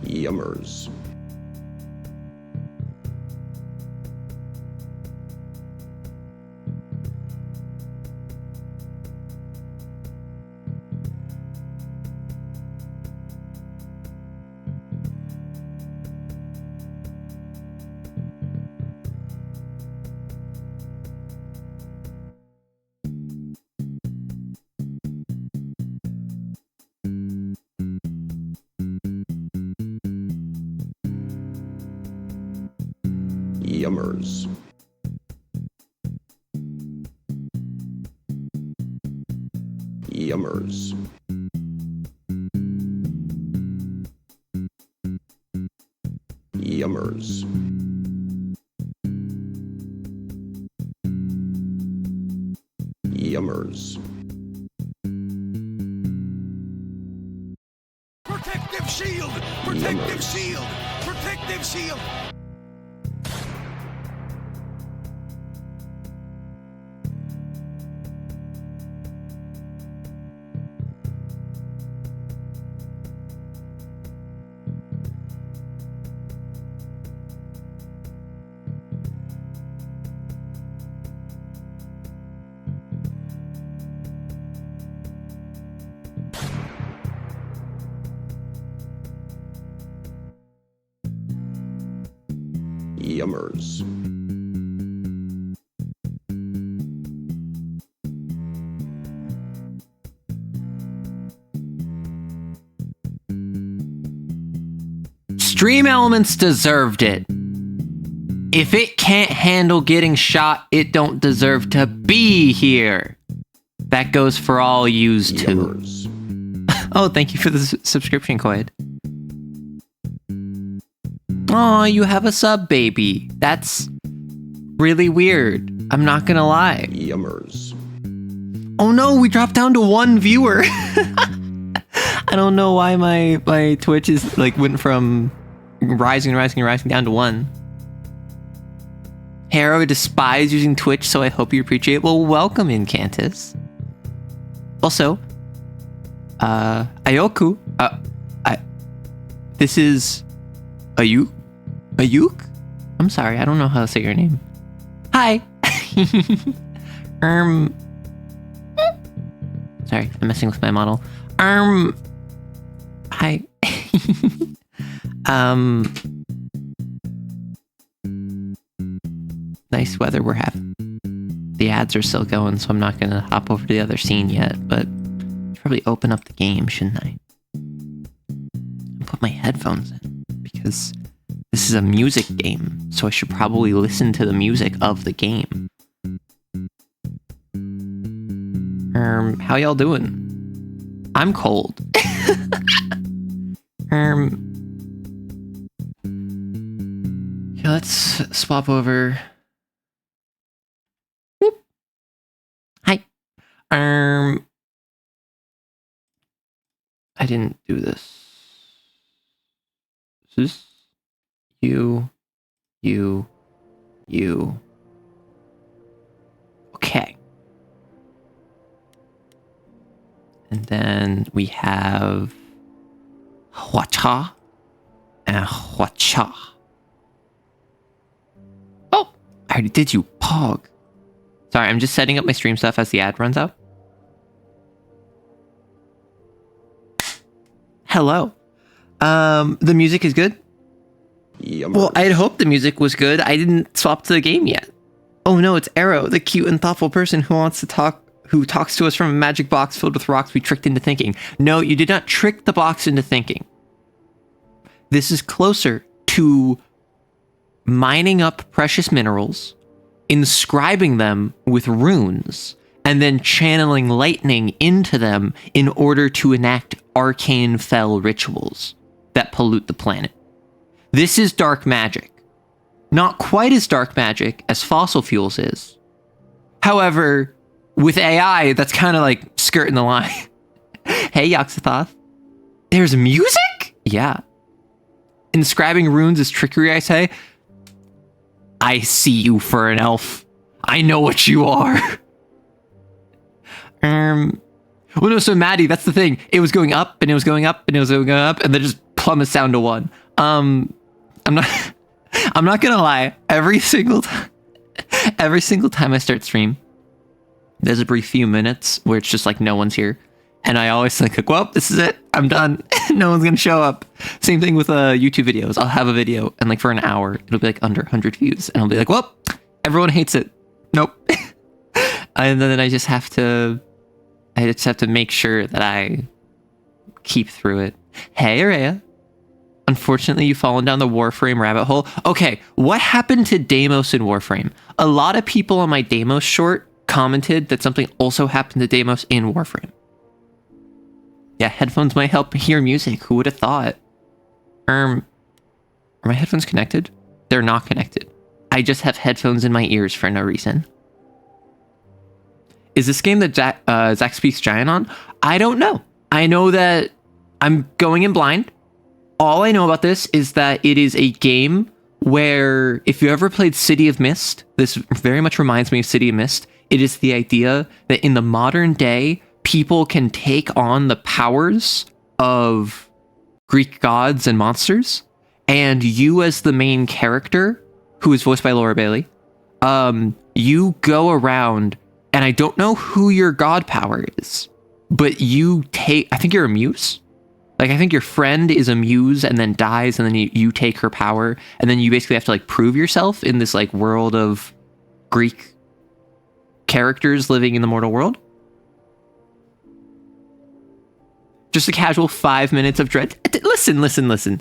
Yummers. Yummers. Yummers. Yummers. Yummers. Protective shield! Protective shield! Protective shield! Yummers. Stream Elements deserved it. If it can't handle getting shot, it don't deserve to be here. That goes for all yous too. Yummers. Oh, thank you for the subscription, Coid. Aw, you have a sub, baby. That's really weird. I'm not gonna lie. Yummers. Oh no, we dropped down to 1 viewer. I don't know why my Twitch is went from rising down to 1. Harrow, I despise using Twitch, so I hope you appreciate it. Well, welcome in, Cantus. Also, Ayoku, this is Ayuk? I'm sorry, I don't know how to say your name. Hi. Sorry, I'm messing with my model. Hi. Nice weather we're having. The ads are still going, so I'm not gonna hop over to the other scene yet, but I should probably open up the game, shouldn't I? And put my headphones in, because this is a music game, so I should probably listen to the music of the game. How y'all doing? I'm cold. Yeah, let's swap over. Whoop. Hi. I didn't do this. This is you. Okay. And then we have Hwacha and Hwacha. Oh, I already did you, Pog. Sorry, I'm just setting up my stream stuff as the ad runs out. Hello. The music is good? Yummers. Well, I'd hoped the music was good. I didn't swap to the game yet. Oh no, it's Arrow, the cute and thoughtful person who talks to us from a magic box filled with rocks we tricked into thinking. No, you did not trick the box into thinking. This is closer to mining up precious minerals, inscribing them with runes, and then channeling lightning into them in order to enact arcane fell rituals that pollute the planet. This is dark magic. Not quite as dark magic as fossil fuels is. However, with AI, that's kind of like skirting the line. Hey, Yaxathoth. There's music? Yeah. Inscribing runes is trickery, I say. I see you for an elf. I know what you are. Well, no, so Maddie, that's the thing. It was going up, and it was going up, and it was going up, and then just plummets down to 1. I'm not I'm not gonna lie. Every single time I start stream, there's a brief few minutes where it's just like no one's here. And I always think like, well, this is it. I'm done. No one's going to show up. Same thing with YouTube videos. I'll have a video and like for an hour, it'll be like under 100 views. And I'll be like, well, everyone hates it. Nope. And then I just have to make sure that I keep through it. Hey, Araya. Unfortunately, you've fallen down the Warframe rabbit hole. Okay, what happened to Deimos in Warframe? A lot of people on my Deimos short commented that something also happened to Deimos in Warframe. Yeah, headphones might help hear music. Who would have thought? Are my headphones connected? They're not connected. I just have headphones in my ears for no reason. Is this game that Zach Speaks Giant on? I don't know. I know that I'm going in blind. All I know about this is that it is a game where, if you ever played City of Mist, this very much reminds me of City of Mist. It is the idea that in the modern day, people can take on the powers of Greek gods and monsters, and you as the main character, who is voiced by Laura Bailey, you go around, and I don't know who your god power is, but you take, I think you're a muse. Like, I think your friend is a muse and then dies, and then you take her power, and then you basically have to like prove yourself in this like world of Greek characters living in the mortal world. Just a casual 5 minutes of dread. Listen.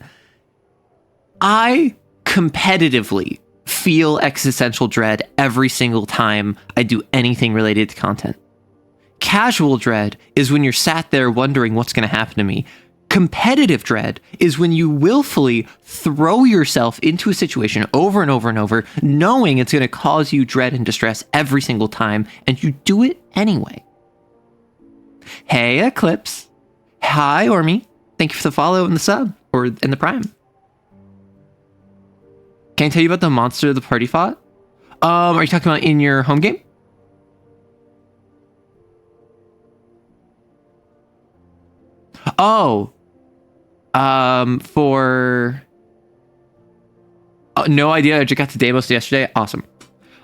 I competitively feel existential dread every single time I do anything related to content. Casual dread is when you're sat there wondering what's going to happen to me. Competitive dread is when you willfully throw yourself into a situation over and over and over, knowing it's going to cause you dread and distress every single time, and you do it anyway. Hey, Eclipse. Hi, Ormy. Thank you for the follow and the sub, or in the prime. Can I tell you about the monster the party fought? Are you talking about in your home game? Oh. No idea. I just got to Deimos yesterday. Awesome.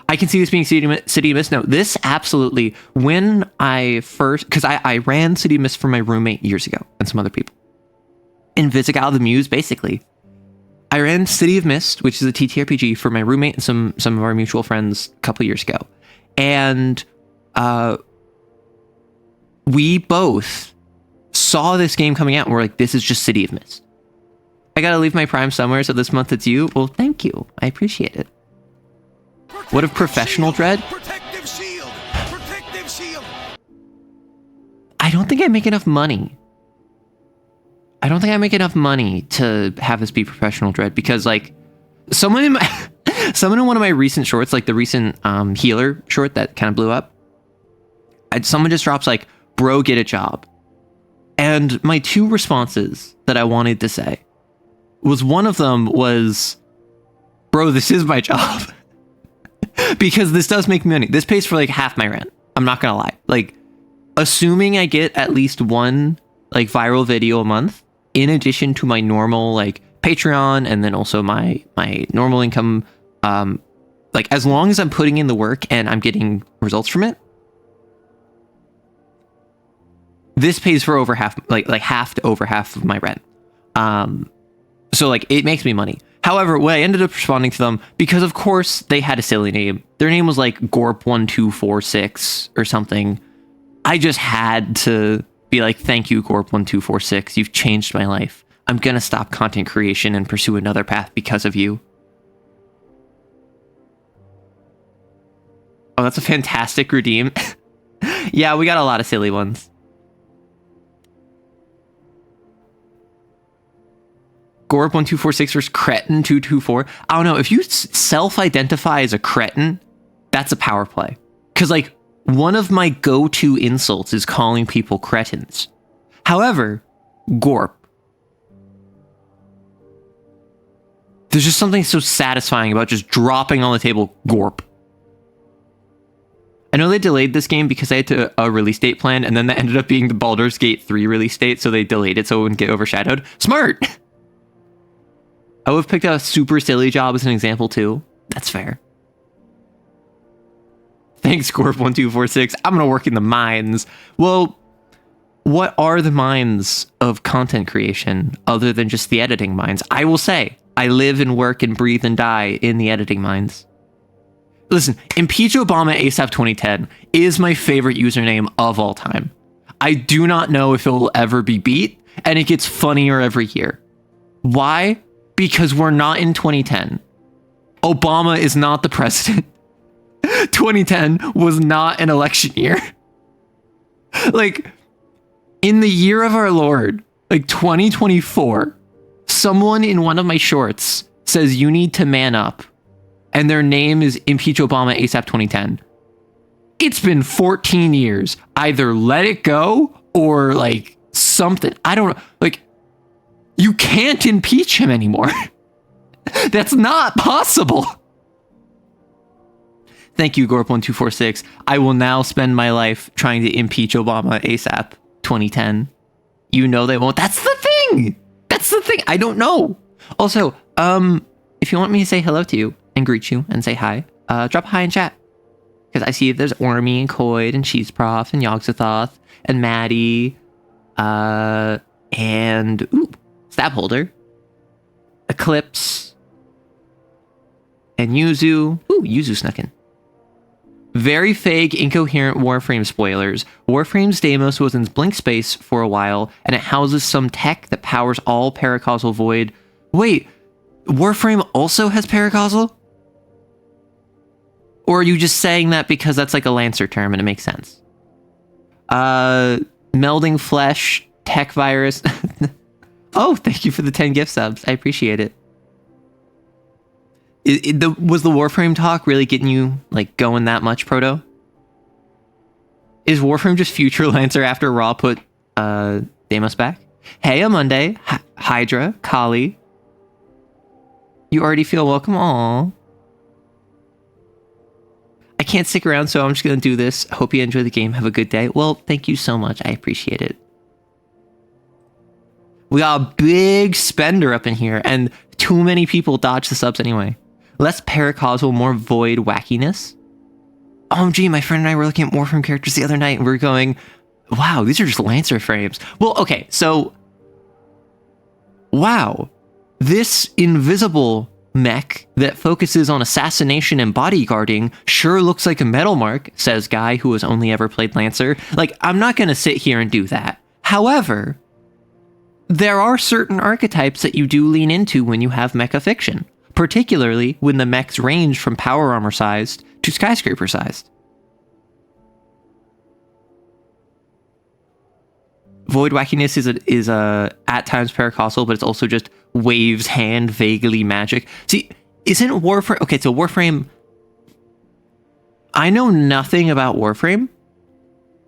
I can see this being City of Mist. No, this absolutely, when I first, because I ran City of Mist for my roommate years ago and some other people. In Visigal the Muse, basically. I ran City of Mist, which is a TTRPG, for my roommate and some of our mutual friends a couple years ago. And we both saw this game coming out and we're like, this is just City of Mist. I gotta leave my prime somewhere, so this month it's you. Well, thank you. I appreciate it. What of professional dread? Protective shield! Protective shield! I don't think I make enough money. I don't think I make enough money to have this be professional dread, because like someone in one of my recent shorts, like the recent healer short that kind of blew up, someone just drops like, bro, get a job. And my two responses that I wanted to say was, one of them was, bro, this is my job. Because this does make me money. This pays for like half my rent. I'm not gonna lie. Like, assuming I get at least one like viral video a month, in addition to my normal like Patreon and then also my normal income, like as long as I'm putting in the work and I'm getting results from it, this pays for over half, like half to over half of my rent. So like it makes me money. However, what I ended up responding to them, because of course they had a silly name. Their name was like Gorp1246 or something. I just had to be like, thank you, Gorp1246. You've changed my life. I'm going to stop content creation and pursue another path because of you. Oh, that's a fantastic redeem. Yeah, we got a lot of silly ones. Gorp1246 versus Cretin224. I don't know. If you self-identify as a cretin, that's a power play. Because, like, one of my go-to insults is calling people cretins. However, Gorp. There's just something so satisfying about just dropping on the table Gorp. I know they delayed this game because they had a release date planned, and then that ended up being the Baldur's Gate 3 release date, so they delayed it so it wouldn't get overshadowed. Smart! I would have picked a super silly job as an example too. That's fair. Thanks, Corp1246. I'm gonna work in the mines. Well, what are the mines of content creation other than just the editing mines? I will say, I live and work and breathe and die in the editing mines. Listen, Impeach Obama ASAP 2010 is my favorite username of all time. I do not know if it will ever be beat, and it gets funnier every year. Why? Because we're not in 2010. Obama is not the president. 2010 was not an election year. Like, in the year of our Lord, like 2024, someone in one of my shorts says you need to man up, and their name is Impeach Obama ASAP 2010. It's been 14 years. Either let it go or like something. I don't know. Like, you can't impeach him anymore. That's not possible. Thank you, Gorp1246. I will now spend my life trying to impeach Obama ASAP 2010. You know they won't. That's the thing. That's the thing. I don't know. Also, if you want me to say hello to you and greet you and say hi, drop a hi in chat. Because I see there's Ormy and Coyd and Cheese Prof and Yogg-Sothoth and Maddie, and Stabholder, Eclipse, and Yuzu. Yuzu snuck in. Very vague, incoherent Warframe spoilers. Warframe's Deimos was in Blink Space for a while, and it houses some tech that powers all paracausal void. Wait, Warframe also has paracausal? Or are you just saying that because that's like a Lancer term and it makes sense? Melding flesh, tech virus. Oh, thank you for the 10 gift subs. I appreciate it. Was the Warframe talk really getting you like going that much, Proto? Is Warframe just future Lancer after Raw put Deimos back? Hey, a Monday, Hydra, Kali. You already feel welcome. Aww. I can't stick around, so I'm just gonna do this. Hope you enjoy the game. Have a good day. Well, thank you so much. I appreciate it. We got a big spender up in here, and too many people dodge the subs anyway. Less paracausal, more void wackiness. OMG, my friend and I were looking at Warframe characters the other night, and we were going, wow, these are just Lancer frames. Well, okay, so... wow. This invisible mech that focuses on assassination and bodyguarding sure looks like a metal mark, says guy who has only ever played Lancer. Like, I'm not going to sit here and do that. However, there are certain archetypes that you do lean into when you have mecha fiction, particularly when the mechs range from power armor sized to skyscraper sized. Void wackiness is a at times paracausal, but it's also just waves hand vaguely magic. See, isn't Warframe... okay, so Warframe... I know nothing about Warframe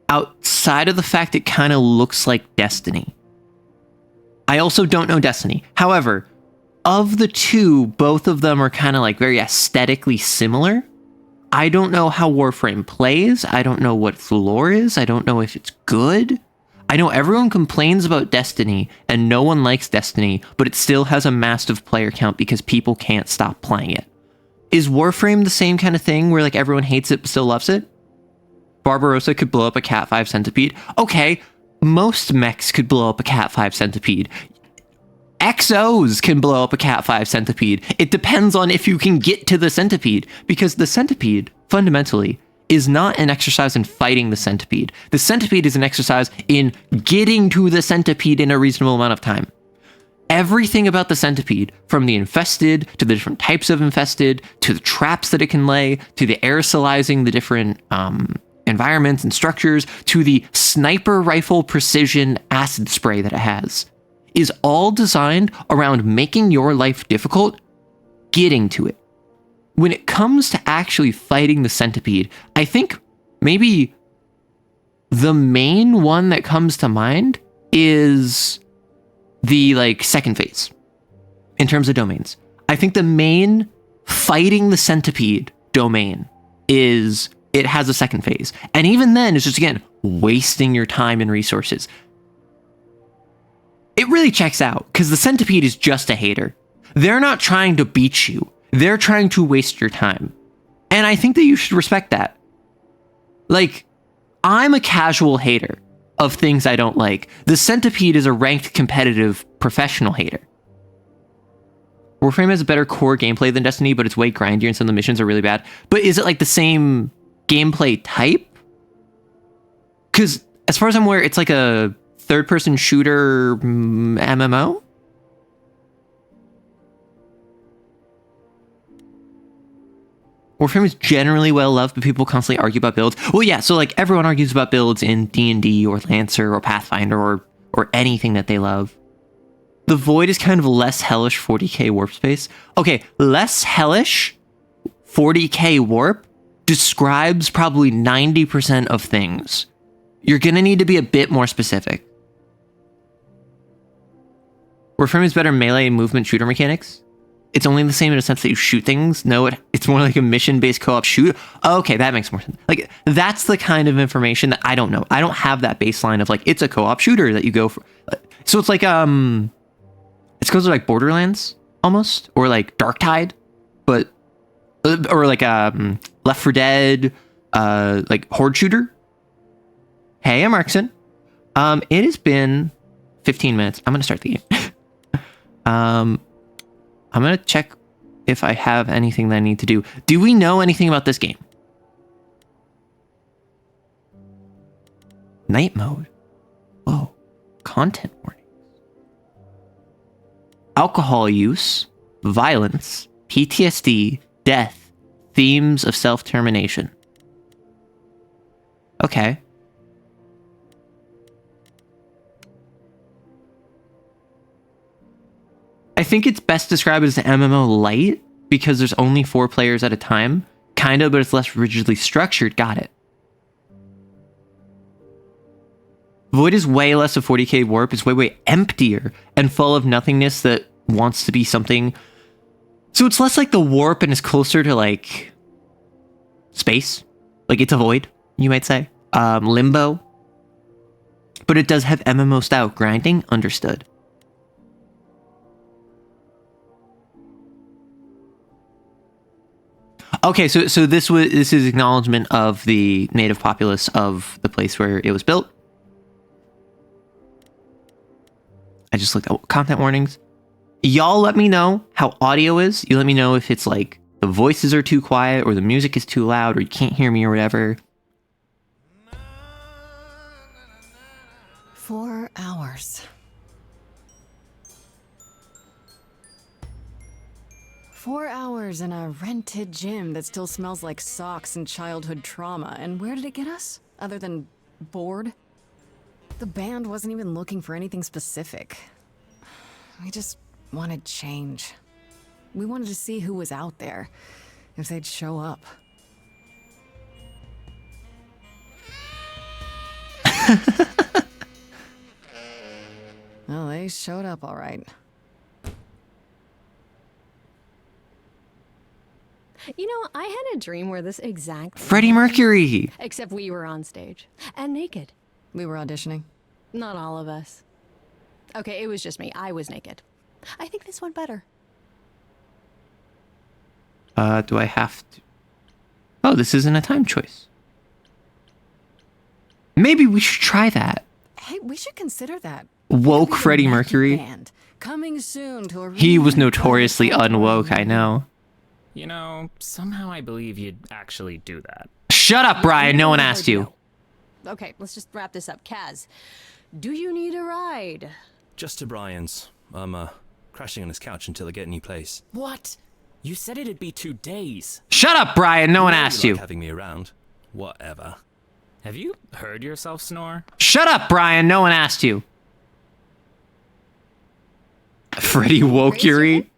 outside of the fact it kind of looks like Destiny. I also don't know Destiny. However, of the two, both of them are kind of like very aesthetically similar. I don't know how Warframe plays. I don't know what its lore is. I don't know if it's good. I know everyone complains about Destiny, and no one likes Destiny, but it still has a massive player count because people can't stop playing it. Is Warframe the same kind of thing where like everyone hates it but still loves it? Barbarossa could blow up a Cat 5 centipede. Okay, most mechs could blow up a Cat 5 centipede. XOs can blow up a Cat 5 centipede. It depends on if you can get to the centipede, because the centipede, fundamentally, is not an exercise in fighting the centipede. The centipede is an exercise in getting to the centipede in a reasonable amount of time. Everything about the centipede, from the infested, to the different types of infested, to the traps that it can lay, to the aerosolizing the different environments and structures, to the sniper rifle precision acid spray that it has, is all designed around making your life difficult getting to it. When it comes to actually fighting the centipede, I think maybe the main one that comes to mind is the like second phase in terms of domains. I think the main fighting the centipede domain is it has a second phase. And even then, it's just, again, wasting your time and resources. It really checks out because the centipede is just a hater. They're not trying to beat you. They're trying to waste your time. And I think that you should respect that. Like, I'm a casual hater of things I don't like. The Centipede is a ranked competitive professional hater. Warframe has a better core gameplay than Destiny, but it's way grindier and some of the missions are really bad. But is it like the same gameplay type? Because as far as I'm aware, it's like a third-person shooter MMO? Warframe is generally well loved, but people constantly argue about builds. Well, yeah, so like everyone argues about builds in D&D or Lancer or Pathfinder or anything that they love. The Void is kind of less hellish 40k warp space. Okay, less hellish 40k warp describes probably 90% of things. You're gonna need to be a bit more specific. Warframe is better melee movement shooter mechanics. It's only the same in a sense that you shoot things. No, it's more like a mission-based co-op shoot. Okay, that makes more sense. Like, that's the kind of information that I don't know. I don't have that baseline of like, it's a co-op shooter that you go for. So it's like, it's closer to like Borderlands almost, or like Darktide, but, or like, Left 4 Dead, like Horde shooter. Hey, I'm Markson. It has been 15 minutes. I'm going to start the game. I'm going to check if I have anything that I need to do. Do we know anything about this game? Night mode. Whoa. Content warnings. Alcohol use, violence, PTSD, death, themes of self-termination. Okay. I think it's best described as an MMO light because there's only 4 players at a time. Kind of, but it's less rigidly structured. Got it. Void is way less of 40k warp. It's way emptier and full of nothingness that wants to be something. So it's less like the warp and is closer to like space. Like it's a void, you might say. Limbo. But it does have MMO style grinding. Understood. Okay, so this is acknowledgement of the native populace of the place where it was built. I just looked at content warnings. Y'all let me know how audio is. You let me know if it's like the voices are too quiet or the music is too loud or you can't hear me or whatever. 4 hours. 4 hours in a rented gym that still smells like socks and childhood trauma. And where did it get us? Other than bored? The band wasn't even looking for anything specific. We just wanted change. We wanted to see who was out there, if they'd show up. Well, they showed up all right. You know, I had a dream where this exact... Freddie Mercury! Except we were on stage. And naked. We were auditioning. Not all of us. Okay, it was just me. I was naked. I think this went better. Do I have to... Oh, this isn't a time choice. Maybe we should try that. Hey, we should consider that. Woke Maybe the Freddie Mackie Mercury. Band, coming soon to a He was reunion notoriously concert. unwoke, I know. You know, somehow I believe you'd actually do that. Shut up, Brian. No one asked you. Okay, let's just wrap this up. Kaz, do you need a ride? Just to Brian's. I'm, crashing on his couch until I get a new place. What? You said it'd be 2 days. Shut up, Brian. No one You asked like you. having me around. Whatever. Have you heard yourself snore? Shut up, Brian. No one asked you. Freddie woke Yuri.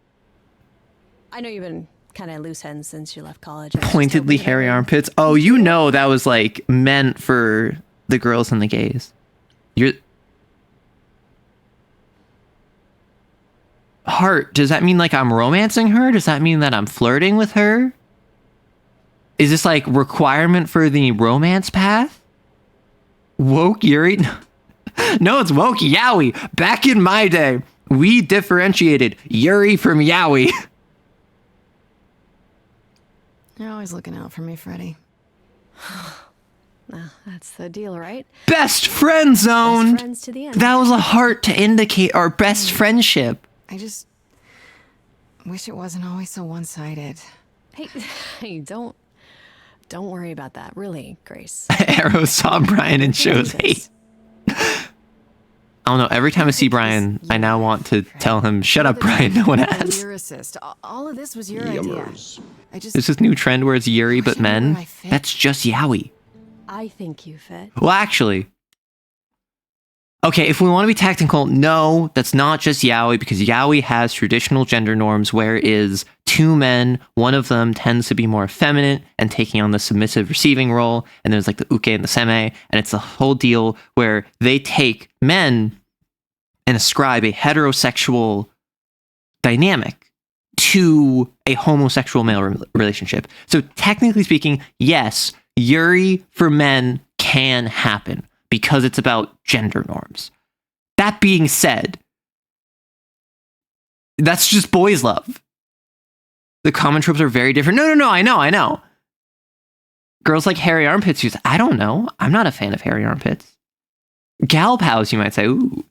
I know you've been kind of loose ends since you left college. Pointedly hairy armpits. Oh, you know that was like meant for the girls and the gays. You're... Heart, does that mean like I'm romancing her? Does that mean that I'm flirting with her? Is this like requirement for the romance path? Woke Yuri? No, it's woke Yowie. Back in my day, We differentiated Yuri from Yowie. You're always looking out for me, Freddy. That's the deal, right? Best friend zone. Best friends to the end. That was a heart to indicate our best friendship. I just wish it wasn't always so one-sided. Hey, don't worry about that. Really, Grace. Arrow saw Brian and shows hate. I don't know. Every time I see Brian, I now want to tell him, "Shut up, Brian. No one has." Your assist. All of this was your idea. Yummers. I just There's this new trend where it's Yuri but I know where men. I fit. That's just Yowie. I think you fit. Well, actually, okay, if we want to be technical, no, that's not just yaoi, because yaoi has traditional gender norms where it is two men, one of them tends to be more effeminate and taking on the submissive receiving role, and there's like the uke and the seme, and it's a whole deal where they take men and ascribe a heterosexual dynamic to a homosexual male relationship. So technically speaking, yes, Yuri for men can happen because it's about gender norms. That being said, that's just boys' love. The common tropes are very different. No, I know. Girls like hairy armpits. I don't know. I'm not a fan of hairy armpits. Gal pals, you might say. Ooh.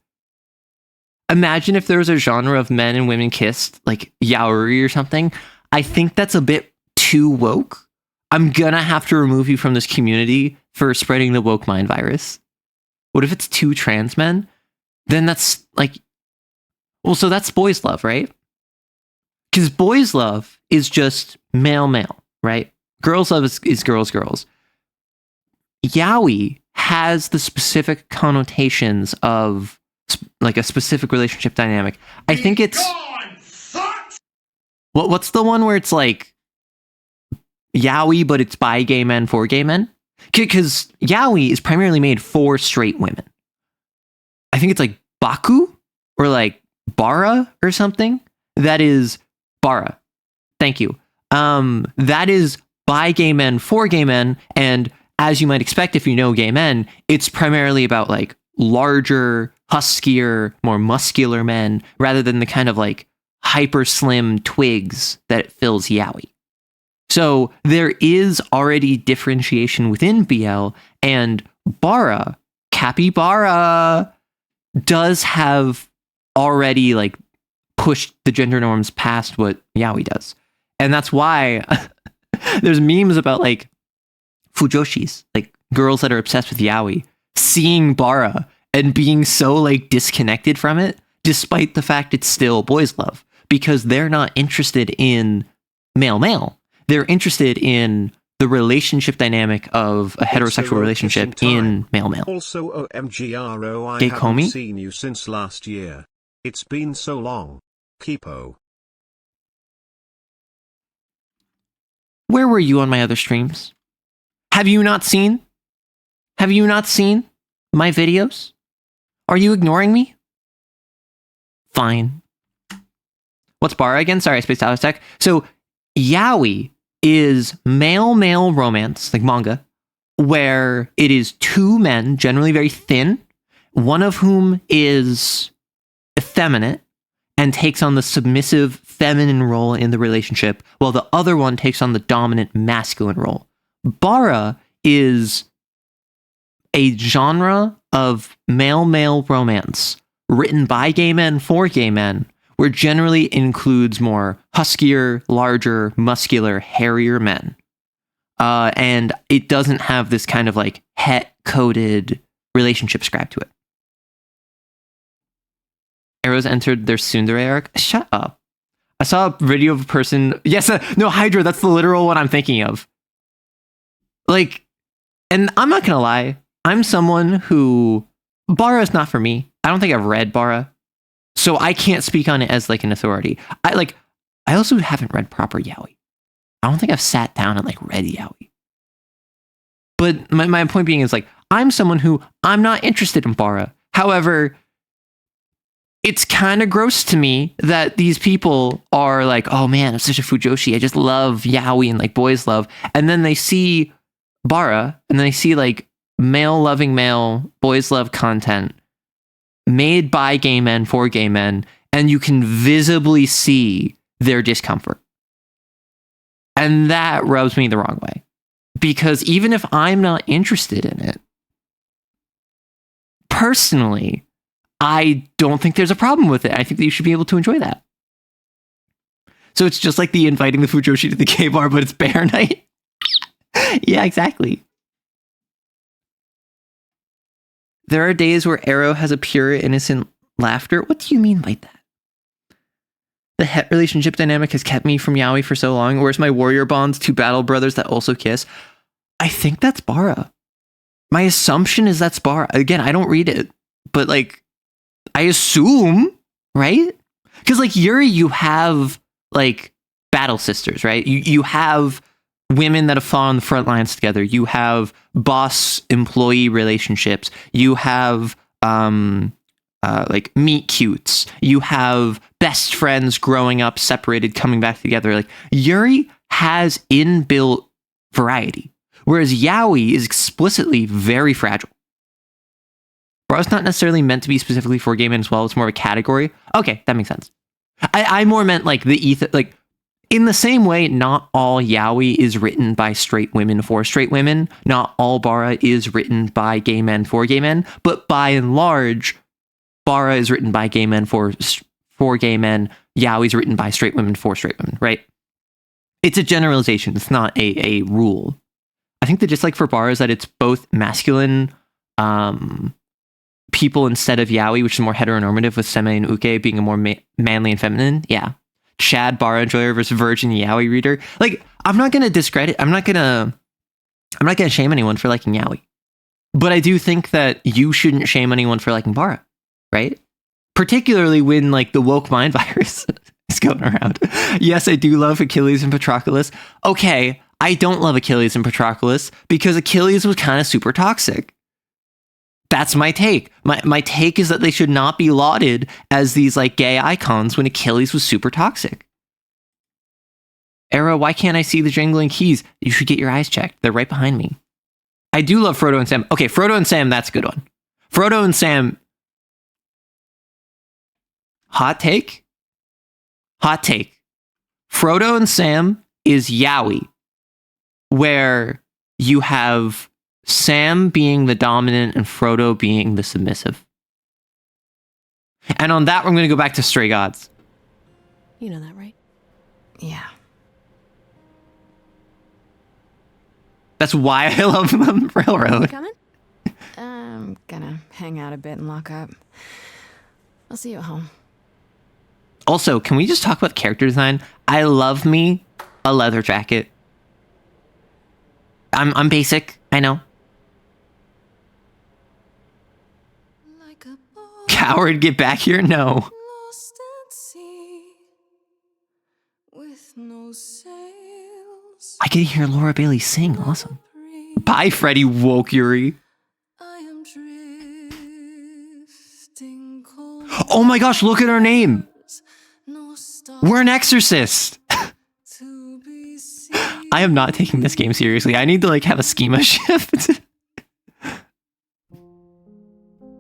Imagine if there was a genre of men and women kissed, like yaoi or something. I think that's a bit too woke. I'm gonna have to remove you from this community for spreading the woke mind virus. What if it's two trans men? Then that's like, well, so that's boys' love, right? Because boys' love is just male, right? Girls' love is girls. Yaoi has the specific connotations of like a specific relationship dynamic. I think it's what's the one where it's like yaoi, but it's by gay men for gay men? Because yaoi is primarily made for straight women. I think it's like baku or like bara or something. That is bara. Thank you. That is by gay men for gay men, and as you might expect if you know gay men, it's primarily about like larger, huskier, more muscular men rather than the kind of like hyper slim twigs that fills yaoi. So there is already differentiation within BL, and bara, capybara, does have already like pushed the gender norms past what yaoi does. And that's why there's memes about like fujoshis, like girls that are obsessed with yaoi, seeing bara and being so like disconnected from it, despite the fact it's still boys' love, because they're not interested in male. They're interested in the relationship dynamic of a heterosexual relationship in male. Also, OMGRO, I Gay haven't Comey? seen you since last year. It's been so long. Keepo. Where were you on my other streams? Have you not seen my videos? Are you ignoring me? Fine. What's bara again? Sorry, I spaced out a sec. So, yaoi is male romance, like manga, where it is two men, generally very thin, one of whom is effeminate and takes on the submissive feminine role in the relationship, while the other one takes on the dominant masculine role. Bara is a genre of male romance written by gay men for gay men, where generally includes more huskier, larger, muscular, hairier men. And it doesn't have this kind of like het-coded relationship scribe to it. Arrows entered their tsundere arc. Shut up. I saw a video of a person... Yes, no, Hydra, that's the literal one I'm thinking of. Like, and I'm not gonna lie, I'm someone who... bara is not for me. I don't think I've read bara. So I can't speak on it as like an authority. I also haven't read proper yaoi. I don't think I've sat down and like read yaoi. But my point being is like, I'm someone who I'm not interested in bara. However, it's kind of gross to me that these people are like, oh man, I'm such a fujoshi. I just love yaoi and like boys love. And then they see bara and then they see like male loving male, boys love content made by gay men for gay men, and you can visibly see their discomfort. And that rubs me the wrong way. Because even if I'm not interested in it, personally, I don't think there's a problem with it. I think that you should be able to enjoy that. So it's just like the inviting the Fujoshi to the gay bar, but it's bear night. Yeah, exactly. There are days where Arrow has a pure, innocent laughter. What do you mean by that? The het relationship dynamic has kept me from yaoi for so long. Where's my warrior bonds, two battle brothers that also kiss? I think that's Bara. My assumption is that's Bara. Again, I don't read it, but like, I assume, right? Because like Yuri, you have like battle sisters, right? You have women that have fought on the front lines together. You have boss-employee relationships. You have like meet cutes. You have best friends growing up separated, coming back together. Like Yuri has inbuilt variety, whereas yaoi is explicitly very fragile. Bara's not necessarily meant to be specifically for gay men as well. It's more of a category. Okay, that makes sense. I more meant like the ether, like in the same way, not all yaoi is written by straight women for straight women. Not all Bara is written by gay men for gay men, but by and large, Bara is written by gay men for gay men. Yaoi is written by straight women for straight women, right? It's a generalization. It's not a rule. I think the dislike for Bara is that it's both masculine people instead of yaoi, which is more heteronormative, with Seme and Uke being a more manly and feminine. Yeah. Chad, Bara enjoyer versus virgin yaoi reader. Like, I'm not gonna discredit, I'm not gonna shame anyone for liking yaoi. But I do think that you shouldn't shame anyone for liking Bara, right? Particularly when like the woke mind virus is going around. Yes, I do love Achilles and Patroclus. Okay, I don't love Achilles and Patroclus because Achilles was kind of super toxic. That's my take. My take is that they should not be lauded as these like gay icons when Achilles was super toxic. Era, why can't I see the jingling keys? You should get your eyes checked. They're right behind me. I do love Frodo and Sam. Okay, Frodo and Sam, that's a good one. Frodo and Sam. Hot take? Hot take. Frodo and Sam is yaoi, where you have Sam being the dominant and Frodo being the submissive. And on that, I'm going to go back to Stray Gods. You know that, right? Yeah. That's why I love them, Railroad. Coming? I'm gonna hang out a bit and lock up. I'll see you at home. Also, can we just talk about character design? I love me a leather jacket. I'm basic, I know. Coward, get back here? No. Lost at sea, with no sails. I can hear Laura Bailey sing. Awesome. Bye, Freddie woke Yuri. I am drifting cold. Oh my gosh, look at our name. No star We're an exorcist. to be seen. I am not taking this game seriously. I need to like have a schema shift.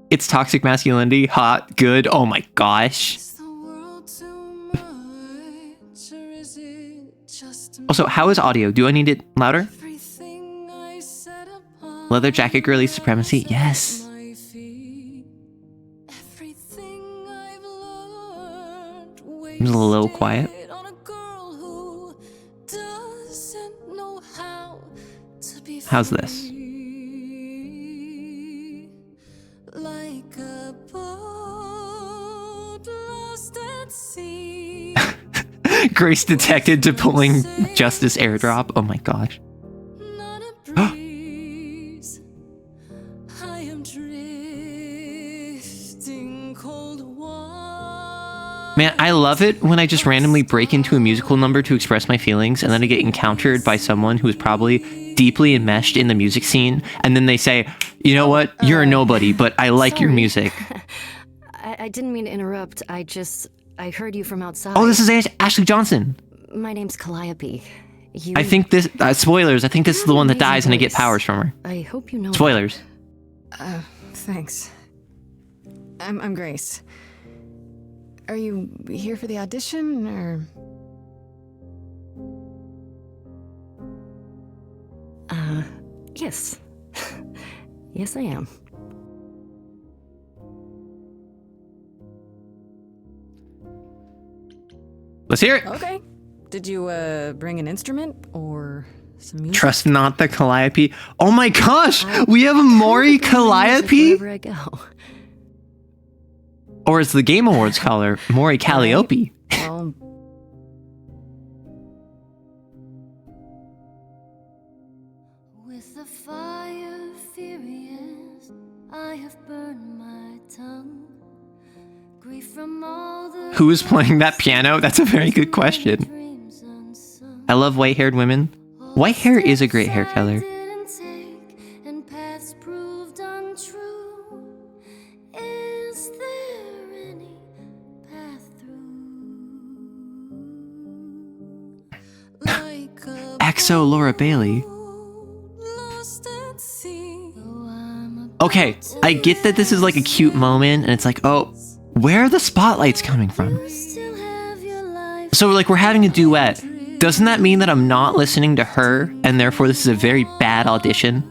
It's toxic masculinity. Hot, good. Oh my gosh. Is the world too much, or is it just Also, how is audio? Do I need it louder? everything I set upon Leather jacket girly supremacy. Yes. my feet? Everything I've learned It was a little quiet. wasted on a girl who doesn't know how to be How's this? free. Like a boat lost at sea. Grace detected to pulling justice airdrop. Oh my gosh. Not a breeze. I am drifting cold water. Man, I love it when I just randomly break into a musical number to express my feelings and then I get encountered by someone who is probably deeply enmeshed in the music scene and then they say, you know what, you're a nobody, but I like your sorry. music. I didn't mean to interrupt. I heard you from outside. Oh, this is Ashley Johnson. My name's Calliope. You... I think this, spoilers, I think this is the one that Amazing dies and I get voice. powers from her. I hope you know. Spoilers. Thanks. I'm Grace. Are you here for the audition, or...? Yes. Yes, I am. Let's hear it. Okay. Did you, bring an instrument, or some music? Trust not the Calliope. Oh my gosh, we have a Mori Calliope? Wherever I go. Or as the Game Awards call her, Mori Calliope. Well... With the fire furious, I have burned my tongue. Grief from all the Who is playing that piano? That's a very good question. dreams unsung. I love white-haired women. White hair is a great hair color. Didn't take, and paths proved untrue. Is there any path through? Like a Exo Laura Bailey. lost at sea. Though I'm Okay, I get that this is like a cute moment, and it's like, oh, where are the spotlights coming from? still have your life. So, like, we're having a duet. Doesn't that mean that I'm not listening to her, and therefore this is a very bad audition?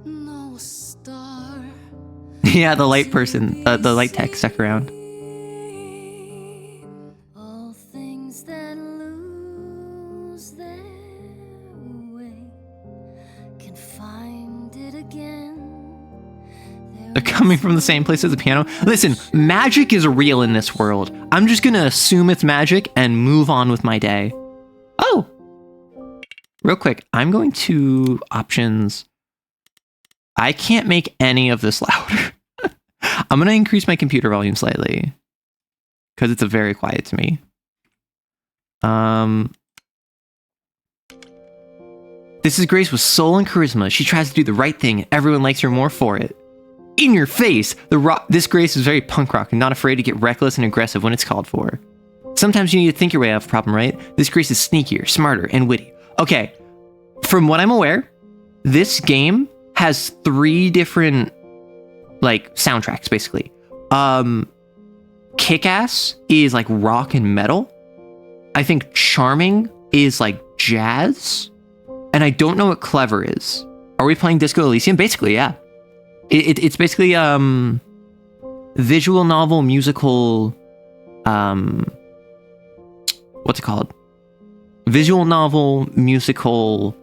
No star. Yeah, the light person, the light tech stuck around. All things that lose their way can find it again. They're coming from the same place as the piano. Listen, magic is real in this world. I'm just gonna assume it's magic and move on with my day. Oh! Real quick, I'm going to options. I can't make any of this louder. I'm gonna increase my computer volume slightly, because it's a very quiet to me. This is Grace with soul and charisma. She tries to do the right thing. Everyone likes her more for it. In your face! This Grace is very punk rock and not afraid to get reckless and aggressive when it's called for. Sometimes you need to think your way out of a problem, right? This Grace is sneakier, smarter, and witty. Okay, from what I'm aware, this game has 3 different, like, soundtracks, basically. Kick-Ass is, like, rock and metal. I think Charming is, like, jazz. And I don't know what Clever is. Are we playing Disco Elysium? Basically, yeah. It's basically, visual novel, musical, what's it called? Visual novel, musical,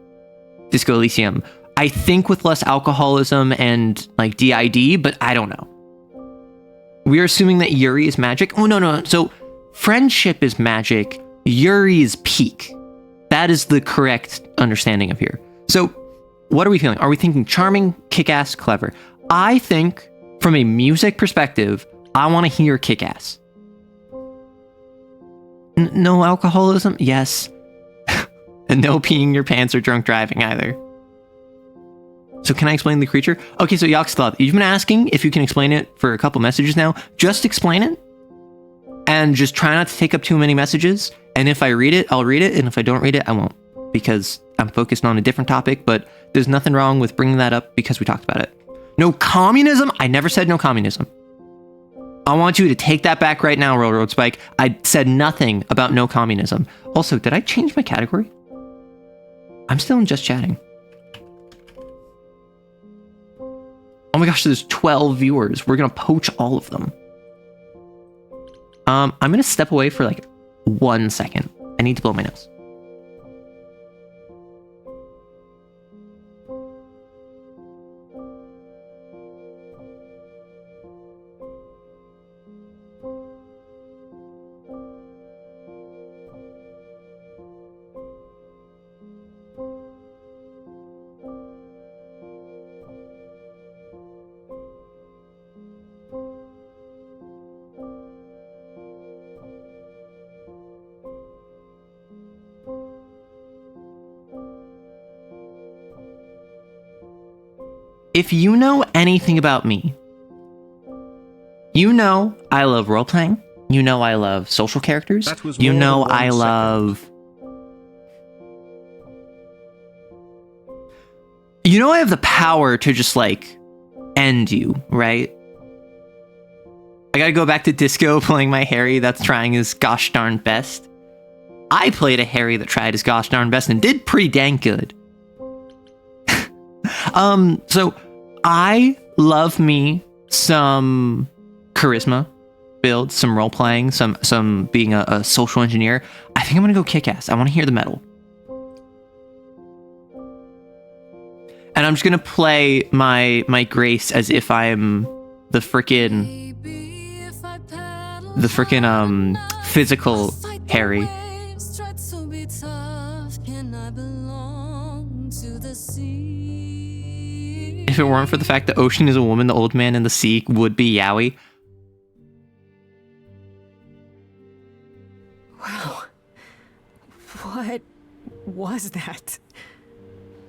Disco Elysium. I think with less alcoholism and, like, DID, but I don't know. We're assuming that Yuri is magic. Oh, no. So, friendship is magic. Yuri is peak. That is the correct understanding of here. So, what are we feeling? Are we thinking charming, kick-ass, clever? I think, from a music perspective, I want to hear kick-ass. No alcoholism? Yes. And no peeing your pants or drunk driving either. So can I explain the creature? Okay, so Yoxcloth, you've been asking if you can explain it for a couple messages now. Just explain it. And just try not to take up too many messages. And if I read it, I'll read it. And if I don't read it, I won't. Because I'm focused on a different topic. But there's nothing wrong with bringing that up because we talked about it. No communism? I never said no communism. I want you to take that back right now, Railroad Spike. I said nothing about no communism. Also, did I change my category? I'm still in just chatting. Oh my gosh, there's 12 viewers. We're gonna poach all of them. I'm gonna step away for like 1 second. I need to blow my nose. If you know anything about me, you know I love role-playing. You know I love social characters. You know I love... You know I have the power to just, like, end you, right? I gotta go back to disco playing my Harry that's trying his gosh darn best. I played a Harry that tried his gosh darn best and did pretty dang good. So I love me some charisma build, some role playing, some being a social engineer. I think I'm gonna go kick ass. I want to hear the metal. And I'm just gonna play my Grace as if I'm the frickin' physical Harry. If it weren't for the fact the ocean is a woman, the old man in the sea would be Yowie. Wow. What was that?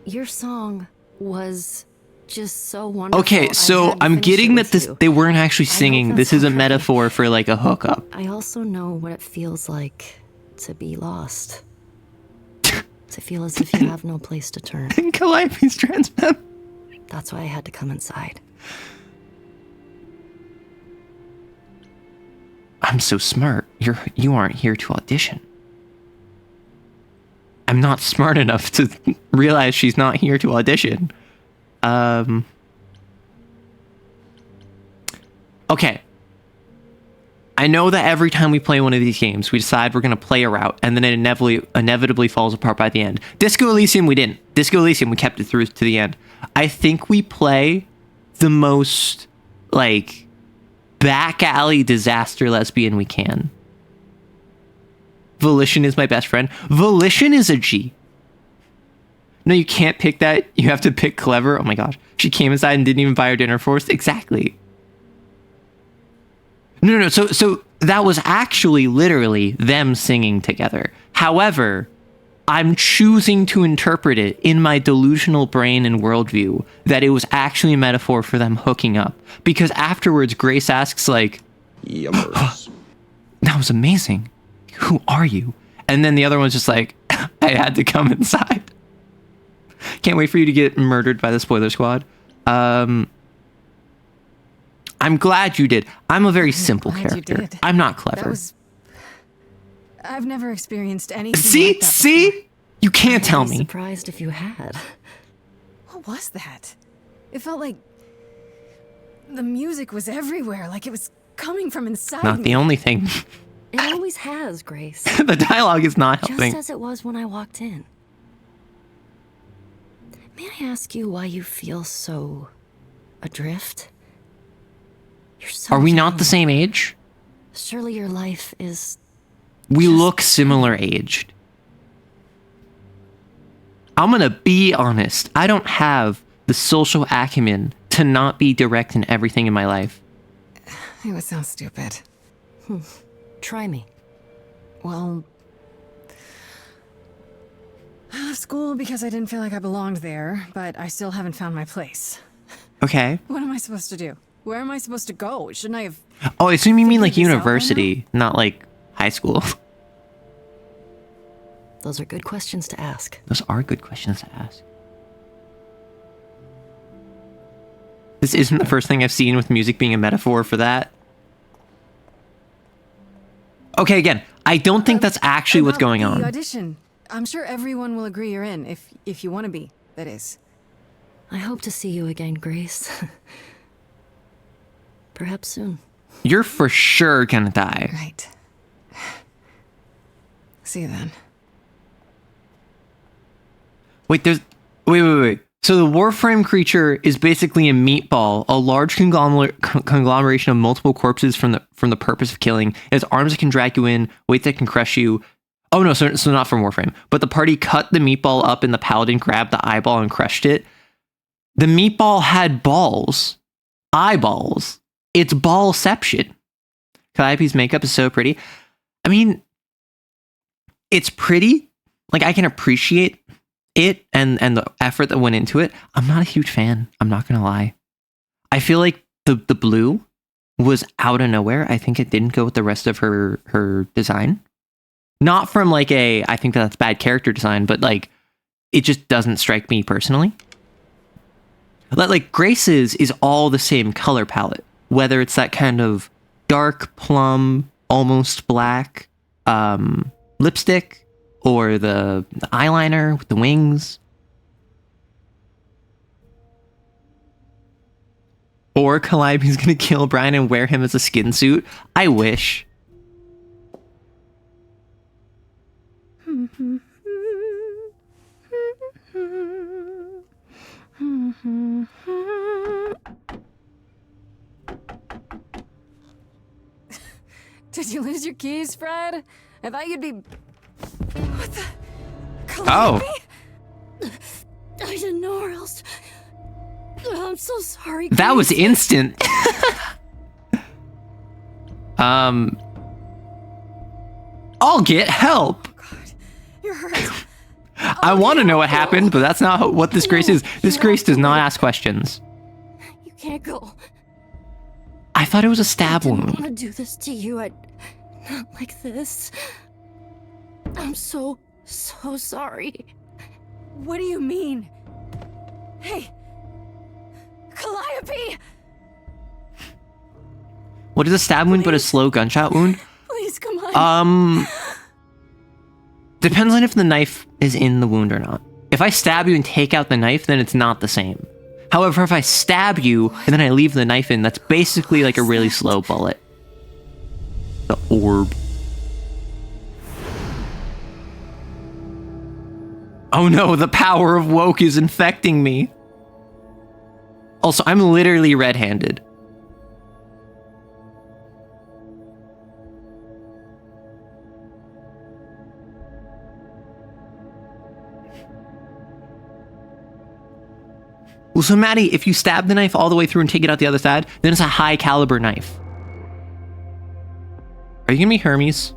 Your song was just so wonderful. Okay, so I'm getting that they weren't actually singing. This is a metaphor for like a hookup. I also know what it feels like to be lost. To feel as if you have no place to turn. Calliope's trans man. That's why I had to come inside. I'm so smart. You aren't here to audition. I'm not smart enough to realize she's not here to audition. Okay. I know that every time we play one of these games, we decide we're going to play a route, and then it inevitably falls apart by the end. Disco Elysium, we didn't. Disco Elysium, we kept it through to the end. I think we play the most, like, back alley disaster lesbian we can. Volition is my best friend. Volition is a G. No, you can't pick that. You have to pick clever. Oh my gosh. She came inside and didn't even buy her dinner for us. Exactly. No. So that was actually literally them singing together. However, I'm choosing to interpret it in my delusional brain and worldview that it was actually a metaphor for them hooking up. Because afterwards, Grace asks like, Yummers. that was amazing. Who are you? And then the other one's just like, I had to come inside. Can't wait for you to get murdered by the spoiler squad. I'm glad you did. I'm a very simple character. I'm not clever. I've never experienced anything See? like that See? before. You can't tell me. Surprised if you had. What was that? It felt like the music was everywhere, like it was coming from inside Not me. the only thing. It always has, Grace. The dialogue is not helping. Just as it was when I walked in. May I ask you why you feel so adrift? You're so Are we not young. the same age? Surely your life is... We just- look similar aged. I'm gonna be honest. I don't have the social acumen to not be direct in everything in my life. It would sound stupid. Try me. Well, I left school because I didn't feel like I belonged there, but I still haven't found my place. Okay. What am I supposed to do? Where am I supposed to go? Shouldn't I have... Oh, I assume you mean like Figured this out by university, not like high school. Those are good questions to ask. Those are good questions to ask. This isn't the first thing I've seen with music being a metaphor for that. Okay, again, I don't think that's actually what's About going the on. audition. I'm sure everyone will agree you're in, if you want to be, that is. I hope to see you again, Grace. Perhaps soon. You're for sure gonna die. Right. See you then. Wait. So the Warframe creature is basically a meatball, a large conglomeration of multiple corpses from the purpose of killing. It has arms that can drag you in, weight that can crush you. Oh no, so not from Warframe. But the party cut the meatball up and the paladin grabbed the eyeball and crushed it. The meatball had balls. Eyeballs. It's ballception. Calliope's makeup is so pretty. I mean, it's pretty. Like, I can appreciate it and the effort that went into it. I'm not a huge fan. I'm not gonna lie. I feel like the blue was out of nowhere. I think it didn't go with the rest of her design. Not from like I think that's bad character design, but like it just doesn't strike me personally. Like Grace's is all the same color palette, whether it's that kind of dark plum, almost black lipstick, or the eyeliner with the wings. Or Calliope's gonna kill Brian and wear him as a skin suit. I wish. Did you lose your keys, Fred? I thought you'd be... What the... Oh. Calliope? I didn't know or else... I'm so sorry. That was instant. I'll get help. Oh, God. You're hurt. I want to know what happened, but that's not what this Grace is. This Grace does not ask questions. You can't go. I thought it was a stab I didn't wound. want to do this to you. Not like this. I'm so sorry. What do you mean? Hey, Calliope! What is a stab wound but a slow gunshot wound? Please, come on. Depends on if the knife is in the wound or not. If I stab you and take out the knife, then it's not the same. However, if I stab you and then I leave the knife in, that's basically like a really slow bullet. The orb. Oh no, the power of woke is infecting me. Also, I'm literally red-handed. Well, so Maddie, if you stab the knife all the way through and take it out the other side, then it's a high caliber knife. Are you gonna be Hermes?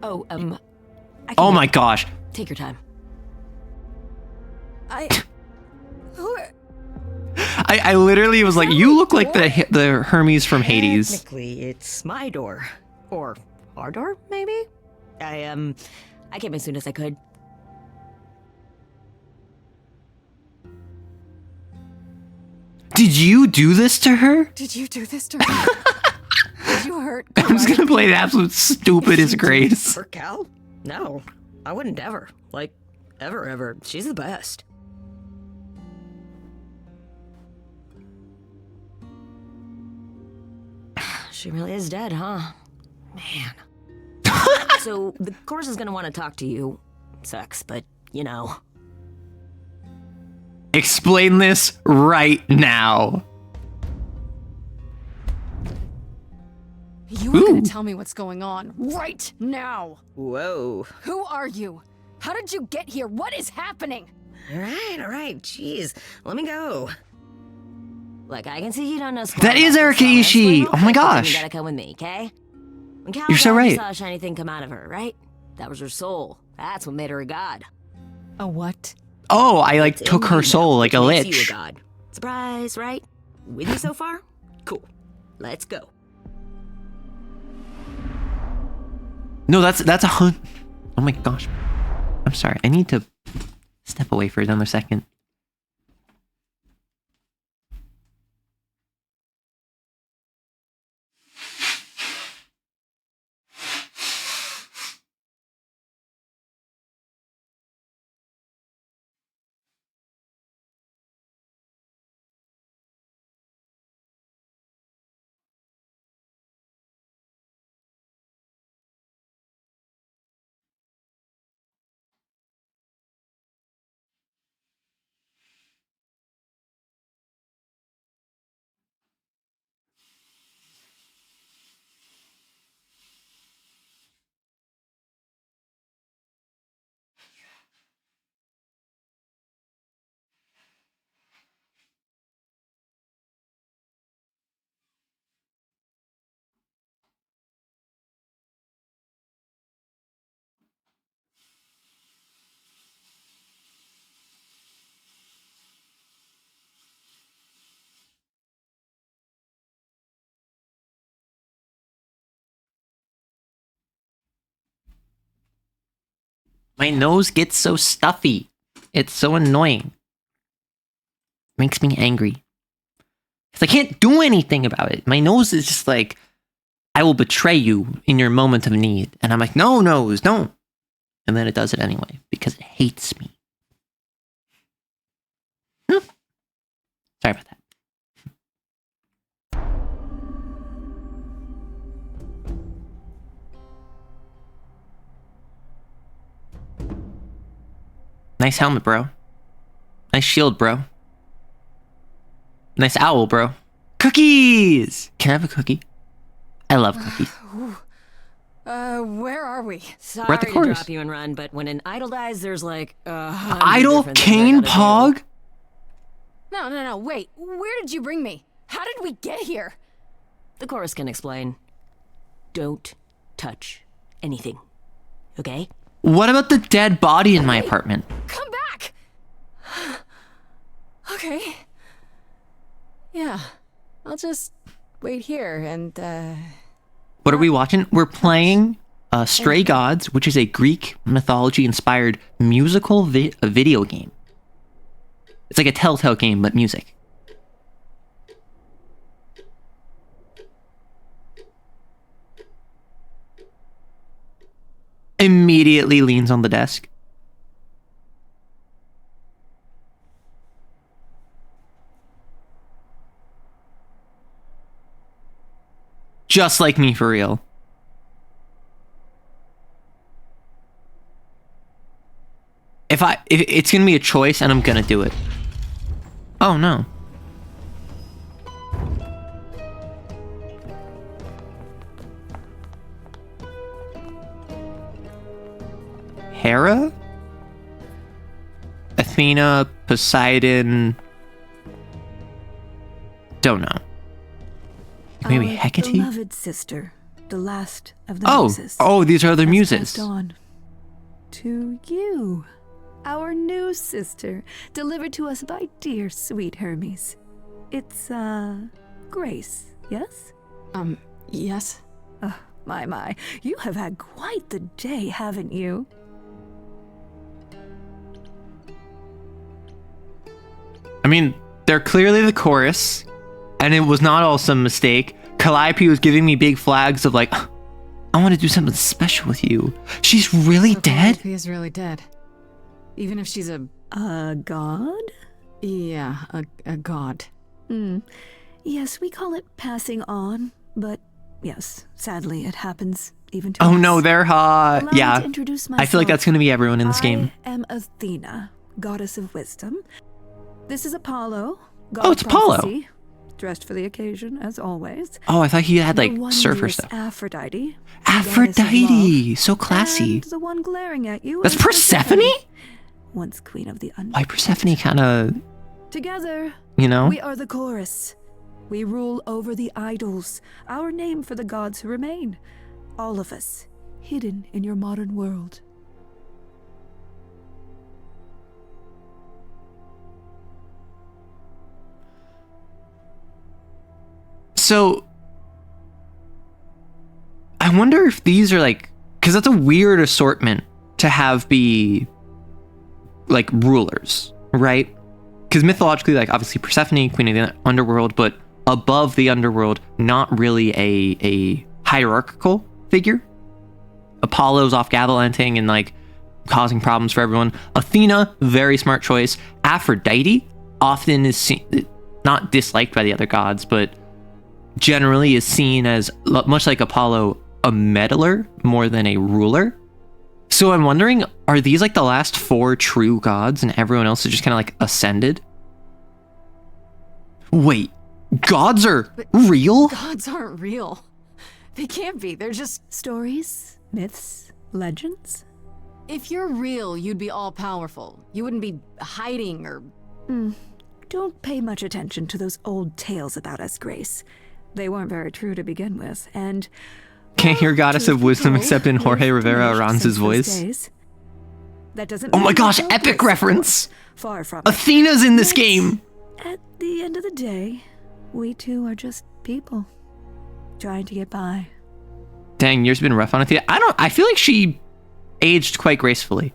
Oh, Oh my gosh. Take your time. I literally was like, you look like the Hermes from Hades. Technically, it's my door. Or our door, maybe? I came as soon as I could. Did you do this to her? Did you do this to her? Did you hurt I'm just gonna play the absolute stupidest Grace. For Cal? No, I wouldn't ever. Like, ever. She's the best. She really is dead, huh? Man. So, the course is gonna want to talk to you. Sucks, but, you know. Explain this right now. You were gonna tell me what's going on right now. Whoa. Who are you? How did you get here? What is happening? All right. Jeez, let me go. Look, I can see you don't know. That is Erika Ishii. Oh my gosh. You gotta come with me, okay? When Cal You're so died, right. You saw a shiny thing come out of her, right? That was her soul. That's what made her a god. A what? Oh, I like It's took in her you soul now, like a which makes you lich. a god. Surprise, right? With you so far? Cool. Let's go. No, that's a hunt. Oh my gosh. I'm sorry. I need to step away for another second. My nose gets so stuffy. It's so annoying. Makes me angry. Because I can't do anything about it. My nose is just like, I will betray you in your moment of need. And I'm like, no, nose, don't. And then it does it anyway, because it hates me. Sorry about that. Nice helmet, bro. Nice shield, bro. Nice owl, bro. Cookies! Can I have a cookie? I love cookies. Where are we? Sorry We're at the to chorus. drop you and run, but when an idol dies, there's like Idol Cane Pog? No, wait. Where did you bring me? How did we get here? The chorus can explain. Don't touch anything. Okay? What about the dead body in my apartment? Come back! Okay. Yeah. I'll just wait here and, What are we watching? We're playing Stray Gods, which is a Greek mythology-inspired musical video game. It's like a Telltale game, but music. Immediately leans on the desk. Just like me, for real. If it's gonna be a choice, and I'm gonna do it. Oh no. Hera? Athena, Poseidon. Don't know. Maybe Our Hecate? beloved sister, the last of the Oh, muses. oh, these are the has muses. passed on to you, our new sister, delivered to us by dear sweet Hermes. It's Grace, yes? Yes? Oh, my, you have had quite the day, haven't you? I mean, they're clearly the chorus, and it was not all some mistake. Calliope was giving me big flags of like, I want to do something special with you. She's really dead? Calliope is really dead. Even if she's a god? Yeah, a god. Yes, we call it passing on, but yes, sadly it happens even to Oh us. no, they're hot. Allow me Yeah. to introduce I feel like that's going to be everyone in this game. I am Athena, goddess of wisdom. This is Apollo, god Oh, of it's Apollo. prophecy, dressed for the occasion, as always. Oh, I thought he had like The surfer wondrous stuff. Aphrodite. goddess of Aphrodite! love, So classy. And the one glaring at you That's is Persephone? once queen of the underworld. Why Persephone kind of, Together, you know? we are the chorus. We rule over the idols, our name for the gods who remain. All of us, hidden in your modern world. So, I wonder if these are like, because that's a weird assortment to have be like rulers, right? Because mythologically, like obviously Persephone, queen of the underworld, but above the underworld, not really a hierarchical figure. Apollo's off gallivanting and like causing problems for everyone. Athena, very smart choice. Aphrodite often is not disliked by the other gods, but generally is seen as, much like Apollo, a meddler more than a ruler. So I'm wondering, are these like the last 4 true gods and everyone else is just kind of like ascended? Wait, gods are real? Gods aren't real. They can't be. They're just stories, myths, legends. If you're real, you'd be all powerful. You wouldn't be hiding or... Don't pay much attention to those old tales about us, Grace. They weren't very true to begin with, and... Can't hear Goddess of Wisdom except in Jorge Rivera Aranza's voice. That doesn't Oh my mean gosh, we're epic hopeless, reference! Far from it. Athena's in this But game! At the end of the day, we two are just people trying to get by. Dang, yours been rough on Athena. I feel like she aged quite gracefully.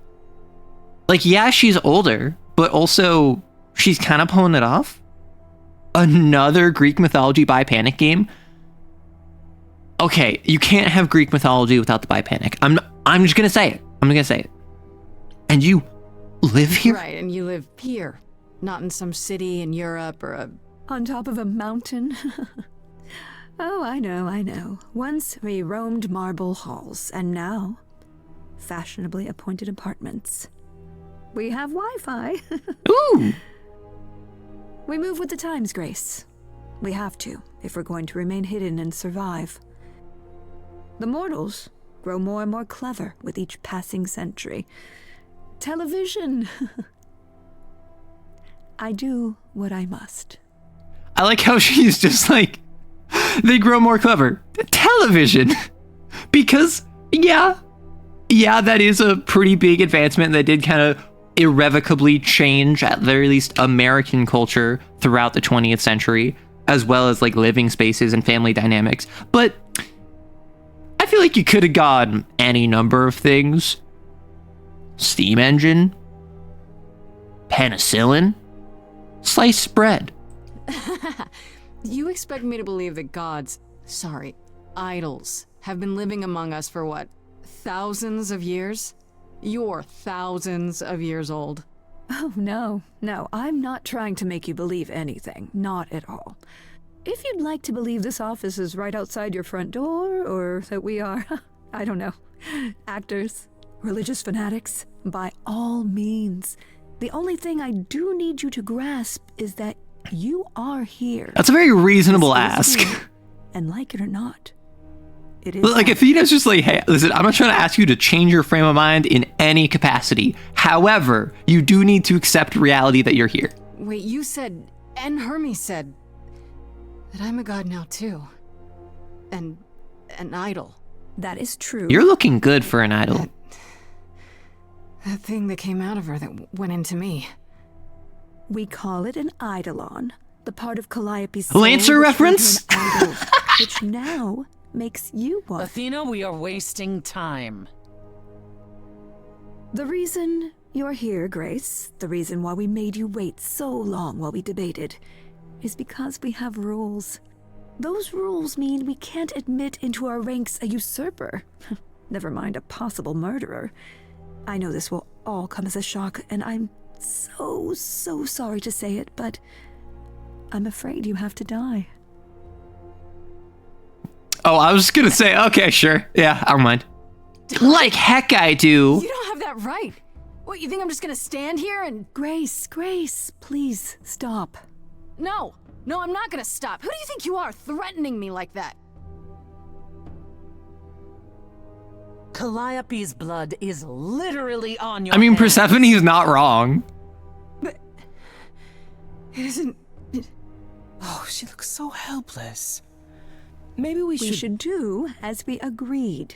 Like, yeah, she's older, but also she's kind of pulling it off. another Greek mythology by Panic game. Okay, you can't have Greek mythology without the by Panic. I'm just gonna say it. I'm gonna say it. And you live here? Right, and you live here, not in some city in Europe or a... On top of a mountain? Oh, I know. Once we roamed marble halls, and now fashionably appointed apartments. We have Wi-Fi. Ooh! We move with the times, Grace. We have to, if we're going to remain hidden and survive. The mortals grow more and more clever with each passing century. Television! I do what I must. I like how she's just like, they grow more clever. Television! Because, yeah, that is a pretty big advancement that did kind of irrevocably change, at the very least, American culture throughout the 20th century, as well as like living spaces and family dynamics. But I feel like you could have gone any number of things. Steam engine, penicillin, sliced bread. You expect me to believe that gods, sorry, idols, have been living among us for what, thousands of years? You're thousands of years old. Oh, no, I'm not trying to make you believe anything. Not at all. If you'd like to believe this office is right outside your front door, or that we are, I don't know, actors, religious fanatics, by all means. The only thing I do need you to grasp is that you are here. That's a very reasonable This is ask. here, and like it or not, it is. But like, Athena's just like, hey, listen, I'm not trying to ask you to change your frame of mind in any capacity. However, you do need to accept reality that you're here. Wait, you said, and Hermes said, that I'm a god now too. And an idol. That is true. You're looking good for an idol. That thing that came out of her that went into me. We call it an eidolon, the part of Calliope's soul Lancer which reference? made her an idol, which now makes you one. Athena, we are wasting time. The reason you're here, Grace, the reason why we made you wait so long while we debated, is because we have rules. Those rules mean we can't admit into our ranks a usurper. Never mind a possible murderer. I know this will all come as a shock, and I'm so sorry to say it, but I'm afraid you have to die. Oh, I was gonna say, okay, sure. Yeah, I don't mind. Like heck I do. You don't have that right. What, you think I'm just gonna stand here and... Grace, please stop. No, I'm not gonna stop. Who do you think you are, threatening me like that? Calliope's blood is literally on your I mean, hands. Persephone's not wrong. But... it isn't... Oh, she looks so helpless. Maybe we should do as we agreed.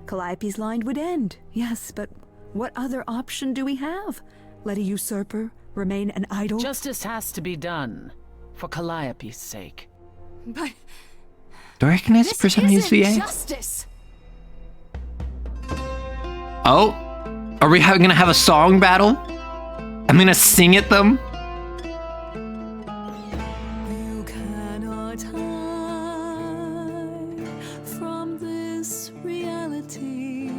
Calliope's line would end, yes, but what other option do we have? Let a usurper remain an idol? Justice has to be done, for Calliope's sake. But... Do I recognize Persephone's VA? Justice! Oh, are we gonna have a song battle? I'm gonna sing at them. You cannot hide from this reality.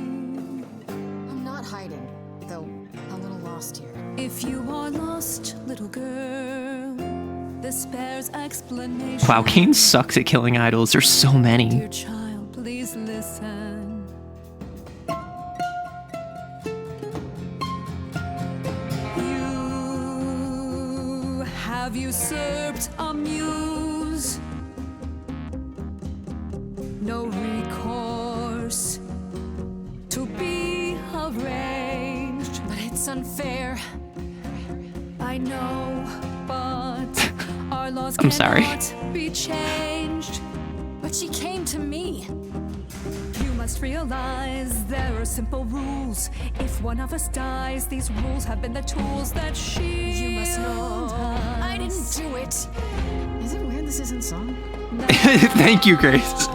I'm not hiding, though a little lost here. If you are lost, little girl, this bears explanation. Wow, Kane sucks at killing idols. There's so many. Dear child, please listen. Have usurped a muse. No recourse to be arranged. But it's unfair. I know, but our laws I'm sorry. cannot be changed. But she came to me. You must realize there are simple rules. If one of us dies, these rules have been the tools that she. You must know I didn't do it. Is it weird this isn't song? Thank you, Grace.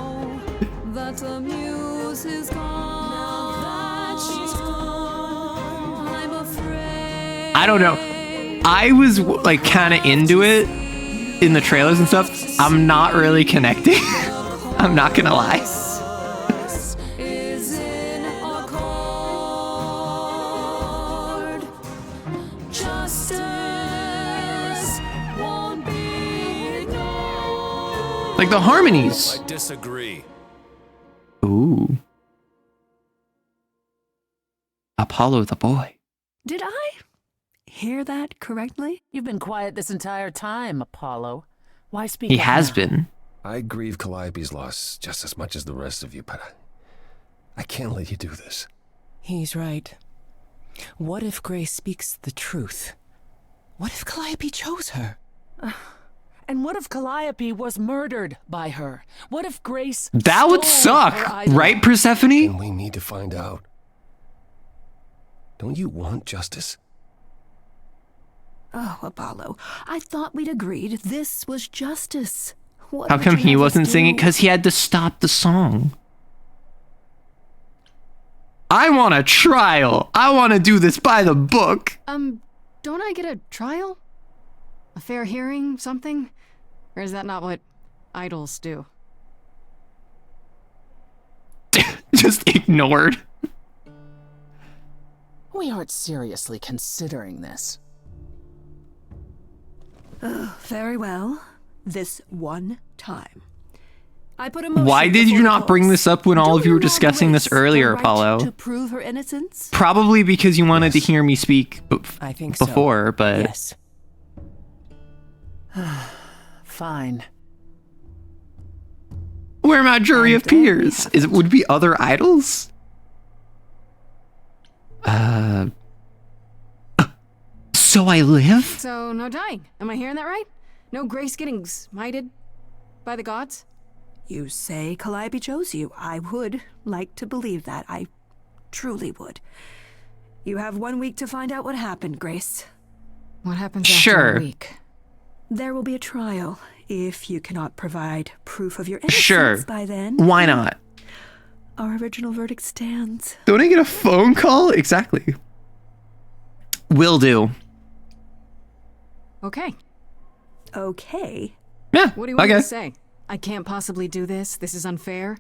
That the muse is gone. Now that she's gone, I'm afraid. I don't know. I was like kind of into it in the trailers and stuff, I'm not really connecting. I'm not gonna lie. Is in accord. Justice won't be ignored. Like the harmonies. I disagree. Ooh. Apollo the boy. Did I hear that correctly? You've been quiet this entire time, Apollo. Why speak He up has now? been. I grieve Calliope's loss just as much as the rest of you, but I can't let you do this. He's right. What if Grace speaks the truth? What if Calliope chose her? And what if Calliope was murdered by her? What if Grace That would stole her suck, idol? right, Persephone? And we need to find out. Don't you want justice? Oh, Apollo, I thought we'd agreed this was justice. What How would come you he have us wasn't singing? do? Because he had to stop the song. I want a trial. I want to do this by the book. Don't I get a trial? A fair hearing, something? Or is that not what idols do? Just ignored. We aren't seriously considering this. Very well. This one time. I put a Why did you not bring this up when all of you were discussing this earlier, to Apollo? prove her innocence? Probably because you wanted to hear me speak I think so. before, but Yes. Fine. where my jury of And then we peers? have Would it be other idols? So I live? So, no dying. Am I hearing that right? No Grace getting smited by the gods? You say Calliope chose you. I would like to believe that. I truly would. You have 1 week to find out what happened, Grace. What happens after Sure. a week? There will be a trial. If you cannot provide proof of your innocence Sure. by then, Why not? our original verdict stands. Don't I get a phone call? Exactly. Will do. Okay. Okay. Yeah. What do you want okay. me to say? I can't possibly do this. This is unfair.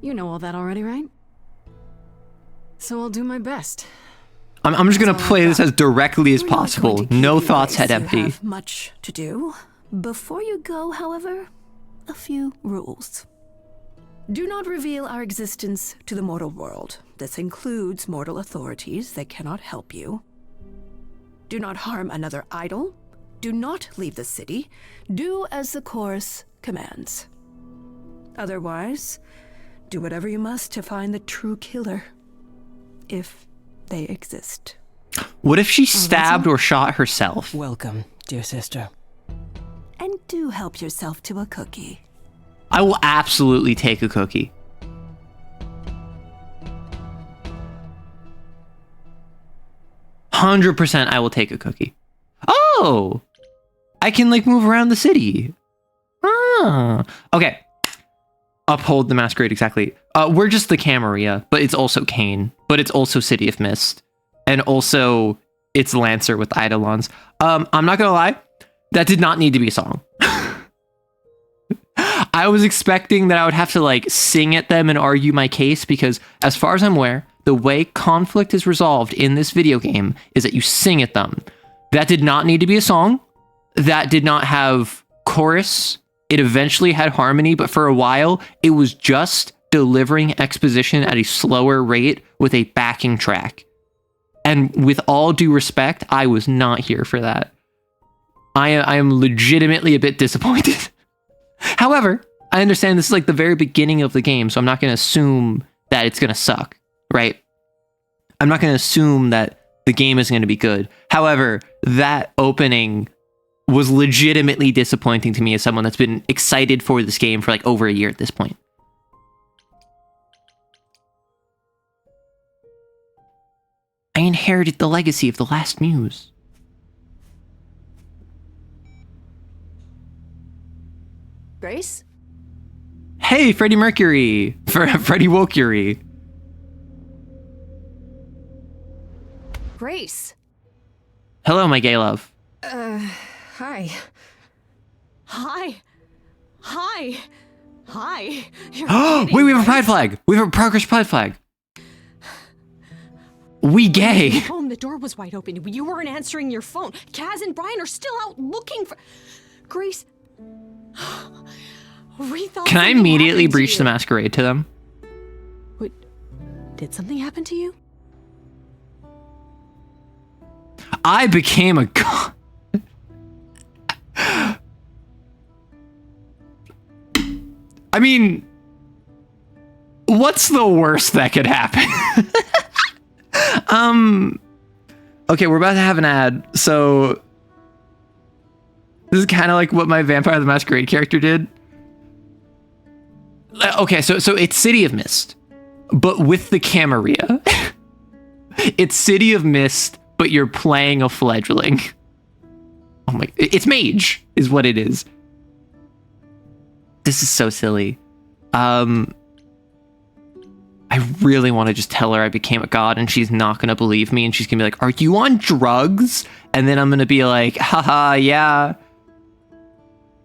You know all that already, right? So I'll do my best. I'm just gonna That's all play I've this got. as directly as We're not going possible. to keep No you, thoughts Grace. head You empty. have much to do. Before you go, however, a few rules. Do not reveal our existence to the mortal world. This includes mortal authorities that cannot help you. Do not harm another idol. Do not leave the city. Do as the chorus commands. Otherwise, do whatever you must to find the true killer, if they exist. What if she stabbed or shot herself? Welcome, dear sister. And do help yourself to a cookie. I will absolutely take a cookie. %, I will take a cookie. Oh! I can, like, move around the city. Ah. Okay. Uphold the Masquerade, exactly. We're just the Camarilla, but it's also Kane. But it's also City of Mist. And also, it's Lancer with Eidolons. I'm not gonna lie. That did not need to be a song. I was expecting that I would have to, like, sing at them and argue my case, because as far as I'm aware, the way conflict is resolved in this video game is that you sing at them. That did not need to be a song. That did not have chorus. It eventually had harmony, but for a while, it was just delivering exposition at a slower rate with a backing track. And with all due respect, I was not here for that. I am legitimately a bit disappointed. However, I understand this is like the very beginning of the game, so I'm not going to assume that it's going to suck, right? I'm not going to assume that the game is going to be good. However, that opening was legitimately disappointing to me as someone that's been excited for this game for like over a year at this point. I inherited the legacy of the last muse. Grace? Hey, Freddie Mercury! Freddie Wokury. Grace. Hello, my gay love. Hi. Hi. Hi. Hi. Wait, we have a pride flag. We have a progress pride flag. We gay. Home, the door was wide open. You weren't answering your phone. Kaz and Brian are still out looking for Grace. We thought. Can I something immediately happened to breach you. the masquerade to them? Wait, did something happen to you? I became a god. I mean, what's the worst that could happen? Okay, we're about to have an ad, so this is kind of like what my Vampire the Masquerade character did. Okay, so it's City of Mist, but with the Camarilla. It's City of Mist, but you're playing a fledgling. Oh my, it's mage is what it is. This is so silly. I really want to just tell her I became a god and she's not going to believe me and she's going to be like, are you on drugs? And then I'm going to be like, haha, yeah.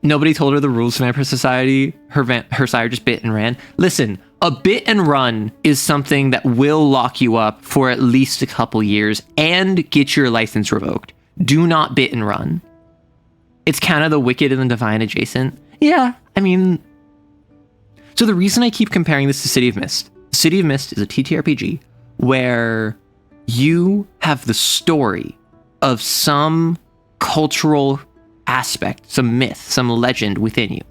Nobody told her the rules of Vampire Society. Her sire just bit and ran. Listen, a bit and run is something that will lock you up for at least a couple years and get your license revoked. Do not bit and run. It's kind of the Wicked and the Divine adjacent. Yeah, I mean... So the reason I keep comparing this to City of Mist, City of Mist is a TTRPG where you have the story of some cultural aspect, some myth, some legend within you.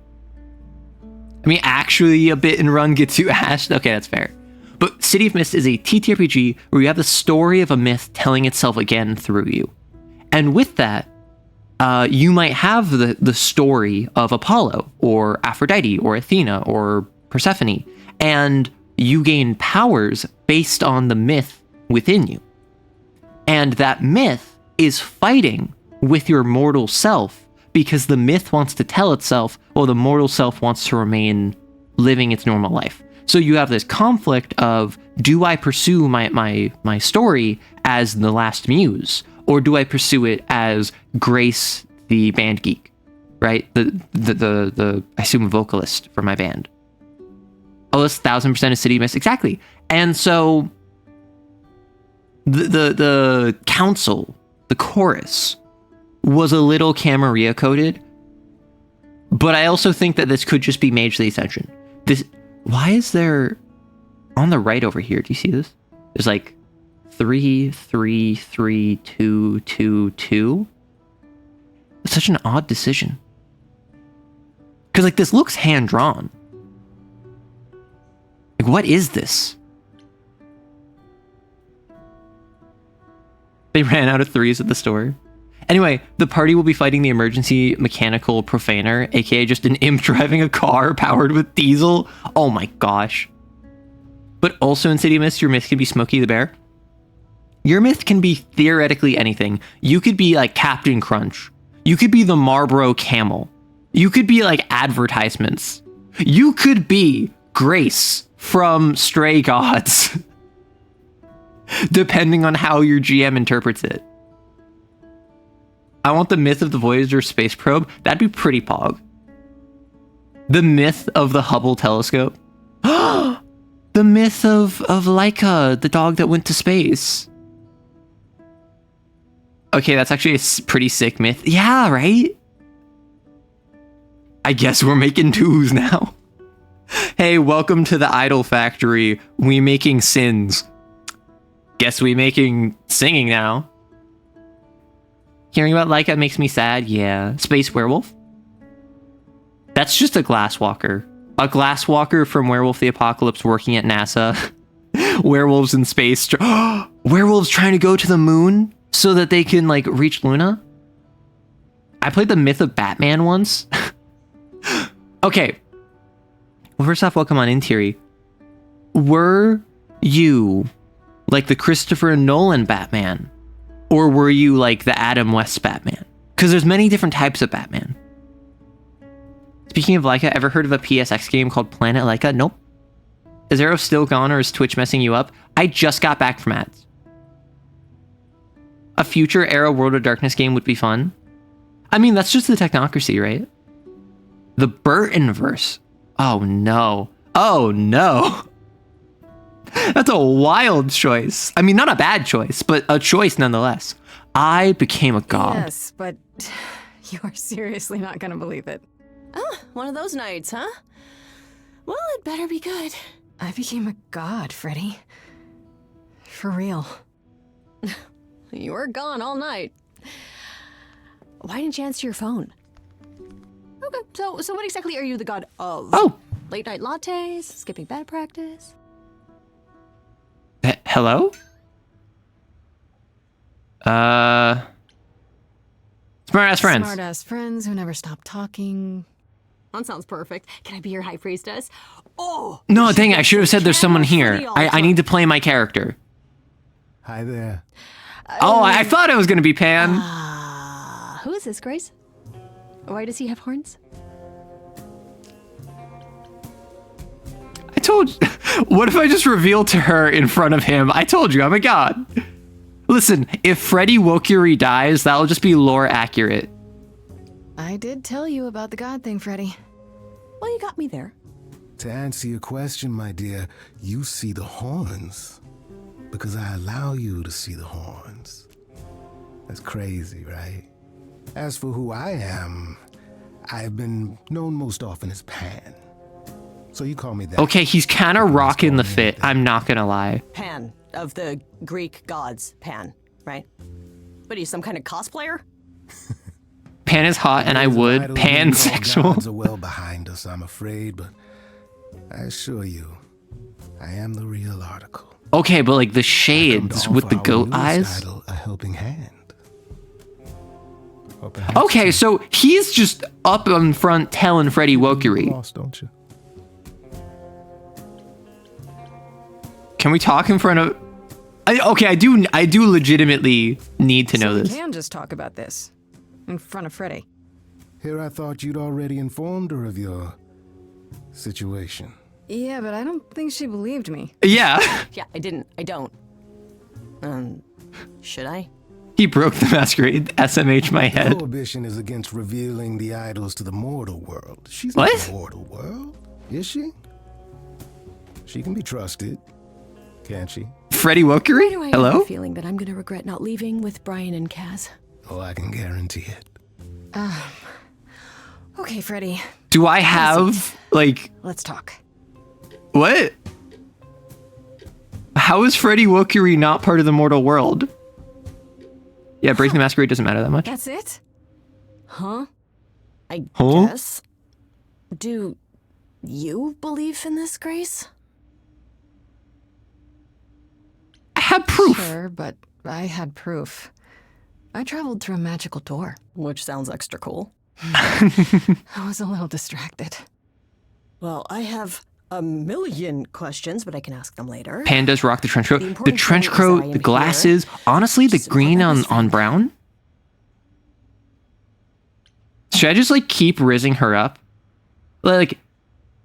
I mean, actually, a bit and run gets you ashed. Okay, that's fair. But City of Mist is a TTRPG where you have the story of a myth telling itself again through you. And with that, you might have the story of Apollo or Aphrodite or Athena or Persephone, and you gain powers based on the myth within you. And that myth is fighting with your mortal self because the myth wants to tell itself, well, the mortal self wants to remain living its normal life. So you have this conflict of, do I pursue my story as the last muse, or do I pursue it as Grace, the band geek, right? The I assume vocalist for my band. Oh, that's 1000% of City of Mist. Exactly. And so the council, the chorus, was a little Camarilla coded, but I also think that this could just be Mage the Ascension. Why is there on the right over here? Do you see this? There's like 3, 3, 3, 2, 2, 2. It's such an odd decision. Because like this looks hand drawn. Like, what is this? They ran out of 3s at the store. Anyway, the party will be fighting the emergency mechanical profaner, aka just an imp driving a car powered with diesel. Oh my gosh. But also in City of Mist, your myth can be Smokey the Bear. Your myth can be theoretically anything. You could be like Captain Crunch. You could be the Marlboro Camel. You could be like advertisements. You could be Grace from Stray Gods. Depending on how your GM interprets it. I want the myth of the Voyager space probe. That'd be pretty pog. The myth of the Hubble telescope. The myth of Laika, the dog that went to space. Okay, that's actually a pretty sick myth. Yeah, right? I guess we're making 2s now. Hey, welcome to the Idol Factory. We making sins. Guess we making singing now. Hearing about Laika makes me sad. Yeah. Space werewolf? That's just a glasswalker. A glasswalker from Werewolf the Apocalypse working at NASA. Werewolves in space. Werewolves trying to go to the moon so that they can, like, reach Luna? I played the Myth of Batman once. Okay. Well, first off, welcome on in, Thierry. Were you like the Christopher Nolan Batman? Or were you like the Adam West Batman? Because there's many different types of Batman. Speaking of Laika, ever heard of a PSX game called Planet Laika? Nope. Is Arrow still gone or is Twitch messing you up? I just got back from ads. A future Arrow World of Darkness game would be fun. I mean, that's just the technocracy, right? The Burton verse. Oh no. Oh no. That's a wild choice. I mean, not a bad choice, but a choice nonetheless. I became a god. Yes, but you are seriously not gonna believe it. Ah, one of those nights, huh? Well, it better be good. I became a god, Freddy. For real. You were gone all night. Why didn't you answer your phone? Okay, so what exactly are you the god of? Oh. Late night lattes, skipping bed practice. Hello? Smart-ass friends. Smart-ass friends who never stop talking. That sounds perfect. Can I be your high priestess? Oh! No, dang it, I should have said there's someone here. I need to play my character. Hi there. Oh, I thought it was gonna be Pan. Who is this, Grace? Why does he have horns? I told you. What if I just revealed to her in front of him? I told you, I'm a god. Listen, if Freddy Wokuri dies, that'll just be lore accurate. I did tell you about the god thing, Freddy. Well, you got me there. To answer your question, my dear, you see the horns. Because I allow you to see the horns. That's crazy, right? As for who I am, I've been known most often as Pan. So you call me that. Okay, he's kind of rocking the fit. I'm not gonna lie. Pan, of the Greek gods, Pan, right? What are you, some kind of cosplayer? Pan is hot, and I would. Pansexual. Gods are well behind us, I'm afraid, but I assure you, I am the real article. Okay, but like the shades with the goat eyes. Idol, a helping hand. Okay, so he's just up in front telling Freddy Wokuri. Lost, don't you? Can we talk in front of? Okay, I do legitimately need to know so this. We can just talk about this in front of Freddy. Here, I thought you'd already informed her of your situation. Yeah, but I don't think she believed me. Yeah. Yeah, I didn't. I don't. Should I? He broke the masquerade. SMH my head. Prohibition is against revealing the idols to the mortal world. She's what? Not the mortal world, is she? She can be trusted, can't she? Freddy Wokuri? Why do I Hello? have a feeling that I'm gonna regret not leaving with Brian and Kaz? Oh, I can guarantee it. Okay, Freddy. Do I have like? Let's talk. What? How is Freddy Wokuri not part of the mortal world? Yeah, breaking the masquerade doesn't matter that much. That's it? Huh? I guess. Do you believe in this, Grace? I have proof. Sure, but I had proof. I traveled through a magical door. Which sounds extra cool. I was a little distracted. Well, I have a million questions, but I can ask them later. Pandas rock the trench coat. The trench thing is coat, I the am glasses. Honestly, the green on brown. Should I just like keep rizzing her up? Like,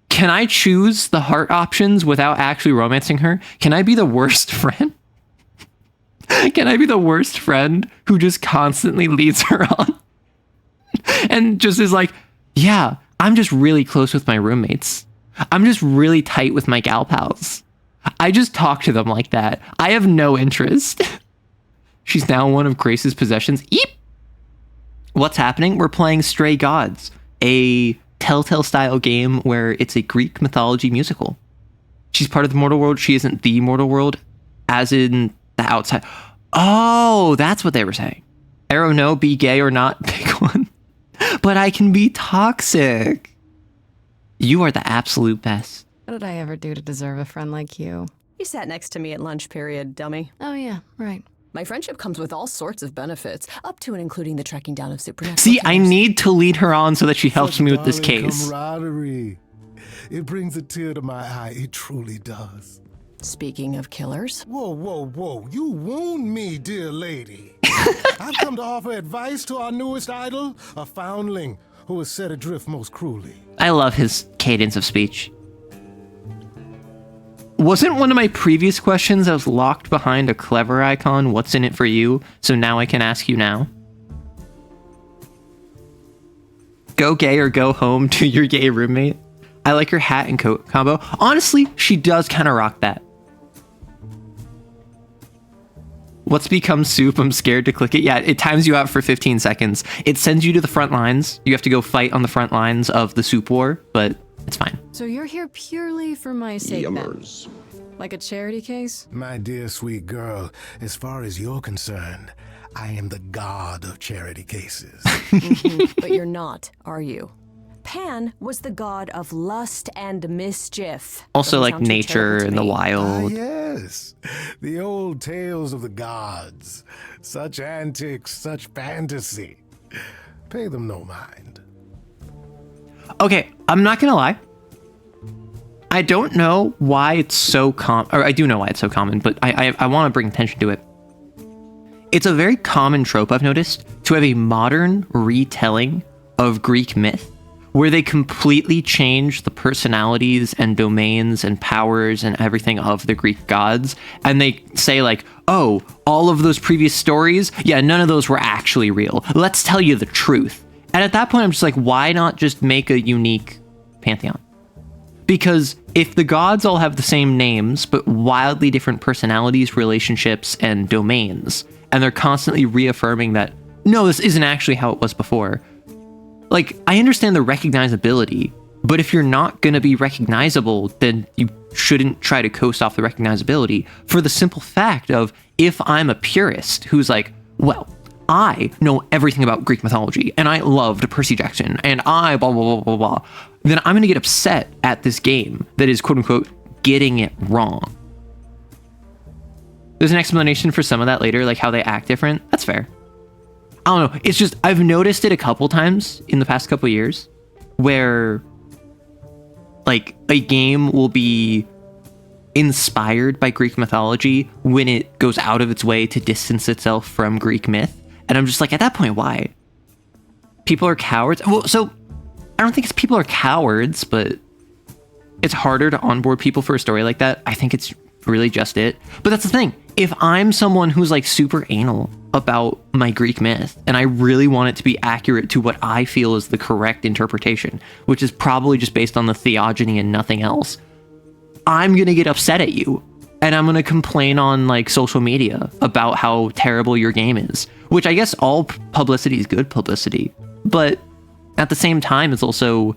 can I choose the heart options without actually romancing her? Can I be the worst friend? Can I be the worst friend who just constantly leads her on? And just is like, yeah, I'm just really close with my roommates. I'm just really tight with my gal pals. I just talk to them like that. I have no interest. She's now one of Grace's possessions. Eep! What's happening? We're playing Stray Gods, a Telltale style game where it's a Greek mythology musical. She's part of the mortal world. She isn't the mortal world, as in the outside. Oh, that's what they were saying. Arrow, no, be gay or not, pick one. But I can be toxic. You are the absolute best. What did I ever do to deserve a friend like you? You sat next to me at lunch period, dummy. Oh yeah, right. My friendship comes with all sorts of benefits, up to and including the tracking down of supernatural See, I killers. need to lead her on so that she helps me with this Darling case. Camaraderie. It brings a tear to my eye. It truly does. Speaking of killers. Whoa, whoa, whoa. You wound me, dear lady. I've come to offer advice to our newest idol, a foundling who was set adrift most cruelly. I love his cadence of speech. Wasn't one of my previous questions I was locked behind a clever icon, what's in it for you? So now I can ask you now. go gay or go home to your gay roommate. I like your hat and coat combo. Honestly, she does kind of rock that. What's become soup? I'm scared to click it. Yeah, it times you out for 15 seconds. It sends you to the front lines. You have to go fight on the front lines of the soup war, but it's fine. So you're here purely for my sake, Yummers. then? Like a charity case? My dear sweet girl, as far as you're concerned, I am the god of charity cases. But you're not, are you? Pan was the god of lust and mischief. Also, Doesn't like sound too nature terrible to and the me. wild. Yes, the old tales of the gods. Such antics, such fantasy. Pay them no mind. Okay, I'm not gonna lie. I don't know why it's so common, or I do know why it's so common, but I want to bring attention to it. It's a very common trope I've noticed to have a modern retelling of Greek myth where they completely change the personalities and domains and powers and everything of the Greek gods. And they say like, oh, all of those previous stories, yeah, none of those were actually real. Let's tell you the truth. And at that point, I'm just like, why not just make a unique pantheon? Because if the gods all have the same names, but wildly different personalities, relationships, and domains, and they're constantly reaffirming that, no, this isn't actually how it was before. Like, I understand the recognizability, but if you're not going to be recognizable, then you shouldn't try to coast off the recognizability for the simple fact of, if I'm a purist who's like, well, I know everything about Greek mythology, and I loved Percy Jackson, and I blah, blah, blah, blah, blah, then I'm going to get upset at this game that is, quote unquote, getting it wrong. There's an explanation for some of that later, like how they act different. That's fair. I don't know. It's just, I've noticed it a couple times in the past couple years where like a game will be inspired by Greek mythology when it goes out of its way to distance itself from Greek myth. And I'm just like, at that point, why? People are cowards. Well, so I don't think it's people are cowards, but it's harder to onboard people for a story like that. I think it's really just it. But that's the thing. If I'm someone who's like super anal about my Greek myth and I really want it to be accurate to what I feel is the correct interpretation, which is probably just based on the theogony and nothing else, I'm going to get upset at you and I'm going to complain on like social media about how terrible your game is, which I guess all publicity is good publicity. But at the same time, it's also,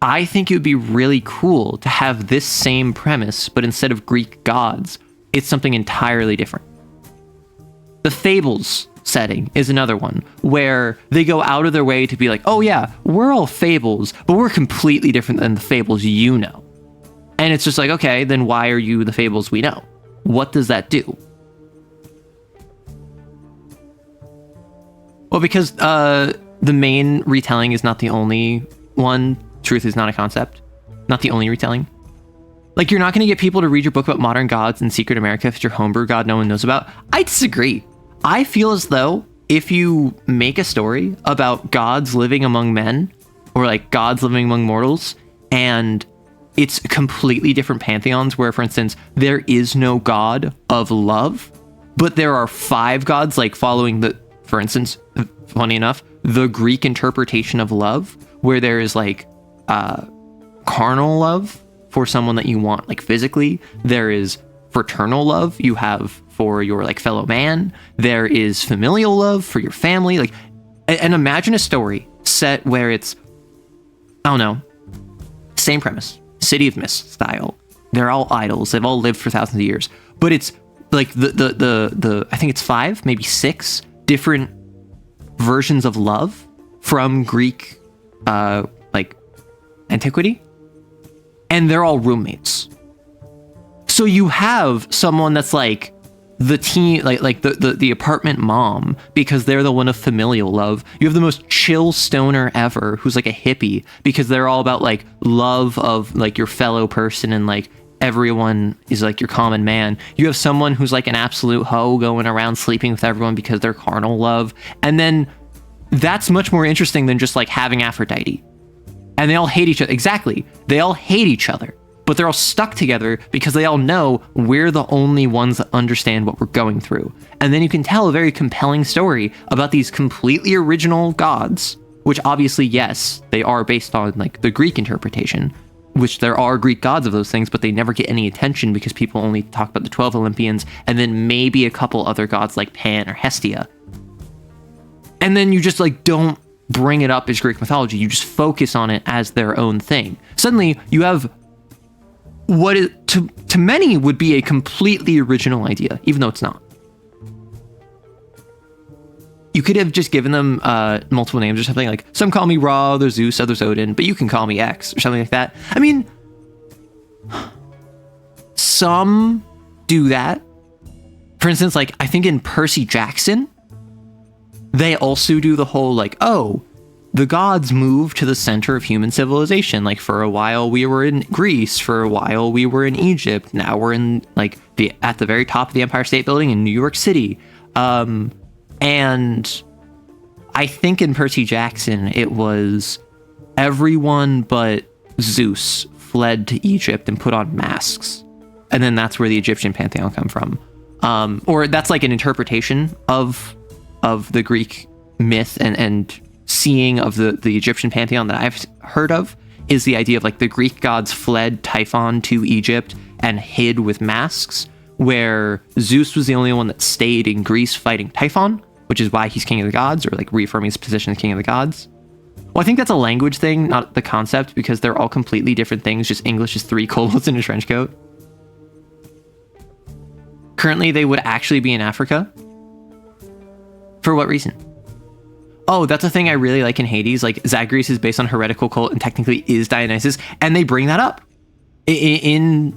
I think it would be really cool to have this same premise, but instead of Greek gods, it's something entirely different. The Fables setting is another one where they go out of their way to be like, oh yeah, we're all fables, but we're completely different than the fables you know. And it's just like, okay, then why are you the fables we know? What does that do? Well, because the main retelling is not the only one. Truth is not a concept. Not the only retelling. Like, you're not going to get people to read your book about modern gods in Secret America if it's your homebrew god no one knows about. I disagree. I feel as though if you make a story about gods living among men, or like gods living among mortals, and it's completely different pantheons where, for instance, there is no god of love, but there are 5 gods, like following the, for instance, funny enough, the Greek interpretation of love, where there is like carnal love for someone that you want like physically. There is fraternal love you have for your like fellow man. There is familial love for your family. Like, and imagine a story set where it's, I don't know, same premise, City of Mist style. They're all idols. They've all lived for thousands of years, but it's like the I think it's 5, maybe 6 different versions of love from Greek like antiquity, and they're all roommates. So you have someone that's like the teen, like the apartment mom, because they're the one of familial love. You have the most chill stoner ever who's like a hippie, because they're all about like love of like your fellow person and like everyone is like your common man. You have someone who's like an absolute hoe going around sleeping with everyone because they're carnal love. And then that's much more interesting than just like having Aphrodite. And they all hate each other. Exactly. They all hate each other, but they're all stuck together because they all know we're the only ones that understand what we're going through. And then you can tell a very compelling story about these completely original gods which obviously, yes, they are based on like the Greek interpretation, which there are Greek gods of those things, but they never get any attention because people only talk about the 12 Olympians and then maybe a couple other gods like Pan or Hestia. And then you just like don't bring it up as Greek mythology. You just focus on it as their own thing. Suddenly you have what is, to many would be a completely original idea, even though it's not. You could have just given them multiple names or something, like some call me Ra, others Zeus, others Odin, but you can call me X or something like that. I mean, some do that. For instance, like I think in Percy Jackson, they also do the whole like, oh, the gods move to the center of human civilization. Like for a while we were in Greece, for a while we were in Egypt, now we're in like at the very top of the Empire State Building in New York City. And I think in Percy Jackson, it was everyone but Zeus fled to Egypt and put on masks. And then that's where the Egyptian pantheon come from. Or that's like an interpretation of the Greek myth and seeing of the Egyptian pantheon that I've heard of is the idea of like the Greek gods fled Typhon to Egypt and hid with masks, where Zeus was the only one that stayed in Greece fighting Typhon, which is why he's king of the gods, or like reaffirming his position as king of the gods. Well, I think that's a language thing, not the concept, because they're all completely different things. Just English is 3 colos in a trench coat. Currently, they would actually be in Africa. For what reason? Oh, that's a thing I really like in Hades. Like Zagreus is based on heretical cult and technically is Dionysus, and they bring that up. In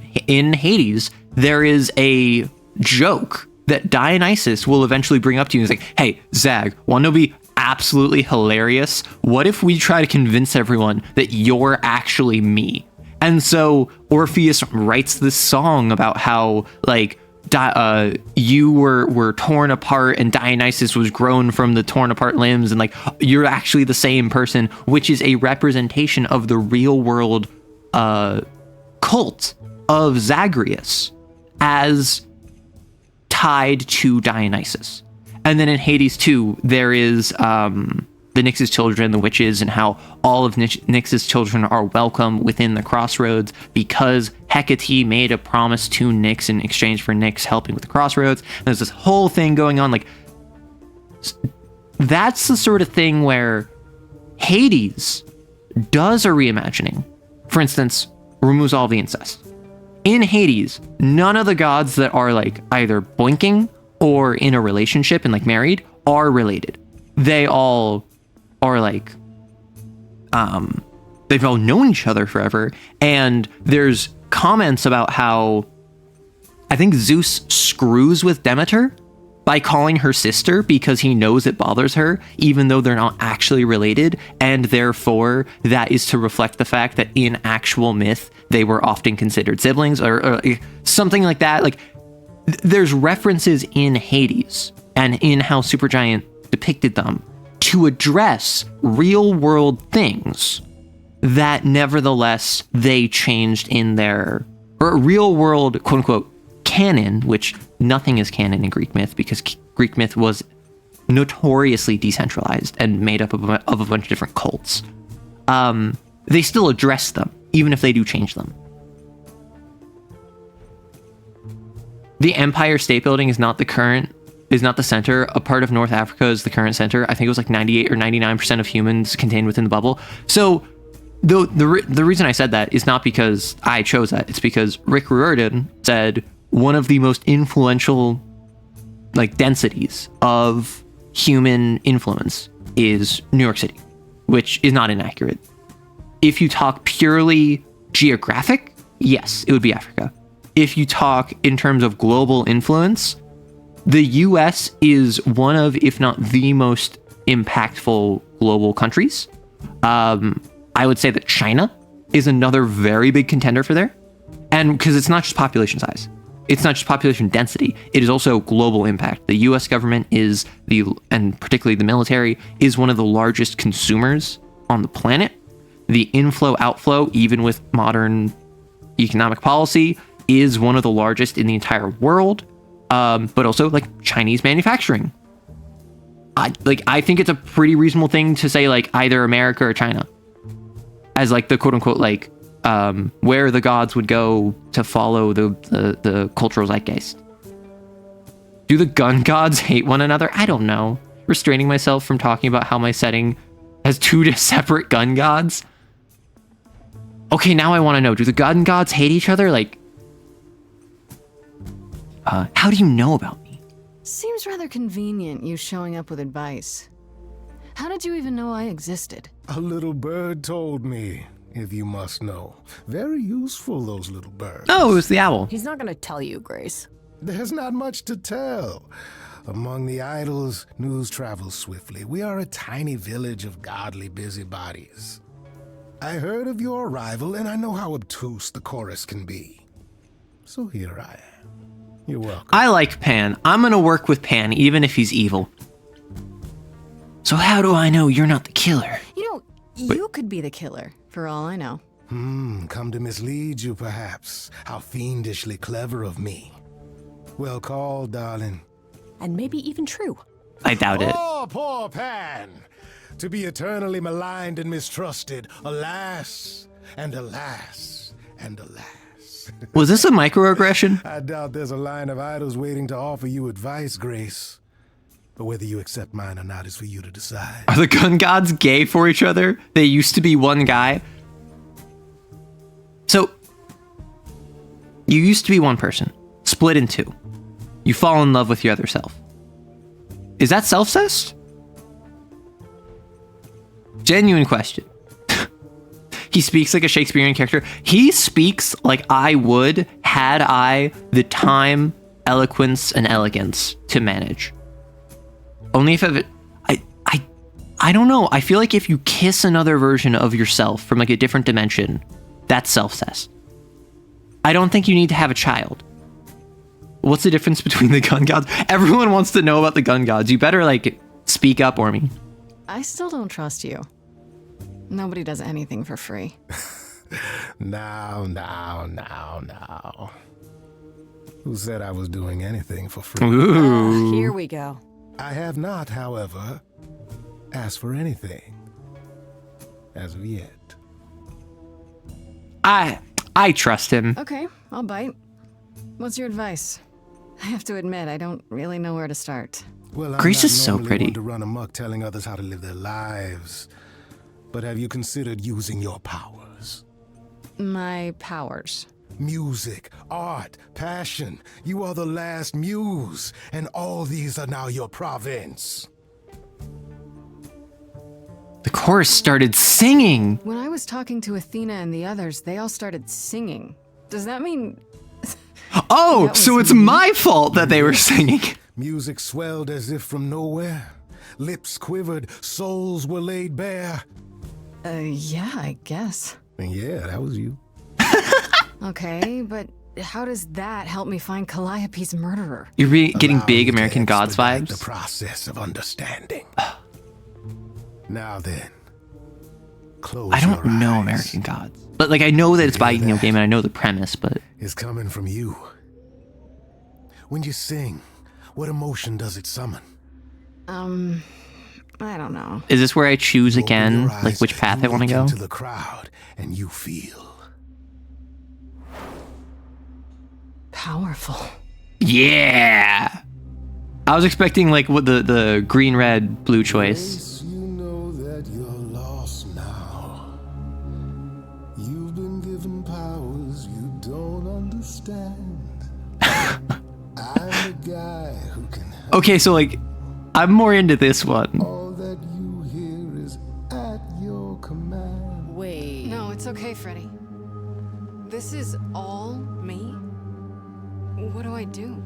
Hades, there is a joke that Dionysus will eventually bring up to you. He's like, hey, Zag, want to be absolutely hilarious? What if we try to convince everyone that you're actually me? And so Orpheus writes this song about how, like, you were torn apart and Dionysus was grown from the torn apart limbs, and like you're actually the same person, which is a representation of the real world cult of Zagreus as tied to Dionysus. And then in Hades 2, there is the Nyx's children, the witches, and how all of Nyx's children are welcome within the crossroads because Hecate made a promise to Nyx in exchange for Nyx helping with the crossroads. And there's this whole thing going on. Like, that's the sort of thing where Hades does a reimagining. For instance, removes all the incest. In Hades, none of the gods that are like either boinking or in a relationship and like married are related. They all are like, they've all known each other forever. And there's comments about how I think Zeus screws with Demeter by calling her sister because he knows it bothers her, even though they're not actually related. And therefore, that is to reflect the fact that in actual myth, they were often considered siblings or something like that. Like, there's references in Hades and in how Supergiant depicted them to address real world things that nevertheless they changed in their real world quote unquote canon, which nothing is canon in Greek myth because Greek myth was notoriously decentralized and made up of a bunch of different cults. They still address them, even if they do change them. The Empire State Building is not the center. A part of North Africa is the current center. I think it was like 98 or 99% of humans contained within the bubble. So the reason I said that is not because I chose that. It's because Rick Riordan said one of the most influential like densities of human influence is New York City, which is not inaccurate. If you talk purely geographic, yes, it would be Africa. If you talk in terms of global influence, the US is one of, if not the most impactful global countries. I would say that China is another very big contender for there. And because it's not just population size, it's not just population density, it is also global impact. The US government is and particularly the military, is one of the largest consumers on the planet. The inflow outflow, even with modern economic policy, is one of the largest in the entire world. But also like Chinese manufacturing. I think it's a pretty reasonable thing to say like either America or China as like the quote unquote like where the gods would go to follow the cultural zeitgeist. Do the gun gods hate one another? I don't know. Restraining myself from talking about how my setting has 2 separate gun gods. Okay, now I want to know, do the gun gods hate each other? Like, how do you know about me? Seems rather convenient, you showing up with advice. How did you even know I existed? A little bird told me, if you must know. Very useful, those little birds. Oh, it was the owl. He's not gonna tell you, Grace. There's not much to tell. Among the idols, news travels swiftly. We are a tiny village of godly busybodies. I heard of your arrival, and I know how obtuse the chorus can be. So here I am. You're welcome. I like Pan. I'm gonna work with Pan, even if he's evil. So how do I know you're not the killer? You know, you could be the killer, for all I know. Come to mislead you, perhaps. How fiendishly clever of me. Well called, darling. And maybe even true. I doubt it. Oh, poor Pan! To be eternally maligned and mistrusted. Alas, and alas, and alas. Was this a microaggression? I doubt there's a line of idols waiting to offer you advice, Grace. But whether you accept mine or not is for you to decide. Are the gun gods gay for each other? They used to be one guy. So, you used to be one person, split in 2. You fall in love with your other self. Is that self-cessed? Genuine question. He speaks like a Shakespearean character. He speaks like I would had I the time, eloquence, and elegance to manage. Only if I don't know. I feel like if you kiss another version of yourself from like a different dimension, that's self-cessed. I don't think you need to have a child. What's the difference between the gun gods? Everyone wants to know about the gun gods. You better like speak up, Ormy. I still don't trust you. Nobody does anything for free. Now. Who said I was doing anything for free? Ooh. Here we go. I have not, however, asked for anything. As of yet. I trust him. Okay, I'll bite. What's your advice? I have to admit, I don't really know where to start. Well, Grace is so normally pretty. one to run amok telling others how to live their lives. But have you considered using your powers? My powers. Music, art, passion. You are the last muse, and all these are now your province. The chorus started singing. When I was talking to Athena and the others, they all started singing. Does that mean... Oh, so it's my fault that they were singing. Music swelled as if from nowhere. Lips quivered, souls were laid bare. Yeah, I guess. And yeah, that was you. Okay, but how does that help me find Calliope's murderer? You're getting Allow big me to American Gods expedite vibes. The process of understanding. Now then, close I don't your know eyes. American Gods. But like I know that it's by Neil Gaiman, I know the premise, but Is coming from you. When you sing, what emotion does it summon? I don't know. is this where I choose again, Open your like eyes, which path I you want to look go? into the crowd, and you feel Powerful. Yeah. I was expecting like what the green, red, blue choice. You know that you're lost now. You've been given powers you don't understand. I'm the guy who can help. Okay, so like I'm more into this one. All that you hear is at your command. Wait. No, it's okay, Freddy. This is all me? What do I do?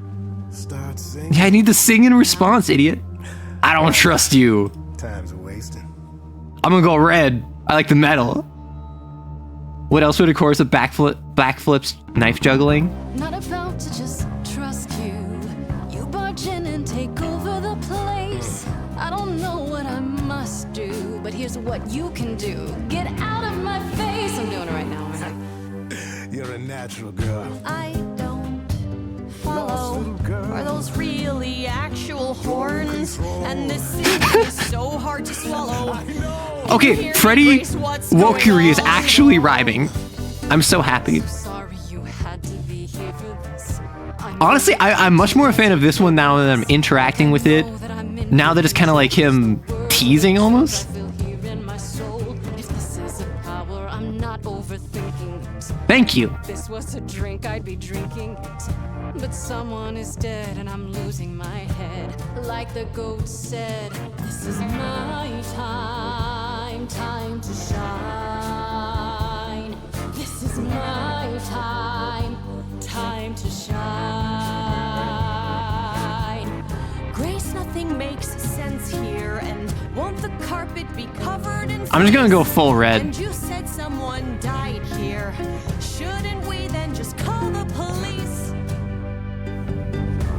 Start singing. Yeah, I need to sing in response, idiot. I don't trust you. Time's a wasting. I'm gonna go red. I like the metal. What else would a chorus of backflips, knife juggling? Not about to just trust you. You barge in and take over the place. I don't know what I must do, but here's what you can do. Get out of my face. I'm doing it right now, aren't You're a natural girl. I don't follow. Lost little girl. Are those really actual horns? bones, and this secret is so hard to swallow. Okay, Freddy Wokuri is actually rhyming. I'm so happy. Honestly, I'm much more a fan of this one now that I'm interacting with it. Now that it's kind of like him teasing almost. Thank you. This was a drink I'd be drinking it. But someone is dead and I'm losing my head. Like the goat said, this is my time, time to shine. This is my time, time to shine. Grace, nothing makes sense here, and won't the carpet be covered in I'm just gonna go full red. And you said someone died here. Shouldn't we then just call the police?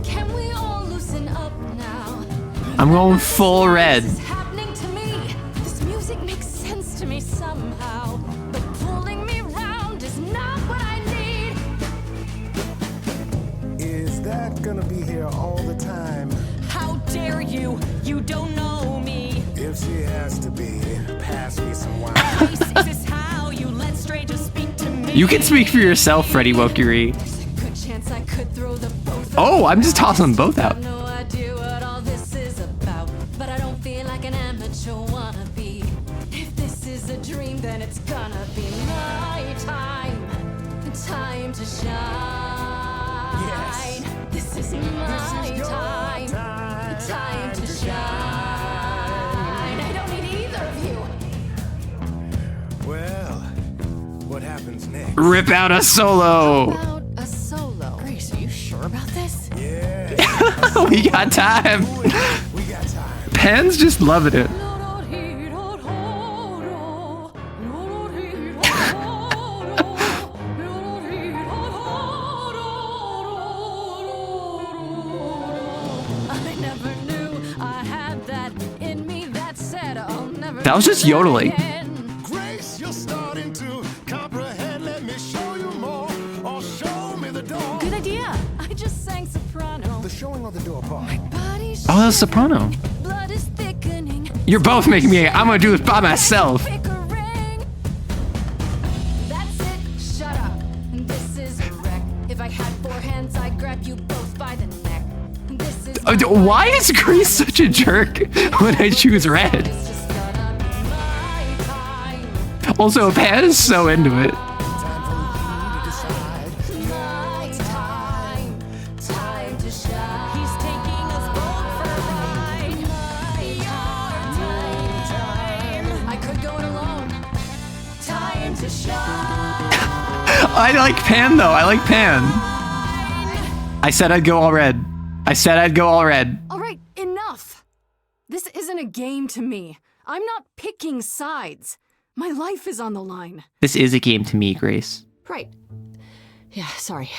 Can we all loosen up now? I'm going full red. This is happening to me. This music makes sense to me somehow. But pulling me round is not what I need. Is that gonna be here all the time? How dare you? You don't know me. If she has to be, pass me some wine. Grace, is this how you let strangers speak to me? You can speak for yourself, Freddy Wokuri. Good chance I could throw the both. Oh, I'm just tossing them both out. No idea what all this is about, but I don't feel like an amateur wannabe. If this is a dream, then it's gonna be my time, time to shine. Yes. This is my time, time to shine. I don't need either of you. Well, what happens next? Rip out a solo. About a solo. Grace, are you sure about this? Yeah. We got time. We got time. Pen's just loving it. I never knew I had that in me that said I'll never. That was just yodeling. Grace, you're starting to comprehend. Let me show you more, or show me the door. Good idea. I just sang soprano. The showing of the door part. Body's Oh, that's soprano. blood is thickening. You're both making me. I'm gonna do this by myself. Bickering. That's it. Shut up. This is a wreck. If I had four hands, I'd grab you both by the neck. This is Why is Grace such a jerk when I choose red? It's just gonna be my time. Also, Pan is so into it. My time. Time to shine. He's taking us both for a ride. I could go it alone. Time to shine. I like Pan though. I like Pan. I said I'd go all red. I said I'd go all red. All right, enough. This isn't a game to me. I'm not picking sides. My life is on the line. This is a game to me, Grace. Right. Yeah, sorry.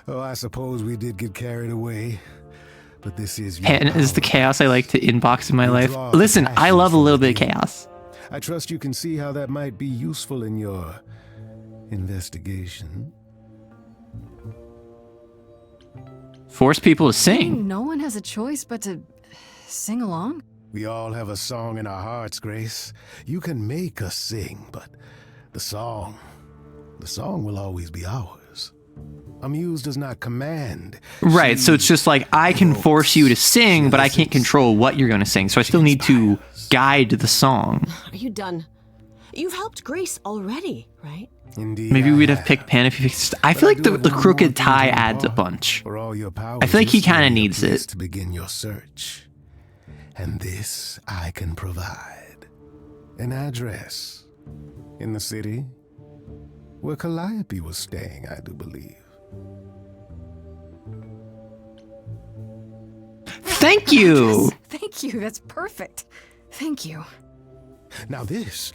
Oh, I suppose we did get carried away. But this is your Pan is the power. chaos I like to inbox in my life. Draw Listen, I passion love a from little bit of within. chaos. I trust you can see how that might be useful in your investigation. Force people to sing. No one has a choice but to sing along. We all have a song in our hearts, Grace. You can make us sing, but the song will always be ours. A muse does not command. Right, so it's just like I can force you to sing, but I can't control what you're going to sing. So I still need to guide the song. Are you done? You've helped Grace already, right? Indeed, Maybe I we'd have picked Pan if he fixed. I feel like the crooked tie adds a bunch. For all your powers, I feel like he this kind of may be a needs place it. to begin your search. And this I can provide. An address in the city where Calliope was staying, I do believe. Thank you. Thank you. That's perfect. Thank you. Now this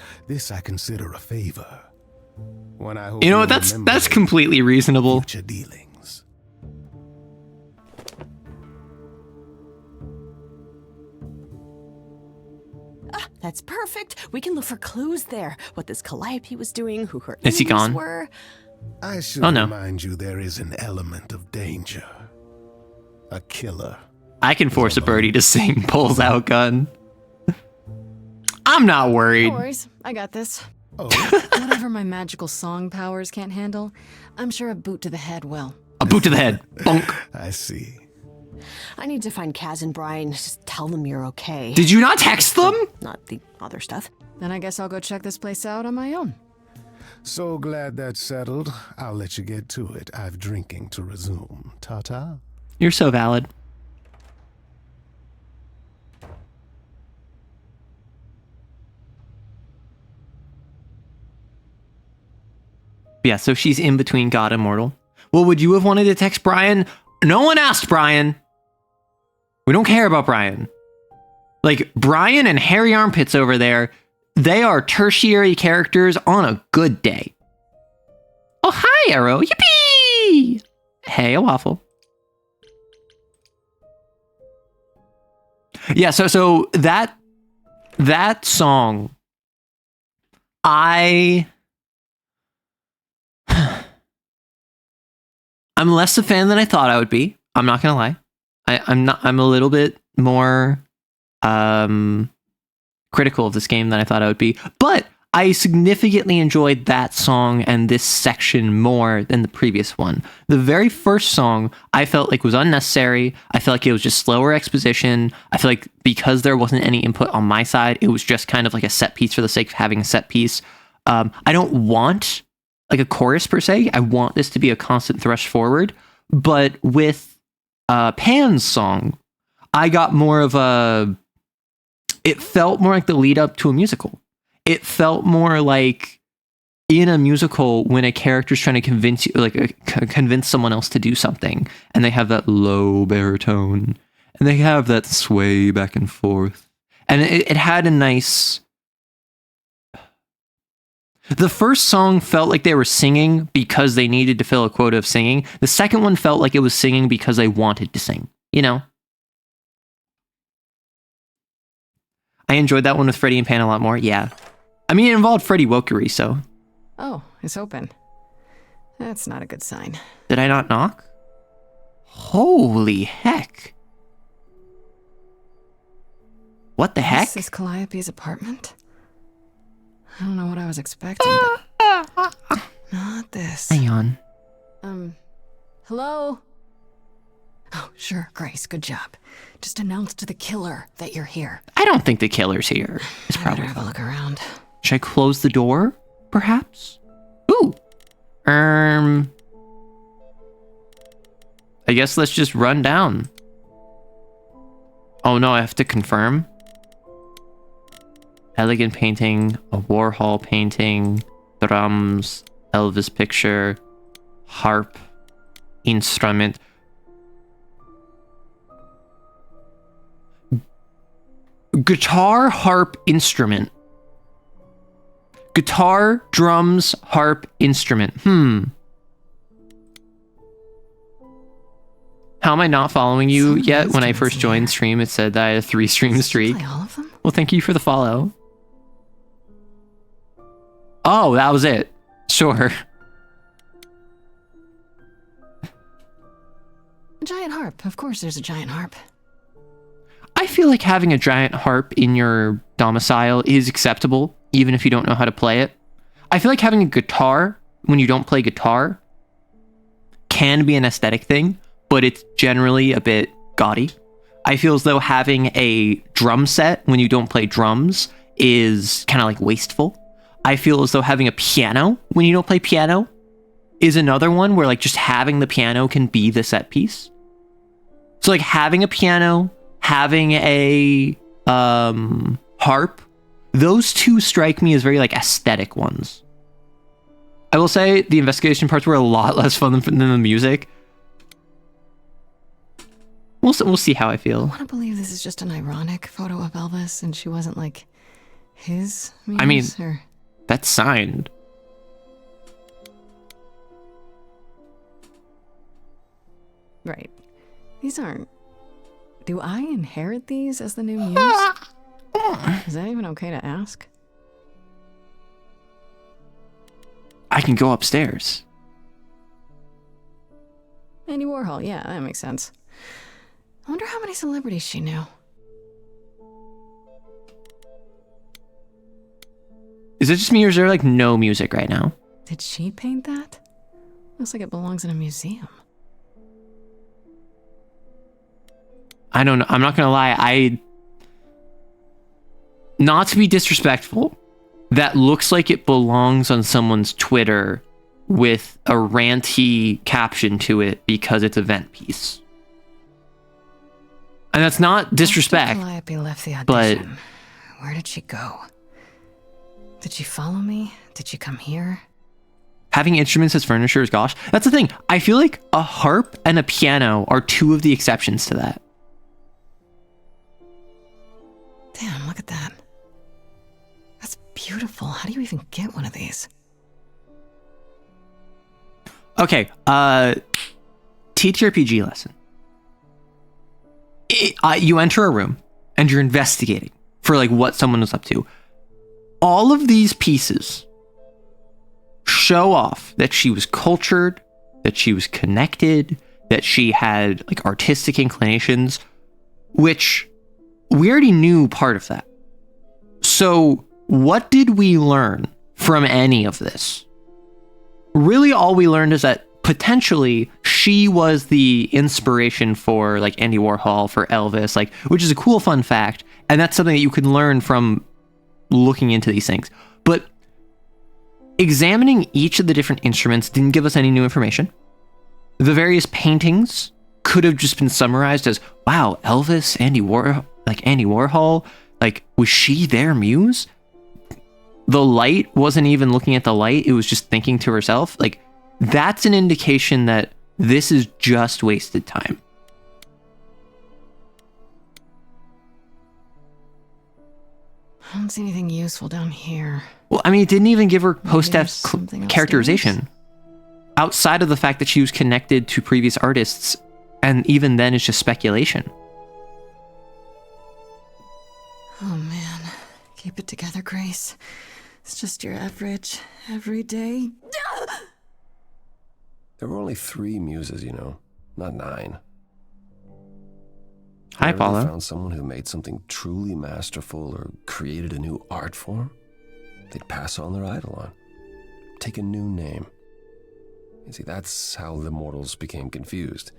I consider a favor. One I hope You know what? you'll That's remember completely reasonable. future dealings. That's perfect. We can look for clues there. What this Calliope was doing, who her Is he enemies gone? were. I should Oh, no. remind you there is an element of danger. A killer I can force a birdie to sing pulls out gun. I'm not worried. No worries, I got this. Oh. Whatever my magical song powers can't handle, I'm sure a boot to the head will. A boot to the head. Bonk. I see. I need to find Kaz and Brian. Just tell them you're okay. Did you not text them? Not the other stuff. Then I guess I'll go check this place out on my own. So glad that's settled. I'll let you get to it. I've drinking to resume. Ta-ta. You're so valid. Yeah, so she's in between God and mortal. Well, would you have wanted to text Brian? No one asked Brian. We don't care about Brian. Like, Brian and Hairy Armpits over there, they are tertiary characters on a good day. Oh, hi, Arrow. Yippee! Hey, a waffle. Yeah, so that song, I'm less a fan than I thought I would be. I'm not gonna lie. I'm a little bit more critical of this game than I thought I would be. But I significantly enjoyed that song and this section more than the previous one. The very first song I felt like was unnecessary. I felt like it was just slower exposition. I feel like because there wasn't any input on my side, it was just kind of like a set piece for the sake of having a set piece. I don't want like a chorus per se. I want this to be a constant thrust forward. But with Pan's song, I got more of a... It felt more like the lead up to a musical. It felt more like in a musical when a character's trying to convince you, like convince someone else to do something, and they have that low baritone, and they have that sway back and forth, and it had a nice... The first song felt like they were singing because they needed to fill a quota of singing. The second one felt like it was singing because they wanted to sing, you know? I enjoyed that one with Freddie and Pan a lot more, yeah. I mean, it involved Freddie Wokery, so... Oh, it's open. That's not a good sign. Did I not knock? Holy heck. What the heck? Is this Calliope's apartment? I don't know what I was expecting, but... Not this. Hang on. Hello? Oh, sure, Grace, good job. Just announce to the killer that you're here. I don't think the killer's here. It's I probably... better have a look around. Should I close the door, perhaps? Ooh. I guess let's just run down. Oh no, I have to confirm. Elegant painting, a Warhol painting, drums, Elvis picture, harp, instrument. Guitar, harp, instrument. Guitar, drums, harp, instrument. How am I not following you yet? When I first joined stream, it said that I had a 3-stream streak. Play all of them? Well, thank you for the follow. Oh, that was it. Sure. A giant harp. Of course there's a giant harp. I feel like having a giant harp in your domicile is acceptable, even if you don't know how to play it. I feel like having a guitar when you don't play guitar can be an aesthetic thing, but it's generally a bit gaudy. I feel as though having a drum set when you don't play drums is kind of like wasteful. I feel as though having a piano when you don't play piano is another one where like just having the piano can be the set piece. So like having a piano, having a harp, those two strike me as very like aesthetic ones. I will say the investigation parts were a lot less fun than the music. We'll see how I feel. I want to believe this is just an ironic photo of Elvis and she wasn't like his muse, I mean, or... that's signed. Right. These aren't... Do I inherit these as the new muse? Is that even okay to ask? I can go upstairs. Andy Warhol, yeah, that makes sense. I wonder how many celebrities she knew. Is it just me or is there like no music right now? Did she paint that? Looks like it belongs in a museum. I don't know. I'm not gonna lie. Not to be disrespectful, that looks like it belongs on someone's Twitter with a ranty caption to it because it's event piece. And that's not disrespect. Calliope left the but audition. Where did she go? Did she follow me? Did she come here? having instruments as furniture is gosh. That's the thing. I feel like a harp and a piano are two of the exceptions to that. Damn, look at that. That's beautiful. How do you even get one of these? Okay, TTRPG lesson. You enter a room and you're investigating for like what someone is up to. All of these pieces show off that she was cultured, that she was connected, that she had like artistic inclinations, which we already knew part of that. So what did we learn from any of this? Really, all we learned is that potentially she was the inspiration for like Andy Warhol, for Elvis, like, which is a cool fun fact. And that's something that you can learn from looking into these things. But examining each of the different instruments didn't give us any new information. The various paintings could have just been summarized as, wow, Elvis, Andy Warhol, like, was she their muse? The light wasn't even looking at the light. It was just thinking to herself. Like, that's an indication that this is just wasted time. I don't see anything useful down here. Well, I mean, it didn't even give her post-death something characterization. Outside of the fact that she was connected to previous artists, and even then it's just speculation. Oh man, keep it together, Grace. It's just your average, everyday. There were only 3 muses, you know, not 9. Hi, Whenever Paula. they found someone who made something truly masterful or created a new art form, they'd pass on their eidolon, take a new name. You see, that's how the mortals became confused.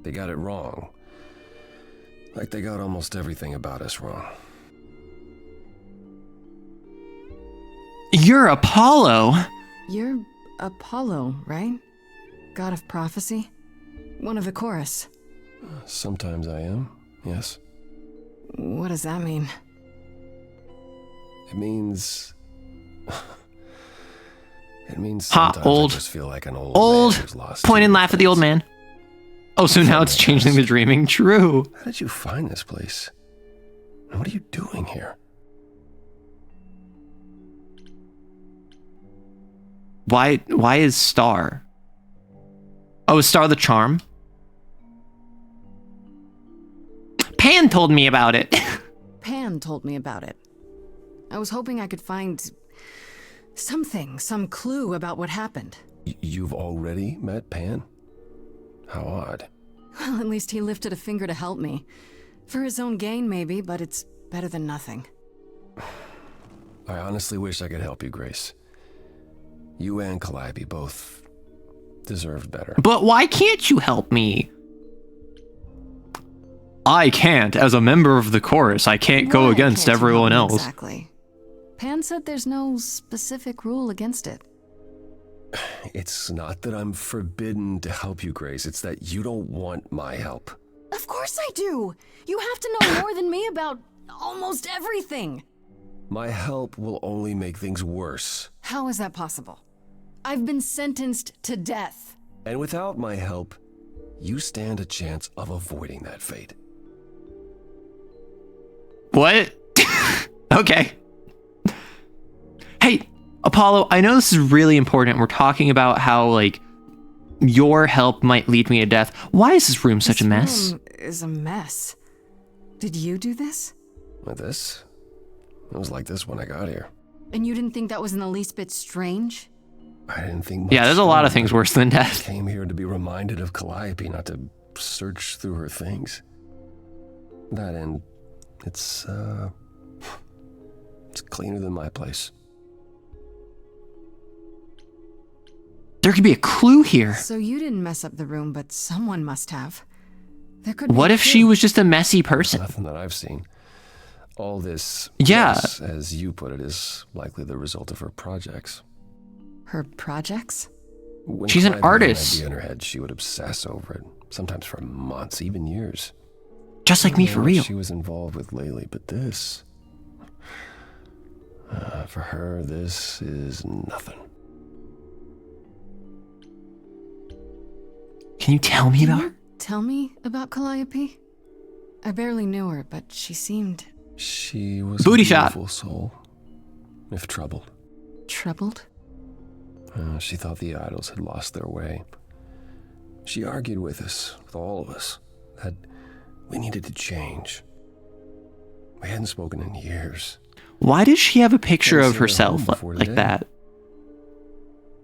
They got it wrong. Like they got almost everything about us wrong. You're Apollo. You're Apollo, right? God of prophecy? One of the chorus. Sometimes I am, yes. What does that mean? It means... It means Ha, sometimes old. I just feel like an old man who's lost Point and two laugh at the old man. Oh, so now it's changing the dreaming. True. How did you find this place? And what are you doing here? Why is Star? Oh, is Star the charm? Pan told me about it. Pan told me about it. I was hoping I could find something, some clue about what happened. You've already met Pan? How odd. Well, at least he lifted a finger to help me. For his own gain, maybe, but it's better than nothing. I honestly wish I could help you, Grace. You and Calliope both deserved better. But why can't you help me? I can't. As a member of the chorus, I can't go Why against can't you everyone help me else. Exactly. Pan said there's no specific rule against it. It's not that I'm forbidden to help you, Grace. It's that you don't want my help. Of course I do! You have to know more than me about almost everything! My help will only make things worse. How is that possible? I've been sentenced to death. And without my help, you stand a chance of avoiding that fate. What? Okay. Hey, Apollo, I know this is really important. We're talking about how, like, your help might lead me to death. Why is this room such a mess? This room is a mess. Did you do this? Like this? It was like this when I got here. And you didn't think that was in the least bit strange? I didn't think much. Yeah, there's a lot of things worse than death. I came here to be reminded of Calliope, not to search through her things. That end, it's cleaner than my place. There could be a clue here. So you didn't mess up the room, but someone must have. There could be What a if she clue. was just a messy person? Nothing that I've seen. All this, Yeah. mess, as you put it, is likely the result of her projects. Her projects? When She's an Clyde had artist. An idea in her head, she would obsess over it, sometimes for months, even years. Just like me, I don't for know what real. She was involved with lately, but this, for her, this is nothing. Can you tell me about her? Tell me about Calliope? I barely knew her, but she seemed She was Booty a shot. beautiful soul, if troubled. troubled. She thought the idols had lost their way. She argued with us, with all of us, that we needed to change. We hadn't spoken in years. Why does she have a picture Hadn't of seen her herself home before like today. that?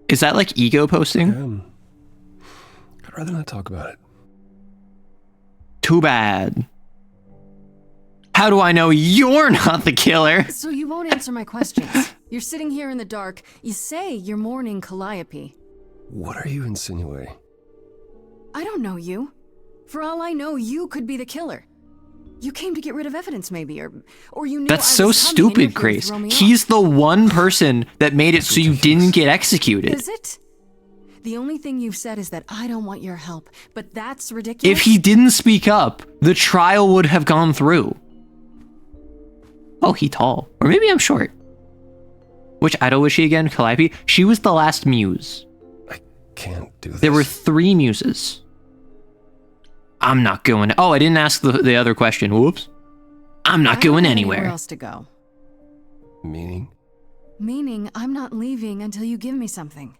Is that like ego posting? I'd rather not talk about it. Too bad. How do I know you're not the killer? So you won't answer my questions. You're sitting here in the dark. You say you're mourning Calliope. What are you insinuating? I don't know you. For all I know, you could be the killer. You came to get rid of evidence, maybe, or you knew That's I so was coming and you're stupid, here to Grace. throw me He's off. the one person that made it so you didn't get executed. Is it? The only thing you've said is that I don't want your help, but that's ridiculous. If he didn't speak up, the trial would have gone through. Oh, he tall. Or maybe I'm short. Which idol was she again? Calliope? She was the last muse. Can't do this. There were 3 muses. I'm not going. Oh, I didn't ask the other question. Whoops. I'm not I don't going have anywhere. Anywhere else to go. Meaning? Meaning, I'm not leaving until you give me something.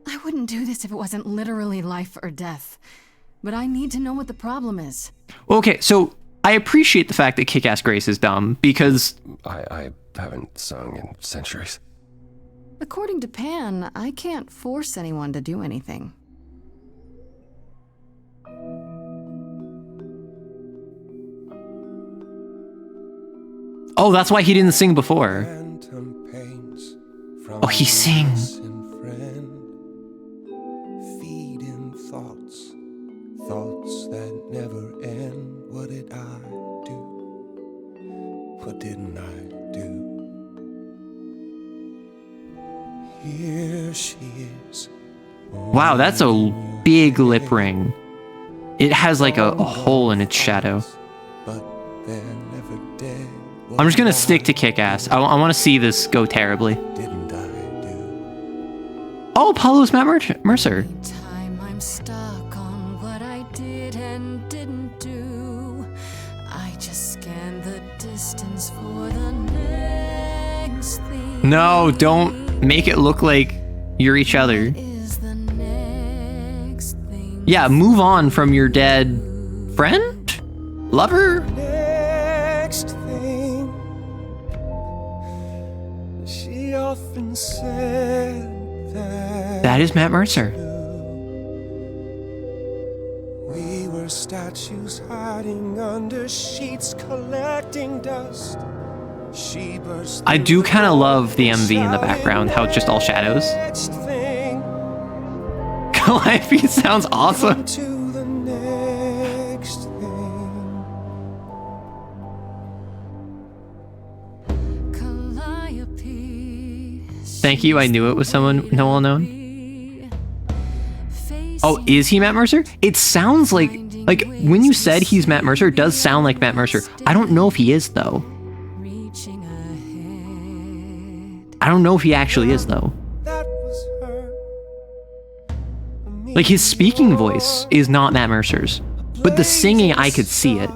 I wouldn't do this if it wasn't literally life or death. But I need to know what the problem is. Okay, so I appreciate the fact that Kick-Ass Grace is dumb because I haven't sung in centuries. According to Pan, I can't force anyone to do anything. oh, that's why he didn't sing before. Oh, he sings. Feeding thoughts, thoughts that never end. What did I do? What didn't I do? Here she is. Wow, that's a big lip ring. It has like a hole in its shadow. But they're never dead. I'm just gonna stick to Kick-Ass. I want to see this go terribly. Didn't I do? Oh, Apollo's Matt Mercer. Time I'm stuck on what I did and didn't do. I just scan the distance for the next thing. No, don't make it look like you're each other. Yeah, move on from your dead friend? Lover? Next thing, she often said That is Matt Mercer. we were statues hiding under sheets, collecting dust. She burst. I do kind of love the MV in the background, how it's just all shadows. Next thing, Calliope sounds awesome. to the next thing. Calliope. Thank you, I knew it was someone no well known. Oh, is he Matt Mercer? It sounds like when you said he's Matt Mercer, it does sound like Matt Mercer. I don't know if he is though. I don't know if he actually is though. Like his speaking voice is not Matt Mercer's, but the singing I could see it.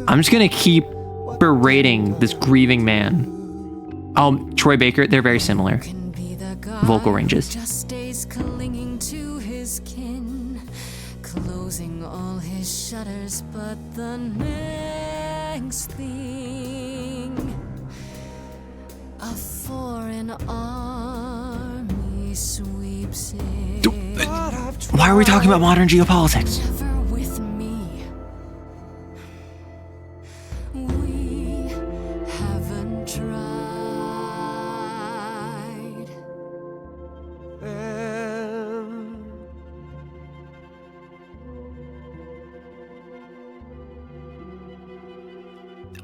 I'm just gonna keep berating this grieving man. Oh, Troy Baker, they're very similar. Vocal ranges. Just stays clinging to his kin, closing all his shutters, but the next thing, a foreign army sweeps in. Why are we talking about modern geopolitics? Never with me. We haven't tried.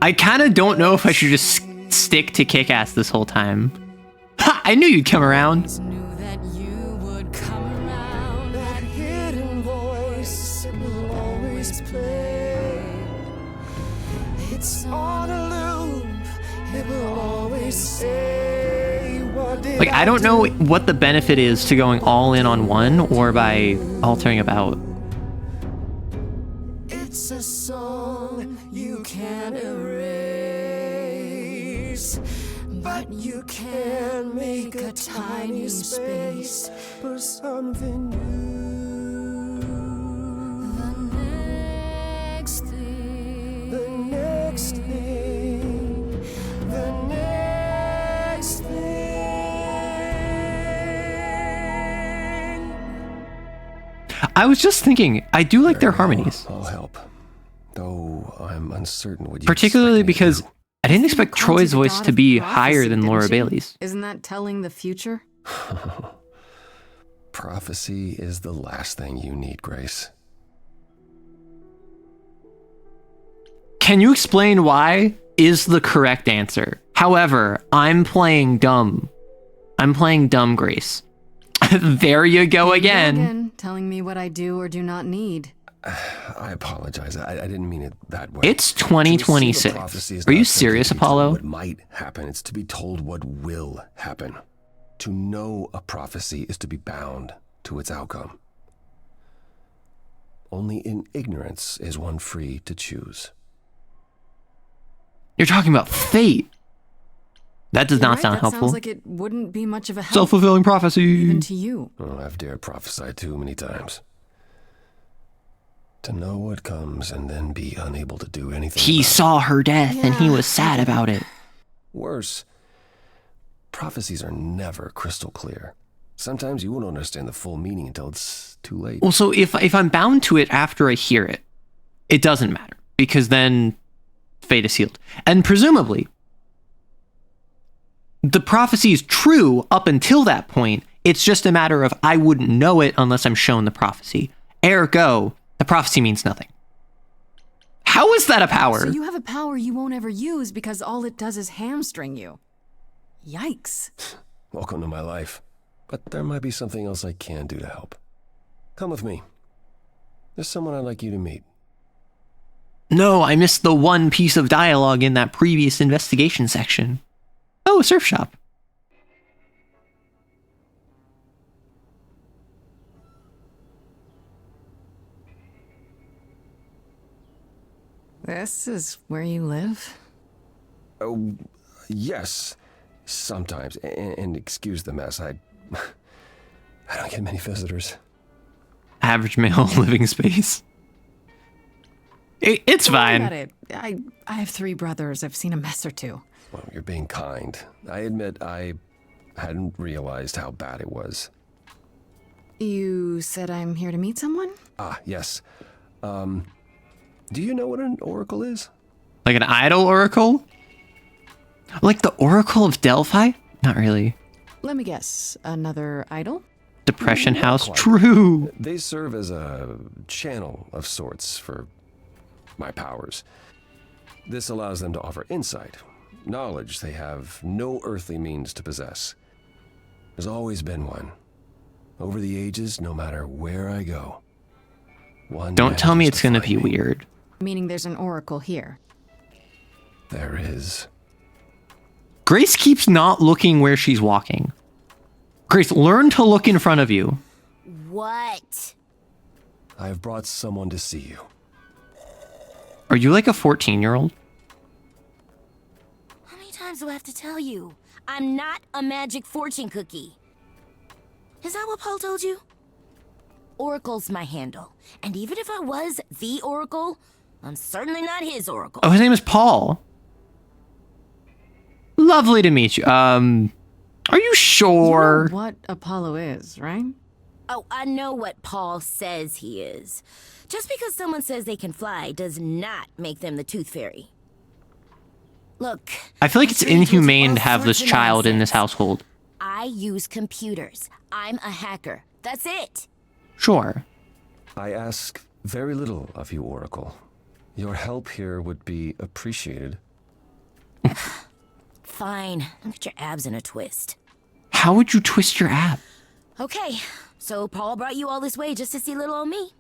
I kind of don't know if I should just stick to Kick-Ass this whole time. Ha! I knew you'd come around. Knew that you would come around. That hidden voice, it will always play. It's on a loop. It will always say, what did Like, I don't know what the benefit is to going all in on one or by altering about. It's a song you can't erase, but you can make a tiny space for something new. The next thing, the next thing, the next thing. I was just thinking, I do like their harmonies. I'll help. Though I'm uncertain what you Particularly because I didn't expect Troy's the voice god to of be prophecy, higher than didn't Laura you? Bailey's. Isn't that telling the future? Prophecy is the last thing you need, Grace. Can you explain why is the correct answer? However, I'm playing dumb. I'm playing dumb, Grace. There you go again. Telling me what I do or do not need. I apologize. I didn't mean it that way. It's To receive a 2026. prophecy is Are you not simply serious, to be told Apollo? What might happen? It's to be told what will happen. To know a prophecy is to be bound to its outcome. Only in ignorance is one free to choose. You're talking about fate. That does You're not right, sound that helpful. Sounds like it wouldn't be much of a help. Self-fulfilling prophecy. Even to you. Oh, I've dared prophesy too many times. To know what comes and then be unable to do anything. He about saw her death and he was sad about it. it. Worse, prophecies are never crystal clear. Sometimes you won't understand the full meaning until it's too late. Well, so if I'm bound to it after I hear it, it doesn't matter because then fate is sealed. And presumably, the prophecy is true up until that point. It's just a matter of I wouldn't know it unless I'm shown the prophecy. Ergo, the prophecy means nothing. How is that a power? So you have a power you won't ever use because all it does is hamstring you. Yikes. Welcome to my life. But there might be something else I can do to help. Come with me. There's someone I'd like you to meet. No, I missed the one piece of dialogue in that previous investigation section. Oh, a surf shop. This is where you live? Oh, yes. Sometimes. And excuse the mess. I don't get many visitors. Average male living space. It's Don't worry fine. about it. I have 3 brothers. I've seen a mess or two. Well, you're being kind. I admit I hadn't realized how bad it was. You said I'm here to meet someone? Ah, yes. Do you know what an oracle is? Like an idol oracle? Like the Oracle of Delphi? Not really. Let me guess. Another idol? Depression Not House? quite. True. They serve as a channel of sorts for my powers. This allows them to offer insight, knowledge they have no earthly means to possess. There's always been one. Over the ages, no matter where I go. One Don't tell me manages it's to gonna find be me. weird. Meaning there's an oracle here. There is. Grace keeps not looking where she's walking. Grace, learn to look in front of you. What? I have brought someone to see you. Are you like a 14-year-old? How many times do I have to tell you? I'm not a magic fortune cookie. Is that what Paul told you? Oracle's my handle. And even if I was the Oracle, I'm certainly not his Oracle. Oh, his name is Paul. Lovely to meet you. Are you sure? You know what Apollo is, right? Oh, I know what Paul says he is. Just because someone says they can fly does not make them the Tooth Fairy. Look, I feel like it's I'm sure he told you inhumane all to have this sorts of child in this nonsense. household. I use computers. I'm a hacker. That's it. Sure. I ask very little of you, Oracle. Your help here would be appreciated. Fine. Get your abs in a twist. How would you twist your ab? Okay, so Paul brought you all this way just to see little old me.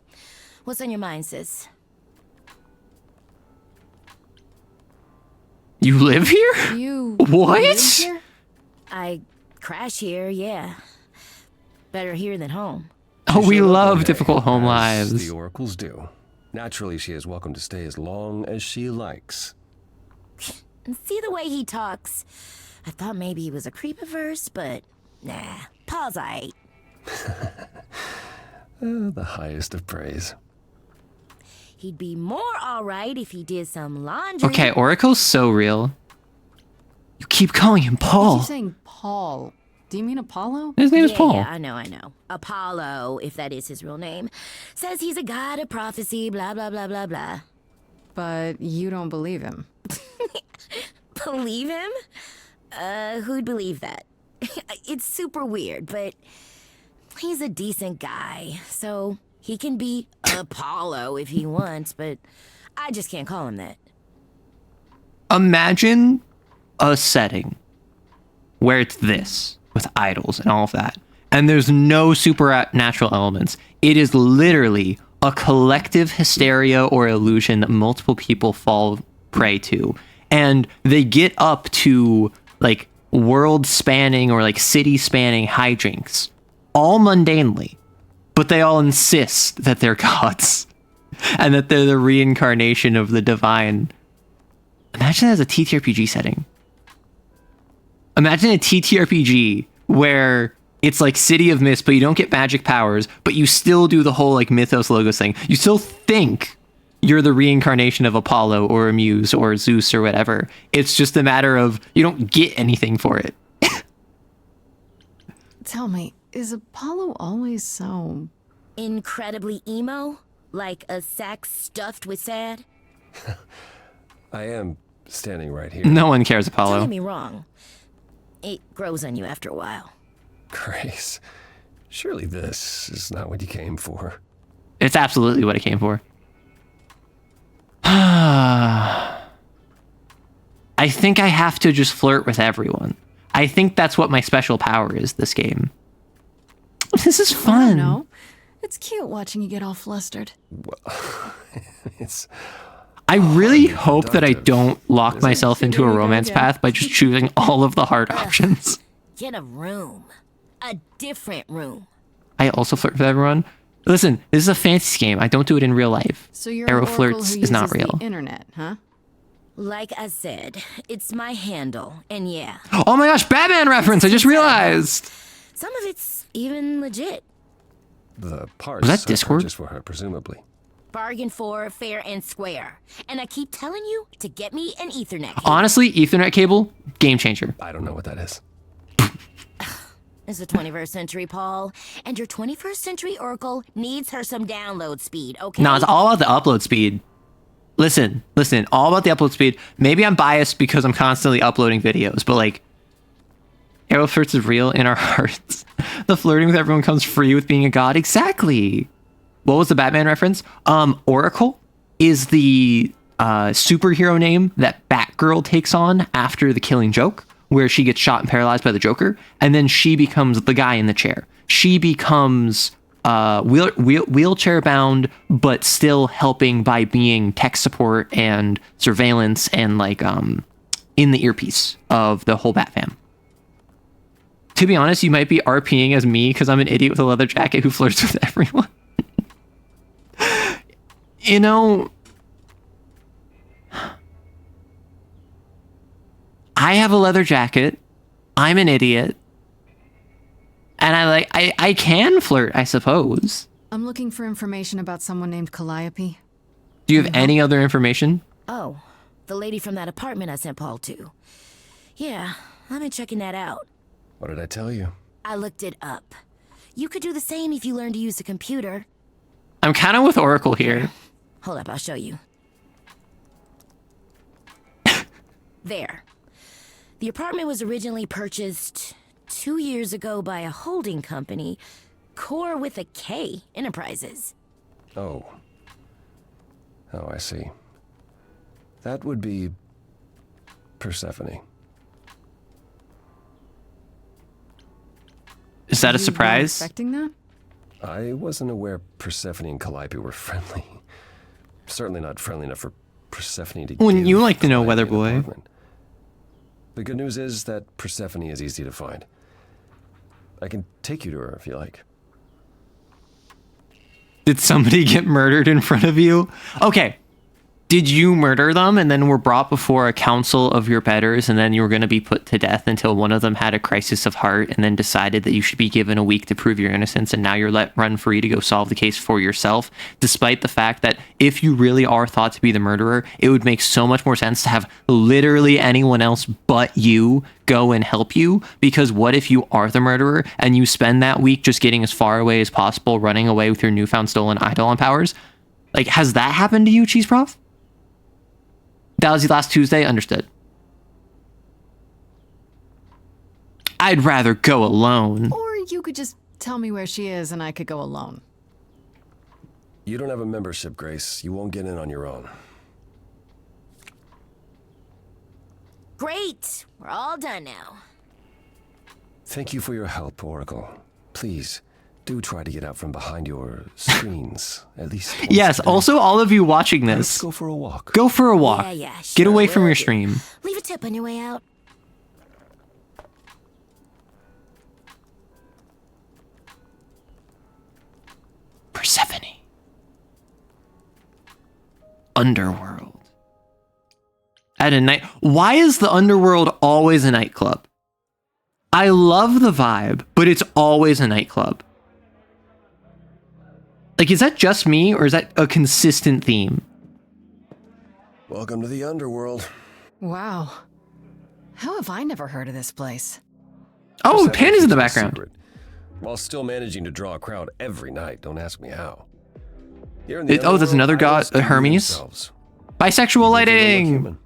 What's on your mind, sis? You live here? You What? live here? I crash here, yeah. Better here than home. Oh, we Showed up one love day, difficult home as lives. the oracles do. Naturally, she is welcome to stay as long as she likes. And see the way he talks. I thought maybe he was a creep at first, but nah. Paul's aight. The highest of praise. He'd be more alright if he did some laundry. Okay, Oracle's so real. You keep calling him You Paul. keep saying Paul. Do you mean Apollo? His name is Yeah, Paul. yeah, I know. Apollo, if that is his real name, says he's a god of prophecy, blah, blah, blah, blah, blah. But you don't believe him. Believe him? Who'd believe that? It's super weird, but he's a decent guy, so he can be Apollo if he wants, but I just can't call him that. Imagine a setting where it's this, with idols and all of that, and there's no supernatural elements. It is literally a collective hysteria or illusion that multiple people fall prey to. And they get up to like world-spanning or like city-spanning hijinks, all mundanely, but they all insist that they're gods and that they're the reincarnation of the divine. Imagine that as a TTRPG setting. Imagine a TTRPG where it's like City of Mist, but you don't get magic powers, but you still do the whole like Mythos Logos thing. You still think you're the reincarnation of Apollo or a Muse or Zeus or whatever. It's just a matter of you don't get anything for it. Tell me, is Apollo always so... Incredibly emo? Like a sack stuffed with sad? I am standing right here. No one cares, Don't Apollo. get me wrong. It grows on you after a while. Grace, surely this is not what you came for. It's absolutely what I came for. I think I have to just flirt with everyone. I think that's what my special power is this game. This is I don't fun. know. It's cute watching you get all flustered. Well, it's... I really hardly hope that I productive, don't lock is it? myself into a romance path by just choosing all of the hard options. Get a room. A different room. I also flirt with everyone. Listen, this is a fantasy game. I don't do it in real life. So you're Arrow an oracle flirts who is not uses real. the internet, huh? Like I said, it's my handle, and yeah, Oh my gosh, Batman reference! I just realized. some of it's even legit. The parts Was that I Discord? purchased for her, presumably. Bargain for, fair and square. And I keep telling you to get me an Ethernet cable. Honestly, Ethernet cable, game changer. I don't know what that is. It's the 21st century, Paul. And your 21st century Oracle needs her some download speed, okay? No, it's all about the upload speed. Listen, all about the upload speed. Maybe I'm biased because I'm constantly uploading videos, but like, Arrow flirts is real in our hearts. The flirting with everyone comes free with being a god. Exactly. What was the Batman reference? Oracle is the superhero name that Batgirl takes on after the Killing Joke, where she gets shot and paralyzed by the Joker, and then she becomes the guy in the chair. She becomes wheelchair bound, but still helping by being tech support and surveillance and like in the earpiece of the whole Bat fam. To be honest, you might be RPing as me because I'm an idiot with a leather jacket who flirts with everyone. You know, I have a leather jacket. I'm an idiot. And I can flirt, I suppose. I'm looking for information about someone named Calliope. Do you have any other information? Oh, the lady from that apartment I sent Paul to. Yeah, I've been checking that out. What did I tell you? I looked it up. You could do the same if you learned to use a computer. I'm kind of with Oracle here. Hold up, I'll show you. There. The apartment was originally purchased 2 years ago by a holding company, Core with a K Enterprises. Oh. Oh, I see. That would be Persephone. Is that a You weren't surprise? expecting that? I wasn't aware Persephone and Calliope were friendly. Certainly not friendly enough for Persephone to Wouldn't give you like to know, Calliope Weather an Boy? apartment. The good news is that Persephone is easy to find. I can take you to her if you like. Did somebody get murdered in front of you? Okay. Did you murder them and then were brought before a council of your betters and then you were going to be put to death until one of them had a crisis of heart and then decided that you should be given a week to prove your innocence and now you're let run free to go solve the case for yourself, despite the fact that if you really are thought to be the murderer, it would make so much more sense to have literally anyone else but you go and help you, because what if you are the murderer and you spend that week just getting as far away as possible, running away with your newfound stolen eidolon powers? Like, has that happened to you, Cheese Prof? That was last Tuesday? Understood. I'd rather go alone. Or you could just tell me where she is and I could go alone. You don't have a membership, Grace. You won't get in on your own. Great! We're all done now. Thank you for your help, Oracle. Please, do try to get out from behind your screens, at least once Yes, a day. also all of you watching this. Let's go for a walk. Go for a walk. Yeah, Get sure away from will your do. stream. Leave a tip on your way out. Persephone. Underworld. At a night. Why is the underworld always a nightclub? I love the vibe, but it's always a nightclub. Like, is that just me or is that a consistent theme? Welcome to the underworld. Wow. How have I never heard of this place? Oh, Persephone Pan is in the keeps it a background. secret, while still managing to draw a crowd every night. Don't ask me how. Here in the Oh, there's underworld, another god, idols can be Hermes. themselves. Bisexual Even if they don't look lighting. human.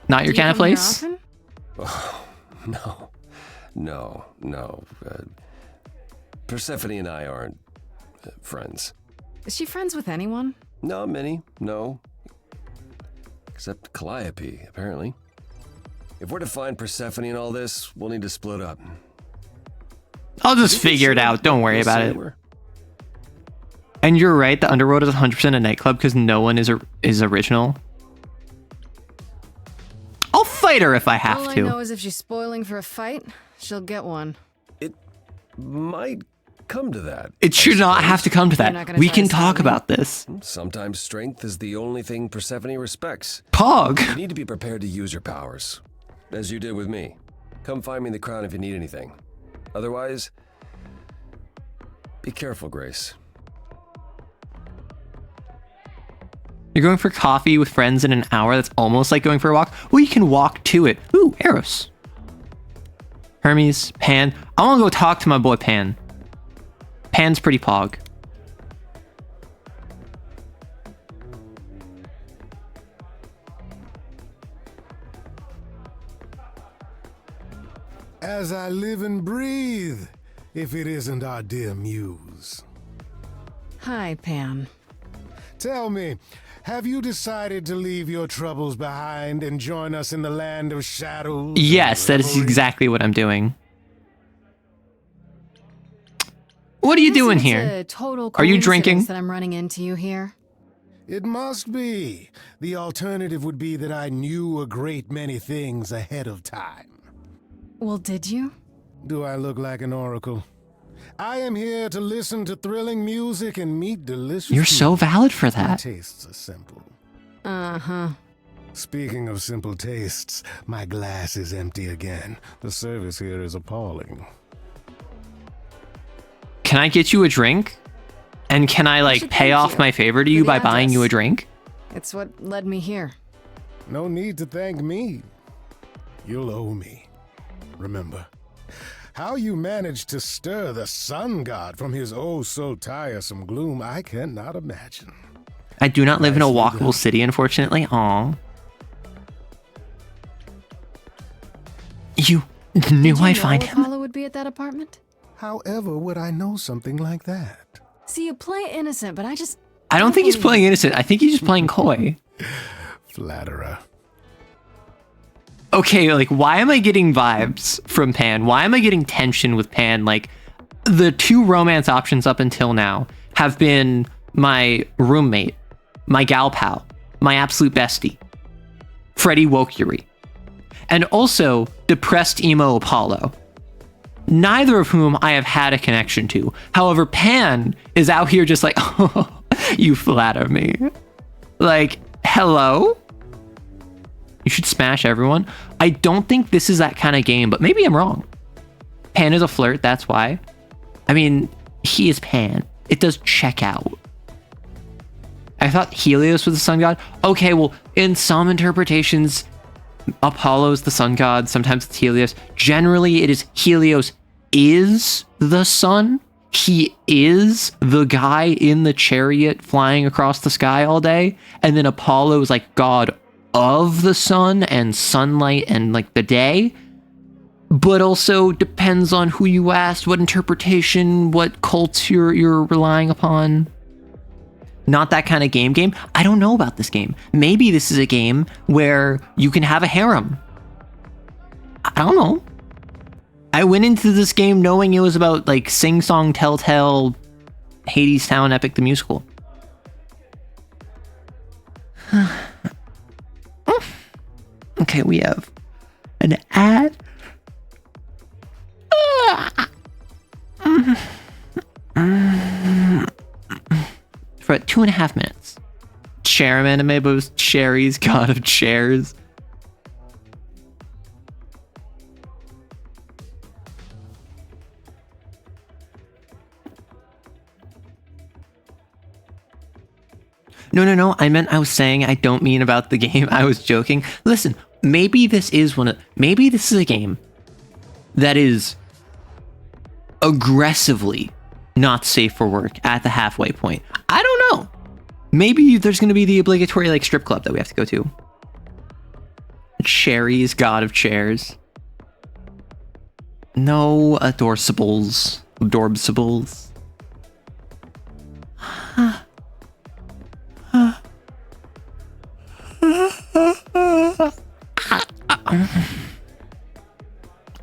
Not your Do you kind of come here place. often? Oh, no. Persephone and I aren't friends. Is she friends with anyone? Not many, no. Except Calliope, apparently. If we're to find Persephone in all this, we'll need to split up. I'll just figure it out. Don't worry We'll about see it. where- And you're right, the underworld is 100% a nightclub because no one is original. I'll fight her if I have All I to. know is if she's spoiling for a fight, she'll get one. It might come to that. It should not have to come to You're not that. gonna We try can to stop talk me? about this. Sometimes strength is the only thing Persephone respects. Pog. You need to be prepared to use your powers. As you did with me. Come find me in the crown if you need anything. Otherwise, be careful, Grace. You're going for coffee with friends in an hour? That's almost like going for a walk. Well, you can walk to it. Ooh, Eros. Hermes, Pan. I want to go talk to my boy Pan. Pan's pretty pog. As I live and breathe, if it isn't our dear muse. Hi, Pan. Tell me, have you decided to leave your troubles behind and join us in the land of shadows? Yes, that is exactly what I'm doing. What are you doing It's here? a total Are you coincidence drinking? that I'm running into you here? It must be. The alternative would be that I knew a great many things ahead of time. Well, did you? Do I look like an oracle? I am here to listen to thrilling music and meet delicious You're so food. valid for My that. tastes are simple. Uh-huh. Speaking of simple tastes, my glass is empty again. The service here is appalling. Can I get you a drink? And can I like should pay thank off you my favor to for you the by buying you a address. drink? It's what led me here. No need to thank me. you'll owe me. Remember, how you managed to stir the sun god from his oh-so-tiresome gloom, I cannot imagine. I do not live in a walkable city, unfortunately. Aw. You knew I'd find him? Apollo would be at that apartment? However would I know something like that? See, you play innocent, but I don't think he's playing innocent. I think he's just playing coy. Flatterer. Okay, like, why am I getting vibes from Pan? Why am I getting tension with Pan? Like, the two romance options up until now have been my roommate, my gal pal, my absolute bestie, Freddie Wokyuri, and also depressed emo Apollo. Neither of whom I have had a connection to. However, Pan is out here just like, oh, you flatter me. Like, hello? You should smash everyone. I don't think this is that kind of game, but maybe I'm wrong. Pan is a flirt, that's why. I mean, he is Pan. It does check out. I thought Helios was the sun god. Okay, well, in some interpretations, Apollo is the sun god. Sometimes it's Helios. Generally, it is Helios is the sun. He is the guy in the chariot flying across the sky all day. And then Apollo is like god of the sun and sunlight and like the day. But also depends on who you ask, what interpretation, what cults you're relying upon. Not that kind of game. I don't know about this game. Maybe this is a game where you can have a harem. I don't know. I went into this game knowing it was about like Sing Song Telltale Hades Town Epic the Musical. Okay, we have an ad. For 2.5 minutes. Cherem anime boost, Cherries, God of Chairs. No. I was saying I don't mean about the game. I was joking. Listen, maybe this is a game that is aggressively not safe for work at the halfway point. I don't know. Maybe there's going to be the obligatory like strip club that we have to go to. Cherries, God of Chairs. No adorsables.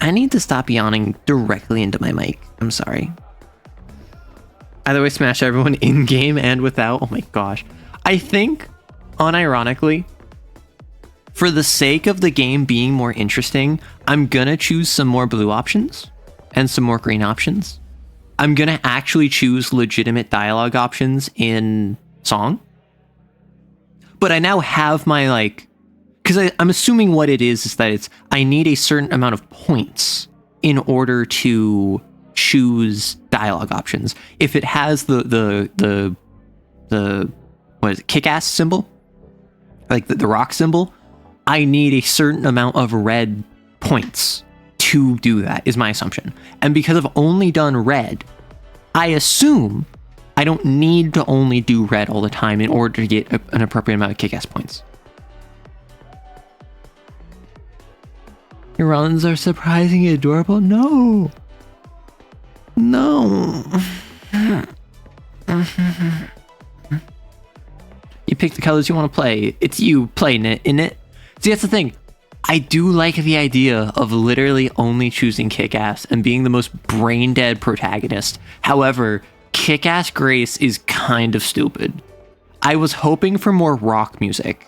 I need to stop yawning directly into my mic. I'm sorry. Either way, smash everyone in-game and without. Oh my gosh. I think, unironically, for the sake of the game being more interesting, I'm gonna choose some more blue options and some more green options. I'm gonna actually choose legitimate dialogue options in song. But I now have my like, because I'm assuming what it is that I need a certain amount of points in order to choose dialogue options. If it has the what is it, kick-ass symbol, like the rock symbol, I need a certain amount of red points to do that, is my assumption. And because I've only done red, I assume I don't need to only do red all the time in order to get an appropriate amount of kick-ass points. Your runs are surprisingly adorable? No. You pick the colors you want to play. It's you playing it, innit? See, that's the thing. I do like the idea of literally only choosing Kick-Ass and being the most brain-dead protagonist. However, Kick-Ass Grace is kind of stupid. I was hoping for more rock music.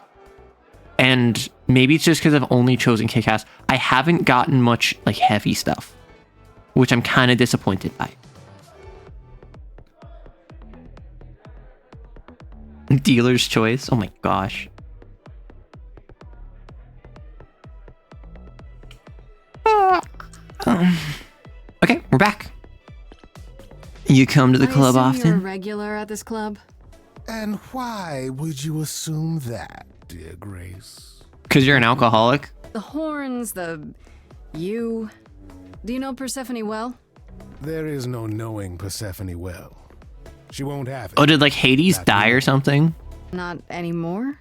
And maybe it's just because I've only chosen Kick-Ass. I haven't gotten much like heavy stuff, which I'm kind of disappointed by. Dealer's choice. Oh my gosh. Okay, we're back. You come to the club often? You're a regular at this club? And why would you assume that, dear Grace? Because you're an alcoholic. The horns, you. Do you know Persephone well? There is no knowing Persephone well. She won't have it. Oh, did like Hades die or something? Not anymore?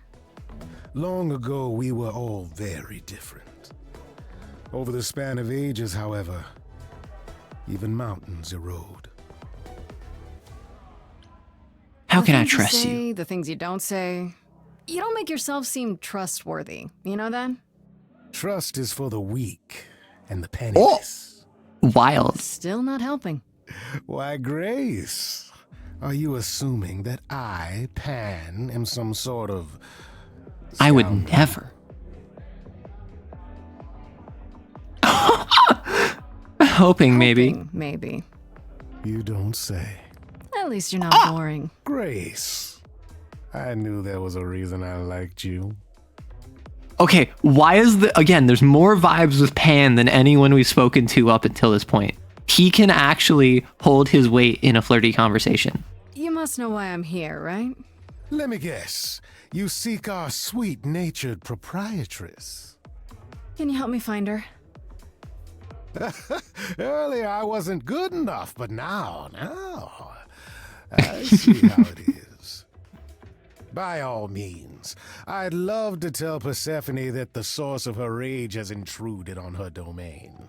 Long ago, we were all very different. Over the span of ages, however, even mountains erode. How can I things trust say, you? The things you don't say. You don't make yourself seem trustworthy. You know that? Trust is for the weak and the penniless. Wild. Still not helping. Why, Grace, are you assuming that I, Pan, am some sort of... I would never. Hoping maybe. Maybe. You don't say. At least you're not boring. Grace, I knew there was a reason I liked you. Okay, why is again, there's more vibes with Pan than anyone we've spoken to up until this point. He can actually hold his weight in a flirty conversation. You must know why I'm here, right? Let me guess. You seek our sweet-natured proprietress. Can you help me find her? Earlier I wasn't good enough, but now, I see how it is. By all means, I'd love to tell Persephone that the source of her rage has intruded on her domain.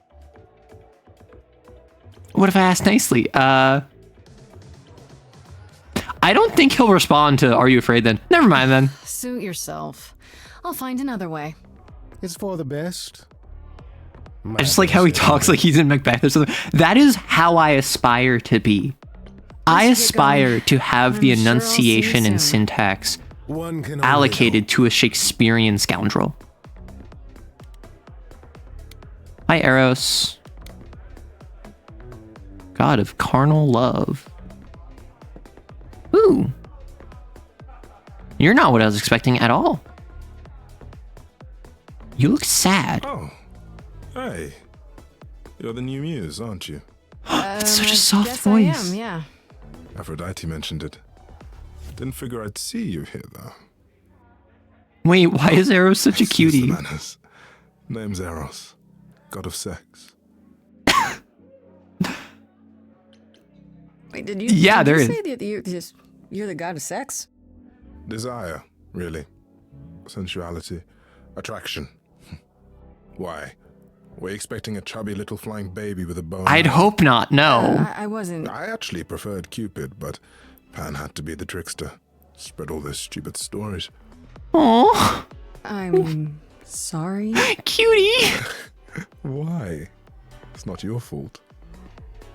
What if I ask nicely? I don't think he'll respond to "Are you afraid?" Then never mind. Then suit yourself. I'll find another way. It's for the best. I just like how he talks like he's in Macbeth or something. That is how I aspire to be. I aspire to have the enunciation and syntax allocated to a Shakespearean scoundrel. Hi, Eros. God of carnal love. Ooh. You're not what I was expecting at all. You look sad. Oh. Hey. You're the new muse, aren't you? It's such a soft Yes, voice. I am, yeah. Aphrodite mentioned it. Didn't figure I'd see you here, though. Wait, why is Eros such a Excuse the cutie? manners. Name's Eros. God of sex. Wait, did you? Yeah, did there you is. say that you're the god of sex? Desire, really. Sensuality. Attraction. Why? Were you expecting a chubby little flying baby with a bow? I'd hope not, no. I wasn't. I actually preferred Cupid, but Pan had to be the trickster. Spread all those stupid stories. Aww. I'm sorry. Cutie! Why? It's not your fault.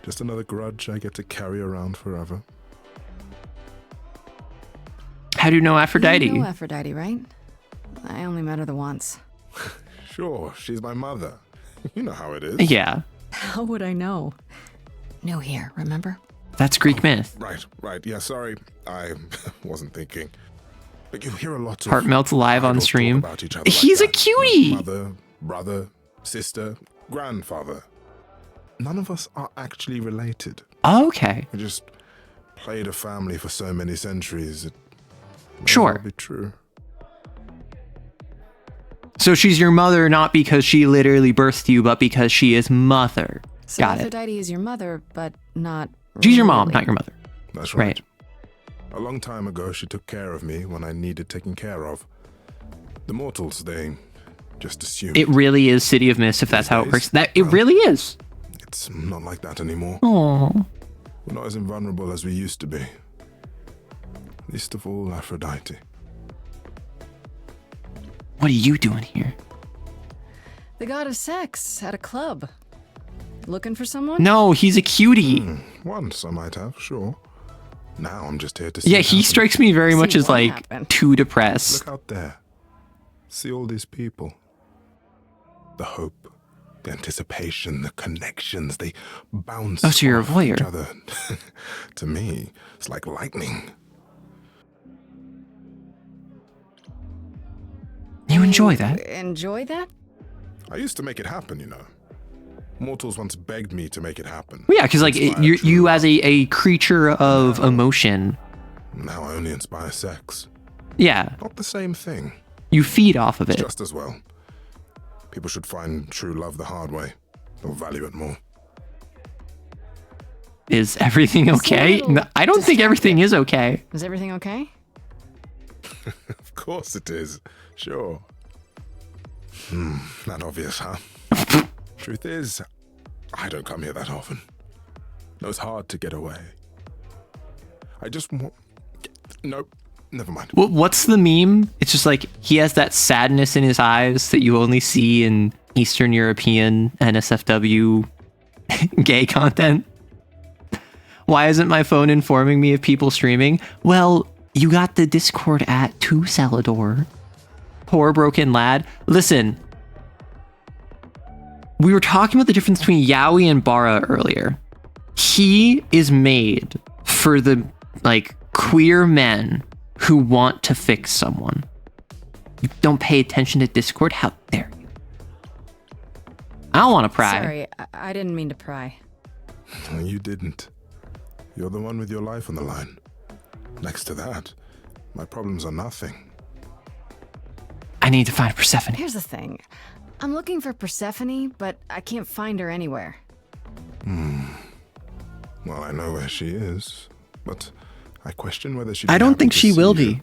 Just another grudge I get to carry around forever. How do you know Aphrodite? You know Aphrodite, right? I only met her the once. Sure, she's my mother. You know how it is. Yeah. How would I know? No here, remember? That's Greek myth. Right. Yeah, sorry. I wasn't thinking. But you hear a lot of Heart melts live on idols talk stream. about each other He's like a that. cutie! Mother, brother, sister, grandfather. None of us are actually related. Oh, okay. We just played a family for so many centuries. It may Sure. well be true. So she's your mother not because she literally birthed you, but because she is mother. So Got it. Aphrodite is your mother, but not. She's your mom, really. not your mother. That's right. A long time ago, she took care of me when I needed taking care of. The mortals, they just assume. It really is City of Mist if that's how it works. It really is. It's not like that anymore. Aww. We're not as invulnerable as we used to be. Least of all, Aphrodite. What are you doing here? The god of sex at a club. Looking for someone? No, he's a cutie. Once I might have, sure. Now I'm just here to see. Yeah, it he happen. strikes me very much See as what like happened. too depressed. Look out there. See all these people. The hope, the anticipation, the connections, they bounce Oh, so you're a off each voyeur. other. To me, it's like lightning. You enjoy that? Enjoy that? I used to make it happen, you know. Mortals once begged me to make it happen. Well, yeah, because like Inspire you true as a creature of emotion. Now I only inspire sex. Yeah, Not the same thing. you feed off of It's it. just as well. People should find true love the hard way, or value it more. Is everything okay? No, I don't think everything is okay. Is everything okay? Of course it is. Sure. Not obvious, huh? Truth is, I don't come here that often. No, it's hard to get away. I just want... Nope, never mind. What's the meme? It's just like, he has that sadness in his eyes that you only see in Eastern European NSFW gay content. Why isn't my phone informing me of people streaming? Well, you got the Discord at 2 Salador. Poor broken lad. Listen, we were talking about the difference between Yaoi and Bara earlier. He is made for the, like, queer men who want to fix someone. You don't pay attention to Discord? How dare you? I don't want to pry. Sorry, I didn't mean to pry. You didn't. You're the one with your life on the line. Next to that, my problems are nothing. I need to find Persephone. Here's the thing. I'm looking for Persephone, but I can't find her anywhere. Well, I know where she is, but I question whether she... I don't think she will be.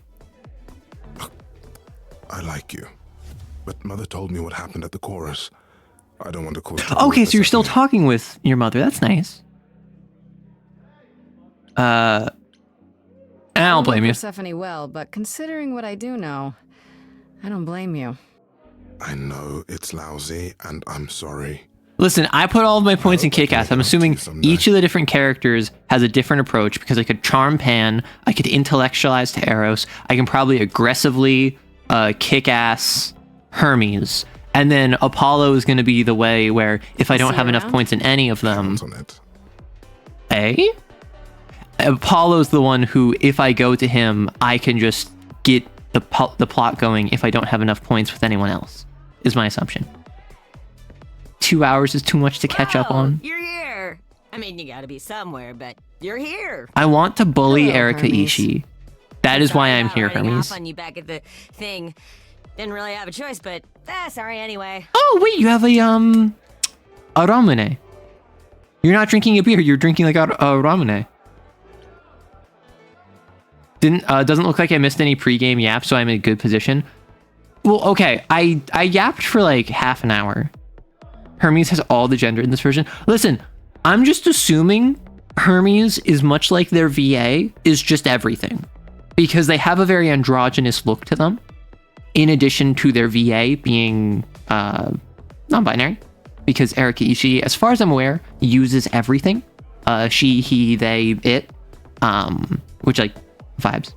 I like you, but Mother told me what happened at the chorus. I don't want to cause... Okay, so you're still talking with your mother. That's nice. I don't blame you. Persephone well, but considering what I do know, I don't blame you. I know it's lousy, and I'm sorry. Listen, I put all of my points in Kick-Ass. I'm assuming each of the different characters has a different approach because I could charm Pan, I could intellectualize to Eros, I can probably aggressively kick-ass Hermes, and then Apollo is going to be the way where if I don't have enough points in any of them... Apollo's the one who, if I go to him, I can just get the plot going if I don't have enough points with anyone else, is my assumption. 2 hours is too much to catch up on. You're here. I mean, you gotta be somewhere, but you're here. I want to bully Erika Ishii. That is why I'm here, Hermes. Off on you back at the thing. Didn't really have a choice, but sorry anyway. Oh wait, you have a ramune. You're not drinking a beer. You're drinking like a ramune. Doesn't look like I missed any pregame yaps, so I'm in a good position. Well, okay, I yapped for like half an hour. Hermes has all the gender in this version. Listen, I'm just assuming Hermes is much like their VA, is just everything. Because they have a very androgynous look to them, in addition to their VA being non-binary. Because Erika Ishii, as far as I'm aware, uses everything. She, he, they, it. Which, like, vibes.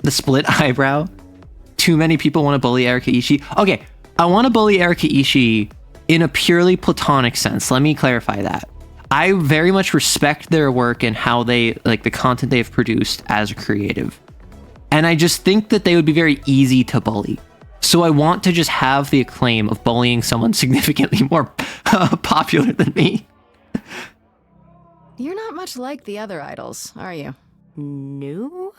The split eyebrow. Too many people want to bully Erika Ishii. Okay, I want to bully Erika Ishii in a purely platonic sense. Let me clarify that. I very much respect their work and how they, like, the content they've produced as a creative. And I just think that they would be very easy to bully. So I want to just have the acclaim of bullying someone significantly more popular than me. You're not much like the other idols, are you? No?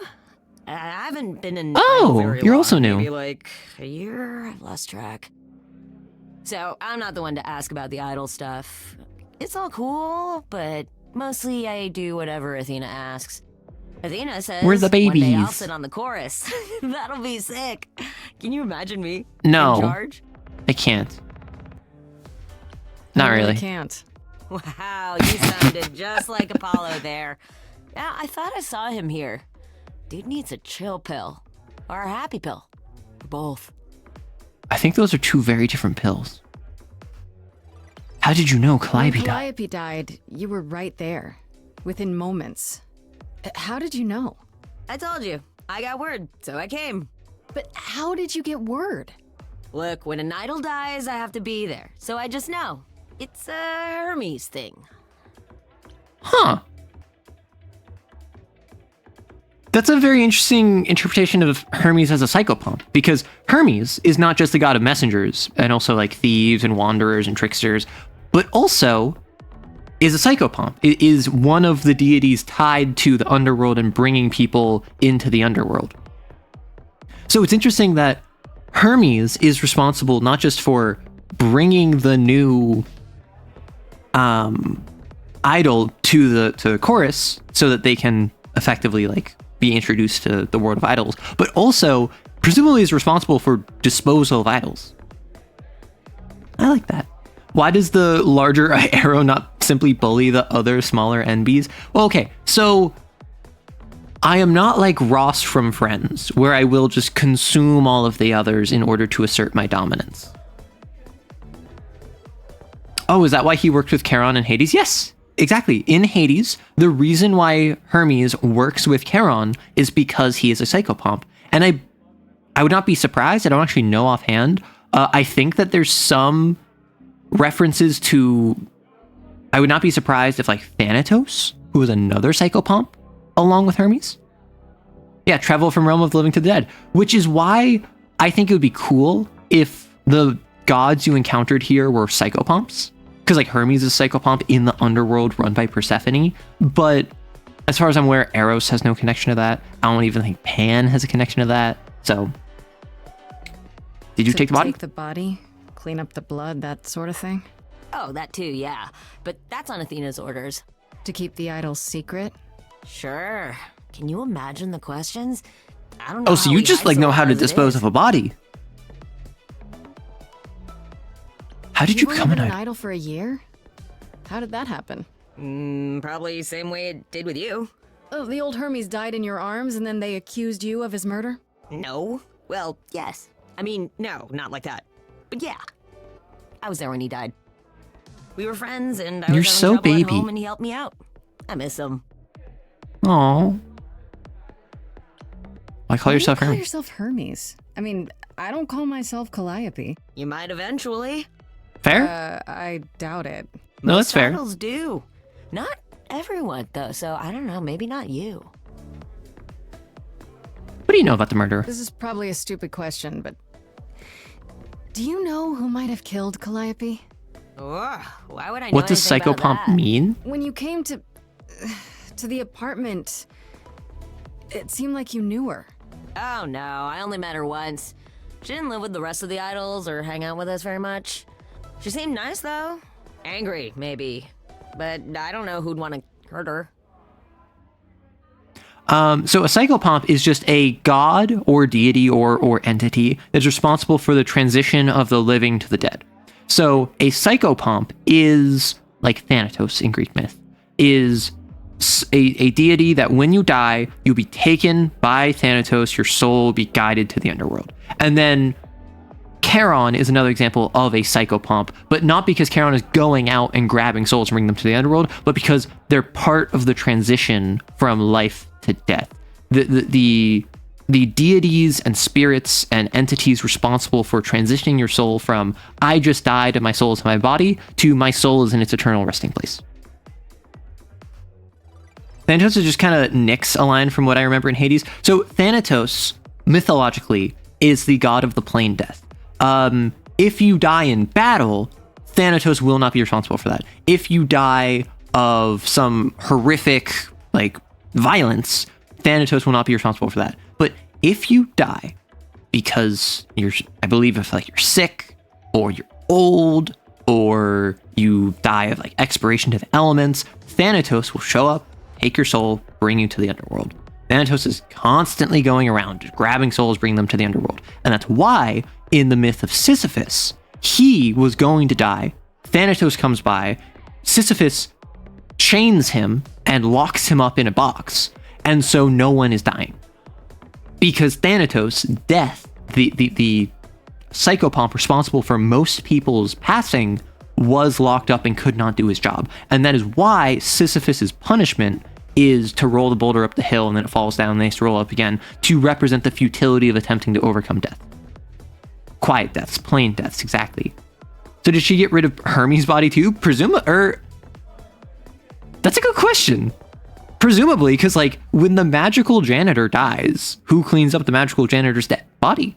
I haven't been in... Oh, you're also new. Maybe like a year? I've lost track. So, I'm not the one to ask about the idol stuff. It's all cool, but mostly I do whatever Athena asks. Athena says, "We're the babies. One day I'll sit on the chorus. That'll be sick. Can you imagine me No, in charge? I can't. Not really. I can't. Wow, you sounded just like Apollo there. Yeah, I thought I saw him here. Dude needs a chill pill. Or a happy pill. Or both. I think those are two very different pills. How did you know Calliope When died? Calliope died, you were right there. Within moments. How did you know? I told you. I got word, so I came. But how did you get word? Look, when an idol dies, I have to be there. So I just know. It's a Hermes thing. Huh. That's a very interesting interpretation of Hermes as a psychopomp, because Hermes is not just the god of messengers and also like thieves and wanderers and tricksters, but also is a psychopomp. It is one of the deities tied to the underworld and bringing people into the underworld. So it's interesting that Hermes is responsible not just for bringing the new idol to the chorus so that they can effectively like be introduced to the world of idols, but also presumably is responsible for disposal of idols. I like that. Why does the larger arrow not simply bully the other smaller NBs? Well, okay, so I am not like Ross from Friends, where I will just consume all of the others in order to assert my dominance. Oh, is that why he worked with Charon in Hades? Yes, exactly. In Hades, the reason why Hermes works with Charon is because he is a psychopomp. And I would not be surprised. I don't actually know offhand. I think that there's some references to... I would not be surprised if like Thanatos, who was another psychopomp, along with Hermes. Yeah, travel from realm of the living to the dead. Which is why I think it would be cool if the gods you encountered here were psychopomps. Because like Hermes is a psychopomp in the underworld run by Persephone. But as far as I'm aware, Eros has no connection to that. I don't even think Pan has a connection to that. So, did you take the body? Take the body, clean up the blood, that sort of thing? Oh, that too, yeah. But that's on Athena's orders. To keep the idol secret? Sure. Can you imagine the questions? I don't know. Oh, so you just like know how to dispose of a body. How did you become an idol for a year? How did that happen? Probably same way it did with you. Oh, the old Hermes died in your arms and then they accused you of his murder? No. Well, yes. I mean, no, not like that. But yeah. I was there when he died. We were friends and I was having trouble at home and he helped me out. I miss him. Aww. Why call yourself Hermes? Hermes? Call yourself Hermes. I mean, I don't call myself Calliope. You might eventually. Fair? I doubt it. No, that's fair. Most idols do. Not everyone, though, so I don't know, maybe not you. What do you know about the murderer? This is probably a stupid question, but... Do you know who might have killed Calliope? Ugh, why would I know What does anything about psychopomp that? mean? When you came to the apartment, it seemed like you knew her. Oh no, I only met her once. She didn't live with the rest of the idols or hang out with us very much. She seemed nice though. Angry, maybe. But I don't know who'd want to hurt her. So a psychopomp is just a god or deity or entity that's responsible for the transition of the living to the dead. So a psychopomp is, like Thanatos in Greek myth, is a deity that when you die, you'll be taken by Thanatos, your soul will be guided to the underworld. And then Charon is another example of a psychopomp, but not because Charon is going out and grabbing souls and bringing them to the underworld, but because they're part of the transition from life to death. The deities and spirits and entities responsible for transitioning your soul from I just died and my soul is in my body to my soul is in its eternal resting place. Thanatos just kind of nicks a line from what I remember in Hades. So Thanatos, mythologically, is the god of the plain death. If you die in battle, Thanatos will not be responsible for that. If you die of some horrific, like, violence, Thanatos will not be responsible for that. But if you die because I believe if like you're sick or you're old or you die of like expiration to the elements, Thanatos will show up, take your soul, bring you to the underworld. Thanatos is constantly going around, just grabbing souls, bringing them to the underworld. And that's why in the myth of Sisyphus, he was going to die. Thanatos comes by, Sisyphus chains him and locks him up in a box. And so no one is dying. Because Thanatos, death, the psychopomp responsible for most people's passing, was locked up and could not do his job. And that is why Sisyphus's punishment is to roll the boulder up the hill and then it falls down and they have to roll up again to represent the futility of attempting to overcome death. Quiet deaths, plain deaths, exactly. So did she get rid of Hermes' body too? That's a good question. Presumably, because like when the magical janitor dies, who cleans up the magical janitor's dead body?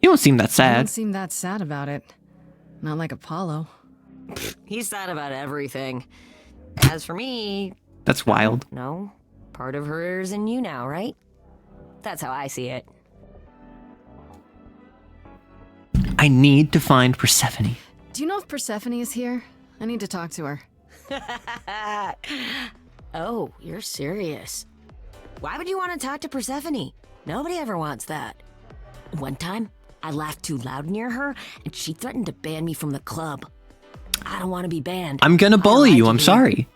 You don't seem that You sad. don't seem that sad about it. Not like Apollo. He's sad about everything. As for me... That's wild. No, part of her is in you now, right? That's how I see it. I need to find Persephone. Do you know if Persephone is here? I need to talk to her. Oh, you're serious. Why would you want to talk to Persephone? Nobody ever wants that. One time, I laughed too loud near her, and she threatened to ban me from the club. I don't want to be banned. I'm gonna bully you, I'm sorry.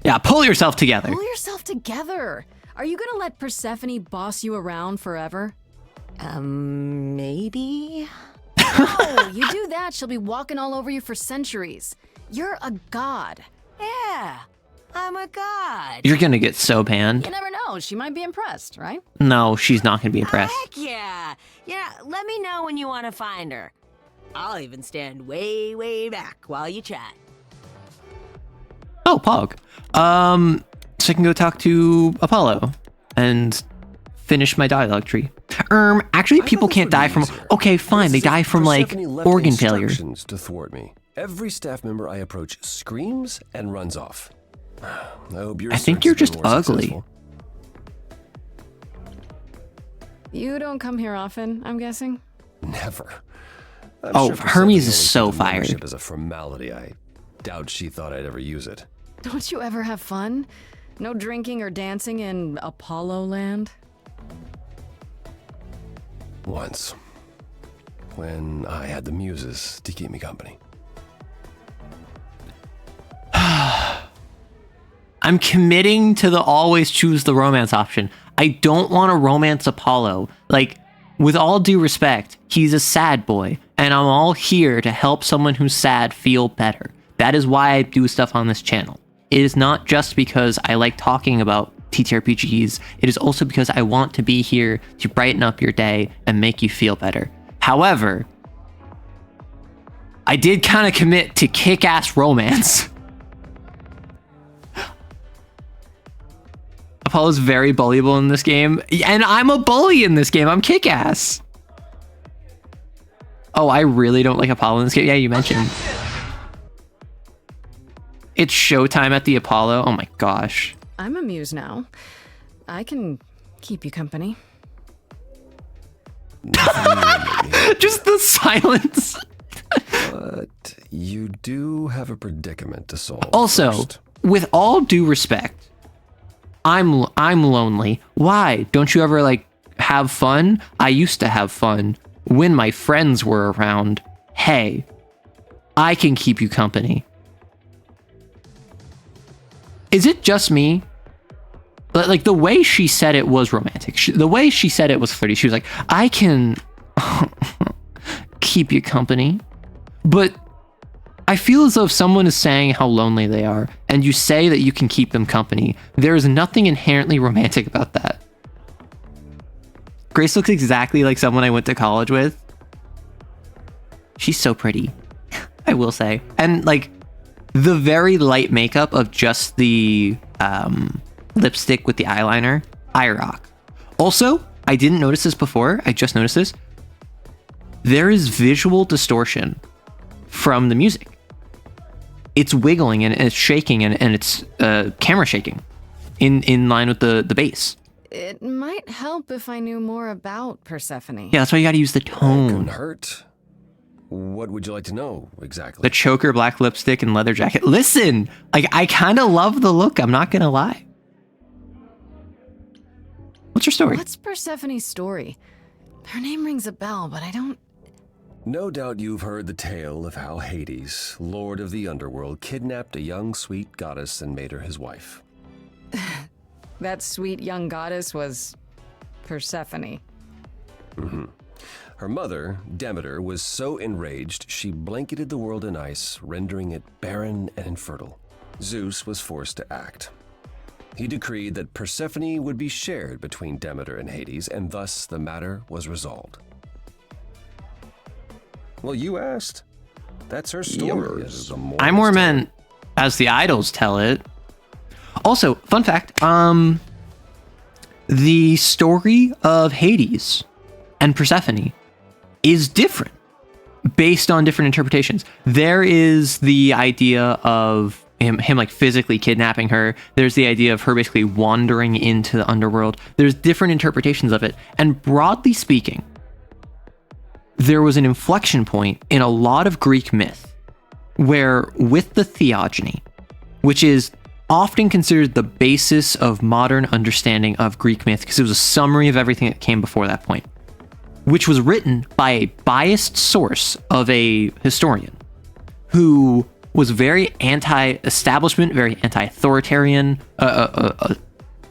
Yeah, pull yourself together. Pull yourself together. Are you gonna let Persephone boss you around forever? Maybe? No, you do that, she'll be walking all over you for centuries. You're a god. Yeah, I'm a god. You're gonna get so banned. You never know, she might be impressed, right? No, she's not gonna be impressed. Heck yeah. Yeah, let me know when you want to find her. I'll even stand way, way back while you chat. Oh, Pog. So I can go talk to Apollo and finish my dialogue tree. Actually, people can't die from... Okay, fine, they die from, like, organ failure. To thwart me. Every staff member I approach screams and runs off. I think you're just ugly. You don't come here often, I'm guessing? Never. Oh, Hermes is so fired. As a formality, I doubt she thought I'd ever use it. Don't you ever have fun? No drinking or dancing in Apollo land? Once. When I had the muses to keep me company. I'm committing to the always choose the romance option. I don't want to romance Apollo. Like, with all due respect, he's a sad boy, and I'm all here to help someone who's sad feel better. That is why I do stuff on this channel. It is not just because I like talking about TTRPGs, it is also because I want to be here to brighten up your day and make you feel better. However, I did kind of commit to kick-ass romance. Apollo's very bullyable in this game, and I'm a bully in this game. I'm kick-ass. Oh, I really don't like Apollo in this game. Yeah, you mentioned. It's showtime at the Apollo. Oh my gosh. I'm a muse now. I can keep you company. Just the silence. But you do have a predicament to solve. Also, first. With all due respect, I'm lonely. Why? Don't you ever like have fun? I used to have fun when my friends were around. Hey, I can keep you company. Is it just me? Like the way she said it was romantic. The way she said it was flirty. She was like, I can keep you company. But I feel as though if someone is saying how lonely they are and you say that you can keep them company, there is nothing inherently romantic about that. Grace looks exactly like someone I went to college with. She's so pretty, I will say. And like the very light makeup of just the lipstick with the eyeliner, I rock. Also, I didn't notice this before. I just noticed this. There is visual distortion from the music. It's wiggling and it's shaking and it's camera shaking in line with the bass. It might help if I knew more about Persephone. Yeah, that's why you gotta use the tone. Couldn't hurt. What would you like to know exactly? The choker, black lipstick, and leather jacket. Listen, like I kind of love the look. I'm not gonna lie. What's your story? What's Persephone's story? Her name rings a bell, but I don't... No doubt you've heard the tale of how Hades, lord of the underworld, kidnapped a young sweet goddess and made her his wife. That sweet young goddess was Persephone. Mm-hmm. Her mother, Demeter, was so enraged she blanketed the world in ice, rendering it barren and infertile. Zeus was forced to act. He decreed that Persephone would be shared between Demeter and Hades, and thus the matter was resolved. Well, you asked. That's her story. I more meant as the idols tell it. Also, fun fact, the story of Hades and Persephone is different based on different interpretations. There is the idea of him like physically kidnapping her. There's the idea of her basically wandering into the underworld. There's different interpretations of it. And broadly speaking, there was an inflection point in a lot of Greek myth where, with the theogony, which is often considered the basis of modern understanding of Greek myth because it was a summary of everything that came before that point, which was written by a biased source of a historian who was very anti-establishment, very anti-authoritarian,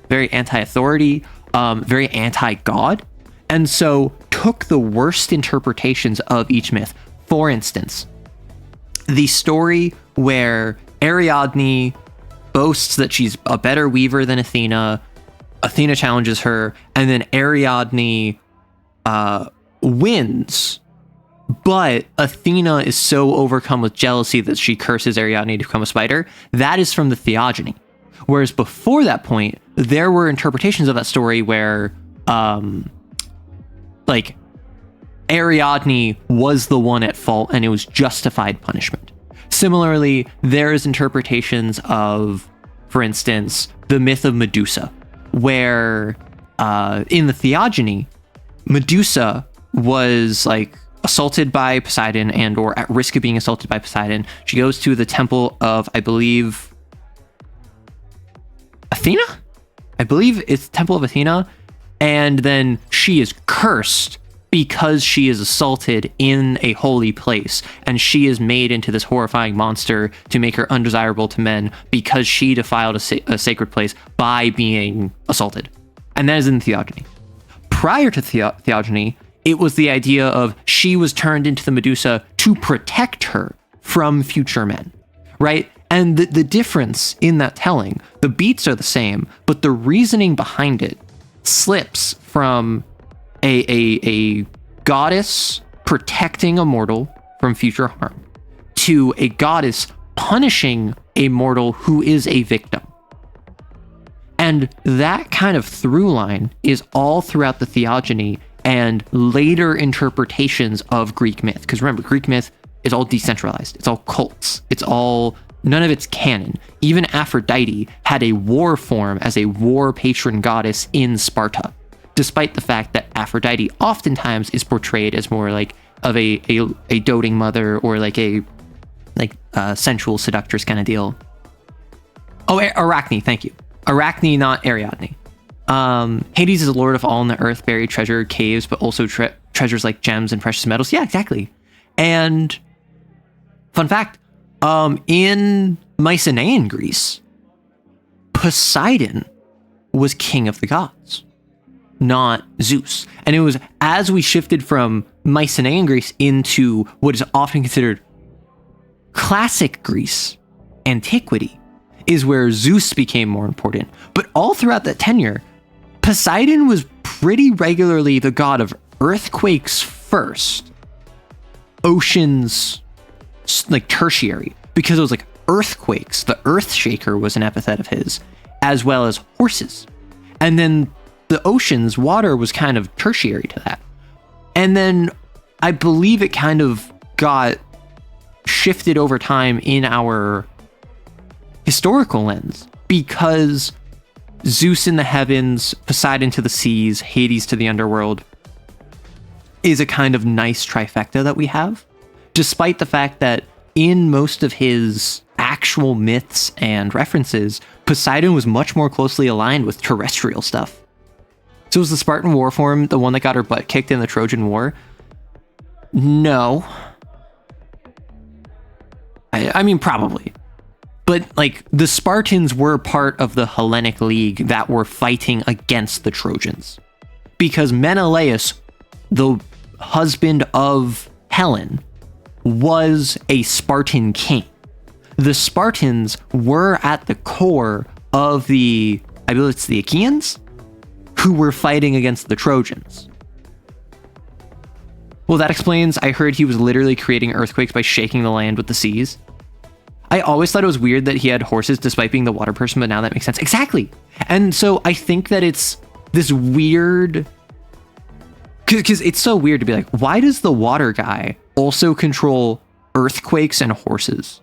very anti-authority, very anti-God, and so took the worst interpretations of each myth. For instance, the story where Ariadne boasts that she's a better weaver than Athena, Athena challenges her, and then Ariadne wins, but Athena is so overcome with jealousy that she curses Ariadne to become a spider. That is from the theogony. Whereas before that point, there were interpretations of that story where, like, Ariadne was the one at fault and it was justified punishment. Similarly, there's interpretations of, for instance, the myth of Medusa, where in the theogony, Medusa was like assaulted by Poseidon and or at risk of being assaulted by Poseidon. She goes to the temple of, I believe, Athena? I believe it's Temple of Athena. And then she is cursed because she is assaulted in a holy place, and she is made into this horrifying monster to make her undesirable to men because she defiled a sacred place by being assaulted. And that is in the theogony. Prior to theogony, it was the idea of she was turned into the Medusa to protect her from future men, right? And the difference in that telling, the beats are the same, but the reasoning behind it slips from a goddess protecting a mortal from future harm to a goddess punishing a mortal who is a victim. And that kind of through line is all throughout the theogony and later interpretations of Greek myth. Because remember, Greek myth is all decentralized. It's all cults. None of it's canon. Even Aphrodite had a war form as a war patron goddess in Sparta, despite the fact that Aphrodite oftentimes is portrayed as more like of a doting mother or like a sensual seductress kind of deal. Oh, Arachne, thank you. Arachne, not Ariadne. Hades is a lord of all in the earth, buried treasure, caves, but also treasures like gems and precious metals. Yeah, exactly. And fun fact, in Mycenaean Greece, Poseidon was king of the gods, not Zeus. And it was as we shifted from Mycenaean Greece into what is often considered classic Greece, antiquity, is where Zeus became more important. But all throughout that tenure, Poseidon was pretty regularly the god of earthquakes first, oceans like tertiary, because it was like earthquakes. The earth shaker was an epithet of his, as well as horses. And then the oceans, water was kind of tertiary to that. And then I believe it kind of got shifted over time in our historical lens, because Zeus in the heavens, Poseidon to the seas, Hades to the underworld is a kind of nice trifecta that we have, despite the fact that in most of his actual myths and references, Poseidon was much more closely aligned with terrestrial stuff. So was the Spartan war form the one that got her butt kicked in the Trojan War? No. I mean, probably. But, like, the Spartans were part of the Hellenic League that were fighting against the Trojans. Because Menelaus, the husband of Helen, was a Spartan king. The Spartans were at the core of I believe it's the Achaeans, who were fighting against the Trojans. Well, that explains, I heard he was literally creating earthquakes by shaking the land with the seas. I always thought it was weird that he had horses despite being the water person, but now that makes sense. Exactly. And so I think that it's this weird, because it's so weird to be like, why does the water guy also control earthquakes and horses?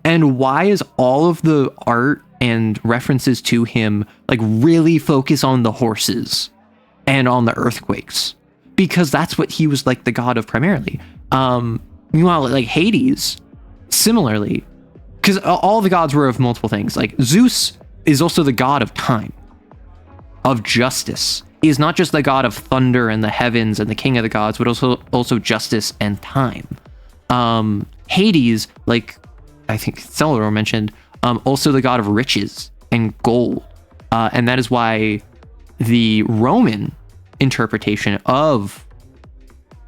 And why is all of the art and references to him like really focus on the horses and on the earthquakes? because that's what he was like the god of primarily. Meanwhile, like Hades, similarly, because all the gods were of multiple things. Like Zeus is also the god of time, of justice. He is not just the god of thunder and the heavens and the king of the gods, but also justice and time. Hades, like I think Celador mentioned, also the god of riches and gold. And that is why the Roman interpretation of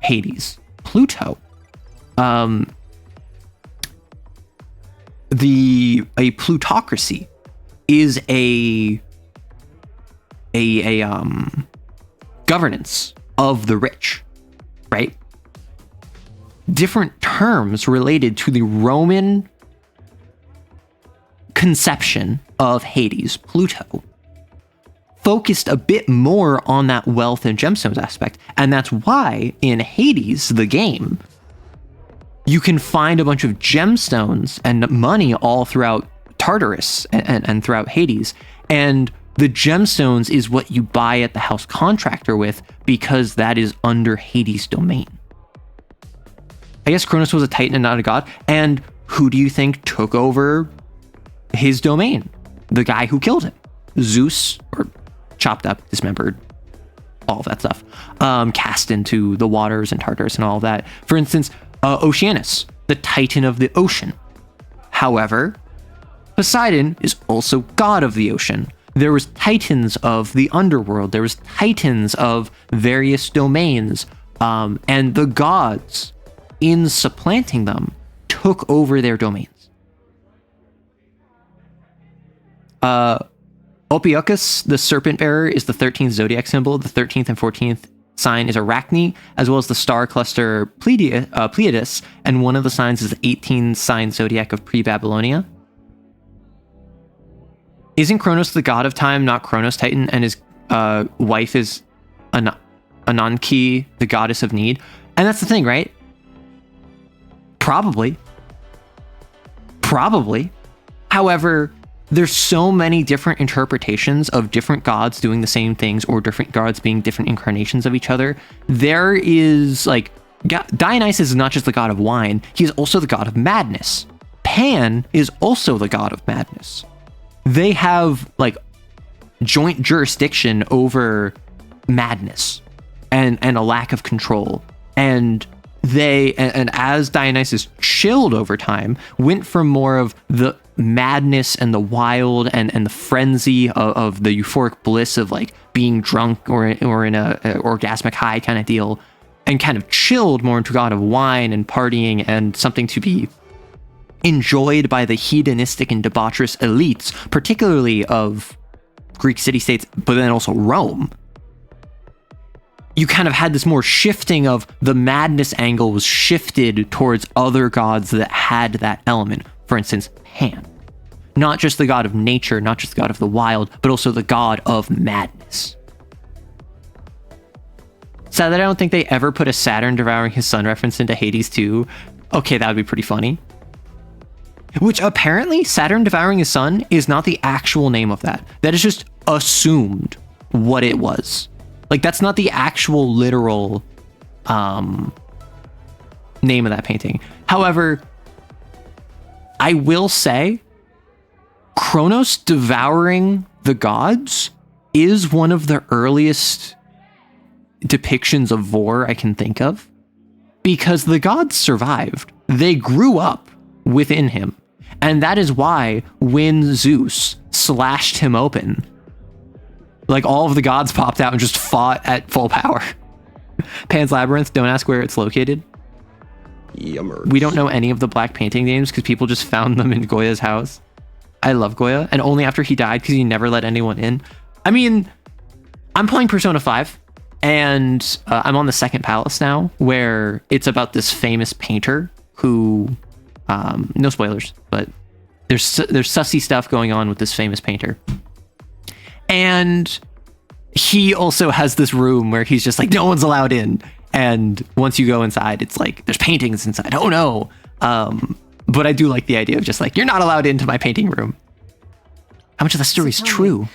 Hades, Pluto, a plutocracy is a governance of the rich, right? Different terms related to the Roman conception of Hades, Pluto, focused a bit more on that wealth and gemstones aspect. And that's why in Hades, the game, you can find a bunch of gemstones and money all throughout Tartarus and throughout Hades. And the gemstones is what you buy at the house contractor with, because that is under Hades' domain. I guess Kronos was a titan and not a god. And who do you think took over his domain? The guy who killed him. Zeus, or chopped up, dismembered, all of that stuff. Cast into the waters and Tartarus and all of that. For instance, Oceanus, the titan of the ocean. However, Poseidon is also god of the ocean. There was titans of the underworld. There was titans of various domains. And the gods, in supplanting them, took over their domains. Ophiuchus, the serpent bearer, is the 13th zodiac symbol. The 13th and 14th sign is Arachne, as well as the star cluster Pleiades, and one of the signs is the 18 sign zodiac of pre-Babylonia. Isn't Kronos the god of time, not Kronos Titan, and his wife is Ananke, the goddess of need? And that's the thing, right? Probably. However, there's so many different interpretations of different gods doing the same things, or different gods being different incarnations of each other. There is, like, Dionysus is not just the god of wine, he is also the god of madness. Pan is also the god of madness. They have, like, joint jurisdiction over madness and a lack of control. And as Dionysus chilled over time, went from more of the madness and the wild and the frenzy of the euphoric bliss of like being drunk or in a orgasmic high kind of deal, and kind of chilled more into god of wine and partying and something to be enjoyed by the hedonistic and debaucherous elites, particularly of Greek city-states, but then also Rome. You kind of had this more shifting of the madness angle was shifted towards other gods that had that element. For instance, Pan. Not just the god of nature, not just the god of the wild, but also the god of madness. Sad that I don't think they ever put a Saturn devouring his son reference into Hades 2. Okay, that would be pretty funny. Which apparently Saturn devouring his son is not the actual name of that. That is just assumed what it was. Like, that's not the actual literal name of that painting. However, I will say Kronos devouring the gods is one of the earliest depictions of Vor I can think of, because the gods survived. They grew up within him. And that is why when Zeus slashed him open, like, all of the gods popped out and just fought at full power. Pan's Labyrinth, don't ask where it's located. Yummers. We don't know any of the black painting names because people just found them in Goya's house. I love Goya, and only after he died, because he never let anyone in. I mean, I'm playing Persona 5, and I'm on the second palace now, where it's about this famous painter who, no spoilers, but there's sussy stuff going on with this famous painter. And he also has this room where he's just like, no one's allowed in. And once you go inside, it's like, there's paintings inside. Oh no. But I do like the idea of just like, you're not allowed into my painting room. How much of the story is true?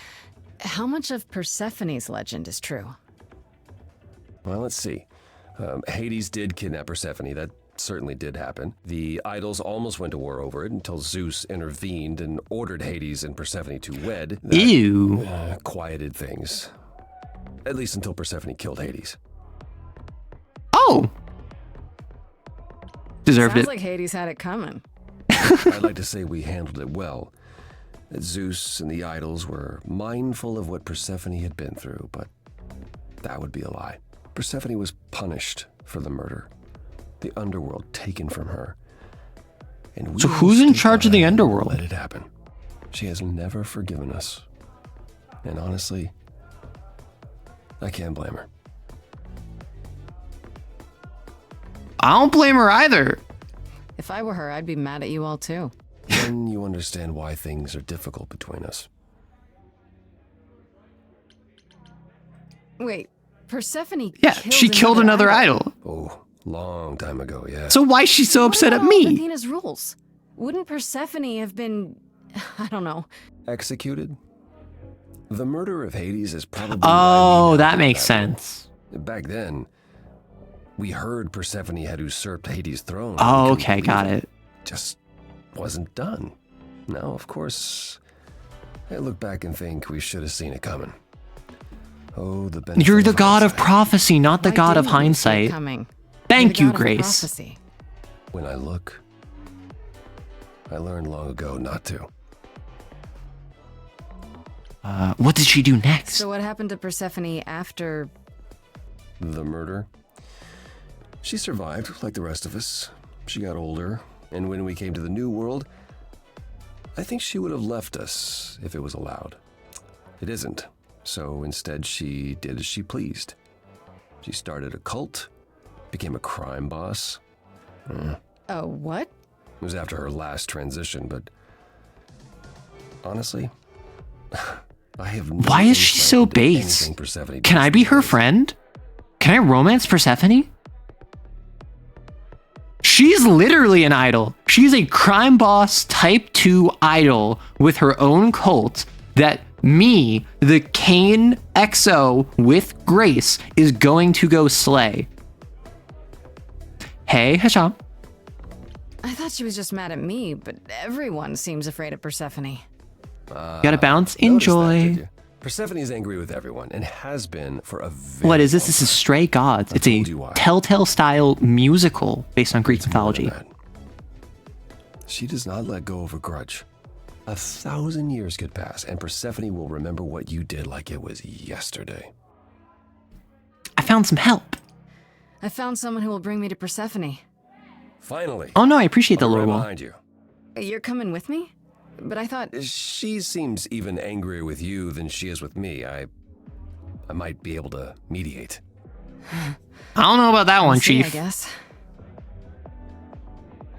How much of Persephone's legend is true? Well, let's see. Hades did kidnap Persephone. That certainly did happen. The idols almost went to war over it until Zeus intervened and ordered Hades and Persephone to wed. That, Ew. Quieted things. At least until Persephone killed Hades. Oh! Deserved Sounds it. like Hades had it coming. I'd like to say we handled it well. That Zeus and the idols were mindful of what Persephone had been through, but that would be a lie. Persephone was punished for the murder. The underworld taken from her. And we So who's in charge of the underworld? Let it happen. She has never forgiven us. And honestly, I can't blame her. I don't blame her either. If I were her, I'd be mad at you all too. Then you understand why things are difficult between us. Wait, Persephone Yeah, she killed another idol. Oh, long time ago, yeah. So why is she so upset at What me? about Athena's rules? Wouldn't Persephone have been, I don't know. Executed? The murder of Hades is probably... Oh, that makes sense. Back then, we heard Persephone had usurped Hades' throne. Oh, okay, got it. Just wasn't done. Now, of course, I look back and think we should have seen it coming. Oh, the benefit You're the god of hindsight. prophecy, not the Why god of didn't you see it hindsight. coming? Thank You're you, the god of Grace. prophecy. When I look, I learned long ago not to. What did she do next? So what happened to Persephone after... The murder? She survived, like the rest of us. She got older, and when we came to the New World, I think she would have left us if it was allowed. It isn't, so instead she did as she pleased. She started a cult, became a crime boss. Oh, what? It was after her last transition, but honestly, I have no Why is she insight so into base? anything Persephone Can does I be these her days. friend? Can I romance Persephone? She's literally an idol. She's a crime boss type 2 idol with her own cult that me, the Kane XO with Grace, is going to go slay. Hey, Hasham. I thought she was just mad at me, but everyone seems afraid of Persephone. Gotta bounce. Noticed that, did Enjoy. you? Persephone is angry with everyone and has been for a very What is this? long This is time. Stray Gods. It's a told you why. Telltale style musical based on Greek mythology. More than that. She does not let go of a grudge. 1,000 years could pass, and Persephone will remember what you did like it was yesterday. I found some help. I found someone who will bring me to Persephone. Finally. Oh no, I appreciate the I'm right lore. behind you. You're coming with me? But I thought... She seems even angrier with you than she is with me. I might be able to mediate. I don't know about that one, We'll see, Chief. I guess.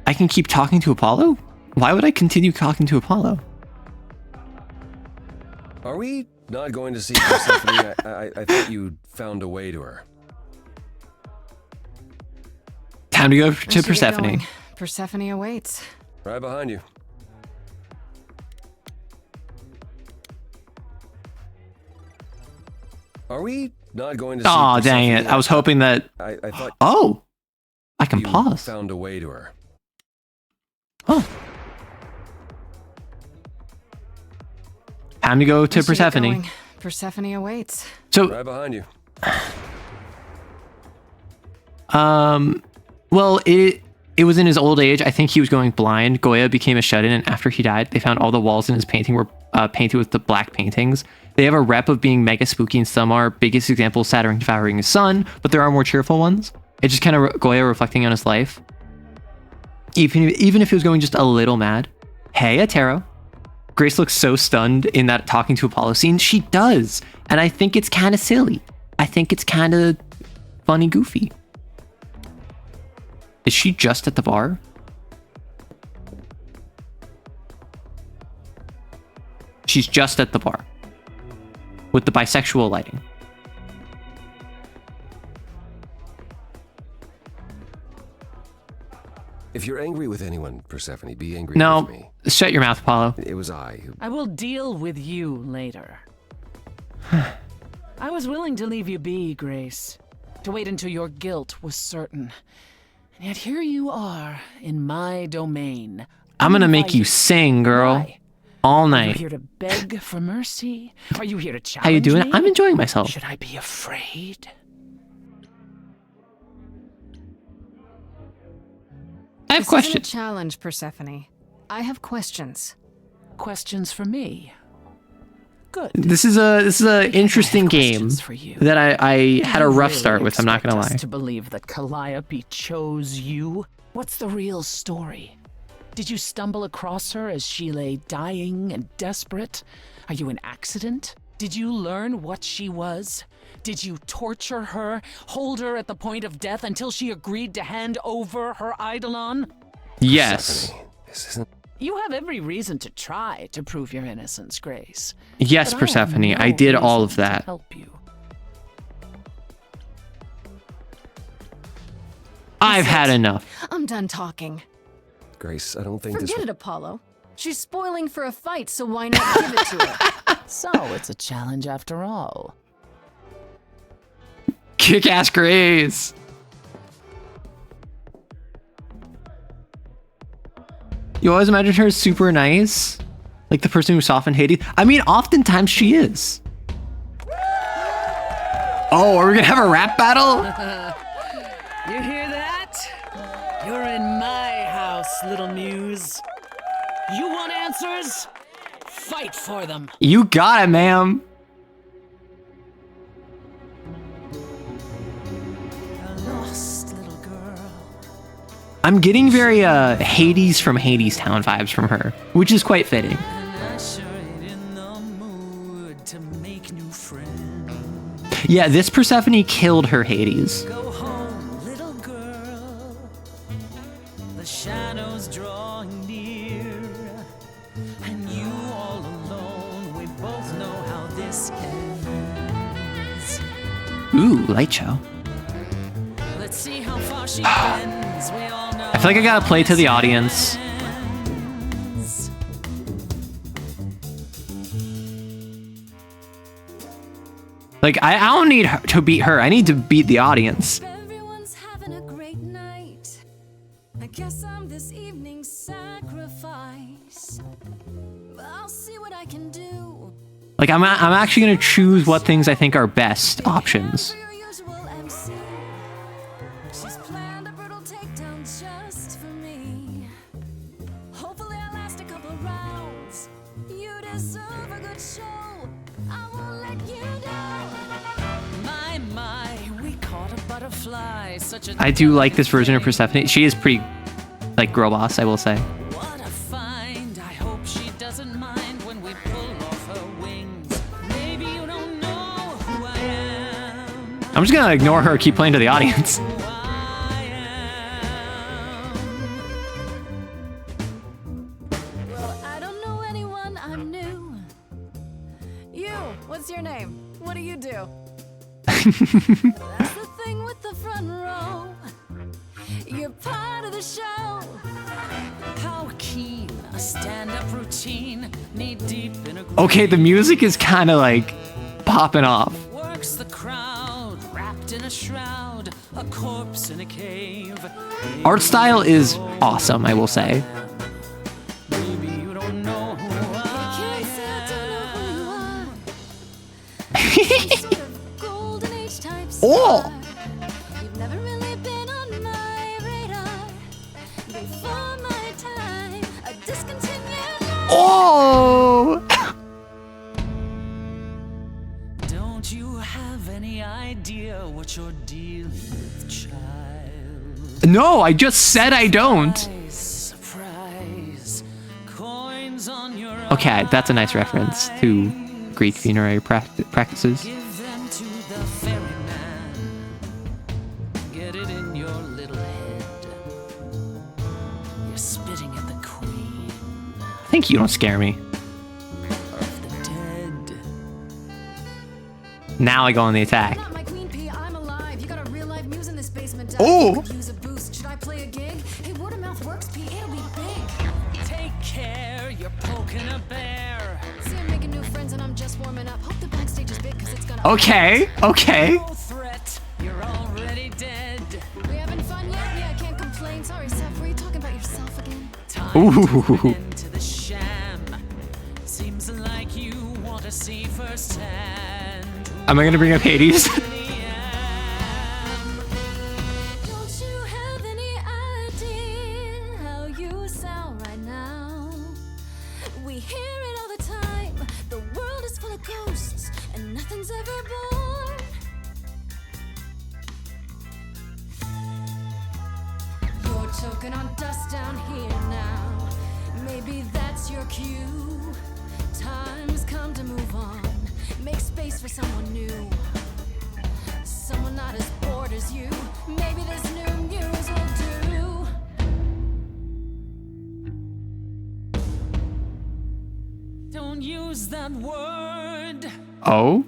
I can keep talking to Apollo? Why would I continue talking to Apollo? Are we not going to see Persephone? I thought you found a way to her. Time to go Let's to get Persephone. going. Persephone awaits. Right behind you. Are we not going to see Aw, dang it. Persephone? I was hoping that... I thought Oh! I can you pause. found a way to her. Oh. Time to go to Let's get Persephone. going. Persephone awaits. So, Right behind you. well, it was in his old age. I think he was going blind. Goya became a shut-in, and after he died, they found all the walls in his painting were painted with the black paintings. They have a rep of being mega spooky, and some are. Biggest example, Saturn devouring his son, but there are more cheerful ones. It's just kind of Goya reflecting on his life. Even if he was going just a little mad. Hey, Atero. Grace looks so stunned in that talking to Apollo scene. She does. And I think it's kind of silly. I think it's kind of funny, goofy. Is she just at the bar? She's just at the bar. With the bisexual lighting. If you're angry with anyone, Persephone, be angry No, with me. shut your mouth, Apollo. It was I who... I will deal with you later. I was willing to leave you be, Grace. to wait until your guilt was certain. And yet here you are in my domain. I'm gonna make you sing, girl. Why? All Are you night. here to beg for mercy? Are you here to challenge How you doing? me? I'm enjoying myself. Should I be afraid? I have This questions. isn't a challenge, Persephone. I have questions. Questions for me? Good. This is a interesting game that I had a rough You start really with. I'm not gonna expect us lie. to believe that Calliope chose you? What's the real story? Did you stumble across her as she lay dying and desperate? Are you an accident? Did you learn what she was? Did you torture her, hold her at the point of death until she agreed to hand over her eidolon? Yes. This isn't. You have every reason to try to prove your innocence, Grace. Yes, But Persephone. I, have no I did all reason of that. To help you. I've had enough. I'm done talking. Grace, I don't think Forget this. it, Apollo. She's spoiling for a fight, so why not give it to her? So it's a challenge after all. Kick-ass Grace. You always imagine her as super nice, like the person who softened Hades. I mean, oftentimes she is. Oh, are we gonna have a rap battle? You hear that? You're in my house, little muse. You want answers? Fight for them. You got it, ma'am. Lost little girl. I'm getting very Hades from Hades Town vibes from her, which is quite fitting. Yeah, this Persephone killed her Hades. Go home, little girl. The shadows drawing near, and you all alone. We both know how this ends. Ooh, light show. Let's see how far she bends. We all know. I feel like I gotta play to the audience. Like, I don't need her to beat her. I need to beat the audience. Everyone's having a great night. I guess I'm this evening's sacrifice. I'll see what I can do. Like, I'm actually gonna choose what things I think are best options. She's planned a brutal takedown just for me. Hopefully I'll last a couple rounds. You deserve a good show. I won't let you down. My, we caught a butterfly. Such a I do like this version of Persephone. She is pretty, like, girl boss, I will say. what a find. I hope she doesn't mind when we pull off her wings. Maybe you don't know who I am. I'm just gonna ignore her, keep playing to the audience. Well, I don't know anyone, I'm new. You, what's your name? What do you do? That's the thing with the front row. You're part of the show. How keen a stand-up routine, knee deep in a Okay, the music is kind of like popping off. works the crowd, wrapped in a shroud, a corpse in a cave. Art style is awesome, I will say. Maybe you don't know who I Can't say I don't know who you are. Some sort of golden age type Oh! star. You've never really been on my radar. Before my time, a discontinued life. Oh! Don't you have any idea what you're dealing with, child? No, I just said I don't. Surprise, coins on your Okay, that's a nice reference to Greek funerary practices. give them to the ferryman. Get it in your little head. You're spitting at the queen Thank you, don't scare me. of the dead. Now I go on the attack. Not my queen pea, I'm alive. You got a real life muse in this basement. Oh! Could use a boost. Should I play a gig? Hey, word of mouth works, Pea. It'll be big. Take care, you're poking a bear. See, I'm making new friends and I'm just warming up. Hope the backstage is big because it's gonna. Okay, okay. No threat, You're already dead. We having fun yet? Yeah, I can't complain. Sorry, Seth. Were you talking about yourself again? Ooh. To the sham. Seems like you want to see firsthand. Am I gonna bring up Hades? Don't you have any idea how you sound right now? We hear it all the time. The world is full of ghosts, and nothing's ever born. You're choking on dust down here now. Maybe that's your cue. Time's come to move on. Make space for someone new. Someone not as bored as you. Maybe this new muse will do. Don't use that word. Oh?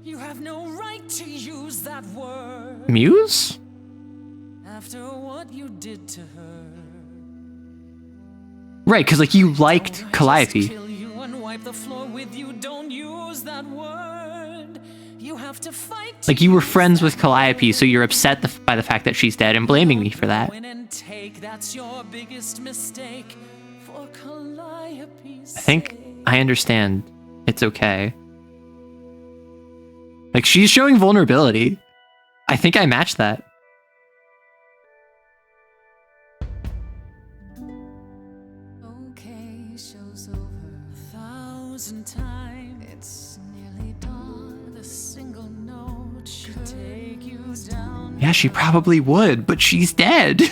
You have no right to use that word. Muse? After what you did to her. Right, because like you liked Calliope. Kill you and wipe the floor with you. Don't use that word. You have to fight. Like you were friends with Calliope, so you're upset by the fact that she's dead and blaming me for that. Win and take. That's your biggest mistake. For Calliope's I think I understand. It's okay. Like she's showing vulnerability. I think I matched that. Okay, show's over 1,000 times. It's nearly dawn. The single note should take you down. Yeah, she probably would, but she's dead.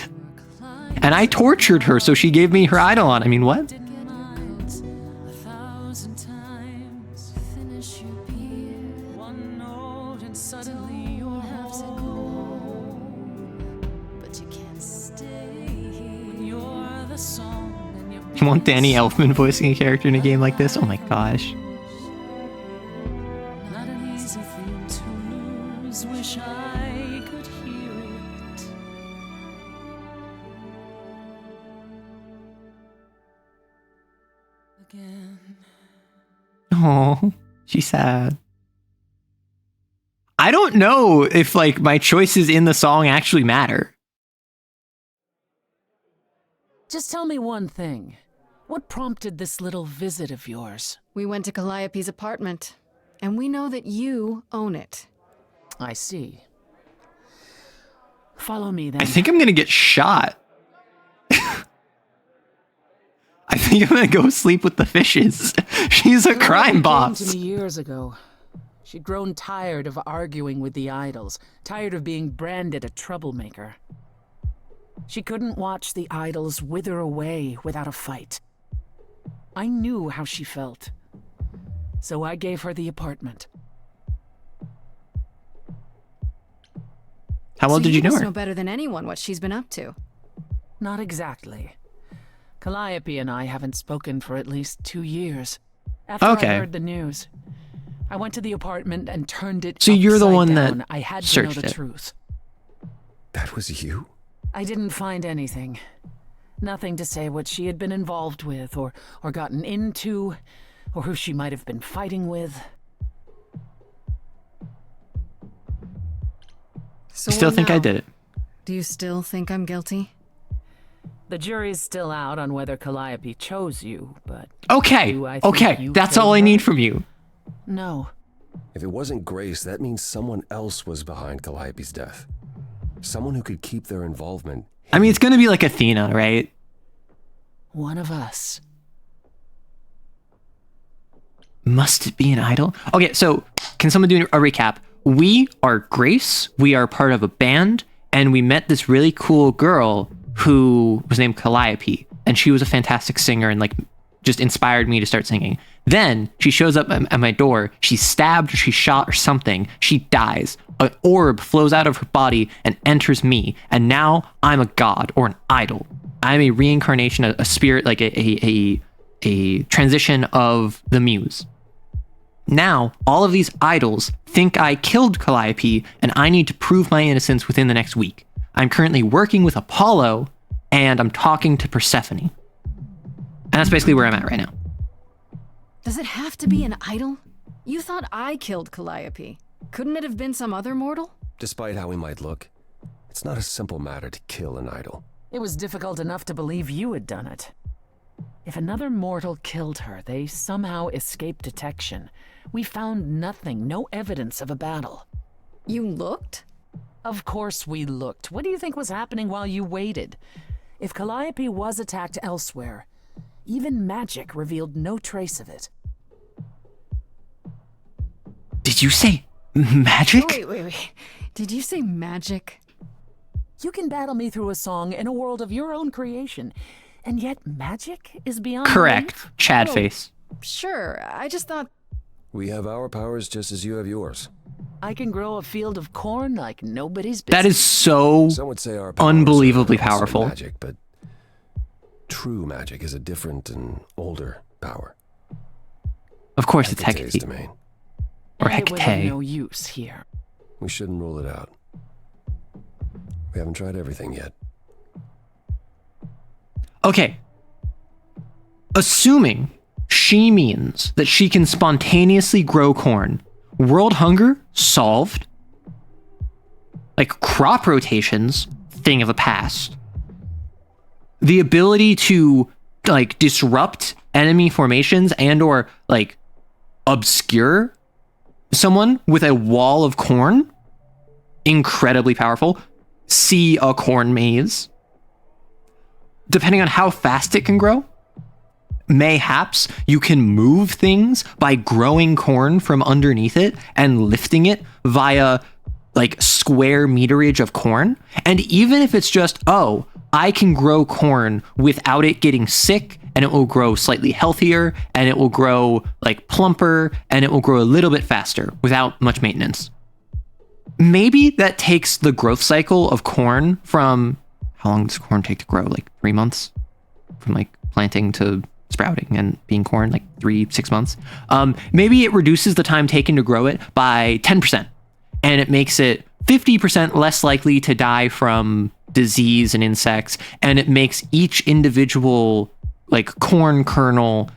And I tortured her, so she gave me her Eidolon. I mean, what? 1,000 times. Finish your beer. One note and suddenly you're home. But you can't stay here. You're the song and you're You want Danny Elfman voicing a character in a game like this? Oh my gosh. not an easy thing to lose. Wish I could hear it. Again. Oh, she's sad. I don't know if like my choices in the song actually matter. Just tell me one thing. What prompted this little visit of yours? We went to Calliope's apartment, and we know that you own it. I see. Follow me then. I think I'm gonna get shot. I think I'm gonna go sleep with the fishes. She's a crime Came boss. to me years ago. She'd grown tired of arguing with the idols, tired of being branded a troublemaker. She couldn't watch the idols wither away without a fight. I knew how she felt, so I gave her the apartment. How well did you know must her? know better than anyone what she's been up to. Not exactly. Calliope and I haven't spoken for at least 2 years. After Okay. I heard the news, I went to the apartment and turned it So you're the upside one down. that I had to know searched the it. truth. That was you? I didn't find anything. Nothing to say what she had been involved with, or gotten into, or who she might have been fighting with. So Still what think I now? did it. Do you still think I'm guilty? The jury's still out on whether Calliope chose you, but... Okay, do I think okay, you that's killed all I her? need from you. No. If it wasn't Grace, that means someone else was behind Calliope's death. Someone who could keep their involvement. I mean, it's gonna be like Athena, right? One of us. Must it be an idol? Okay, so can someone do a recap? We are Grace, we are part of a band, and we met this really cool girl who was named Calliope, and she was a fantastic singer and like just inspired me to start singing. Then she shows up at my door, she's stabbed or she's shot or something, she dies. An orb flows out of her body and enters me, and now I'm a god or an idol. I'm a reincarnation, a spirit, like a transition of the muse. Now, all of these idols think I killed Calliope, and I need to prove my innocence within the next week. I'm currently working with Apollo, and I'm talking to Persephone. And that's basically where I'm at right now. Does it have to be an idol? You thought I killed Calliope. Couldn't it have been some other mortal? Despite how we might look, it's not a simple matter to kill an idol. It was difficult enough to believe you had done it. If another mortal killed her, they somehow escaped detection. We found nothing, no evidence of a battle. You looked? Of course we looked. What do you think was happening while you waited? If Calliope was attacked elsewhere, even magic revealed no trace of it. Did you say magic? Wait. Did you say magic? You can battle me through a song in a world of your own creation, and yet magic is beyond Correct. belief? Chad Oh, face. Sure, I just thought... We have our powers just as you have yours. I can grow a field of corn like nobody's business. That is so Some would say our powers unbelievably are also powerful. magic, but true magic is a different and older power. Of course, it's Hecate's Hecate. domain. Or And it was of Hecate. no use here. We shouldn't rule it out. We haven't tried everything yet. Okay. Assuming she means that she can spontaneously grow corn, world hunger solved. Like crop rotations, thing of the past. The ability to like disrupt enemy formations and or like obscure someone with a wall of corn, incredibly powerful. See a corn maze. Depending on how fast it can grow, mayhaps you can move things by growing corn from underneath it and lifting it via like square meterage of corn. And even if it's just, oh, I can grow corn without it getting sick, and it will grow slightly healthier, and it will grow like plumper, and it will grow a little bit faster without much maintenance. Maybe that takes the growth cycle of corn from, how long does corn take to grow? Like 3 months? From like planting to sprouting and being corn, like 6 months. Maybe it reduces the time taken to grow it by 10%. And it makes it 50% less likely to die from disease and insects. And it makes each individual like corn kernel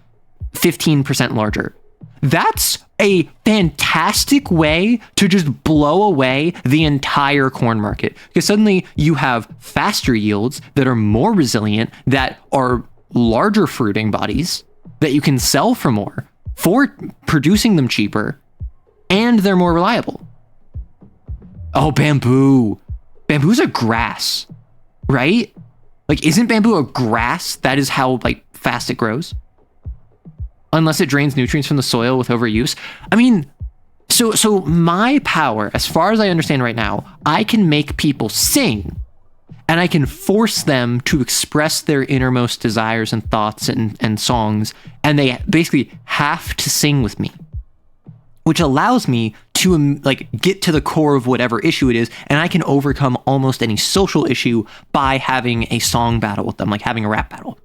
15% larger. That's a fantastic way to just blow away the entire corn market. Because suddenly you have faster yields that are more resilient, that are larger fruiting bodies that you can sell for more, for producing them cheaper, and they're more reliable. Oh, bamboo. Bamboo's a grass, right? Like, isn't bamboo a grass? That is how like fast it grows. Unless it drains nutrients from the soil with overuse. I mean, so my power, as far as I understand right now, I can make people sing, and I can force them to express their innermost desires and thoughts and songs, and they basically have to sing with me, which allows me to like get to the core of whatever issue it is, and I can overcome almost any social issue by having a song battle with them, like having a rap battle.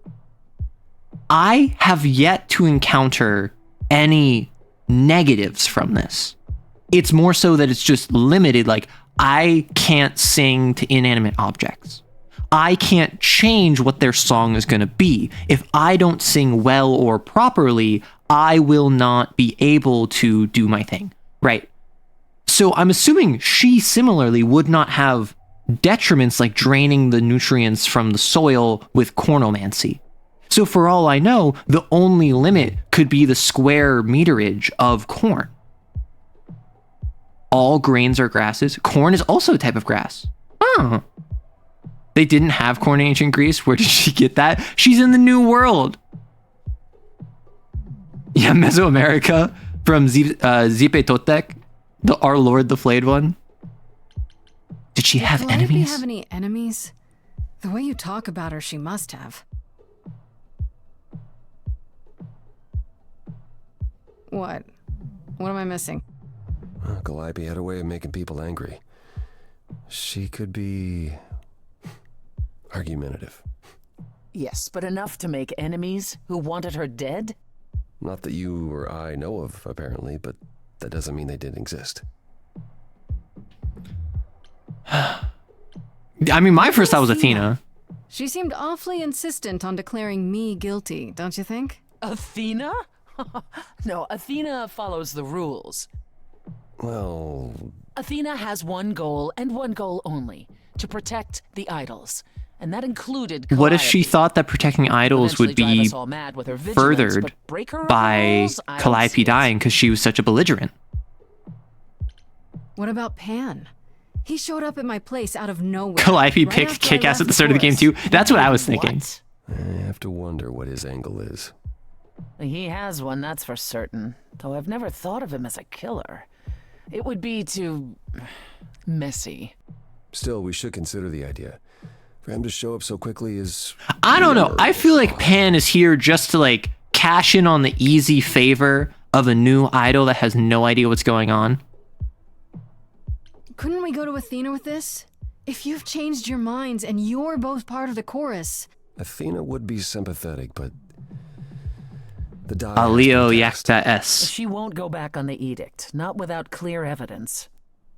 I have yet to encounter any negatives from this. It's more so that it's just limited, like I can't sing to inanimate objects. I can't change what their song is going to be. If I don't sing well or properly, I will not be able to do my thing, right? So I'm assuming she similarly would not have detriments like draining the nutrients from the soil with cornomancy. So for all I know, the only limit could be the square meterage of corn. All grains are grasses. Corn is also a type of grass. Oh. They didn't have corn in ancient Greece. Where did she get that? She's in the New World. Yeah, Mesoamerica from Zipe Totec, our Lord the Flayed One. Did she have Calliope enemies? have any enemies? The way you talk about her, she must have. What? What am I missing? Calliope had a way of making people angry. She could be argumentative. Yes, but enough to make enemies who wanted her dead? Not that you or I know of, apparently, but that doesn't mean they didn't exist. I mean, my first thought was Athena. She seemed awfully insistent on declaring me guilty, don't you think? Athena? No, Athena follows the rules. Well... Athena has one goal and one goal only: to protect the idols. And that included Calliope. What if she thought that protecting idols would Eventually drive be us all mad with her vigilance, furthered but break her by rules? I don't see Calliope it. dying because she was such a belligerent? What about Pan? He showed up at my place out of nowhere. Calliope right picked after I Kick-Ass left at the start of the game forest. too. That's what I was thinking. I have to wonder what his angle is. He has one, that's for certain. Though I've never thought of him as a killer. It would be too messy. Still, we should consider the idea. For him to show up so quickly is... I don't know. I feel like Pan is here just to like cash in on the easy favor of a new idol that has no idea what's going on. Couldn't we go to Athena with this? If you've changed your minds and you're both part of the chorus. Athena would be sympathetic, but... The die Aleo Yakta S. She won't go back on the edict, not without clear evidence.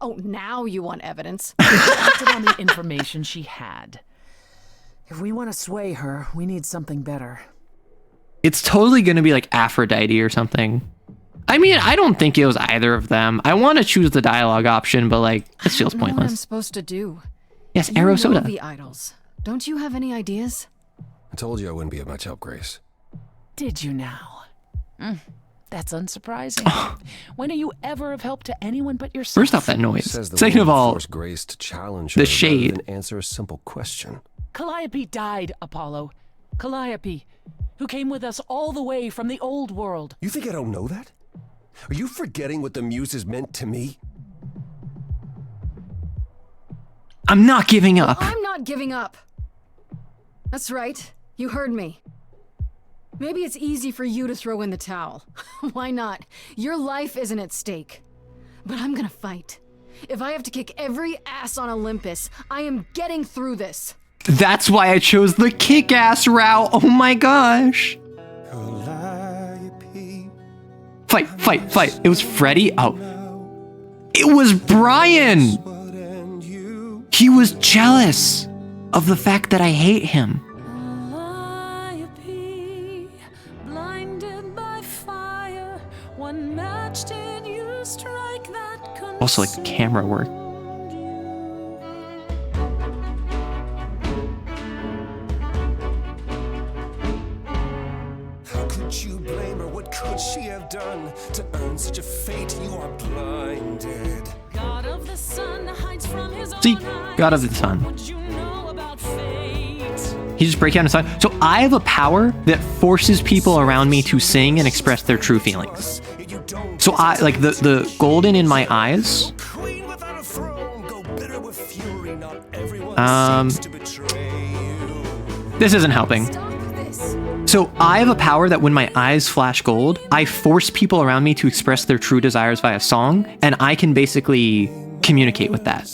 Oh, now you want evidence. She acted on the information she had. If we want to sway her, we need something better. It's totally going to be like Aphrodite or something. I mean, I don't think it was either of them. I want to choose the dialogue option, but like, this feels I don't know what I'm pointless. supposed to do. Yes, You Arrow know Soda. the idols. Don't you have any ideas? I told you I wouldn't be of much help, Grace. Did you now? That's unsurprising. When are you ever of help to anyone but yourself? First off, that noise. Says the Second of woman all, forced Grace to challenge the her shade. rather than answer a simple question. Calliope died, Apollo. Calliope, who came with us all the way from the old world. You think I don't know that? Are you forgetting what the Muses meant to me? I'm not giving up. I'm not giving up. That's right. You heard me. Maybe it's easy for you to throw in the towel. Why not? Your life isn't at stake. But I'm gonna fight. If I have to kick every ass on Olympus, I am getting through this. That's why I chose the kick-ass route. Oh my gosh. Fight, fight, fight. It was Freddy. Oh. It was Brian. He was jealous of the fact that I hate him. Blinded by fire, one match did you strike that Also, like, the camera work. How could you blame her? What could she have done to earn such a fate? You are blinded. God of the sun hides from his See, own God of the Sun. What you know about fate? He just breaks down his song. So I have a power that forces people around me to sing and express their true feelings. So I like the golden in my eyes. This isn't helping. So I have a power that when my eyes flash gold, I force people around me to express their true desires via song, and I can basically communicate with that.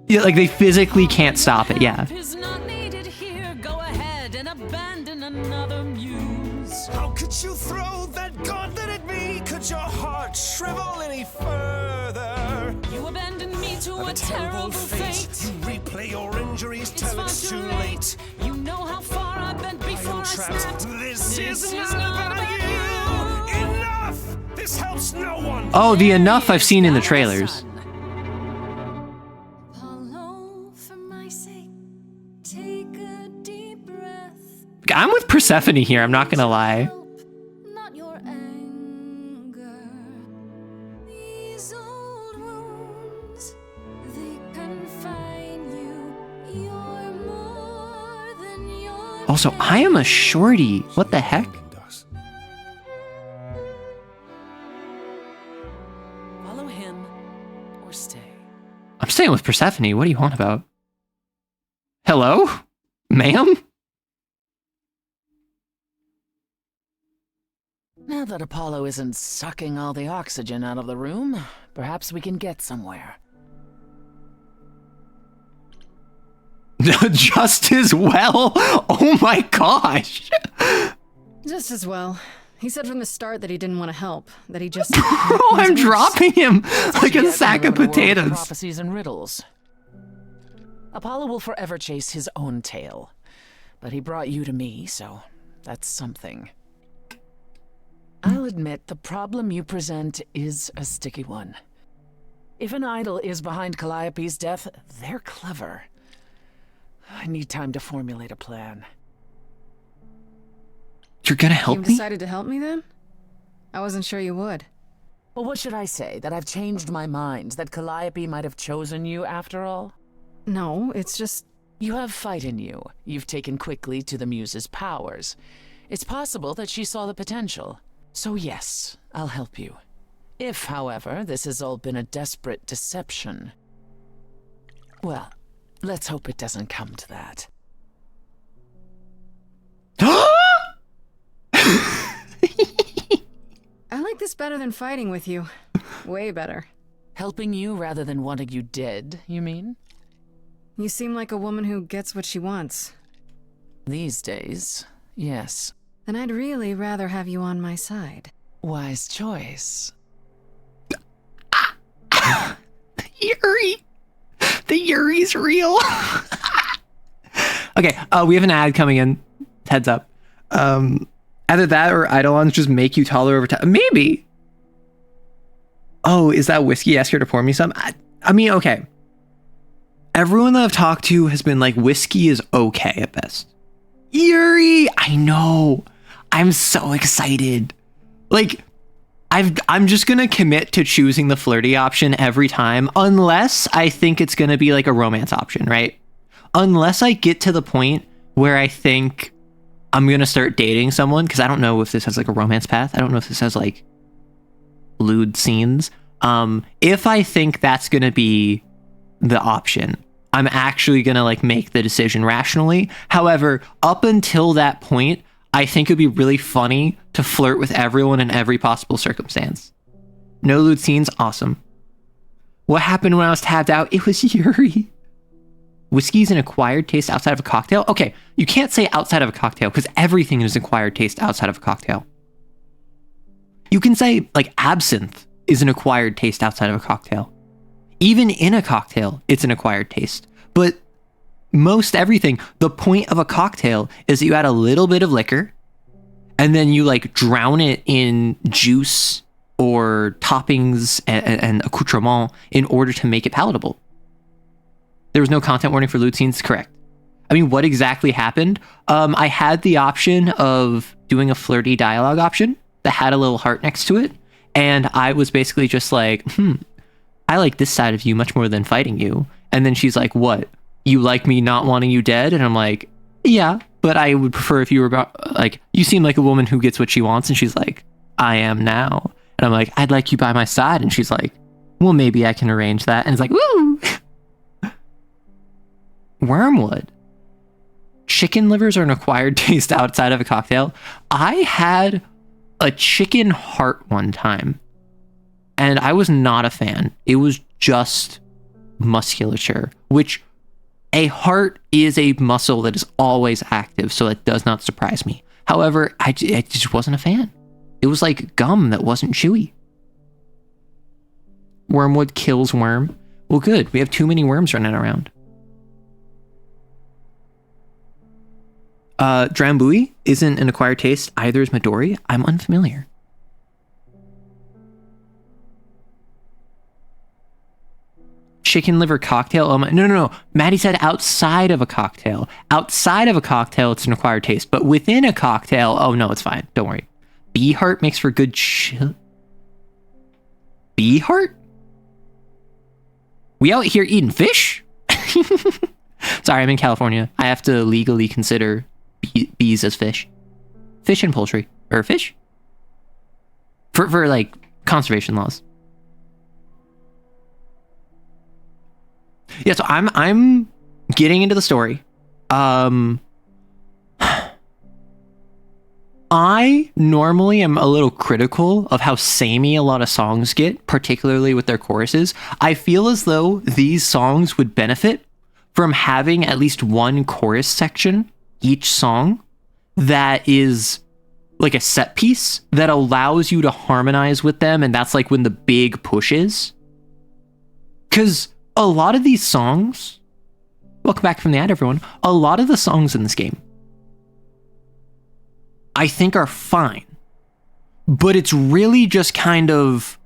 Yeah, like they physically can't stop it, yeah. Is not needed here. Go ahead and abandon another muse. How could you throw that gauntlet at me? Could your heart shrivel any further? You abandoned me to a terrible fate. You replay your injuries It's till far it's too too late. late. You know how far I've been before I snapped. This is not about you. Enough! This helps no one. Oh, the enough I've seen in the trailers. Apollo, for my sake, take a deep breath. I'm with Persephone here, I'm not gonna lie. Not your anger. These old wounds, they confine you. You're more than your Also, I am a shorty. What the heck? Follow him or stay. I'm staying with Persephone. What do you want about? Hello? Ma'am? Now that Apollo isn't sucking all the oxygen out of the room, perhaps we can get somewhere. Just as well? Oh my gosh. Just as well. He said from the start that he didn't want to help, that he just... Oh, I'm dropping him like a sack of potatoes. Prophecies and riddles. Apollo will forever chase his own tail. But he brought you to me, so that's something. I'll admit the problem you present is a sticky one. If an idol is behind Calliope's death, they're clever. I need time to formulate a plan. You're gonna help You've me? decided to help me then? I wasn't sure you would. Well, what should I say? That I've changed my mind? That Calliope might have chosen you after all? No, it's just... You have fight in you. You've taken quickly to the Muse's powers. It's possible that she saw the potential. So yes, I'll help you. If, however, this has all been a desperate deception... Well, let's hope it doesn't come to that. I like this better than fighting with you. Way better. Helping you rather than wanting you dead, you mean? You seem like a woman who gets what she wants. These days, yes. Then I'd really rather have you on my side. Wise choice. Yuri! The Yuri's real! Okay, we have an ad coming in. Heads up. Either that or Eidolons just make you taller over time. Maybe. Oh, is that whiskey? Ask her to pour me some. I mean, okay. Everyone that I've talked to has been like, whiskey is okay at best. Yuri! I know. I'm so excited. Like, I'm just gonna commit to choosing the flirty option every time, unless I think it's gonna be like a romance option, right? Unless I get to the point where I think I'm gonna start dating someone, because I don't know if this has like a romance path. I don't know if this has like lewd scenes. If I think that's gonna be the option, I'm actually gonna like make the decision rationally. However, up until that point, I think it'd be really funny to flirt with everyone in every possible circumstance. No lewd scenes, awesome. What happened when I was tabbed out? It was Yuri. Whiskey's an acquired taste outside of a cocktail? Okay, you can't say outside of a cocktail because everything is an acquired taste outside of a cocktail. You can say like absinthe is an acquired taste outside of a cocktail. Even in a cocktail, it's an acquired taste. But most everything, the point of a cocktail is that you add a little bit of liquor and then you like drown it in juice or toppings and accoutrement in order to make it palatable. There was no content warning for lewd scenes, correct. I mean, what exactly happened? I had the option of doing a flirty dialogue option that had a little heart next to it. And I was basically just like, I like this side of you much more than fighting you. And then she's like, what? You like me not wanting you dead? And I'm like, yeah, but I would prefer if you were about, like, you seem like a woman who gets what she wants. And she's like, I am now. And I'm like, I'd like you by my side. And she's like, well, maybe I can arrange that. And it's like, woo! Wormwood. Chicken livers are an acquired taste outside of a cocktail. I had a chicken heart one time, and I was not a fan. It was just musculature, which a heart is a muscle that is always active, so it does not surprise me. However, I just wasn't a fan. It was like gum that wasn't chewy. Wormwood kills worm. Well, good. We have too many worms running around. Drambuie isn't an acquired taste. Either is Midori. I'm unfamiliar. Chicken liver cocktail. Oh my, no. Maddie said outside of a cocktail. Outside of a cocktail, it's an acquired taste. But within a cocktail, oh no, it's fine. Don't worry. Bee heart makes for good chill. Bee heart? We out here eating fish? Sorry, I'm in California. I have to legally consider bees as fish. Fish and poultry. Or fish? For like, conservation laws. Yeah, so I'm getting into the story. I normally am a little critical of how samey a lot of songs get, particularly with their choruses. I feel as though these songs would benefit from having at least one chorus section each song that is like a set piece that allows you to harmonize with them, and that's like when the big push is. Because a lot of these songs, welcome back from the ad, everyone, a lot of the songs in this game I think are fine, but it's really just kind of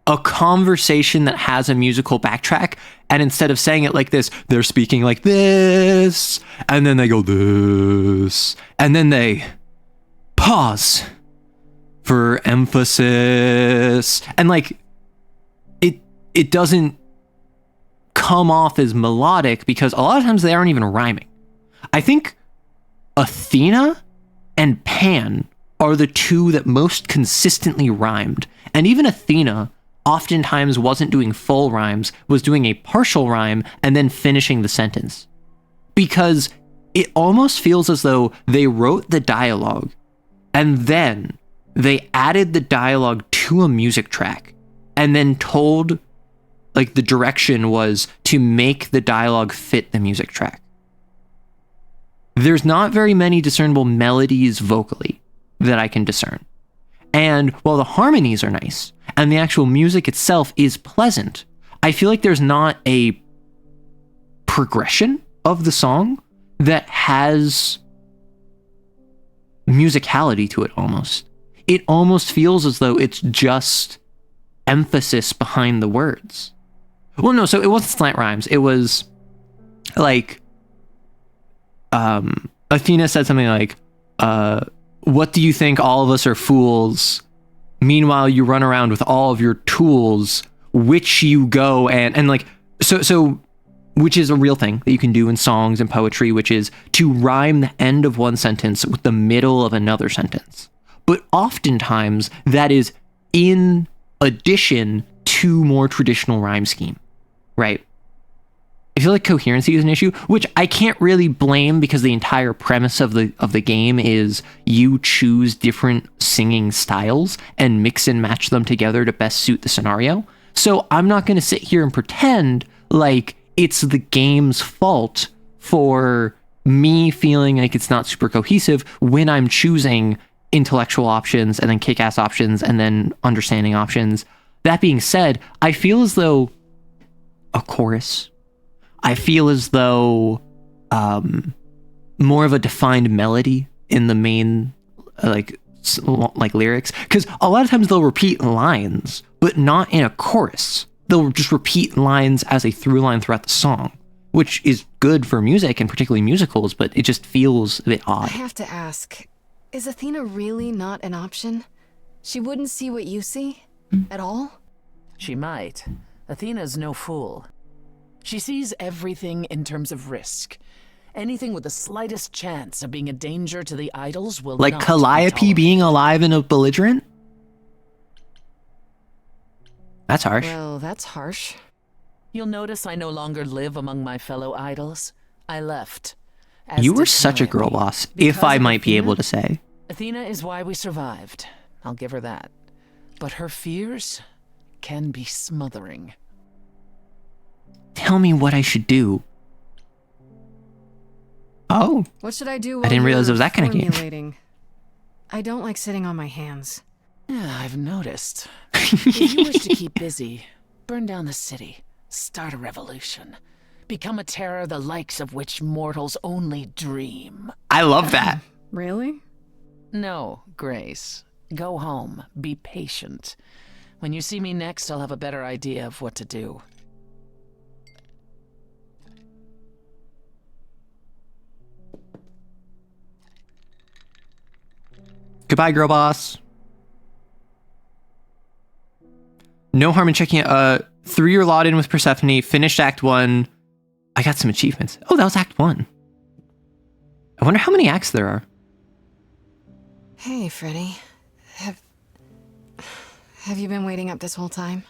a conversation that has a musical backtrack, and instead of saying it like this, they're speaking like this, and then they go this, and then they pause for emphasis, and like it doesn't come off as melodic because a lot of times they aren't even rhyming. I think Athena and Pan are the two that most consistently rhymed, and even Athena oftentimes wasn't doing full rhymes, was doing a partial rhyme and then finishing the sentence, because it almost feels as though they wrote the dialogue and then they added the dialogue to a music track and then told, like, the direction was to make the dialogue fit the music track. There's not very many discernible melodies vocally that I can discern. And while the harmonies are nice and the actual music itself is pleasant, I feel like there's not a progression of the song that has musicality to it almost. It almost feels as though it's just emphasis behind the words. Well, no, so it wasn't slant rhymes. It was like, Athena said something like, what do you think, all of us are fools? Meanwhile, you run around with all of your tools, which you go and like, so, which is a real thing that you can do in songs and poetry, which is to rhyme the end of one sentence with the middle of another sentence. But oftentimes that is in addition to more traditional rhyme scheme, right? I feel like coherency is an issue, which I can't really blame because the entire premise of the game is you choose different singing styles and mix and match them together to best suit the scenario. So I'm not going to sit here and pretend like it's the game's fault for me feeling like it's not super cohesive when I'm choosing intellectual options and then kick-ass options and then understanding options. That being said, I feel as though a chorus, I feel as though more of a defined melody in the main like lyrics, because a lot of times they'll repeat lines, but not in a chorus. They'll just repeat lines as a through line throughout the song, which is good for music and particularly musicals, but it just feels a bit odd. I have to ask, is Athena really not an option? She wouldn't see what you see at all? She might. Athena's no fool. She sees everything in terms of risk. Anything with the slightest chance of being a danger to the idols will like not be Calliope tolerated. being alive and a belligerent? That's harsh. Well, that's harsh. You'll notice I no longer live among my fellow idols. I left. As You were did such a girl Calliope. boss, Because if I of might be Athena? able to say. Athena is why we survived. I'll give her that. But her fears can be smothering. Tell me what I should do. Oh. What should I do? I didn't realize it was that kind of game. Formulating? I don't like sitting on my hands. Yeah, I've noticed. If you wish to keep busy, burn down the city, start a revolution, become a terror the likes of which mortals only dream. I love that. Really? No, Grace. Go home. Be patient. When you see me next, I'll have a better idea of what to do. Goodbye, girl boss. No harm in checking it. Threw your lot in with Persephone, finished Act 1. I got some achievements. Oh, that was Act 1. I wonder how many acts there are. Hey, Freddy. Have you been waiting up this whole time?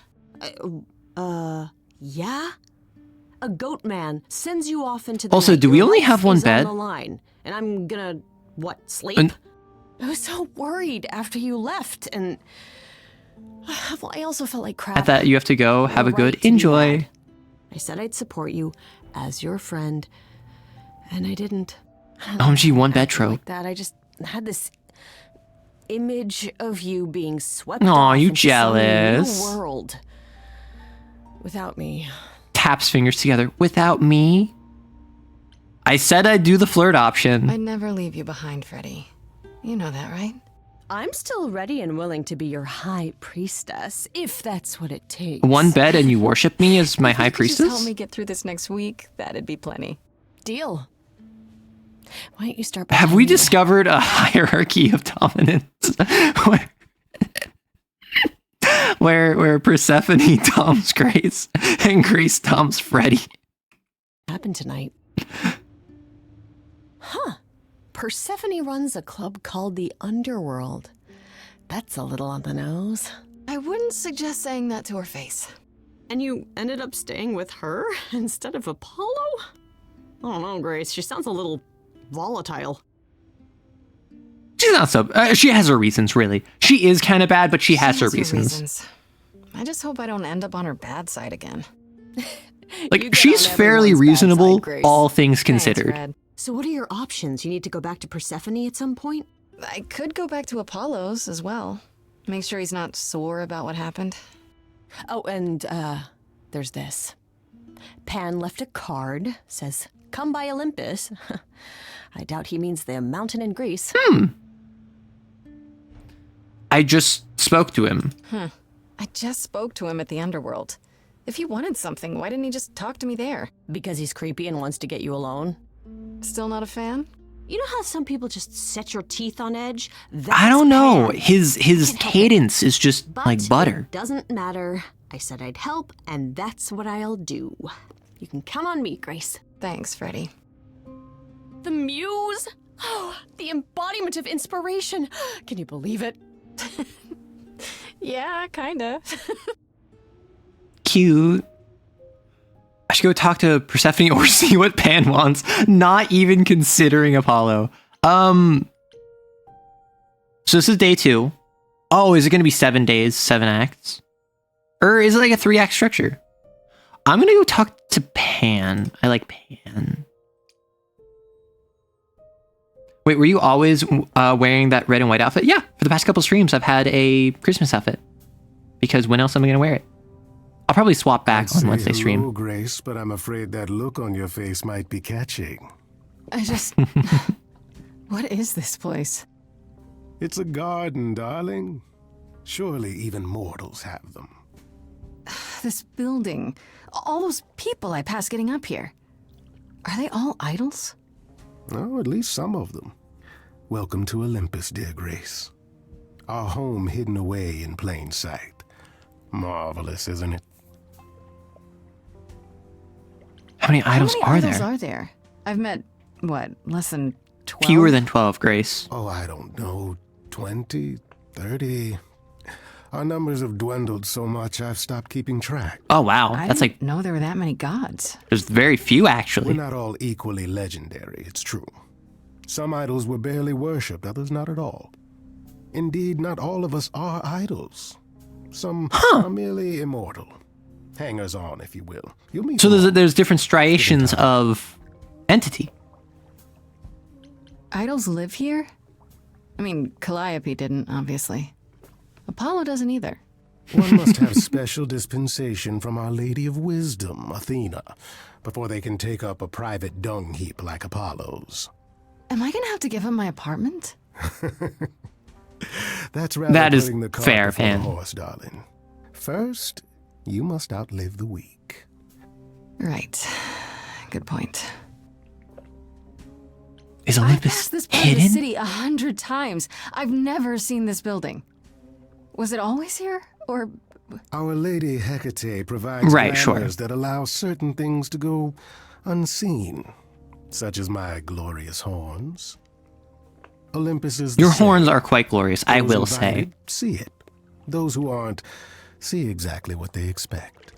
Yeah? A goat man sends you off into the Also, night. do we Your only life have one is bed? on the line, and I'm gonna, what, sleep? I was so worried after you left, and well, I also felt like crap. At that, you have to go. Have a You're good right to be enjoy. mad. I said I'd support you as your friend, and I didn't. OMG, one bed trope. Like that, I just had this image of you being swept Aw, off you into some jealous. new world without me. Taps fingers together. Without me? I said I'd do the flirt option. I'd never leave you behind, Freddy. You know that, right? I'm still ready and willing to be your high priestess, if that's what it takes. One bed and you worship me as my high If you could just priestess? help me get through this next week, that'd be plenty. Deal. Why don't you start by Have telling we me- discovered a hierarchy of dominance? where Persephone doms Grace and Grace doms Freddy. happened tonight? Huh. Persephone runs a club called the Underworld. That's a little on the nose. I wouldn't suggest saying that to her face. And you ended up staying with her instead of Apollo? I don't know, Grace. She sounds a little volatile. She's not so. She has her reasons, really. She is kind of bad, but she has her reasons. I just hope I don't end up on her bad side again. Like, she's fairly reasonable, all things considered. Red. So what are your options? You need to go back to Persephone at some point? I could go back to Apollo's as well. Make sure he's not sore about what happened. Oh, and, there's this. Pan left a card, says, "Come by Olympus." I doubt he means the mountain in Greece. I just spoke to him. I just spoke to him at the Underworld. If he wanted something, why didn't he just talk to me there? Because he's creepy and wants to get you alone? Still not a fan? You know how some people just set your teeth on edge? I don't know. Pan. His cadence is just But like butter. It doesn't matter. I said I'd help, and that's what I'll do. You can count on me, Grace. Thanks, Freddy. The muse? Oh, the embodiment of inspiration. Can you believe it? Yeah, kinda. Cute. I should go talk to Persephone or see what Pan wants, not even considering Apollo. So this is day 2. Oh, is it going to be 7 days, 7 acts? Or is it like a 3-act structure? I'm going to go talk to Pan. I like Pan. Wait, were you always wearing that red and white outfit? Yeah, for the past couple streams, I've had a Christmas outfit. Because when else am I going to wear it? I'll probably swap back on Wednesday stream. Hello, Grace, but I'm afraid that look on your face might be catching. I just... What is this place? It's a garden, darling. Surely even mortals have them. This building. All those people I pass getting up here. Are they all idols? Oh, at least some of them. Welcome to Olympus, dear Grace. Our home hidden away in plain sight. Marvelous, isn't it? How many idols How many are idols there? are there? I've met, what, less than 12? Fewer than 12, Grace. Oh, I don't know. 20, 30. Our numbers have dwindled so much I've stopped keeping track. Oh, wow. I That's didn't like, know there were that many gods. there's very few, actually. We're not all equally legendary, it's true. Some idols were barely worshipped, others not at all. Indeed, not all of us are idols. Some are merely immortal. Hangers-on, if you will. You'll meet So them all. there's different striations of entity. Idols live here? I mean, Calliope didn't, obviously. Apollo doesn't either. One must have special dispensation from Our Lady of Wisdom, Athena, before they can take up a private dung heap like Apollo's. Am I gonna have to give him my apartment? That's rather That is putting the cart fair, before the Pan. horse, darling. First, you must outlive the week. Right. Good point. Is I've Olympus passed this part of the hidden? city 100 times. I've never seen this building. Was it always here? Or... Our Lady Hecate provides Right, sure. glamours that allow certain things to go unseen, such as my glorious horns. Olympus is the Your same. horns are quite glorious, I Those will say. invited see it. Those who aren't see exactly what they expect.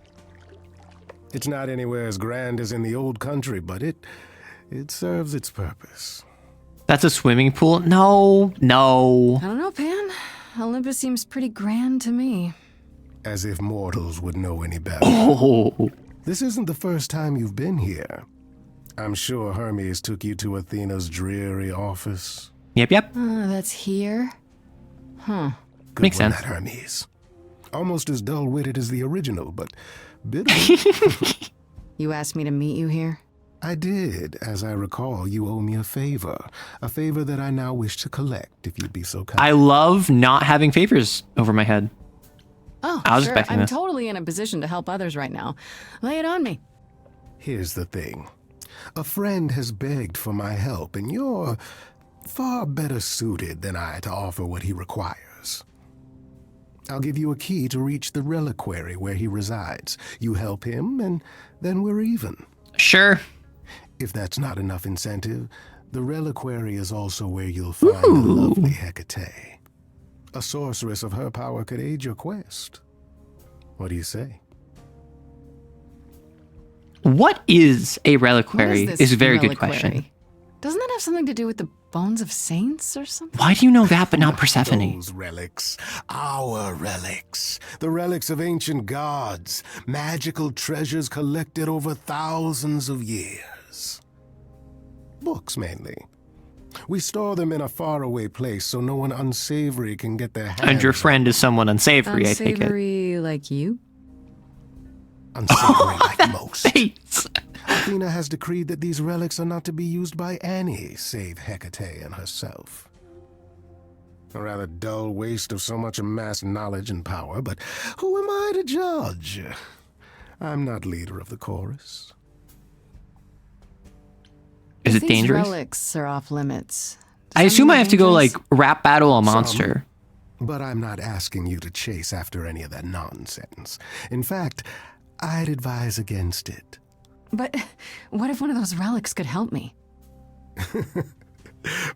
It's not anywhere as grand as in the old country, but it serves its purpose. That's a swimming pool? No. I don't know, Pan. Olympus seems pretty grand to me. As if mortals would know any better. Oh. This isn't the first time you've been here. I'm sure Hermes took you to Athena's dreary office. Yep. That's here? Huh. Good Makes one, sense. that Hermes. Almost as dull-witted as the original, but bitter. You asked me to meet you here? I did. As I recall, you owe me a favor that I now wish to collect, if you'd be so kind. I love not having favors over my head. Oh, I was sure. expecting I'm this. totally in a position to help others right now. Lay it on me. Here's the thing. A friend has begged for my help, and you're far better suited than I to offer what he requires. I'll give you a key to reach the reliquary where he resides. You help him, and then we're even. Sure. If that's not enough incentive, the reliquary is also where you'll find the lovely Hecate. A sorceress of her power could aid your quest. What do you say? What is a reliquary? What Is a very good reliquary? question. Doesn't that have something to do with the bones of saints or something? Why do you know that but not Persephone? Those relics. Our relics. The relics of ancient gods. Magical treasures collected over thousands of years. Books, mainly. We store them in a faraway place so no one unsavory can get their hands And your friend is someone unsavory, I take it. Unsavory like you? Unsavory like most. Athena has decreed that these relics are not to be used by any save Hecate and herself. A rather dull waste of so much amassed knowledge and power, but who am I to judge? I'm not leader of the chorus. Is it These dangerous? relics are off limits. I assume I have to go, like, rap battle a monster. But I'm not asking you to chase after any of that nonsense. In fact, I'd advise against it. But what if one of those relics could help me?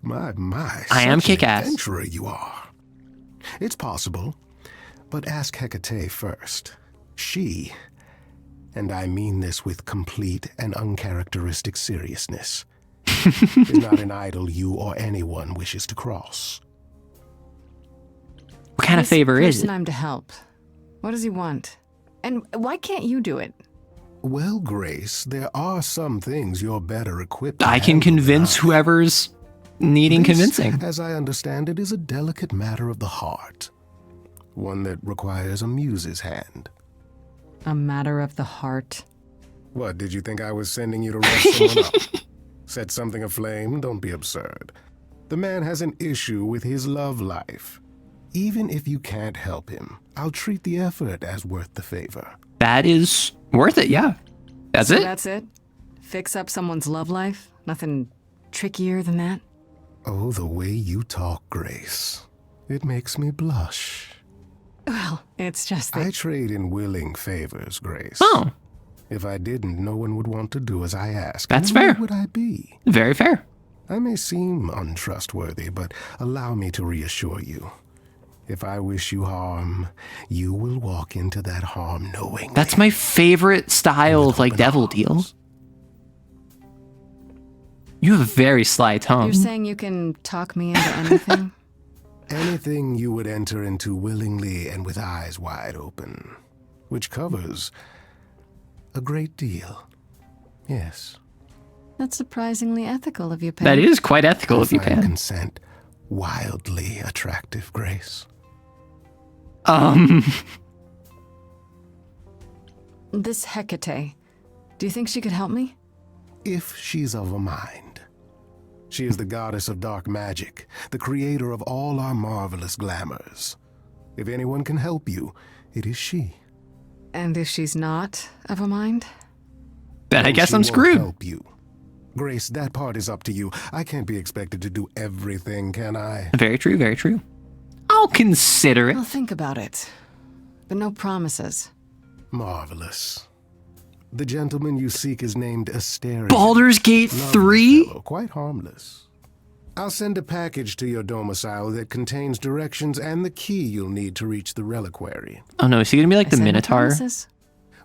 My, I am such an kick-ass. adventurer you are. It's possible, but ask Hecate first. She, and I mean this with complete and uncharacteristic seriousness, is not an idol you or anyone wishes to cross. What kind of favor is Person it? I'm to help. What does he want? And why can't you do it? Well, Grace, there are some things you're better equipped to I can handle than convince I. whoever's needing This, convincing. as I understand it, is a delicate matter of the heart. One that requires a muse's hand. A matter of the heart. What, did you think I was sending you to rough someone up? Set something aflame? Don't be absurd. The man has an issue with his love life. Even if you can't help him, I'll treat the effort as worth the favor. That is worth it, yeah. That's So it. That's it? Fix up someone's love life? Nothing trickier than that? Oh, the way you talk, Grace. It makes me blush. Well, it's just that... I trade in willing favors, Grace. Oh. If I didn't, no one would want to do as I ask. That's And where fair. would I be? Very fair. I may seem untrustworthy, but allow me to reassure you. If I wish you harm, you will walk into that harm knowing. That's my favorite style of, like, devil deal. You have a very sly tongue. You're saying you can talk me into anything? Anything you would enter into willingly and with eyes wide open, which covers a great deal. Yes. That's surprisingly ethical of you, Pan. That is quite ethical of you, I find Pan. consent wildly attractive, Grace. This Hecate, do you think she could help me? If she's of a mind. She is the goddess of dark magic, the creator of all our marvelous glamours. If anyone can help you, it is she. And if she's not of a mind? Then I guess She I'm won't screwed. help you. Grace, that part is up to you. I can't be expected to do everything, can I? Very true, very true. I'll consider it. I'll think about it. But no promises. Marvelous. The gentleman you seek is named Asterion. Baldur's Gate Lovely 3? fellow, quite harmless. I'll send a package to your domicile that contains directions and the key you'll need to reach the reliquary. Oh no, is he gonna be like I the said no Minotaur? promises?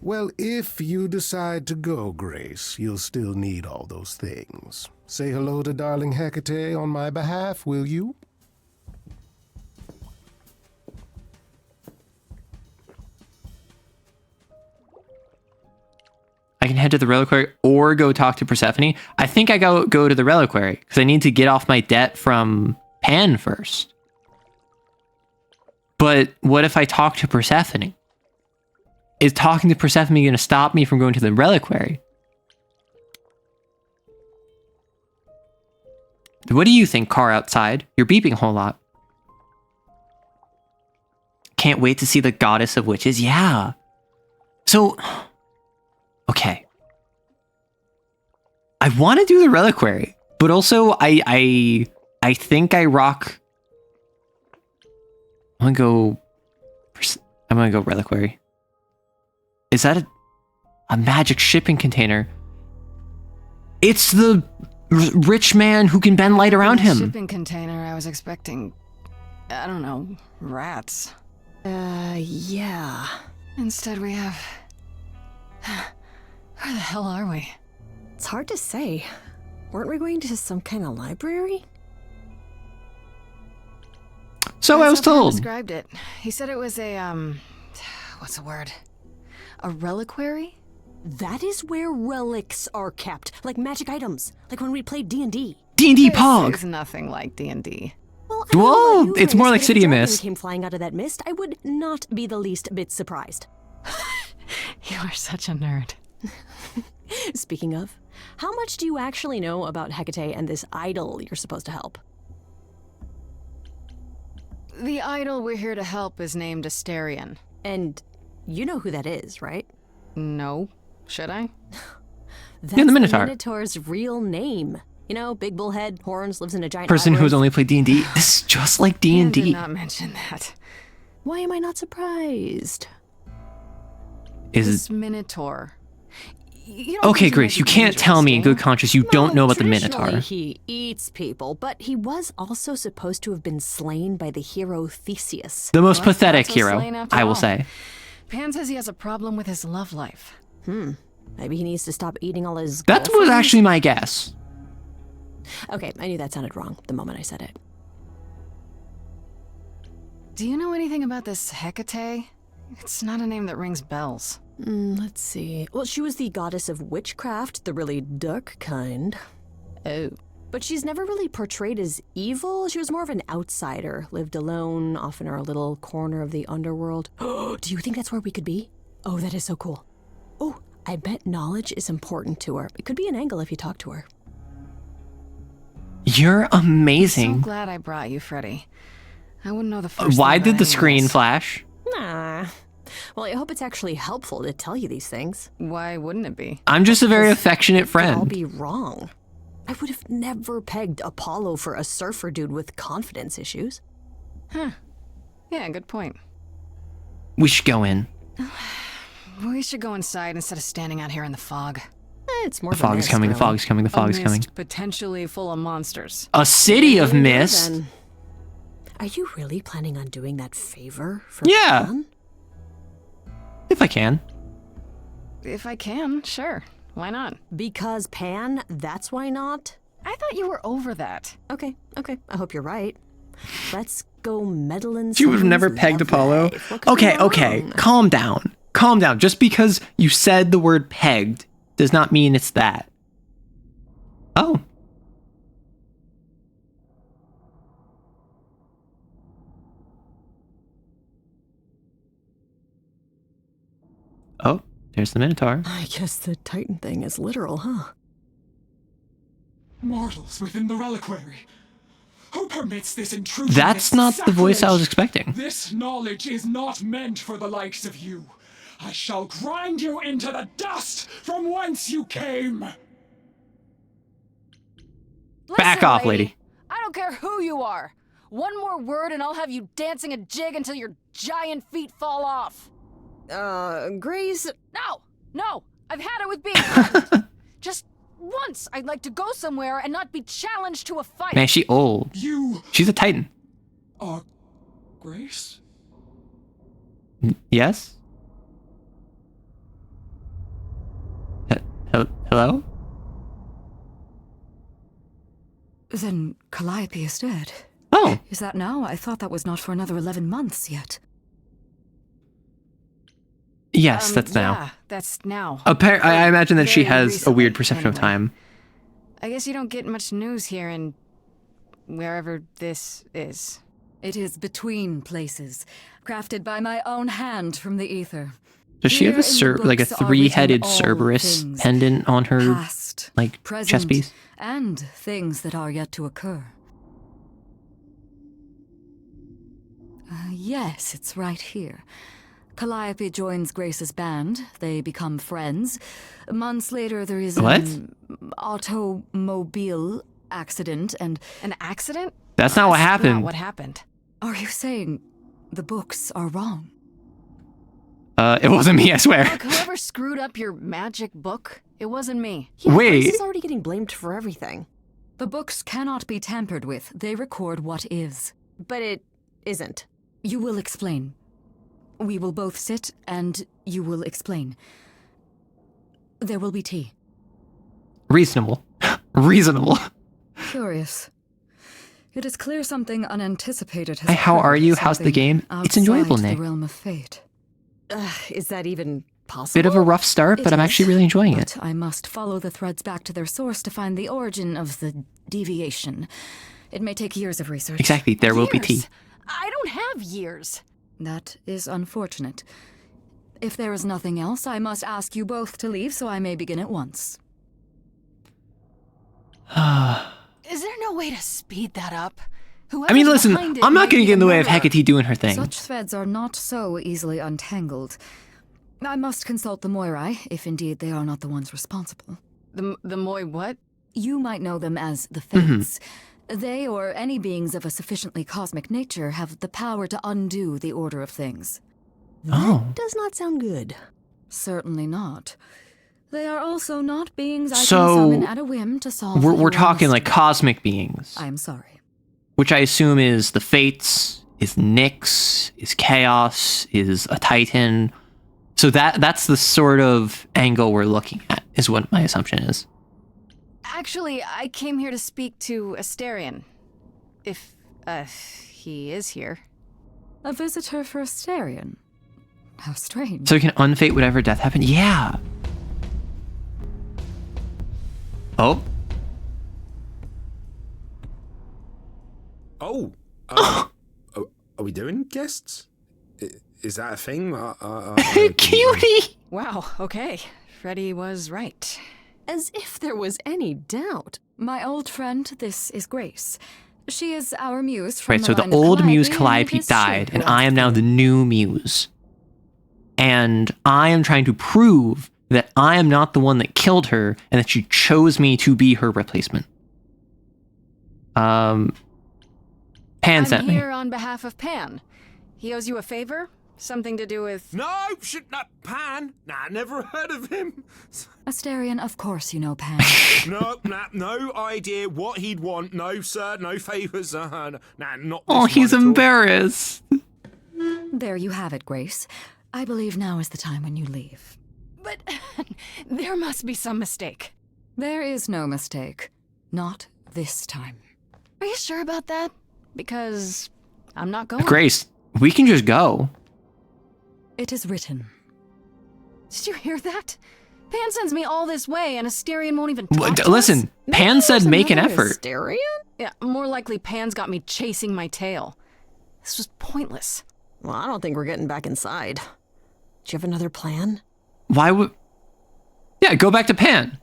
Well, if you decide to go, Grace, you'll still need all those things. Say hello to darling Hecate on my behalf, will you? I can head to the reliquary or go talk to Persephone. I think I go to the reliquary because I need to get off my debt from Pan first. But what if I talk to Persephone? Is talking to Persephone going to stop me from going to the reliquary? What do you think, car outside? You're beeping a whole lot. Can't wait to see the goddess of witches. Yeah. So, okay. I want to do the reliquary, but also I think I rock. I'm gonna go reliquary. Is that a magic shipping container? It's the rich man who can bend light around him. Shipping container. I was expecting, I don't know, rats. Yeah. Instead we have... Where the hell are we? It's hard to say. Weren't we going to some kind of library? So I was That's how Pan told. described it. He said it was a, what's the word? A reliquary? That is where relics are kept, like magic items, like when we played D&D. D&D This Pog. is nothing like D&D. Well, I don't know Whoa, about you, it's more Grace, like but if City a of dragon Mist. came flying out of that mist, I would not be the least bit surprised. You are such a nerd. Speaking of, how much do you actually know about Hecate and this idol you're supposed to help? The idol we're here to help is named Asterion. And you know who that is, right? No. Should I? That's the Minotaur. Minotaur's real name. You know, big bullhead, horns, lives in a giant Person who's labyrinth. only played D&D. This is just like Pan did D&D. not mention that. Why am I not surprised? This Minotaur. Okay, Grace, you can't tell me in good conscience you don't know about the Traditionally, Minotaur. He eats people, but he was also supposed to have been slain by the hero Theseus. The most pathetic Not so hero, slain after I will all. say. Pan says he has a problem with his love life. Maybe he needs to stop eating all his That was girlfriends? actually my guess. Okay, I knew that sounded wrong the moment I said it. Do you know anything about this Hecate? It's not a name that rings bells. Let's see. Well, she was the goddess of witchcraft, the really dark kind. Oh. But she's never really portrayed as evil. She was more of an outsider, lived alone, off in her little corner of the underworld. Do you think that's where we could be? Oh, that is so cool. Oh, I bet knowledge is important to her. It could be an angle if you talk to her. You're I'm amazing. so glad I brought you, Freddy. I wouldn't know the first Why thing did about the any of screen this. flash? Nah. Well, I hope it's actually helpful to tell you these things. Why wouldn't it be? I'm just a very Because affectionate it could all friend. be wrong. I would have never pegged Apollo for a surfer dude with confidence issues. Huh. Yeah, good point. We should go in. We should go inside instead of standing out here in the fog. It's more The fog is coming, the fog is coming, the fog is coming. Potentially full of monsters. A city of mist? Then. Are you really planning on doing that favor for Yeah. Pan? If I can. If I can, sure. Why not? Because Pan, that's why not? I thought you were over that. Okay. I hope you're right. Let's go meddle in She would have someone's never pegged love Apollo. life. What could go Okay. wrong? Calm down. Calm down. Just because you said the word pegged does not mean it's that. Oh. Oh, there's the Minotaur. I guess the Titan thing is literal, huh? Mortals within the reliquary. Who permits this intrusion? That's This not the voice I was sacrilege? expecting. This knowledge is not meant for the likes of you. I shall grind you into the dust from whence you came. Back Listen, off, lady. I don't care who you are. One more word and I'll have you dancing a jig until your giant feet fall off. Grace? No. I've had it with being threatened. Just once I'd like to go somewhere and not be challenged to a fight. Man, she old. You She's a Titan. are Grace? Yes? Hello? Then Calliope is dead. Oh. Is that now? I thought that was not for another 11 months yet. Yes, that's now. Yeah, that's now. I imagine that she Very has a recently, weird perception of anyway. time. I guess you don't get much news here in wherever this is. It is between places, crafted by my own hand from the ether. Does she have a Here in the like a books are three-headed written all Cerberus things, pendant on her past, like present, chest piece? and things that are yet to occur. Yes, it's right here. Calliope joins Grace's band. They become friends. Months later, there is an automobile accident and... An accident? That's not what Not happened. what happened. Are you saying the books are wrong? It wasn't me, I swear. Look, whoever screwed up your magic book, it wasn't me. Yeah, Wait. Grace is already getting blamed for everything. The books cannot be tampered with. They record what is. But it isn't. You will explain. We will both sit, and you will explain. There will be tea. Reasonable. Reasonable. Curious. It is clear something unanticipated has Hi, how are occurred, you? How's the something game? It's enjoyable, outside Nick. the realm of fate. Is that even possible? Bit of a rough start, but It I'm is, actually really enjoying it. but I must follow the threads back to their source to find the origin of the deviation. It may take years of research. Exactly, there will be tea. Years? I don't have years. That is unfortunate. If there is nothing else, I must ask you both to leave so I may begin at once. Is there no way to speed that up? I mean, listen, behind it I'm not may going to be get in the a way of murderer. Hecate doing her thing. Such threads are not so easily untangled. I must consult the Moirai, if indeed they are not the ones responsible. The Moi what? You might know them as the Mm-hmm. Fates. They, or any beings of a sufficiently cosmic nature, have the power to undo the order of things. Oh. Does not sound good. Certainly not. They are also not beings I So, can summon at a whim to solve We're your talking like mystery. cosmic beings, I am sorry. which I assume is the Fates, is Nyx, is Chaos, is a Titan. So that's the sort of angle we're looking at, is what my assumption is. Actually, I came here to speak to Asterion. If, he is here. A visitor for Asterion? How strange. So we can unfate whatever death happened? Yeah. Oh. Oh, are we doing guests? Is that a thing? Cutie! Wow, okay. Freddy was right. As if there was any doubt. My old friend, this is Grace. She is our muse from Right, so the line of old muse and Calliope it is died, she and who I am now the new muse. And I am trying to prove that I am not the one that killed her, and that she chose me to be her replacement. Pan I'm sent me. here on behalf of Pan. He owes you a favor? Something to do with... No, shit, not Pan. Nah, never heard of him. Asterion, of course you know Pan. No idea what he'd want. No, sir, no favors. Nah, not Oh, this he's one at all. embarrassed. There you have it, Grace. I believe now is the time when you leave. But there must be some mistake. There is no mistake. Not this time. Are you sure about that? Because I'm not going. Grace, we can just go. It is written. Did you hear that? Pan sends me all this way, and Asterion won't even talk to Listen, us? Pan said make an effort. Asterion? Yeah, more likely Pan's got me chasing my tail. This was pointless. Well, I don't think we're getting back inside. Do you have another plan? Why would... Yeah, go back to Pan.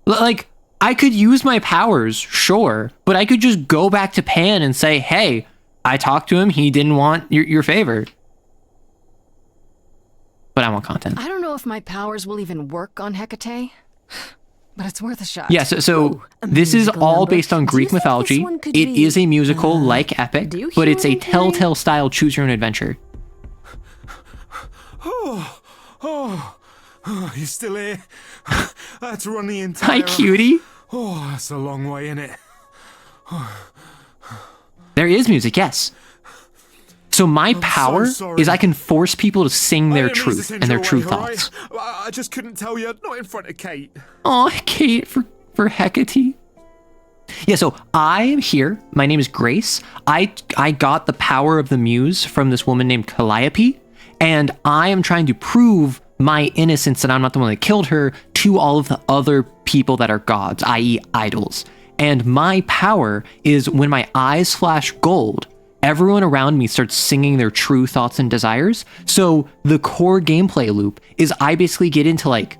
Like, I could use my powers, sure, but I could just go back to Pan and say, hey, I talked to him, he didn't want your favor. But I want content. I don't know if my powers will even work on Hecate, but it's worth a shot. Yeah, so this is all based on Greek mythology. It is a musical like Epic, but it's a Telltale style choose your own adventure. Oh, you're still here. I had to run the entire... Hi, cutie. Oh, that's a long way, innit? There is music, yes. So my power is I can force people to sing their truth and their true thoughts. I just couldn't tell you, not in front of Kate. Oh, Kate, for Hecate. Yeah, so I am here. My name is Grace. I got the power of the muse from this woman named Calliope, and I am trying to prove my innocence that I'm not the one that killed her to all of the other people that are gods, i.e. idols. And my power is when my eyes flash gold, everyone around me starts singing their true thoughts and desires. So the core gameplay loop is I basically get into like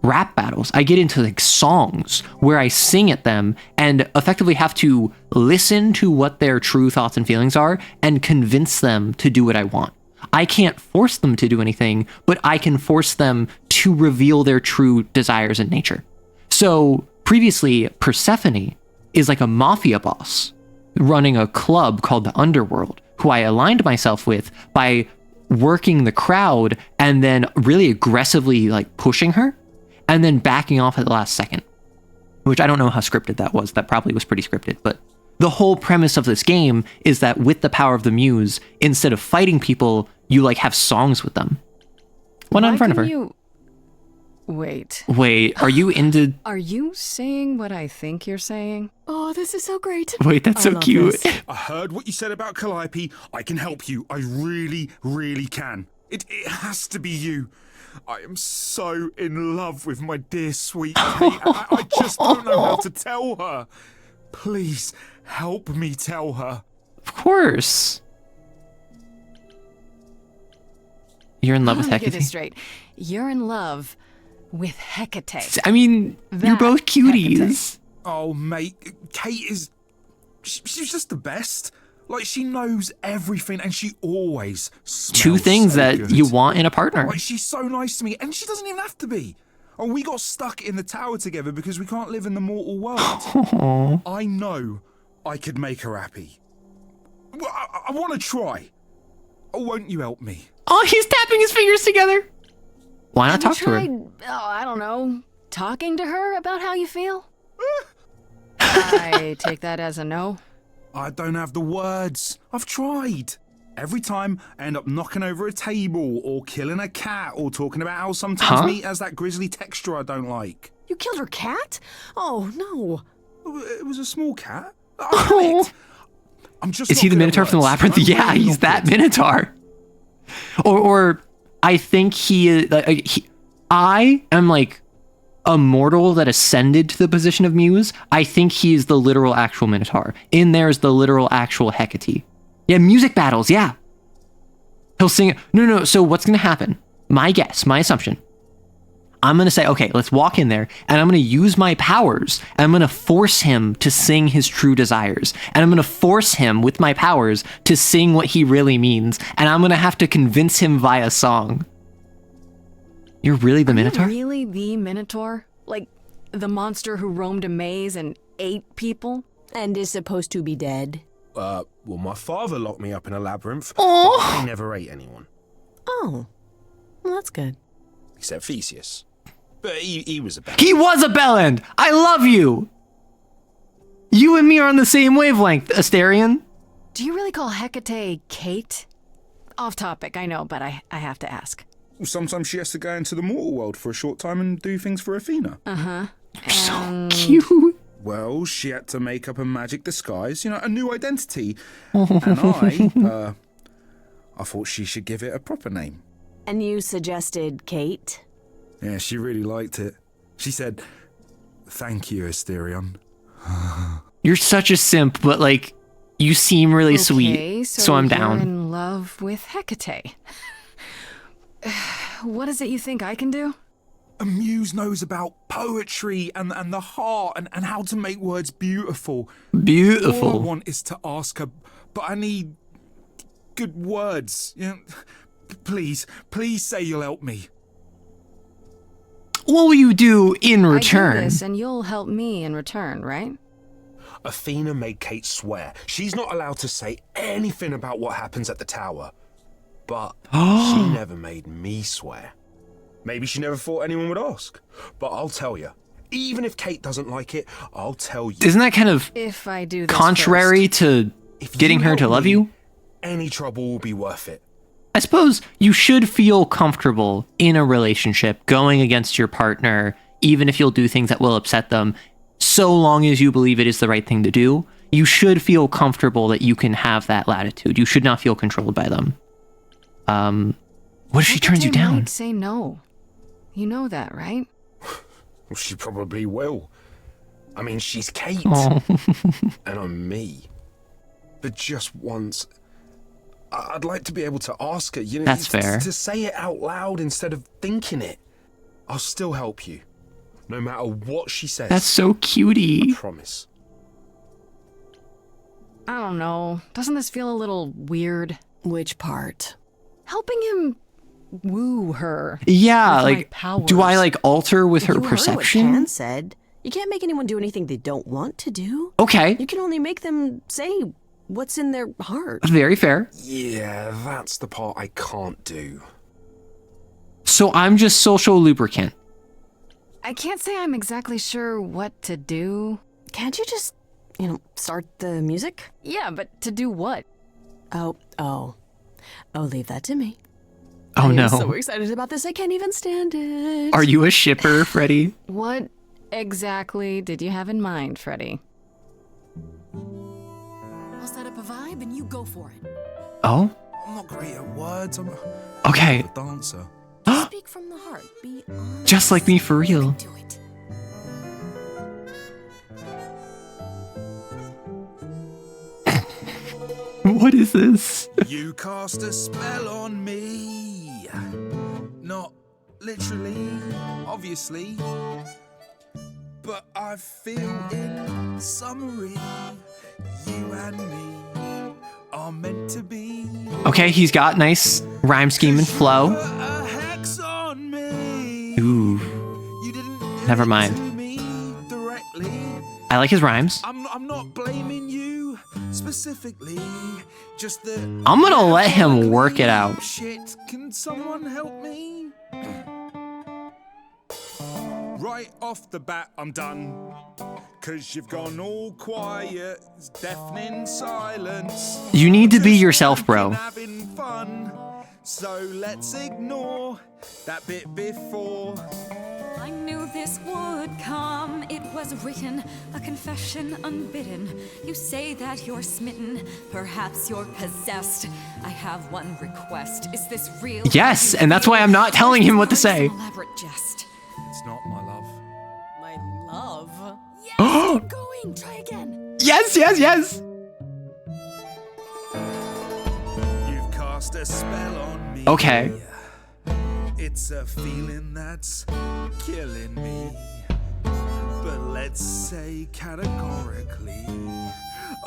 rap battles. I get into like songs where I sing at them and effectively have to listen to what their true thoughts and feelings are and convince them to do what I want. I can't force them to do anything, but I can force them to reveal their true desires and nature. So previously, Persephone is like a mafia boss running a club called the Underworld, who I aligned myself with by working the crowd and then really aggressively like pushing her and then backing off at the last second, which I don't know how scripted that was. That probably was pretty scripted, but the whole premise of this game is that with the power of the muse, instead of fighting people, you like have songs with them. One in front of her. Wait. Wait, are you into... Are you saying what I think you're saying? Oh, this is so great. Wait, that's so cute. I heard what you said about Calliope. I can help you. I really, really can. It has to be you. I am so in love with my dear sweet Kate. I just don't know how to tell her. Please, help me tell her. Of course. You're in love with Get Hecate? this straight. You're in love with Hecate. I mean, you're both cuties. Hecate. Oh, mate, Kate is... She's just the best. Like, she knows everything, and she always smells Two things so that good. you want in a partner. Like, she's so nice to me, and she doesn't even have to be. Oh, we got stuck in the tower together because we can't live in the mortal world. I know I could make her happy. Well, I want to try. Oh, won't you help me? Oh, he's tapping his fingers together. Why not Have talk you to her? tried, I don't know, talking to her about how you feel? I take that as a no. I don't have the words. I've tried. Every time I end up knocking over a table or killing a cat or talking about how sometimes meat has that grisly texture I don't like. You killed her cat? Oh, no. It was a small cat. Oh. I'm just Is he the Minotaur from the Labyrinth? Yeah, he's that Minotaur. Or I think I am like a mortal that ascended to the position of Muse. I think he's the literal actual Minotaur. In there's the literal actual Hecate. Yeah, music battles, yeah. He'll sing. No. So what's going to happen? My guess, my assumption. I'm going to say, okay, let's walk in there and I'm going to use my powers and I'm going to force him to sing his true desires. And I'm going to force him with my powers to sing what he really means. And I'm going to have to convince him via song. You're really the Minotaur? You really the Minotaur? Like the monster who roamed a maze and ate people? And is supposed to be dead? Well, my father locked me up in a labyrinth. Oh. But I never ate anyone. Oh, well, that's good. Except Theseus. But he was a bellend. He was a bellend! I love you! You and me are on the same wavelength, Asterion. Do you really call Hecate Kate? Off topic, I know, but I have to ask. Sometimes she has to go into the mortal world for a short time and do things for Athena. Uh-huh. You're so cute. Well, she had to make up a magic disguise, a new identity. And I thought she should give it a proper name. And you suggested Kate? Yeah, she really liked it. She said, "Thank you, Asterion." You're such a simp, but like, you seem really sweet, so I'm down. You're in love with Hecate. What is it you think I can do? A muse knows about poetry and the heart and how to make words beautiful. Beautiful. All I want is to ask her, but I need good words. Please say you'll help me. What will you do in return? I do this and you'll help me in return, right? Athena made Kate swear she's not allowed to say anything about what happens at the tower. But she never made me swear. Maybe she never thought anyone would ask. But I'll tell you, even if Kate doesn't like it, I'll tell you. Isn't that kind of if I do this contrary to getting her to love you? Any trouble will be worth it. I suppose you should feel comfortable in a relationship going against your partner, even if you'll do things that will upset them, so long as you believe it is the right thing to do. You should feel comfortable that you can have that latitude. You should not feel controlled by them. What if she turns you down? Might say no. You know that, right? Well, she probably will. I mean, she's Kate. Oh. And I'm me. But just once, I'd like to be able to ask her, you know, That's fair. To say it out loud instead of thinking it. I'll still help you, no matter what she says. That's so cutie. I promise. I don't know. Doesn't this feel a little weird? Which part? Helping him woo her. Yeah, with my like, powers. do I like alter with her You heard perception? what Pan said. You can't make anyone do anything they don't want to do. Okay. You can only make them say what's in their heart. Very fair. Yeah, that's the part I can't do. So I'm just social lubricant. I can't say I'm exactly sure what to do. Can't you just, start the music? Yeah, but to do what? Oh, leave that to me. Oh no. I'm so excited about this, I can't even stand it. Are you a shipper, Freddy? What exactly did you have in mind, Freddy? I'll set up a vibe and you go for it. Oh? I'm not great at words. I'm Okay. a dancer. Speak from the heart. Be honest. Just like me for real. Do it. What is this? You cast a spell on me. Not literally, obviously. But I feel in summary, you and me are meant to be. Okay, he's got nice rhyme scheme and flow. A hex on me. Ooh. You didn't Never mind. to me directly. I like his rhymes. I'm not blaming you specifically. Just that I'm gonna let him work it out. Shit, can someone help me? Right off the bat, I'm done. 'Cause you've gone all quiet, it's deafening silence. You need to be yourself, bro. Having fun, so let's ignore that bit before. I knew this would come. It was written, a confession unbidden. You say that you're smitten, perhaps you're possessed. I have one request. Is this real? Yes, and that's why I'm not telling him what to say. Elaborate jest. It's not my love. My love. Yes, keep going. Try again. Yes, yes, yes. You've cast a spell on me. Okay. It's a feeling that's killing me. But let's say categorically,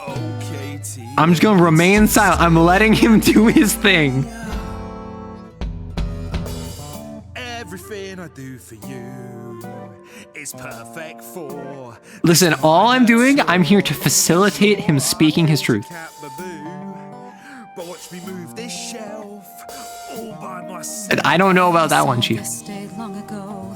okay, T. I'm just gonna remain silent. I'm letting him do his thing. Everything I do for you is perfect for. Listen, all I'm doing, I'm here to facilitate him speaking his truth. But watch me move this shelf all by myself. And I don't know about that one, Chief. Yesterday long ago.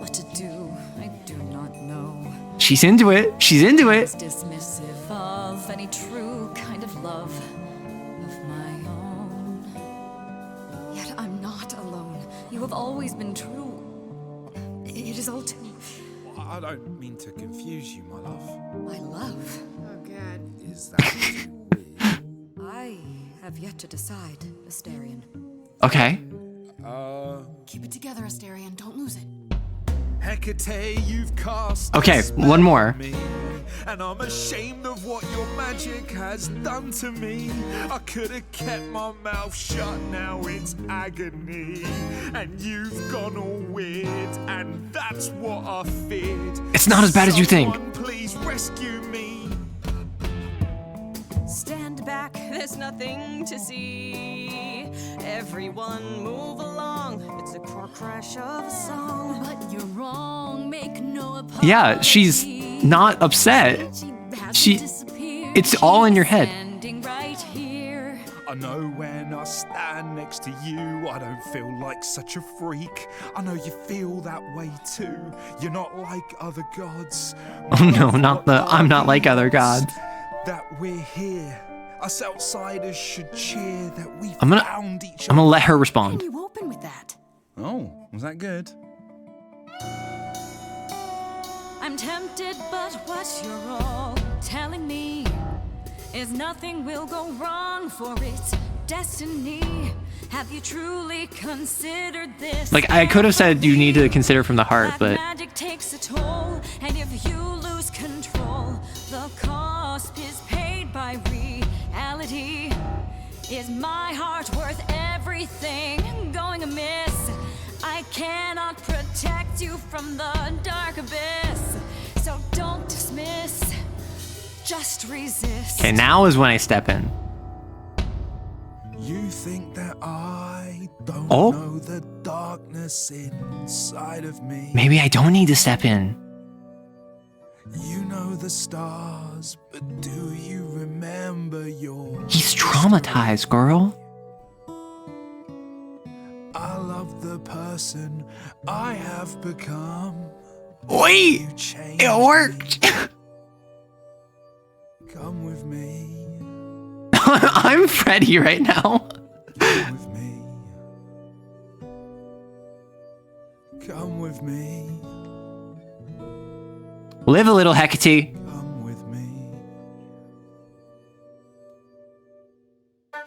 What to do, I do not know. She's into it. She's into it. Dismissive of any true kind of love of my own. Yet I'm not alone. You have always been true. It is all too. I don't mean to confuse you, my love. My love. Oh, God. Is that too weird? I have yet to decide, Asterion. Okay. Keep it together, Asterion. Don't lose it. Hecate, you've cast. Okay, a spell one more. on me, and I'm ashamed of what your magic has done to me. I could have kept my mouth shut, now it's agony. And you've gone all weird, and that's what I feared. It's not as bad as you think. Someone please rescue me. Stand back, there's nothing to see. Everyone move along, it's a car crash of a song. But you're wrong, make no apology. Yeah, she's not upset. It's all in your head. Standing right here. I know when I stand next to you, I don't feel like such a freak. I know you feel that way too. You're not like other gods. Oh no, I'm not like other gods. That we're here. Us outsiders should cheer that we I'm found each other. gonna let her respond. You open with that. Oh, was that good? I'm tempted, but what you're all telling me is nothing will go wrong, for it's destiny. Have you truly considered this? Like, I could have said you need to consider from the heart, That but magic takes a toll, and if you lose control, the cost is paid by reality. Is my heart worth everything going amiss? I cannot protect you from the dark abyss. So don't dismiss, just resist. Okay, now is when I step in. You think that I don't Oh. know the darkness inside of me. Maybe I don't need to step in. You know the stars, but do you remember your... He's traumatized, girl. I love the person I have become. Wait! It worked! Come with me. I'm Freddy right now. Come with me. Live a little, Hecate.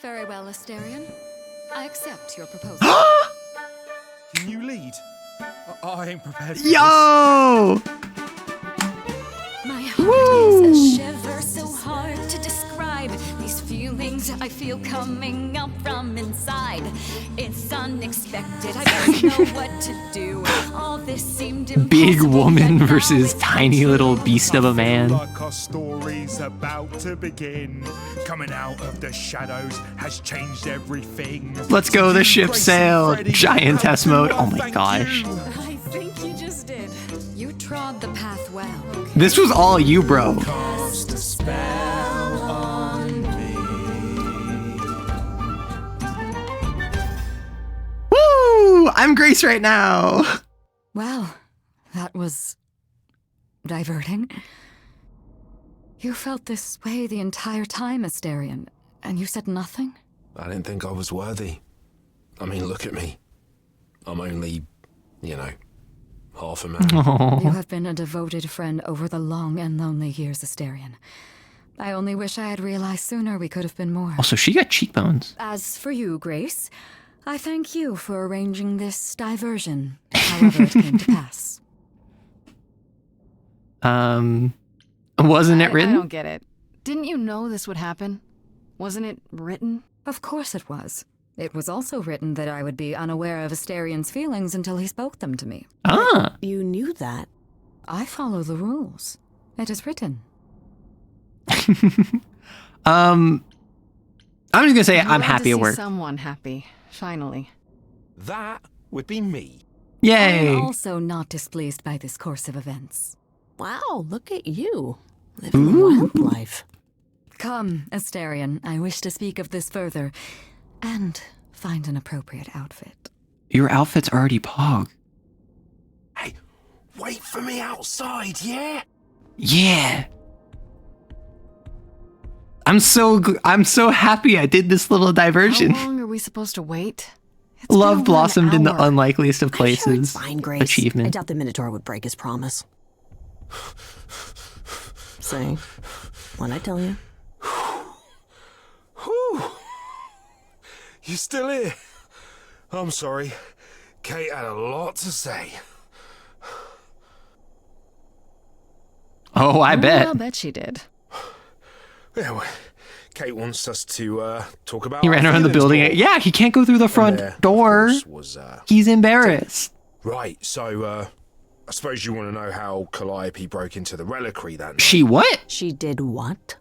Very well, Asterion. I accept your proposal. Can you lead? I ain't prepared for Yo! My heart is a shiver so hard to describe. These feelings I feel coming up from inside. It's unexpected, I don't know what to do. All this seemed impossible. Big woman versus tiny little beast of a man. Like our story's about to begin. Coming out of the shadows has changed everything. Let's go, the ship sailed. Giantess mode. Oh my gosh. I think you just did. You trod the path well. This was all you, bro. Cast a spell on me. Woo! I'm Grace right now. Well, that was diverting. You felt this way the entire time, Asterion, and you said nothing? I didn't think I was worthy. I mean, look at me. I'm only, you know, half a man. You have been a devoted friend over the long and lonely years, Asterion. I only wish I had realized sooner we could have been more. Also, she got cheekbones. As for you, Grace, I thank you for arranging this diversion, however it came to pass. Wasn't it written? I don't get it. Didn't you know this would happen? Wasn't it written? Of course it was. It was also written that I would be unaware of Asterion's feelings until he spoke them to me. Ah. You knew that. I follow the rules. It is written. I'm just gonna say I'm happy at work. Someone happy, finally. That would be me. Yay! I'm also not displeased by this course of events. Wow, look at you. Living a wild life. Come, Asterion, I wish to speak of this further, and find an appropriate outfit. Your outfit's already pog. Hey, wait for me outside, yeah? Yeah. I'm so happy I did this little diversion. How long are we supposed to wait? Love blossomed in the unlikeliest of places. I'm sure it's fine, Grace. I Achievement. doubt the Minotaur would break his promise. Say, what'd I tell you? Whew. You still here? I'm sorry. Kate had a lot to say. Oh, I bet. I'll bet she did. Yeah, well, Kate wants us to talk about. He ran around the building. Yeah, he can't go through the front door. He's embarrassed. Right, so I suppose you want to know how Calliope broke into the reliquary that night. She what? She did what?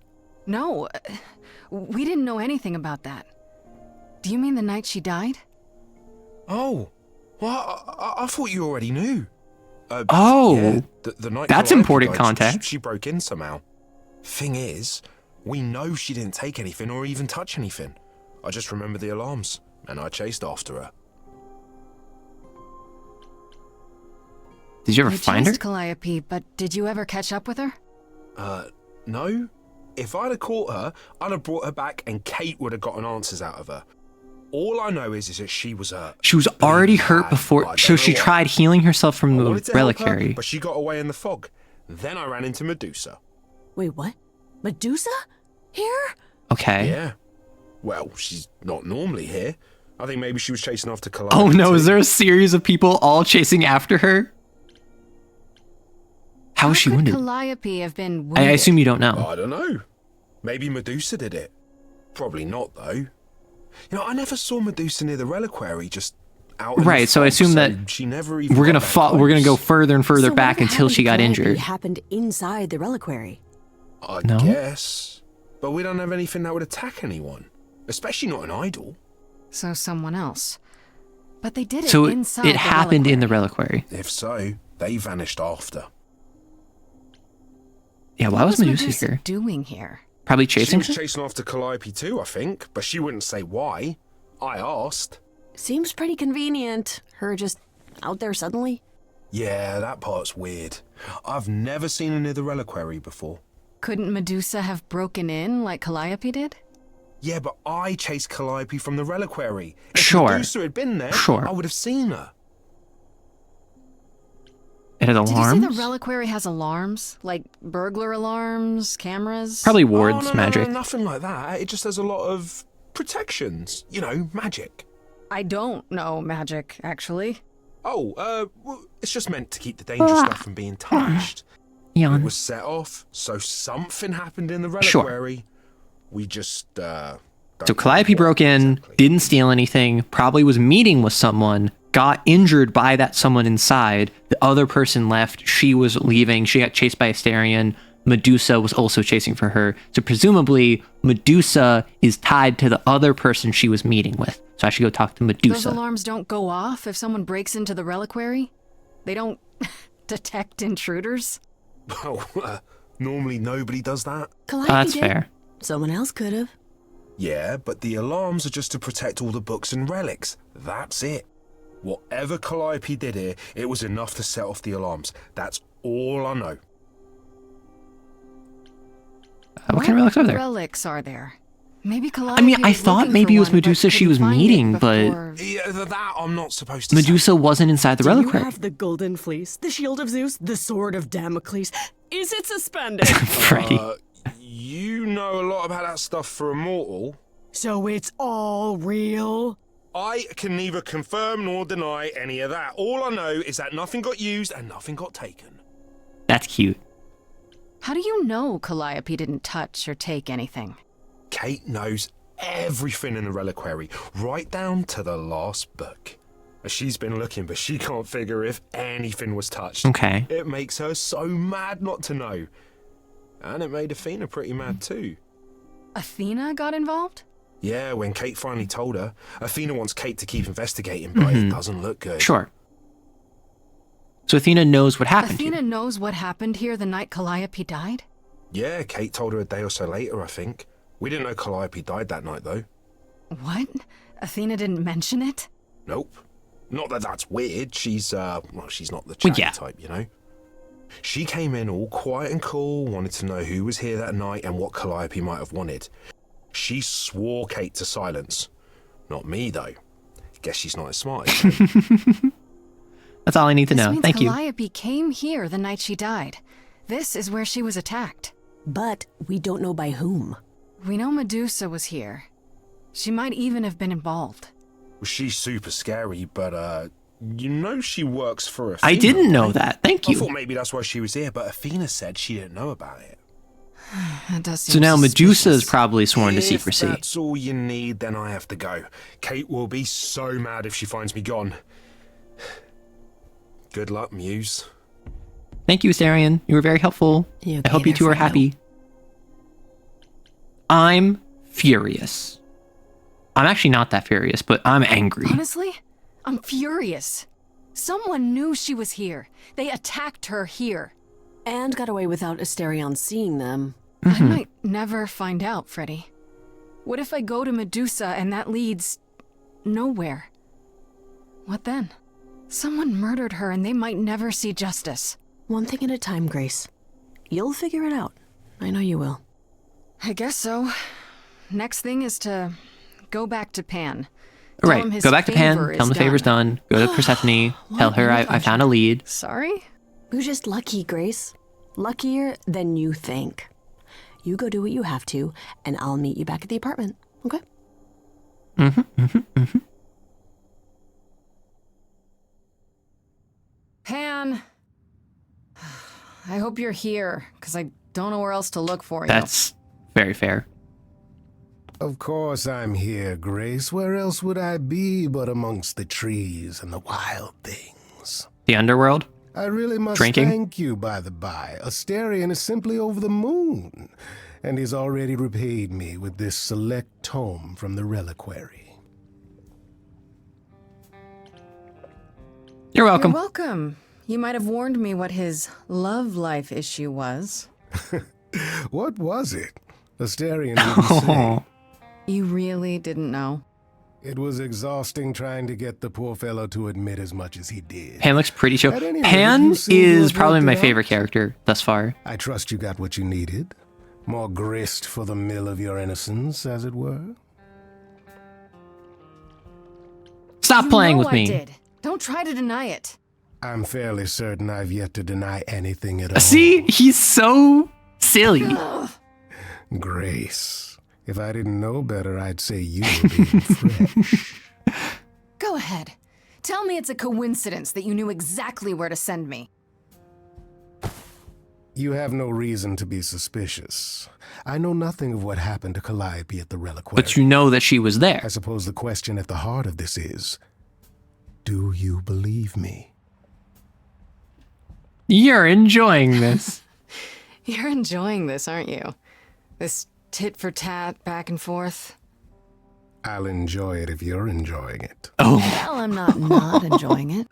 No, we didn't know anything about that. Do you mean the night she died? Oh, well, I thought you already knew. Oh, yeah, the night that's Calliope important died, context. She broke in somehow. Thing is, we know she didn't take anything or even touch anything. I just remember the alarms, and I chased after her. Did you ever find her? chased Calliope, but did you ever catch up with her? No. If I'd have caught her, I'd have brought her back and Kate would have gotten answers out of her. All I know is that she was hurt. She was already hurt before, so she tried healing herself from the Wanted to help her, reliquary. but she got away in the fog. Then I ran into Medusa. Wait, what? Medusa? Here? Okay. Yeah. Well, she's not normally here. I think maybe she was chasing after Calliope. Oh no, too. is there a series of people all chasing after her? How was she wounded? Calliope have been I wounded? assume you don't know. I don't know. Maybe Medusa did it. Probably not, though. You know, I never saw Medusa near the reliquary, just out in the Right, so I fog, assume that she never even we're gonna got that we're gonna go close. further and further So back whatever until she got happened to Calliope injured. happened inside the reliquary. I No? guess. But we don't have anything that would attack anyone. Especially not an idol. So someone else. But they did it So inside it the happened in the reliquary. If so, they vanished after. Yeah, why What was Medusa here? doing here? Probably She chasing was her? chasing after Calliope too, I think, but she wouldn't say why. I asked. Seems pretty convenient. Her just out there suddenly. Yeah, that part's weird. I've never seen her near the reliquary before. Couldn't Medusa have broken in like Calliope did? Yeah, but I chased Calliope from the reliquary. If Sure. Medusa had been there, Sure. I would have seen her. It had Did you alarms? say the reliquary has alarms? Like burglar alarms, cameras? Probably Oh, wards no, magic. No, nothing like that. It just has a lot of protections. You know, magic. I don't know magic, actually. Oh, well, it's just meant to keep the dangerous stuff from being touched. Yawn. It was set off, so something happened in the Sure. reliquary. We just, So Calliope broke in, didn't steal anything, probably was meeting with someone, got injured by that someone inside. The other person left. She was leaving. She got chased by Asterion. Medusa was also chasing for her. So presumably Medusa is tied to the other person she was meeting with. So I should go talk to Those Medusa. alarms don't go off if someone breaks into the reliquary? They don't detect intruders? Well, normally nobody does that. Calliope That's did. fair. Someone else could have. Yeah, but the alarms are just to protect all the books and relics. That's it. Whatever Calliope did here, it was enough to set off the alarms. That's all I know. What kind of relics are there? Relics are there? Maybe Calliope I mean, I was thought looking maybe for it was one, but Medusa she couldn't was find it meeting, before. but Yeah, that I'm not supposed to Medusa wasn't inside the Do you reliquary. have the golden fleece, the shield of Zeus, the sword of Damocles? Is it suspended? Freddy. You know a lot about that stuff for a mortal. So it's all real? I can neither confirm nor deny any of that. All I know is that nothing got used and nothing got taken. That's cute. How do you know Calliope didn't touch or take anything? Kate knows everything in the reliquary, right down to the last book. She's been looking, but she can't figure if anything was touched. Okay. It makes her so mad not to know. And it made Athena pretty mad too. Athena got involved? Yeah, when Kate finally told her, Athena wants Kate to keep investigating, but it doesn't look good. Sure. So Athena knows what happened. Athena knows what happened here the night Calliope died? Yeah, Kate told her a day or so later, I think. We didn't know Calliope died that night, though. What? Athena didn't mention it? Nope. Not that that's weird. She's, well, she's not the chatty type, you know? She came in all quiet and cool, wanted to know who was here that night and what Calliope might have wanted. She swore Kate to silence. Not me, though. Guess she's not as smart as me. That's all I need to This know. means Thank you. Calliope came here the night she died. This is where she was attacked. But we don't know by whom. We know Medusa was here. She might even have been involved. Well, she's super scary, but, you know she works for Athena. I didn't know right? that. Thank I you. thought maybe that's why she was here, but Athena said she didn't know about it. That does So seem now Medusa is suspicious. probably sworn to If secrecy. that's all you need, then I have to go. Kate will be so mad if she finds me gone. Good luck, Muse. Thank you, Asterion. You were very helpful. You I hope okay you two there, are happy. I'm furious. I'm actually not that furious, but I'm angry. Honestly, I'm furious. Someone knew she was here. They attacked her here. And got away without Asterion seeing them. I might never find out, Freddy. What if I go to Medusa and that leads nowhere? What then? Someone murdered her and they might never see justice. One thing at a time, Grace. You'll figure it out. I know you will. I guess so. Next thing is to go back to Pan. Tell him Right. his Go back to Pan. favor Tell him the is favor's done. Go to Persephone. Tell her I found a lead. Sorry? You're just lucky, Grace. Luckier than you think. You go do what you have to, and I'll meet you back at the apartment, okay? Pan, I hope you're here, because I don't know where else to look for you. That's very fair. Of course I'm here, Grace. Where else would I be but amongst the trees and the wild things? The underworld? I really must Drinking? thank you, by the by. Asterion is simply over the moon, and he's already repaid me with this select tome from the reliquary. You're welcome. You're welcome. You might have warned me what his love life issue was. What was it? Asterion didn't say. You really didn't know? It was exhausting trying to get the poor fellow to admit as much as he did. Pan looks pretty chill. At any rate, Pan you seem to is have probably worked my it out. favorite character thus far. I trust you got what you needed. More grist for the mill of your innocence, as it were. Stop playing with me. I did. Don't try to deny it. I'm fairly certain I've yet to deny anything at all. See? He's so silly. Grace. If I didn't know better, I'd say you were being fresh. Go ahead. Tell me it's a coincidence that you knew exactly where to send me. You have no reason to be suspicious. I know nothing of what happened to Calliope at the reliquary. But you know that she was there. I suppose the question at the heart of this is, do you believe me? You're enjoying this. You're enjoying this, aren't you? This tit-for-tat, back and forth. I'll enjoy it if you're enjoying it. Oh. Well, I'm not enjoying it.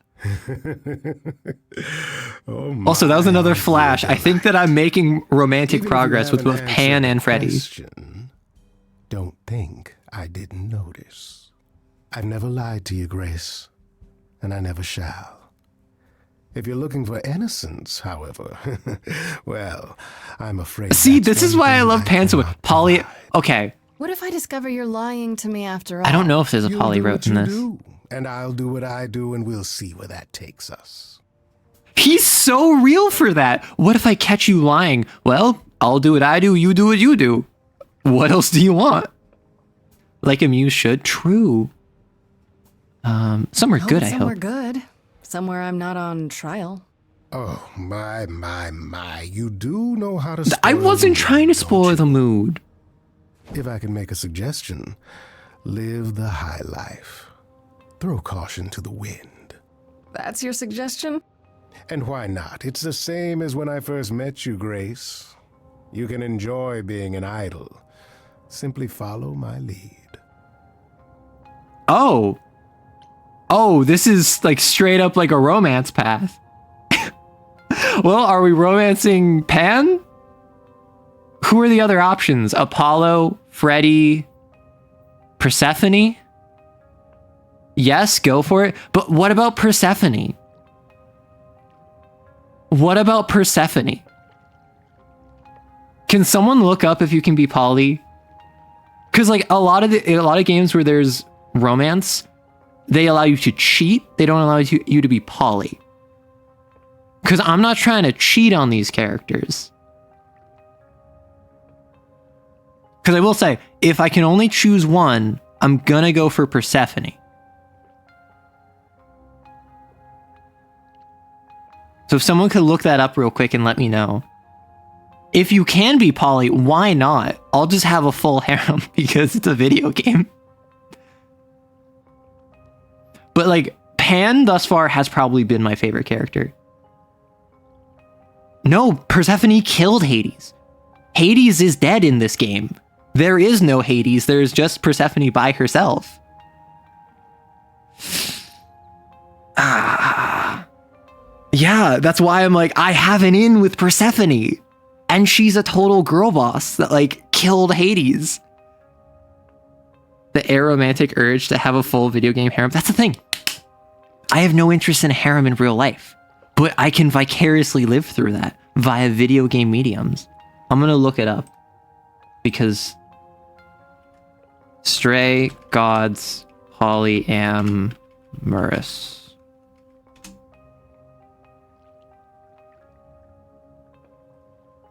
Also, that was another flash. I think that I'm making romantic Even if you progress with haven't both Pan answered and the Freddy. question, don't think I didn't notice. I've never lied to you, Grace, and I never shall. If you're looking for innocence, however, well, I'm afraid. See, that's this is one why I thing love Pan so much. Polly, okay. What if I discover you're lying to me after all? I don't know if there's a You'll Polly do wrote what in you this. do, and I'll do what I do, and we'll see where that takes us. He's so real for that. What if I catch you lying? Well, I'll do what I do, you do what you do. What else do you want? Like a muse should. True. Somewhere good, I Somewhere hope. good. Somewhere I'm not on trial. Oh, my. You do know how to I spoil wasn't the trying to mood, spoil the mood. If I can make a suggestion, live the high life. Throw caution to the wind. That's your suggestion? And why not? It's the same as when I first met you, Grace. You can enjoy being an idol. Simply follow my lead. Oh, this is like straight up like a romance path. Well, are we romancing Pan? Who are the other options? Apollo, Freddy, Persephone? Yes, go for it. But what about Persephone? What about Persephone? Can someone look up if you can be poly? Because like a lot of games where there's romance, they allow you to cheat. They don't allow you to be poly. Because I'm not trying to cheat on these characters. Because I will say, if I can only choose one, I'm gonna go for Persephone. So if someone could look that up real quick and let me know. If you can be poly, why not? I'll just have a full harem because it's a video game. But like, Pan thus far has probably been my favorite character. No, Persephone killed Hades. Hades is dead in this game. There is no Hades, there's just Persephone by herself. Yeah, that's why I'm like, I have an in with Persephone. And she's a total girl boss that like killed Hades. The aromantic urge to have a full video game harem. That's the thing. I have no interest in a harem in real life, but I can vicariously live through that via video game mediums. I'm gonna look it up because Stray Gods Polyamorous.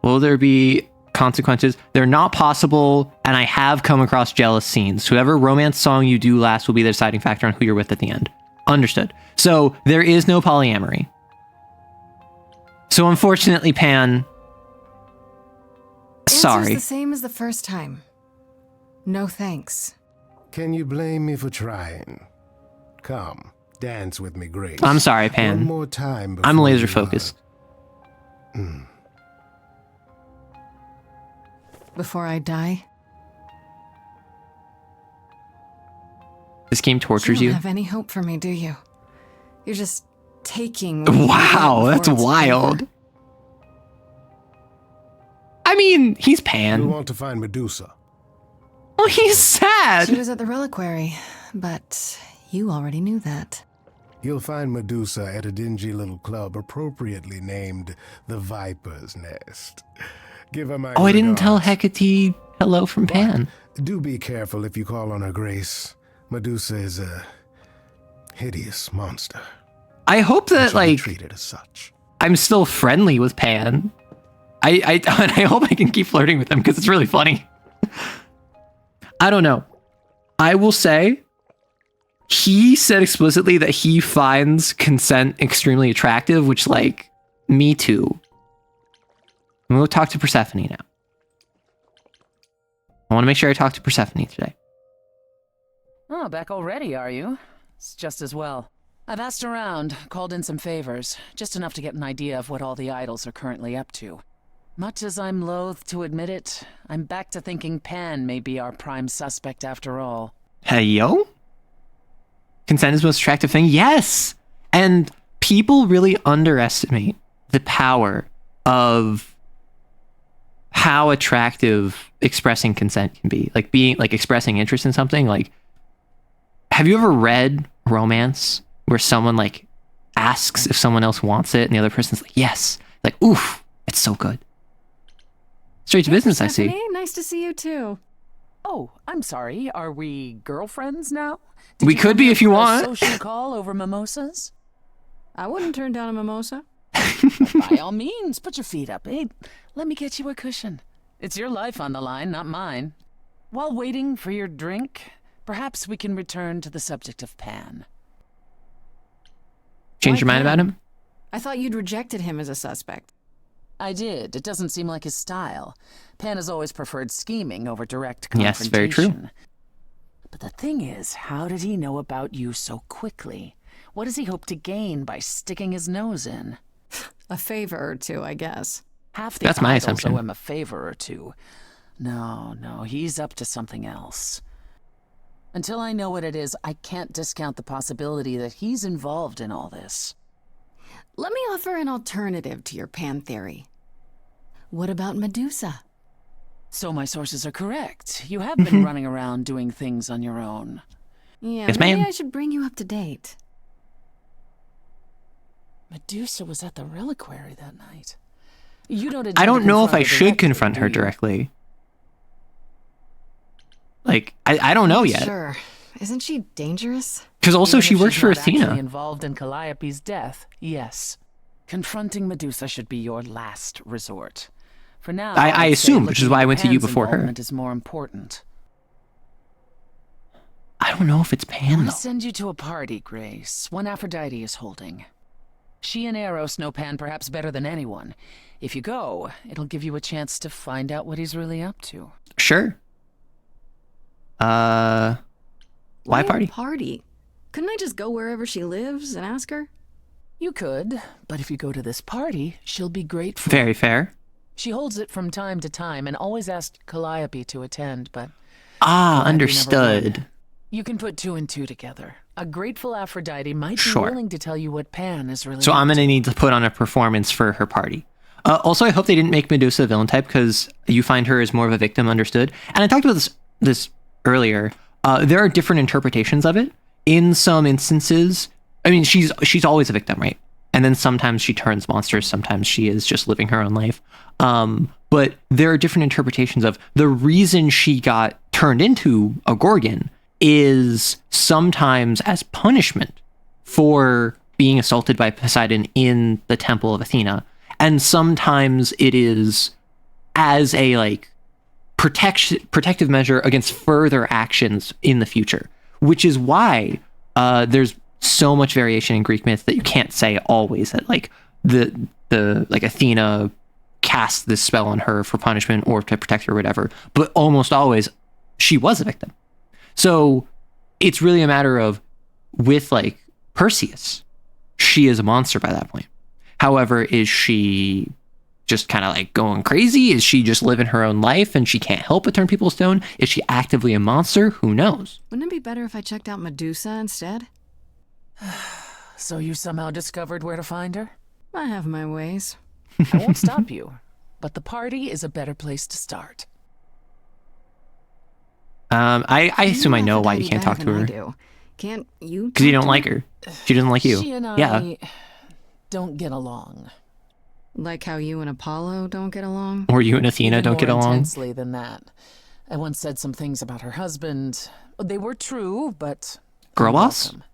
Will there be consequences? They're not possible, and I have come across jealous scenes. Whoever romance song you do last will be the deciding factor on who you're with at the end. Understood. So there is no polyamory. So unfortunately, Pan, sorry. Answer's the same as the first time. No thanks. Can you blame me for trying? Come, dance with me, Grace. I'm sorry, Pan. One more time. I'm laser focused. Before I die? This game tortures You you. don't have any hope for me, do you? You're just taking. Wow, that's wild. I mean, he's Pan. We want to find Medusa. Oh, he's sad. She was at the reliquary, but you already knew that. You'll find Medusa at a dingy little club appropriately named the Viper's Nest. Give her my Oh, I didn't tell regards. Hecate hello from Pan. Do be careful if you call on her, Grace. Medusa is a hideous monster. I hope that, like, treated as such. I'm still friendly with Pan. I hope I can keep flirting with him because it's really funny. I don't know. I will say, he said explicitly that he finds consent extremely attractive, which, like, me too. I'm going to talk to Persephone now. I want to make sure I talk to Persephone today. Oh, back already, are you? It's just as well. I've asked around, called in some favors, just enough to get an idea of what all the idols are currently up to. Much as I'm loath to admit it, I'm back to thinking Pan may be our prime suspect after all. Hey, yo? Consent is the most attractive thing? Yes! And people really underestimate the power of how attractive expressing consent can be. Like, being, like, expressing interest in something. Like, have you ever read romance where someone, like, asks if someone else wants it and the other person's like, yes. Like, oof, it's so good. Straight to business, I see. Nice to see you too. Oh, I'm sorry. Are we girlfriends now? We could be if you want. Social call over mimosas? I wouldn't turn down a mimosa. By all means, put your feet up. Hey, let me get you a cushion. It's your life on the line, not mine. While waiting for your drink, perhaps we can return to the subject of Pan. Change your mind about him? I thought you'd rejected him as a suspect. I did. It doesn't seem like his style. Pan has always preferred scheming over direct confrontation. Yes, very true. But the thing is, how did he know about you so quickly? What does he hope to gain by sticking his nose in? A favor or two, I guess. Half the That's my idols assumption. owe him a favor or two. No, he's up to something else. Until I know what it is, I can't discount the possibility that he's involved in all this. Let me offer an alternative to your Pan theory. What about Medusa? So my sources are correct. You have been running around doing things on your own. Yeah, Yes, maybe ma'am. I should bring you up to date. Medusa was at the reliquary that night. You don't. I don't know if I confront her should directly, confront her do you? directly. Like, I don't know yet. Sure. Isn't she dangerous? Because also Even she if works she's for not actually Athena. involved in Calliope's death, yes. Confronting Medusa should be your last resort. For now, I I'd say assume, which is looking why I into went to you Pan's before her. involvement is more important. I don't know if it's I Pan, want though. to send you to a party, Grace. One Aphrodite is holding. She and Eros know Pan perhaps better than anyone. If you go, it'll give you a chance to find out what he's really up to. Sure. Why a party? Party? Couldn't I just go wherever she lives and ask her? You could, but if you go to this party, she'll be grateful. Very fair. She holds it from time to time and always asked Calliope to attend, but... Ah, Calliope never understood. would. You can put two and two together. A grateful Aphrodite might be Sure. willing to tell you what Pan is really So up I'm to. going to need to put on a performance for her party. Also, I hope they didn't make Medusa a villain type because you find her as more of a victim, understood. And I talked about this earlier. There are different interpretations of it. In some instances, I mean, she's always a victim, right? And then sometimes she turns monsters. Sometimes she is just living her own life. But there are different interpretations of the reason she got turned into a Gorgon is sometimes as punishment for being assaulted by Poseidon in the temple of Athena. And sometimes it is as a like protective measure against further actions in the future, which is why there's so much variation in Greek myth that you can't say always that like the like Athena cast this spell on her for punishment or to protect her or whatever, but almost always she was a victim. So it's really a matter of, with like Perseus, she is a monster by that point. However, is she just kind of like going crazy? Is she just living her own life and she can't help but turn people to stone? Is she actively a monster? Who knows? Wouldn't it be better if I checked out Medusa instead? So you somehow discovered where to find her? I have my ways. I won't stop you, but the party is a better place to start. I assume I know why you can't talk to her. Can't you? Because you don't like her. She doesn't like you. She and I Yeah. don't get along. Like how you and Apollo don't get along? Or you and Athena Even don't get more along. intensely than that. I once said some things about her husband. They were true, but... Girl boss? unwelcome.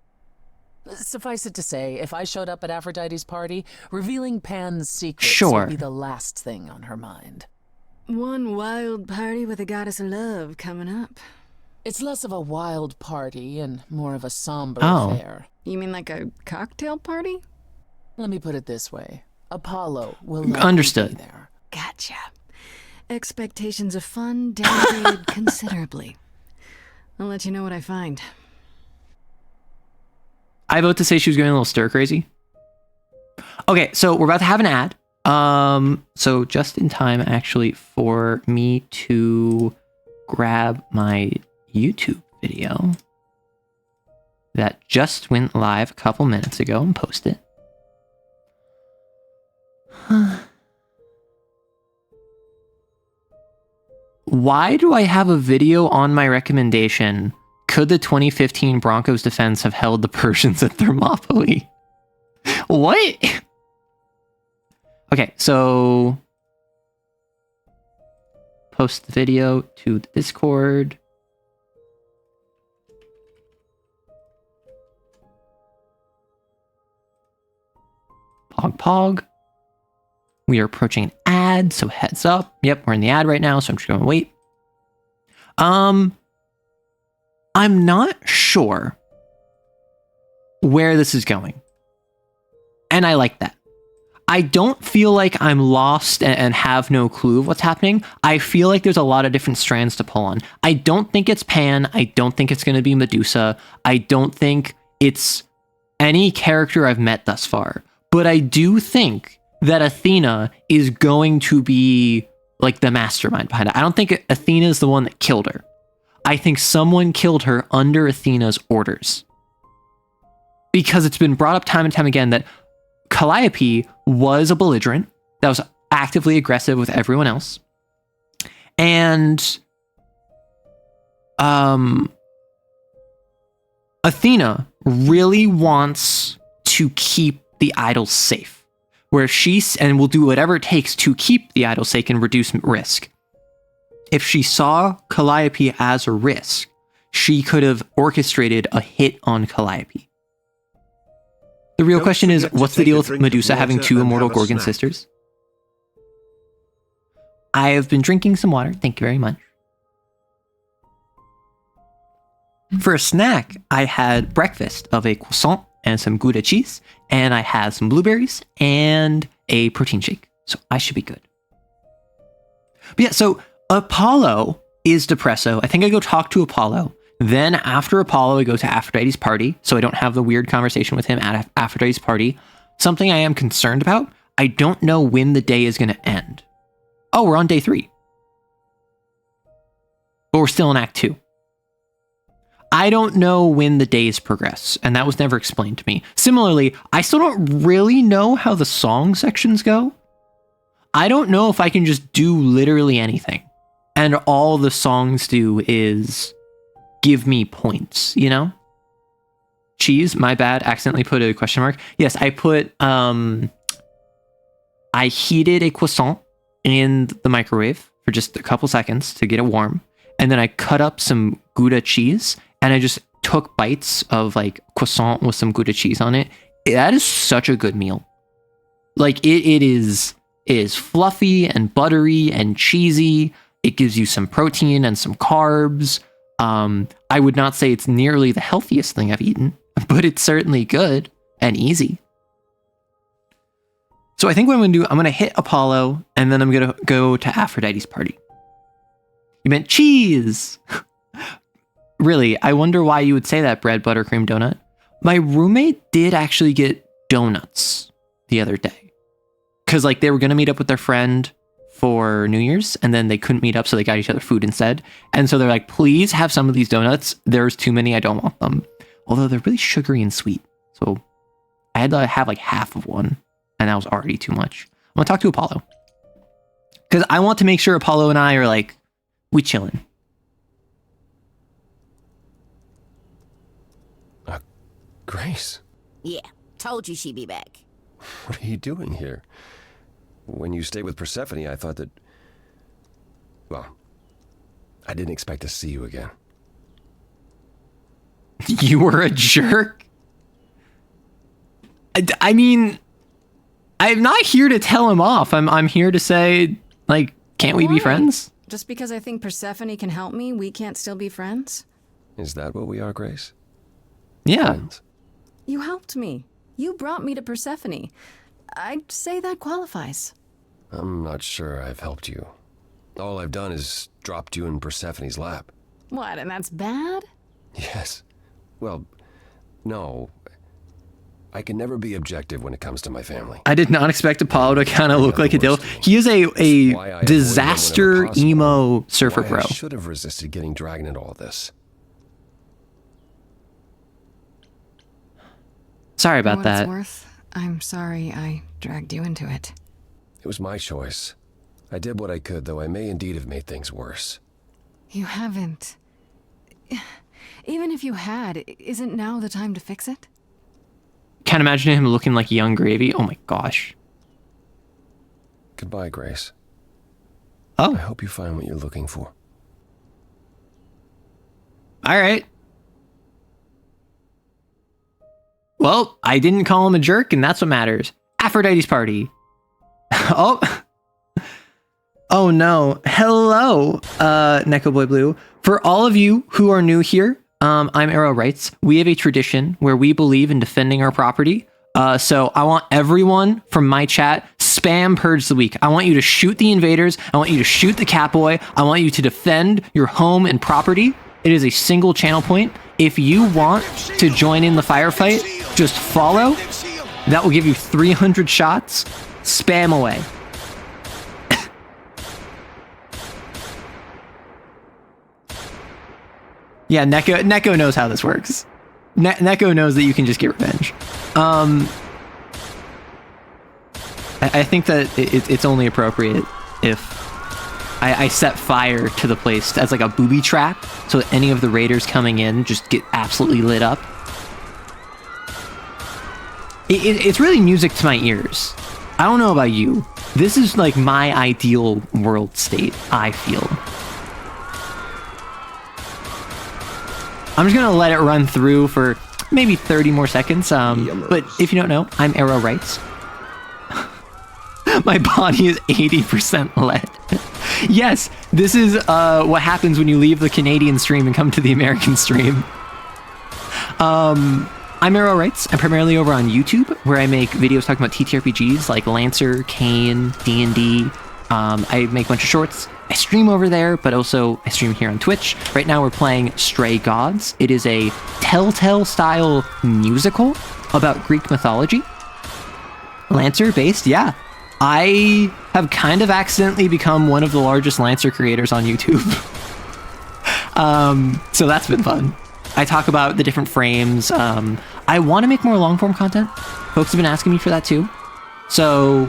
Suffice it to say, if I showed up at Aphrodite's party, revealing Pan's secrets Sure. would be the last thing on her mind. One wild party with a goddess of love coming up. It's less of a wild party and more of a somber Oh. affair. You mean like a cocktail party? Let me put it this way. Apollo will likely Understood. be there. Gotcha. Expectations of fun downgraded considerably. I'll let you know what I find. I vote to say she was going a little stir crazy. Okay, so we're about to have an ad. So just in time actually for me to grab my YouTube video that just went live a couple minutes ago and post it. Why do I have a video on my recommendation? Could the 2015 Broncos defense have held the Persians at Thermopylae? What? Okay, so post the video to the Discord. Pog. We are approaching an ad, so heads up. Yep, we're in the ad right now, so I'm just going to wait. I'm not sure where this is going. And I like that. I don't feel like I'm lost and have no clue of what's happening. I feel like there's a lot of different strands to pull on. I don't think it's Pan. I don't think it's going to be Medusa. I don't think it's any character I've met thus far. But I do think that Athena is going to be like the mastermind behind it. I don't think Athena is the one that killed her. I think someone killed her under Athena's orders. Because it's been brought up time and time again that Calliope was a belligerent that was actively aggressive with everyone else. And Athena really wants to keep the idols safe, where and will do whatever it takes to keep the idols safe and reduce risk. If she saw Calliope as a risk, she could have orchestrated a hit on Calliope. The real question is, what's the deal with Medusa having two immortal Gorgon sisters? I have been drinking some water. Thank you very much. For a snack, I had breakfast of a croissant and some Gouda cheese, and I had some blueberries and a protein shake. So I should be good. But yeah, so Apollo is depresso. I think I go talk to Apollo. Then after Apollo, I go to Aphrodite's party, so I don't have the weird conversation with him at Aphrodite's party. Something I am concerned about, I don't know when the day is going to end. Oh, we're on day 3. But we're still in Act 2. I don't know when the days progress, and that was never explained to me. Similarly, I still don't really know how the song sections go. I don't know if I can just do literally anything, and all the songs do is give me points, you know? Cheese, my bad, accidentally put a question mark. Yes, I put, I heated a croissant in the microwave for just a couple seconds to get it warm. And then I cut up some Gouda cheese and I just took bites of like croissant with some Gouda cheese on it. That is such a good meal. Like it is fluffy and buttery and cheesy. It gives you some protein and some carbs. I would not say it's nearly the healthiest thing I've eaten, but it's certainly good and easy. So I think what I'm going to do, I'm going to hit Apollo, and then I'm going to go to Aphrodite's party. You meant cheese! really, I wonder why you would say that, bread, buttercream, donut. My roommate did actually get donuts the other day. Because, like, they were going to meet up with their friend for New Year's, and then they couldn't meet up, so they got each other food instead. And so they're like, please have some of these donuts. There's too many. I don't want them. Although they're really sugary and sweet. So I had to have, like, half of one, and that was already too much. I'm going to talk to Apollo. Because I want to make sure Apollo and I are, like, we chilling. Grace, Yeah, told you she'd be back. what are you doing here? When you stayed with Persephone, I thought that... Well, I didn't expect to see you again. You were a jerk? I mean, I'm not here to tell him off. I'm here to say, like, can't we be friends? Just because I think Persephone can help me, we can't still be friends? Is that what we are, Grace? Yeah. Friends? You helped me. You brought me to Persephone. I'd say that qualifies. I'm not sure I've helped you. All I've done is dropped you in Persephone's lap. What, and that's bad? Yes. Well, no. I can never be objective when it comes to my family. I did not expect Apollo to kind of look like a dill. He is a disaster emo surfer pro. I should have resisted getting dragged into all this. Sorry about For what that. it's worth, I'm sorry I dragged you into it. It was my choice. I did what I could, though I may indeed have made things worse. You haven't. Even if you had, isn't now the time to fix it? Can't imagine him looking like young Gravy. Oh my gosh. Goodbye, Grace. Oh. I hope you find what you're looking for. All right. Well, I didn't call him a jerk, and that's what matters. Aphrodite's party. Oh. Oh no. Hello, Neko Boy Blue. For all of you who are new here, I'm Arrow Rights. We have a tradition where we believe in defending our property. So I want everyone from my chat, spam Purge the Week. I want you to shoot the invaders. I want you to shoot the Catboy. I want you to defend your home and property. It is a single channel point. If you want to join in the firefight, just follow. That will give you 300 shots. Spam away. Yeah, Neko knows how this works. Neko knows that you can just get revenge. I think that it's only appropriate if I set fire to the place as like a booby trap, so that any of the raiders coming in just get absolutely lit up. It's really music to my ears. I don't know about you. This is like my ideal world state, I feel. I'm just gonna let it run through for maybe 30 more seconds. But if you don't know, I'm Arrow Rights. My body is 80% lead. Yes, this is what happens when you leave the Canadian stream and come to the American stream. I'm Arrow Rights. I'm primarily over on YouTube, where I make videos talking about TTRPGs like Lancer, Kane, D&D. I make a bunch of shorts. I stream over there, but also I stream here on Twitch. Right now we're playing Stray Gods. It is a Telltale-style musical about Greek mythology. Lancer-based, yeah. I have kind of accidentally become one of the largest Lancer creators on YouTube. So that's been fun. I talk about the different frames. I want to make more long-form content. Folks have been asking me for that too. So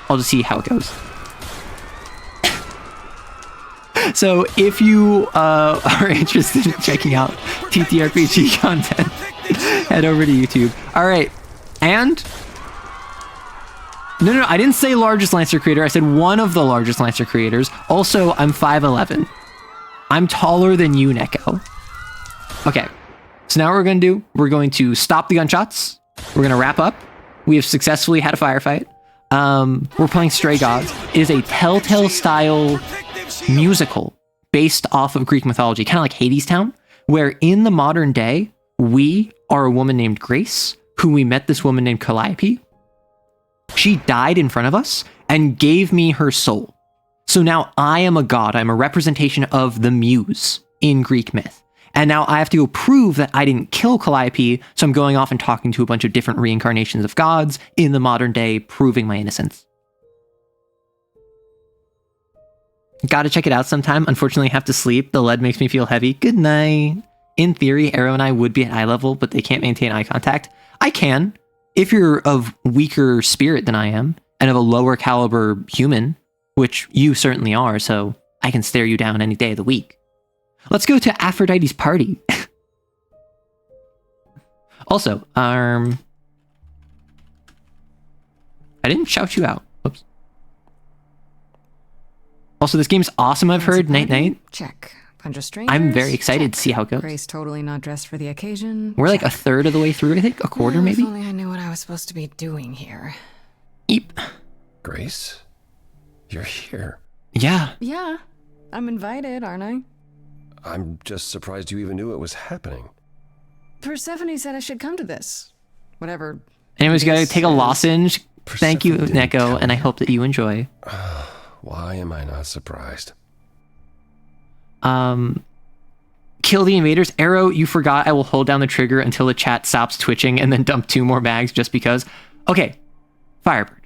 I'll just see how it goes. So if you are interested in checking out TTRPG content, head over to YouTube. All right. And no, I didn't say largest Lancer creator. I said one of the largest Lancer creators. Also, I'm 5'11". I'm taller than you, Neko. Okay. So now what we're going to do, we're going to stop the gunshots. We're going to wrap up. We have successfully had a firefight. We're playing Stray Gods. It is a Telltale style musical based off of Greek mythology, kind of like Hades Town, where in the modern day, we are a woman named Grace, who we met this woman named Calliope. She died in front of us and gave me her soul. So now I am a god. I'm a representation of the muse in Greek myth. And now I have to go prove that I didn't kill Calliope, so I'm going off and talking to a bunch of different reincarnations of gods in the modern day, proving my innocence. Gotta check it out sometime. Unfortunately, I have to sleep. The lead makes me feel heavy. Good night. In theory, Arrow and I would be at eye level, but they can't maintain eye contact. I can, if you're of weaker spirit than I am, and of a lower caliber human, which you certainly are, so I can stare you down any day of the week. Let's go to Aphrodite's party. Also, I didn't shout you out. Whoops. Also, this game's awesome, I've heard. Night night. Check. Bunch of strangers. I'm very excited Check. to see how it goes. Grace totally not dressed for the occasion. We're like a third of the way through, I think. A quarter, maybe? If only I knew what I was supposed to be doing here. Eep. Grace? You're here. Yeah. Yeah. I'm invited, aren't I? I'm just surprised you even knew it was happening. Persephone said I should come to this. Whatever. Anyways, gotta take a lozenge. Thank you, Neko, and I hope that you enjoy. Why am I not surprised? Kill the invaders. Arrow, you forgot I will hold down the trigger until the chat stops twitching and then dump 2 more bags just because. Okay, Firebird.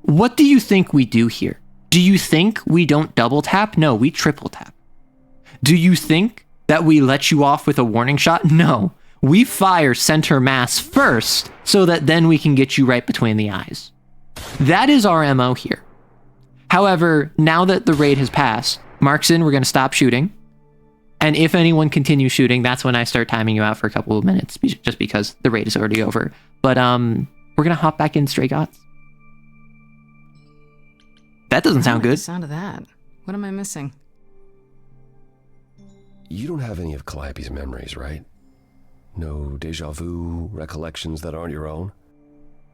What do you think we do here? Do you think we don't double tap? No, we triple tap. Do you think that we let you off with a warning shot? No, we fire center mass first so that then we can get you right between the eyes. That is our MO here. However, now that the raid has passed, marks in, we're going to stop shooting. And if anyone continues shooting, that's when I start timing you out for a couple of minutes, just because the raid is already over. But we're going to hop back in Stray Gods. That doesn't sound good. The sound of that. What am I missing? You don't have any of Calliope's memories, right? No deja vu recollections that aren't your own?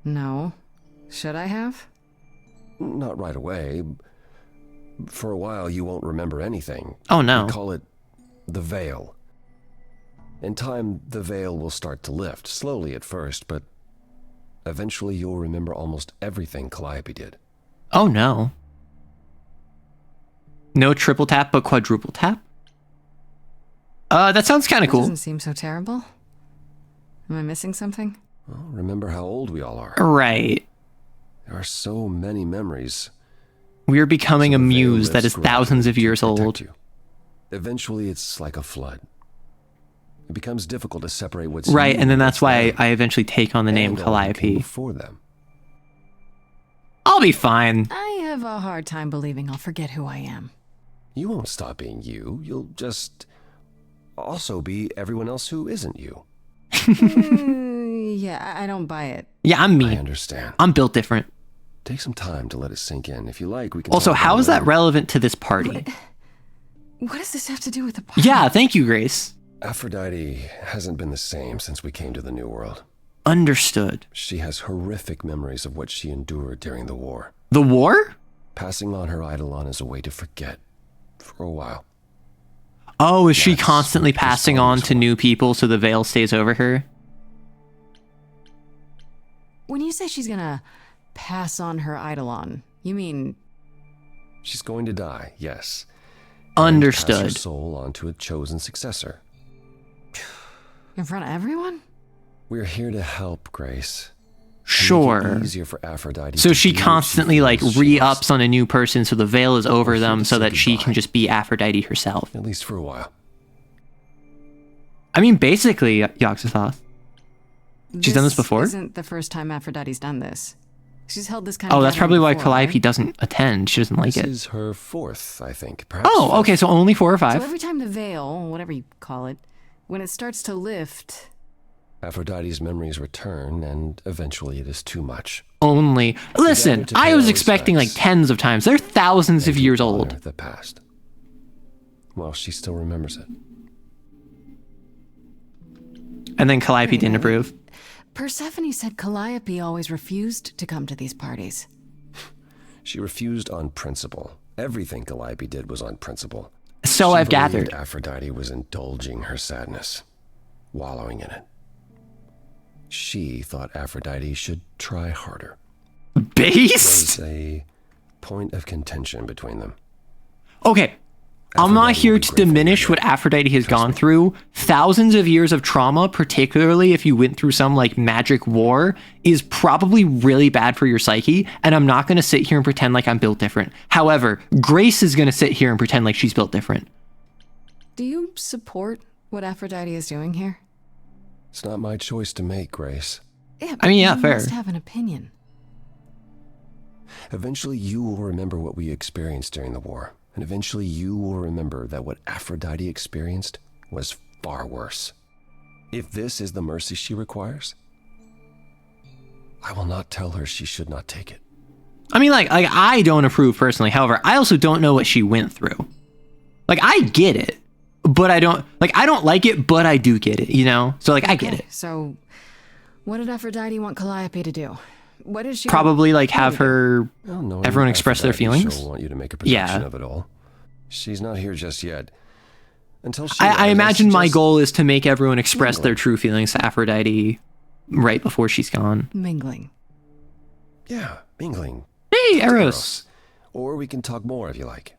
No. Should I have? Not right away. For a while, you won't remember anything. Oh, no. We call it the veil. In time, the veil will start to lift, slowly at first, but eventually you'll remember almost everything Calliope did. Oh, no. No triple tap, but quadruple tap? That sounds kind of cool. Doesn't seem so terrible. Am I missing something? Well, remember how old we all are. Right. There are so many memories. We're becoming a muse that is thousands of years old. You. Eventually, it's like a flood. It becomes difficult to separate what's right, you and then that's why I eventually take on the name Calliope. For them. I'll be fine. I have a hard time believing I'll forget who I am. You won't stop being you. You'll just also be everyone else who isn't you. Yeah, I don't buy it. Yeah, I'm me. I understand. I'm built different. Take some time to let it sink in. If you like, we can. Also, how is that relevant to this party? What does this have to do with the party? Yeah, thank you, Grace. Aphrodite hasn't been the same since we came to the New World. Understood. She has horrific memories of what she endured during the war. The war? Passing on her Eidolon is a way to forget. For a while. Oh, is she constantly passing on to new people so the veil stays over her? When you say she's gonna pass on her Eidolon, you mean... She's going to die, yes. Understood. And pass her soul onto a chosen successor. In front of everyone? We're here to help, Grace. Sure. Easier for Aphrodite so she constantly like re-ups on a new person so the veil is over them so that she can just be Aphrodite herself. At least for a while. I mean, basically, Yoxathoth. She's done this before? This isn't the first time Aphrodite's done this. She's held this kind of... Oh, that's probably why before, Calliope right? doesn't attend. She doesn't like it. This is her 4th, I think. Perhaps oh, 5th. Okay, so only 4 or 5. So every time the veil, whatever you call it, when it starts to lift... Aphrodite's memories return, and eventually it is too much. Only. Listen, I was expecting like tens of times. They're thousands of years old. The past. Well, she still remembers it. And then Calliope didn't approve. Persephone said Calliope always refused to come to these parties. She refused on principle. Everything Calliope did was on principle. So I've gathered. Aphrodite was indulging her sadness, wallowing in it. She thought Aphrodite should try harder. Based? There's a point of contention between them. Okay, I'm not here to diminish what Aphrodite has gone through. Thousands of years of trauma, particularly if you went through some like magic war, is probably really bad for your psyche. And I'm not going to sit here and pretend like I'm built different. However, Grace is going to sit here and pretend like she's built different. Do you support what Aphrodite is doing here? It's not my choice to make, Grace. Yeah, I mean, yeah, you fair. must have an opinion. Eventually, you will remember what we experienced during the war. And eventually, you will remember that what Aphrodite experienced was far worse. If this is the mercy she requires, I will not tell her she should not take it. I mean, like I don't approve personally. However, I also don't know what she went through. Like, I get it, but I don't like it, but I do get it, you know? So, like, I get it. So, what did Aphrodite want Calliope to do? What did she Probably, like, have her, everyone express their feelings. She'll want you to make a projection of it all. She's not here just yet. Until she I arrives, imagine my goal is to make everyone express their true feelings to Aphrodite right before she's gone. Mingling. Yeah, mingling. Hey, Eros. Or we can talk more if you like.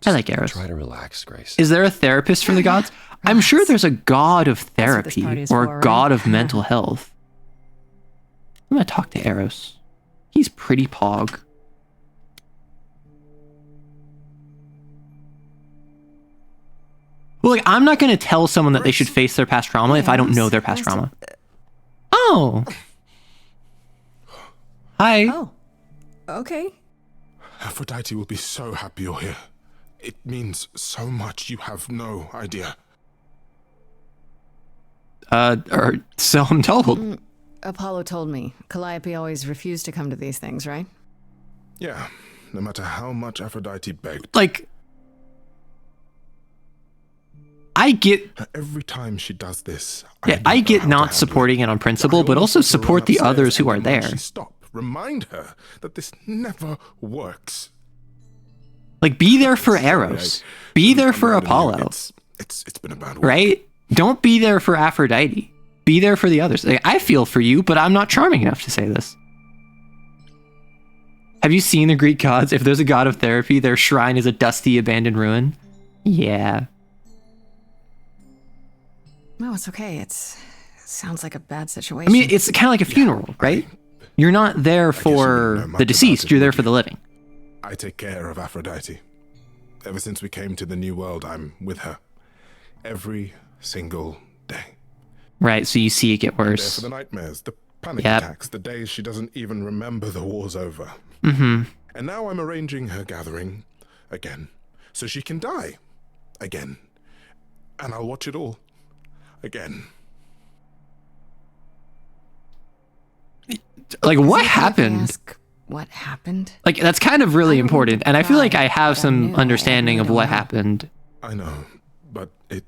I like Eros. Try to relax, Grace. Is there a therapist for the gods? I'm sure there's a god of therapy or a god of mental health. I'm gonna talk to Eros. He's pretty pog. Well, like, I'm not gonna tell someone that they should face their past trauma if I don't know their past trauma. Oh. Hi. Oh. Okay. Aphrodite will be so happy you're here. It means so much, you have no idea. Or so I'm told. Apollo told me. Calliope always refused to come to these things, right? Yeah, no matter how much Aphrodite begged. Like, I get... Every time she does this... Yeah, I get not supporting it on principle, but also support the others who are there. Stop. Remind her that this never works. Like, be there for Eros. Be there for Apollo. It's been a bad week. Right? Don't be there for Aphrodite. Be there for the others. Like, I feel for you, but I'm not charming enough to say this. Have you seen the Greek gods? If there's a god of therapy, their shrine is a dusty, abandoned ruin. Yeah. No, it's okay. It sounds like a bad situation. I mean, it's kind of like a funeral, right? You're not there for the deceased. You're there for the living. I take care of Aphrodite. Ever since we came to the New World, I'm with her. Every single day. Right, so you see it get I'm worse. there for the nightmares, the panic attacks, the days she doesn't even remember the war's over. Mm-hmm. And now I'm arranging her gathering again, so she can die again. And I'll watch it all again. Like, what happened? What happened? Like, that's kind of really important, and I feel like I have some understanding of what happened. I know, but it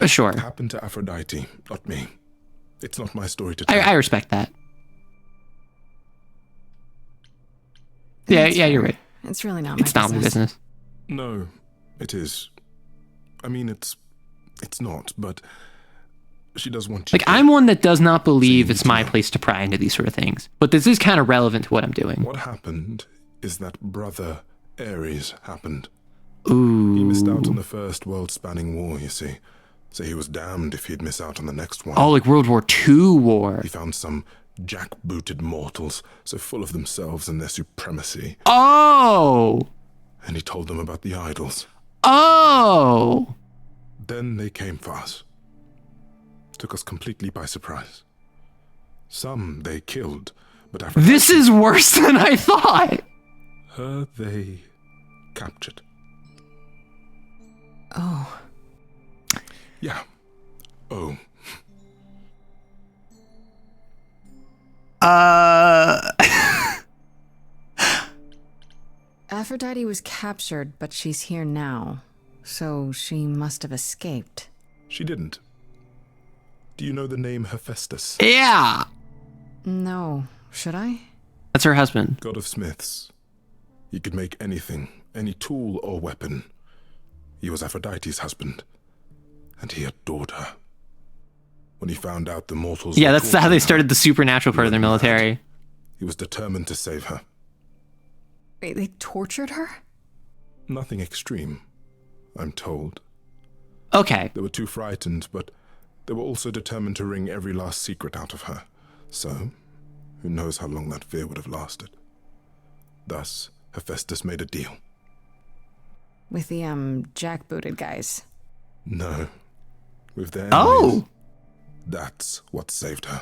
Sure. happened to Aphrodite, not me. It's not my story to tell. I respect that. Yeah, you're right. It's really not It's not my business. No, it is. I mean, it's not, but she does want you. Like, I'm one that does not believe it's my place to pry into these sort of things, but this is kind of relevant to what I'm doing. What happened is that Brother Ares happened. Ooh. He missed out on the first world-spanning war, you see. So he was damned if he'd miss out on the next one. Oh, like World War II war. He found some jackbooted mortals, so full of themselves and their supremacy. Oh! And he told them about the idols. Oh! Then they came for us. Took us completely by surprise. Some they killed, but Aphrodite... This is worse than I thought! Her they captured. Oh. Yeah. Oh. Aphrodite was captured, but she's here now. So she must have escaped. She didn't. Do you know the name Hephaestus? Yeah! No. Should I? That's her husband. God of smiths. He could make anything, any tool or weapon. He was Aphrodite's husband, and he adored her. When he found out the mortals... Yeah, that's how they started the supernatural part of their military. He was determined to save her. Wait, they tortured her? Nothing extreme, I'm told. Okay. They were too frightened, but they were also determined to wring every last secret out of her. So, who knows how long that fear would have lasted. Thus, Hephaestus made a deal. With the, jackbooted guys. No. With their Oh! enemies. That's what saved her.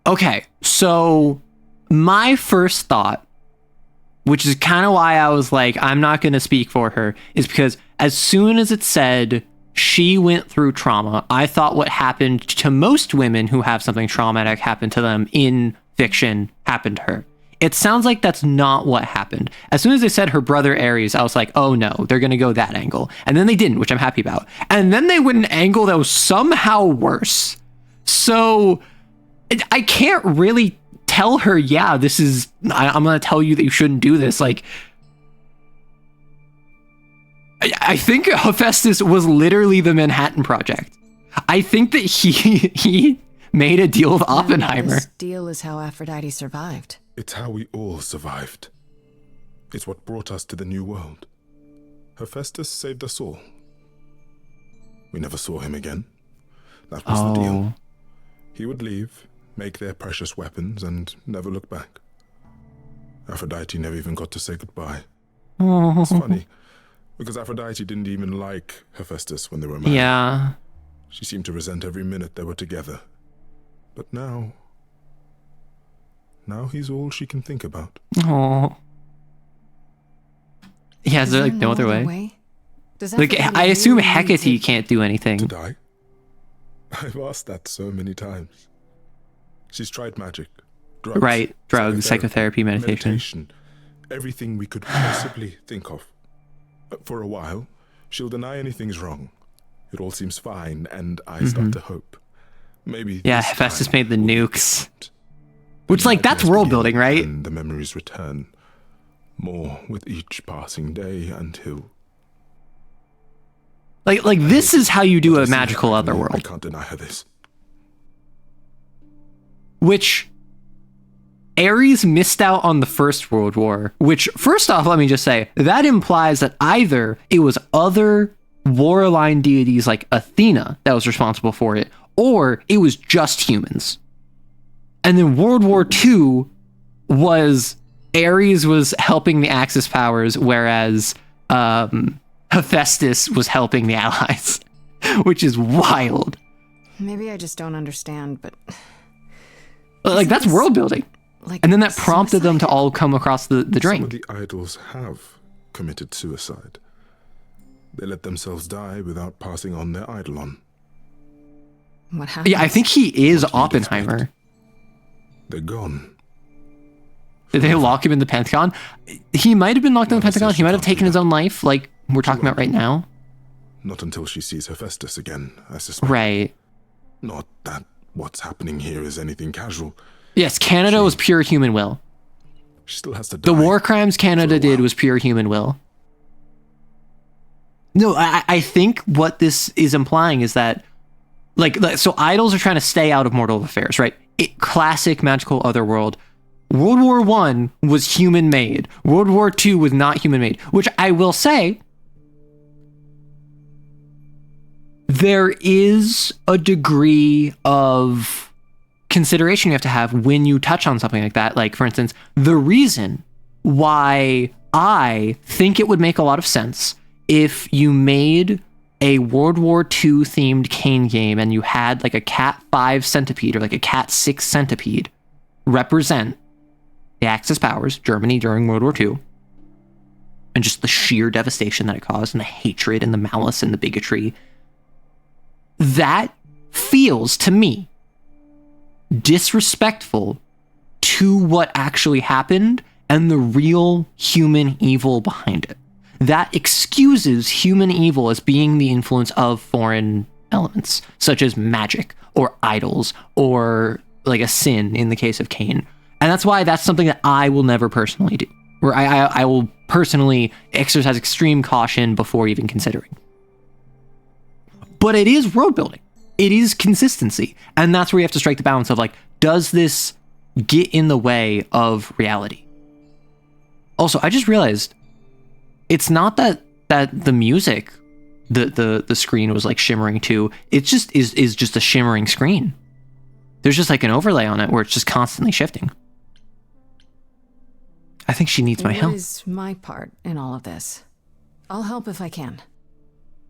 Okay, so my first thought, which is kind of why I was like, I'm not going to speak for her, is because as soon as it said she went through trauma, I thought what happened to most women who have something traumatic happen to them in fiction happened to her. It sounds like that's not what happened. As soon as they said her brother Ares, I was like, oh no, they're going to go that angle. And then they didn't, which I'm happy about. And then they went an angle that was somehow worse. So I can't really tell her, yeah, this is, I'm going to tell you that you shouldn't do this. Like, I think Hephaestus was literally the Manhattan Project. I think that he made a deal with Oppenheimer. This deal is how Aphrodite survived. It's how we all survived. It's what brought us to the new world. Hephaestus saved us all. We never saw him again. That was the deal. He would leave, make their precious weapons, and never look back. Aphrodite never even got to say goodbye. It's funny, because Aphrodite didn't even like Hephaestus when they were married. Yeah. She seemed to resent every minute they were together. But now he's all she can think about. Oh. Yeah, is there like no other way? Like, I assume Hecate can't do anything. To die? I've asked that so many times. She's tried magic, drugs, right, drugs, psychotherapy, meditation. Everything we could possibly think of. But for a while, she'll deny anything's wrong. It all seems fine, and I start to hope. Maybe. Yeah, Hephaestus made the nukes. Which, like, that's world building, right? And the memories return. More with each passing day until. Like this is how you do a magical otherworld. I can't deny her this. Which Ares missed out on the First World War, which, first off, let me just say, that implies that either it was other war-aligned deities like Athena that was responsible for it, or it was just humans. And then World War II was Ares was helping the Axis powers, whereas Hephaestus was helping the Allies, which is wild. Maybe I just don't understand, but... Like, that's world building. Like, and then that prompted them to all come across the drink. Some of the idols have committed suicide. They let themselves die without passing on their eidolon. What happened? Yeah, I think he is Oppenheimer. They're gone. Did they lock him in the Pentagon? He might have been locked in the Pentagon. He might have taken his own life, like we're talking about right now. Not until she sees Hephaestus again, I suspect. Right. Not that what's happening here is anything casual. Yes, Canada was pure human will. She still has to die. The war crimes Canada did was pure human will. No, I think what this is implying is that, like, so idols are trying to stay out of mortal affairs, right? Classic magical otherworld. World War I was human-made. World War II was not human-made, which I will say, there is a degree of consideration you have to have when you touch on something like that. Like, for instance, the reason why I think it would make a lot of sense if you made a World War II themed Kane game and you had like a Cat 5 centipede or like a Cat 6 centipede represent the Axis powers, Germany during World War II, and just the sheer devastation that it caused and the hatred and the malice and the bigotry. That feels to me disrespectful to what actually happened and the real human evil behind it. That excuses human evil as being the influence of foreign elements, such as magic or idols or like a sin in the case of Cain. And that's why that's something that I will never personally do, where I will personally exercise extreme caution before even considering. But it is world building. It is consistency. And that's where you have to strike the balance of like, does this get in the way of reality? Also, I just realized it's not that the music, the screen was like shimmering too. It just is just a shimmering screen. There's just like an overlay on it where it's just constantly shifting. I think she needs my help. What is my part in all of this? I'll help if I can.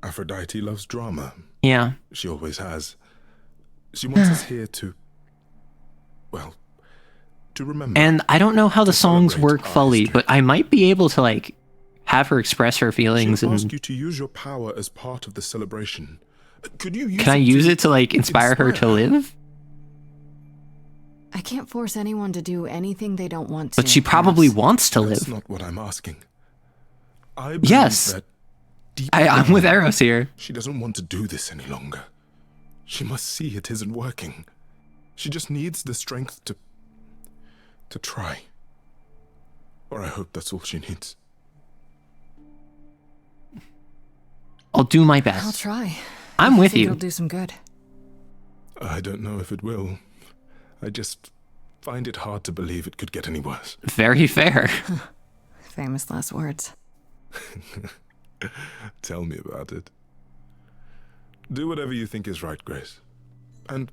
Aphrodite loves drama. Yeah. She always has. She wants us here to, well, to remember. And I don't know how the songs work fully, but I might be able to like have her express her feelings. She'll And ask you to use your power as part of the celebration. Could you use can I use it to like inspire her to live? I can't force anyone to do anything they don't want to. But she probably wants to That's live. not what I'm asking. I believe Yes. that deep I'm with down, Eros here. She doesn't want to do this any longer. She must see it isn't working. She just needs the strength to try. Or I hope that's all she needs. I'll do my best. I'll try. I'm with think you. It'll do some good. I don't know if it will. I just find it hard to believe it could get any worse. Very fair. Famous last words. Tell me about it. Do whatever you think is right, Grace. And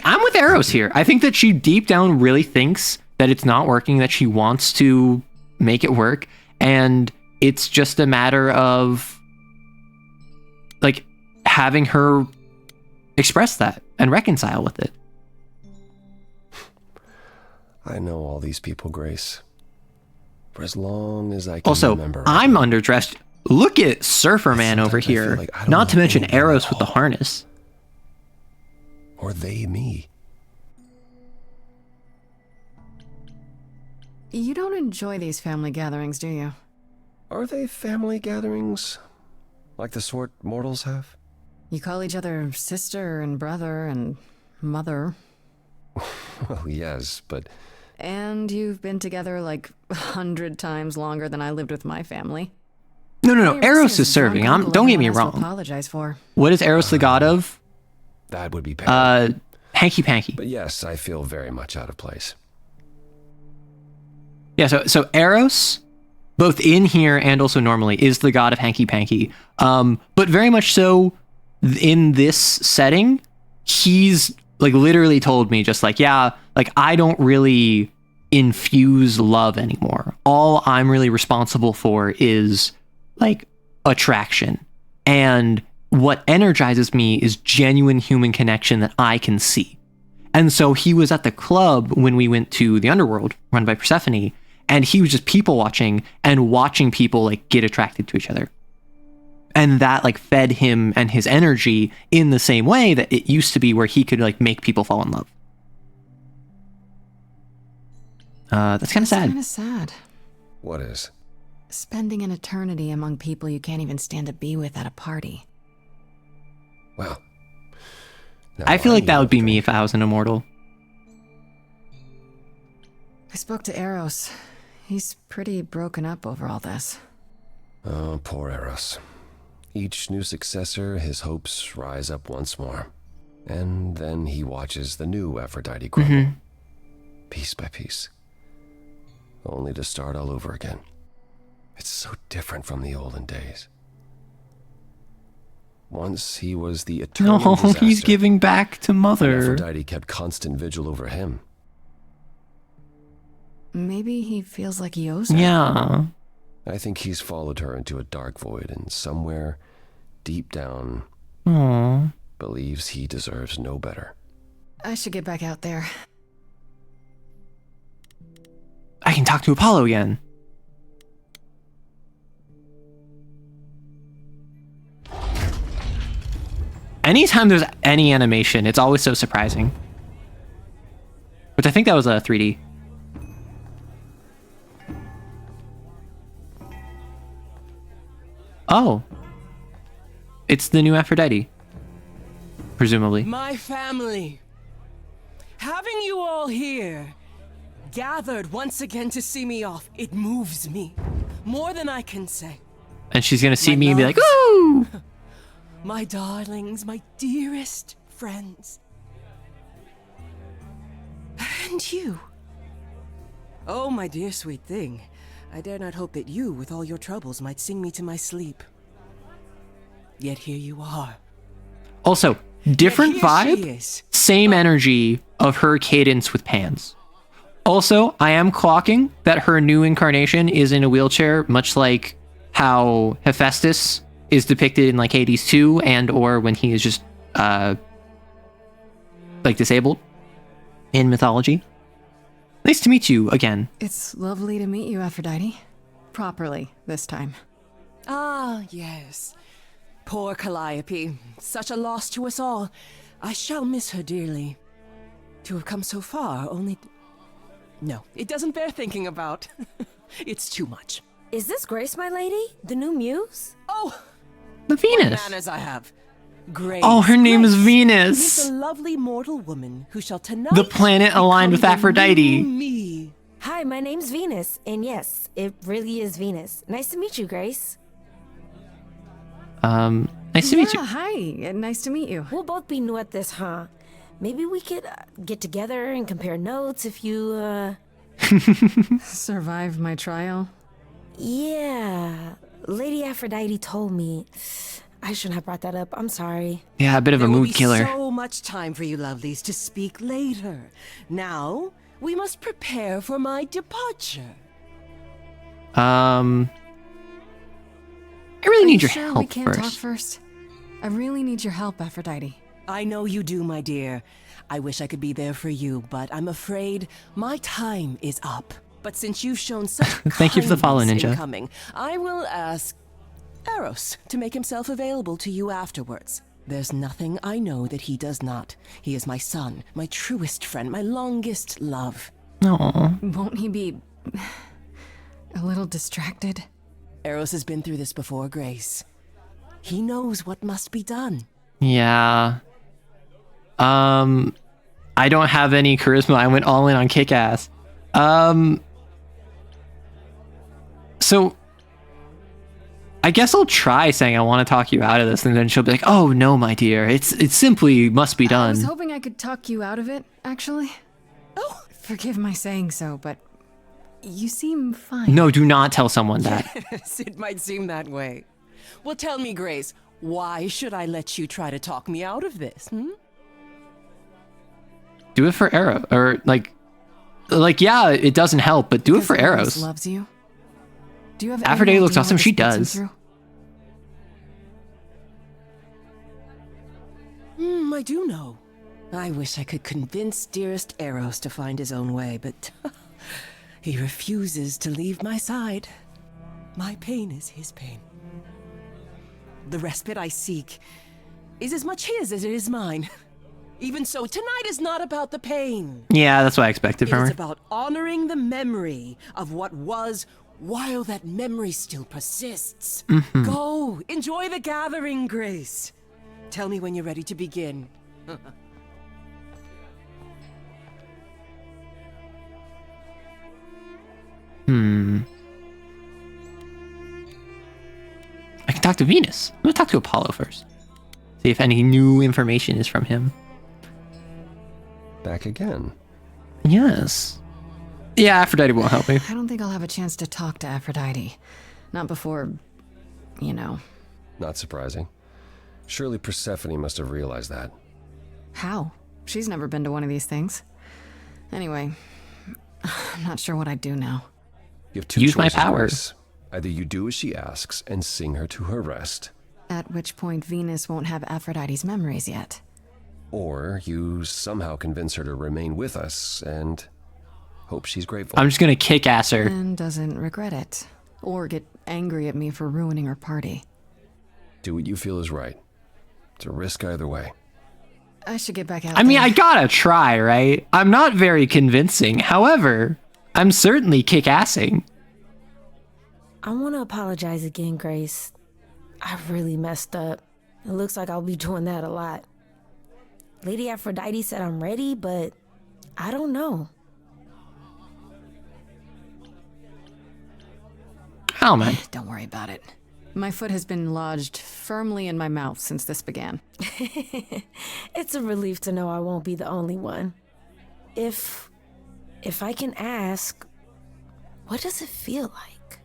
I'm with Eros here. I think that she deep down really thinks that it's not working, that she wants to make it work, and it's just a matter of like having her express that and reconcile with it. I know all these people, Grace. For as long as I can Also, remember. I'm underdressed. Look at Surfer Man over here. like I don't Not to know mention anything Eros at with the all. harness. Or they me. You don't enjoy these family gatherings, do you? Are they family gatherings? Like the sort mortals have? You call each other sister and brother and mother. Well, yes, but And you've been together like 100 times longer than I lived with my family. No. Eros is serving. Don't get me wrong. Apologize for. What is Eros the god of? that would be painful. Hanky Panky. But yes, I feel very much out of place. Yeah, so Eros, both in here and also normally, is the god of Hanky Panky. But very much so in this setting, he's like literally told me just like, yeah, like I don't really infuse love anymore. All I'm really responsible for is like attraction. And what energizes me is genuine human connection that I can see. And so he was at the club when we went to the underworld run by Persephone, and he was just people watching and watching people like get attracted to each other. And that like fed him and his energy in the same way that it used to be, where he could like make people fall in love. That's kind of sad. Kind of sad. What is? Spending an eternity among people you can't even stand to be with at a party. Well, I feel like that would be me if I was an immortal. I spoke to Eros. He's pretty broken up over all this. Oh, poor Eros. Each new successor, his hopes rise up once more. And then he watches the new Aphrodite crumble, piece by piece, only to start all over again. It's so different from the olden days. Once he was the eternal No, disaster, he's giving back to and Mother. Aphrodite kept constant vigil over him. Maybe he feels like he owes her. Yeah. I think he's followed her into a dark void, and somewhere deep down Aww. believes he deserves no better. I should get back out there. I can talk to Apollo again. Anytime there's any animation, it's always so surprising. Which I think that was a 3D. Oh. It's the new Aphrodite. Presumably. My family. Having you all here, gathered once again to see me off, it moves me. More than I can say. And she's gonna see My me and be like, loves. ooh! My darlings, my dearest friends. And you. Oh, my dear sweet thing. I dare not hope that you, with all your troubles, might sing me to my sleep. Yet here you are. Also, different Yet here she vibe, is. same energy of her cadence with Pan's. Also, I am clocking that her new incarnation is in a wheelchair, much like how Hephaestus is depicted in like Hades 2 and or when he is just like disabled in mythology. Nice to meet you again. It's lovely to meet you, Aphrodite. Properly, this time. Ah, yes. Poor Calliope. Such a loss to us all. I shall miss her dearly. To have come so far, only... No, it doesn't bear thinking about. It's too much. Is this Grace, my lady? The new muse? Oh! The Venus. What manners I have. Grace. Oh, her name is Grace. Venus. Meet the lovely mortal woman who shall tonight... The planet aligned with become the Aphrodite. new me. Hi, my name's Venus, and yes, it really is Venus. Nice to meet you, Grace. Nice to meet you. Hi, nice to meet you. We'll both be new at this, huh? Maybe we could get together and compare notes if you, Survive my trial? Yeah. Lady Aphrodite told me. I shouldn't have brought that up. I'm sorry. Yeah, a bit of a mood killer. There will be so much time for you lovelies to speak later. Now, we must prepare for my departure. I really need your sure help we can't talk first. first? I really need your help, Aphrodite. I know you do, my dear. I wish I could be there for you, but I'm afraid my time is up. But since you've shown such Thank you for the follow, kindness in Ninja. coming, I will ask Eros to make himself available to you afterwards. There's nothing I know that he does not. He is my son, my truest friend, my longest love. Aww. Won't he be a little distracted? Eros has been through this before, Grace. He knows what must be done. Yeah. I don't have any charisma. I went all in on kick-ass. So I guess I'll try saying I want to talk you out of this, and then she'll be like, "Oh no, my dear, it simply must be done." I was hoping I could talk you out of it, actually. Oh, forgive my saying so, but you seem fine. No, do not tell someone that. Yes, it might seem that way. Well, tell me, Grace, why should I let you try to talk me out of this, Do it for Eros, or like, yeah, it doesn't help, but do it for Eros. Loves you. Do you have Aphrodite any looks idea awesome. what She this puts him does. through? I do know. I wish I could convince dearest Eros to find his own way, but he refuses to leave my side. My pain is his pain. The respite I seek is as much his as it is mine. Even so, tonight is not about the pain. Yeah, that's what I expected from It her. is about honoring the memory of what was while that memory still persists. Mhm. Go, enjoy the gathering, Grace. Tell me when you're ready to begin. I can talk to Venus. I'm gonna talk to Apollo first. See if any new information is from him. Back again. Yes. Yeah, Aphrodite won't help me. I don't think I'll have a chance to talk to Aphrodite. Not before, you know. Not surprising. Surely Persephone must have realized that. How? She's never been to one of these things. Anyway, I'm not sure what I'd do now. You have two Use my choices, power. Grace. Either you do as she asks and sing her to her rest, At which point Venus won't have Aphrodite's memories yet. or you somehow convince her to remain with us and hope she's grateful. I'm just gonna kick ass her. And doesn't regret it. Or get angry at me for ruining her party. Do what you feel is right. It's a risk either way. I should get back out I mean, there. I gotta try, right? I'm not very convincing. However, I'm certainly kick-assing. I want to apologize again, Grace. I really messed up. It looks like I'll be doing that a lot. Lady Aphrodite said I'm ready, but I don't know. Oh, man. Don't worry about it. My foot has been lodged firmly in my mouth since this began. It's a relief to know I won't be the only one. If I can ask, What does it feel like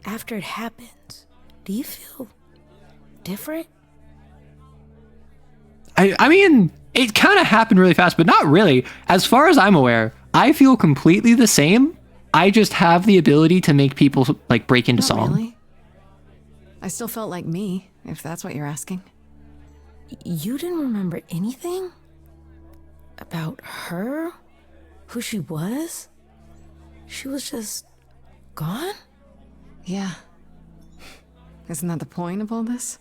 after it happens? Do you feel different? I mean, it kind of happened really fast, but not really. As far as I'm aware, I feel completely the same. I just have the ability to make people like break into song. Really? I still felt like me, if that's what you're asking. You didn't remember anything? About her? Who she was? She was just gone? Yeah. Isn't that the point of all this?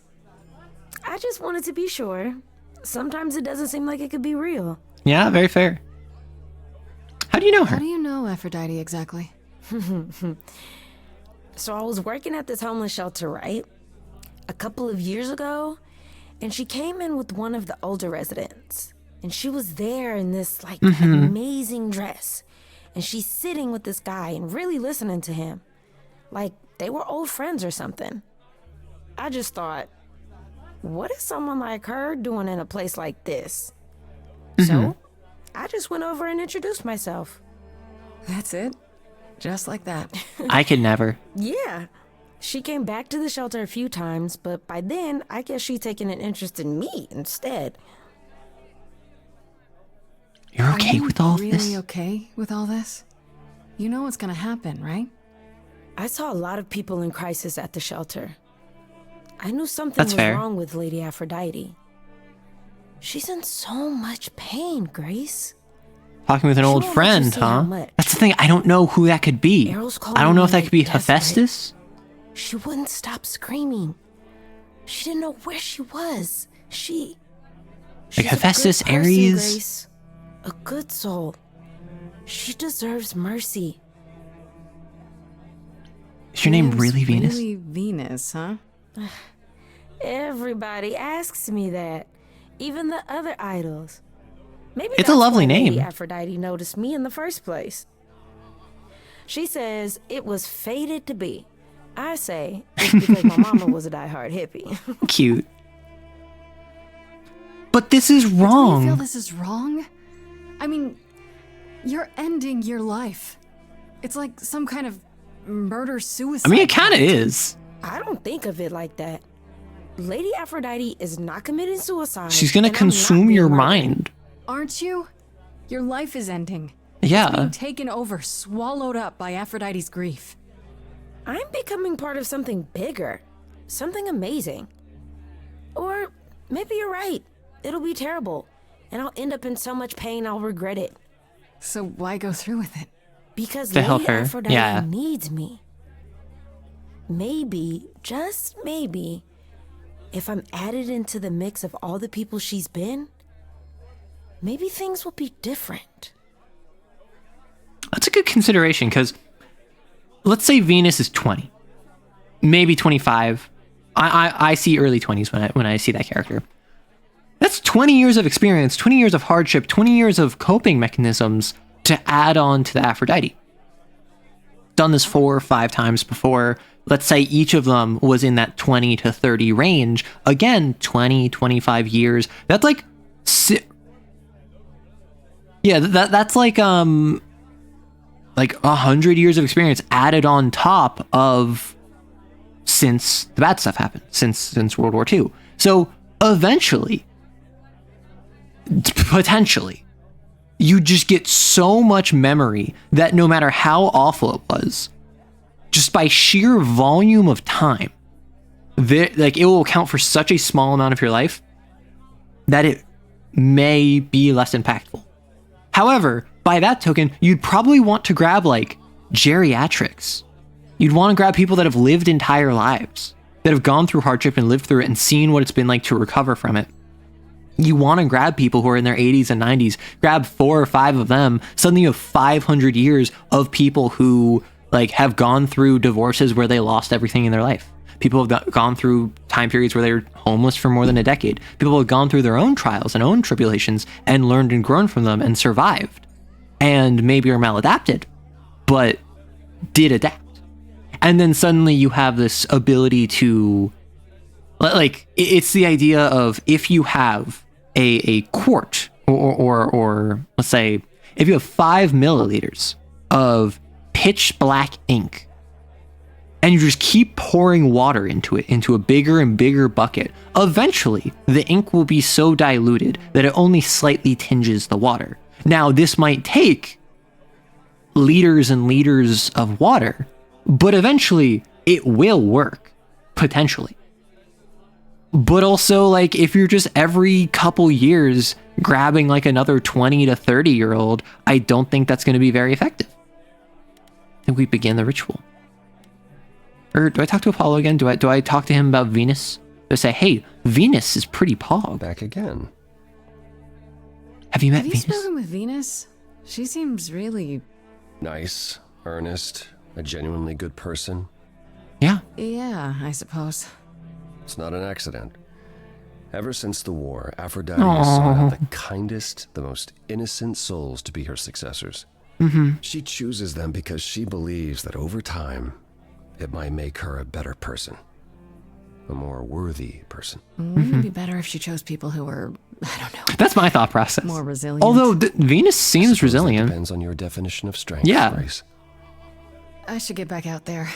I just wanted to be sure. Sometimes it doesn't seem like it could be real. Yeah, very fair. How do you know her? How do you know Aphrodite exactly? So I was working at this homeless shelter, right? A couple of years ago, and she came in with one of the older residents. And she was there in this like amazing dress. And she's sitting with this guy and really listening to him. Like they were old friends or something. I just thought, what is someone like her doing in a place like this? So I just went over and introduced myself. That's it? Just like that. I could never. Yeah. She came back to the shelter a few times, but by then, I guess she'd taken an interest in me instead. You're okay with all really this? Really okay with all this? You know what's gonna happen, right? I saw a lot of people in crisis at the shelter. I knew something That's was fair. wrong with Lady Aphrodite. She's in so much pain, Grace. Talking with an old won't let you friend, say how huh? much. That's the thing. I don't know who that could be. Errol's I calling don't know me if that like could be desperate. Hephaestus. She wouldn't stop screaming. She didn't know where she was. She's Like Hephaestus, a good person, Ares. Grace. A good soul. She deserves mercy. Is your name Name's really Venus? Really Venus, huh? Everybody asks me that. Even the other idols. Maybe It's a that's lovely why Lady name. Aphrodite noticed me in the first place. She says it was fated to be. I say it's because my mama was a diehard hippie. Cute. But this is Do you feel wrong. this is wrong? I mean, you're ending your life. It's like some kind of murder-suicide. I mean, it kind of is. I don't think of it like that. Lady Aphrodite is not committing suicide. She's gonna and I'm not consume being your murdered. mind. Aren't you? Your life is ending. Yeah. It's being taken over, swallowed up by Aphrodite's grief. I'm becoming part of something bigger. Something amazing. Or maybe you're right. It'll be terrible. And I'll end up in so much pain I'll regret it. So why go through with it? Because To Lady help her, Aphrodite yeah. needs me. Maybe, just maybe, if I'm added into the mix of all the people she's been, maybe things will be different. That's a good consideration because let's say Venus is 20, maybe 25. I see early 20s when I see that character. That's 20 years of experience, 20 years of hardship, 20 years of coping mechanisms to add on to the Aphrodite. Done this 4 or 5 times before. Let's say each of them was in that 20 to 30 range. Again, 20, 25 years. That's like... Yeah, that's like 100 years of experience added on top of since the bad stuff happened, since World War II. So eventually, potentially, you just get so much memory that no matter how awful it was, just by sheer volume of time, it will account for such a small amount of your life that it may be less impactful. However, by that token, you'd probably want to grab like geriatrics. You'd want to grab people that have lived entire lives, that have gone through hardship and lived through it and seen what it's been like to recover from it. You want to grab people who are in their 80s and 90s, grab 4 or 5 of them. Suddenly you have 500 years of people who have gone through divorces where they lost everything in their life. People have gone through time periods where they were homeless for more than a decade. People have gone through their own trials and own tribulations and learned and grown from them and survived. And maybe are maladapted, but did adapt. And then suddenly you have this ability to, it's the idea of if you have a quart or let's say if you have 5 milliliters of pitch black ink, and you just keep pouring water into it, into a bigger and bigger bucket. Eventually, the ink will be so diluted that it only slightly tinges the water. Now, this might take liters and liters of water, but eventually it will work, potentially. But also, like, if you're just every couple years grabbing like another 20 to 30-year-old, I don't think that's going to be very effective. I think we begin the ritual. Or do I talk to Apollo again? Do I talk to him about Venus? Do I say, hey, Venus is pretty pog. Back again. Have you met Have you Venus? spoken with Venus? She seems really... Nice, earnest, a genuinely good person. Yeah. Yeah, I suppose. It's not an accident. Ever since the war, Aphrodite has sought out the kindest, the most innocent souls to be her successors. Mm-hmm. She chooses them because she believes that over time, it might make her a better person. A more worthy person. Wouldn't it be better if she chose people who were, I don't know. That's my thought process. More resilient. Although Venus seems resilient. Depends on your definition of strength, Yeah. Grace. I should get back out there.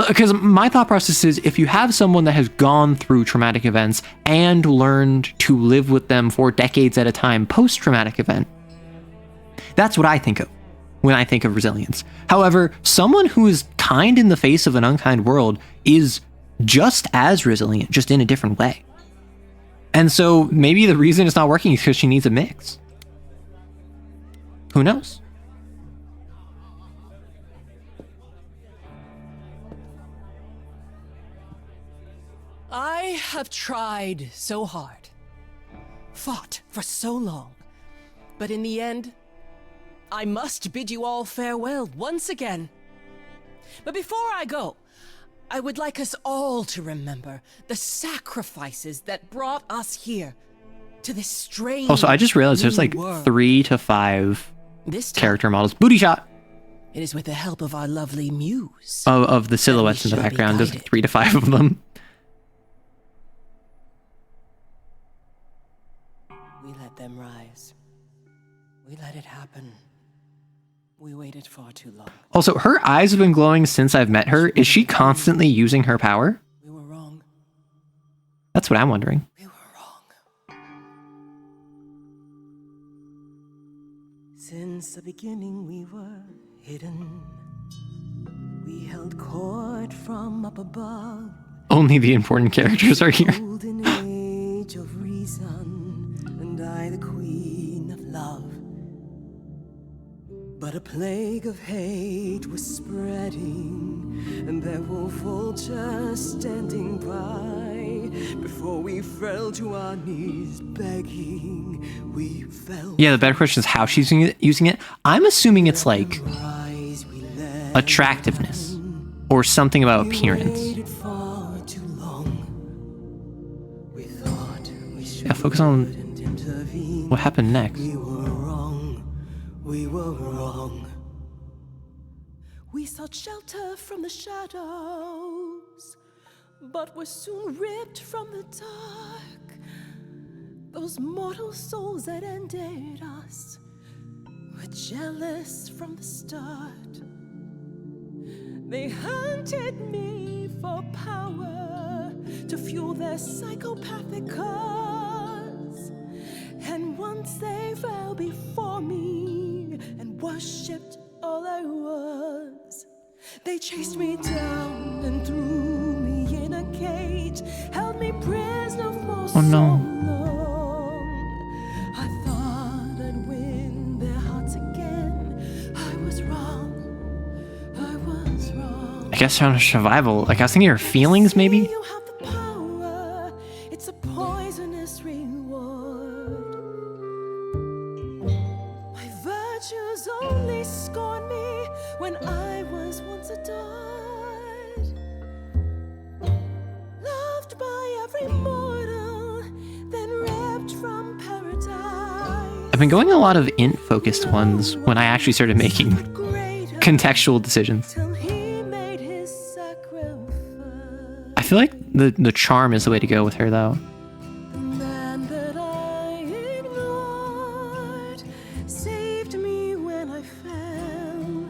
Because my thought process is, if you have someone that has gone through traumatic events and learned to live with them for decades at a time post-traumatic event, that's what I think of when I think of resilience. However, someone who is kind in the face of an unkind world is just as resilient, just in a different way. And so maybe the reason it's not working is because she needs a mix. Who knows? I have tried so hard, fought for so long, but in the end, I must bid you all farewell once again. But before I go, I would like us all to remember the sacrifices that brought us here to this strange. Also, I just realized there's like new world. 3 to 5 This time, character models. Booty shot it is with the help of our lovely muse. of the silhouettes in the shall be background. There's like guided. 3 to 5 of them. We let them rise. We let it happen. We waited far too long. Also, her eyes have been glowing since I've met her. Is she constantly using her power? We were wrong. That's what I'm wondering. Since the beginning we were hidden. We held court from up above. Only the important characters are here. Golden age of reason, and I the queen of love. But a plague of hate was spreading, and there were vultures standing by. Before we fell to our knees begging, we fell. Yeah, the better question is how she's using it. I'm assuming it's like attractiveness or something about appearance. Yeah, focus on what happened next. We were wrong. We sought shelter from the shadows, but were soon ripped from the dark. Those mortal souls that ended us were jealous from the start. They hunted me for power to fuel their psychopathic cause. And once they fell before me and worshipped all I was, they chased me down and threw me in a cage, held me prisoner for so long. I thought I'd win their hearts again. I was wrong. I was wrong. I guess on survival. Like, I was thinking her feelings, maybe? You have the power. It's a poisonous reward. My virtues only scorn me when I was once adored. Loved by every mortal, then ripped from paradise. I've been going a lot of int-focused ones when I actually started making contextual decisions. I feel like the charm is the way to go with her, though. The man that I ignored saved me when I fell.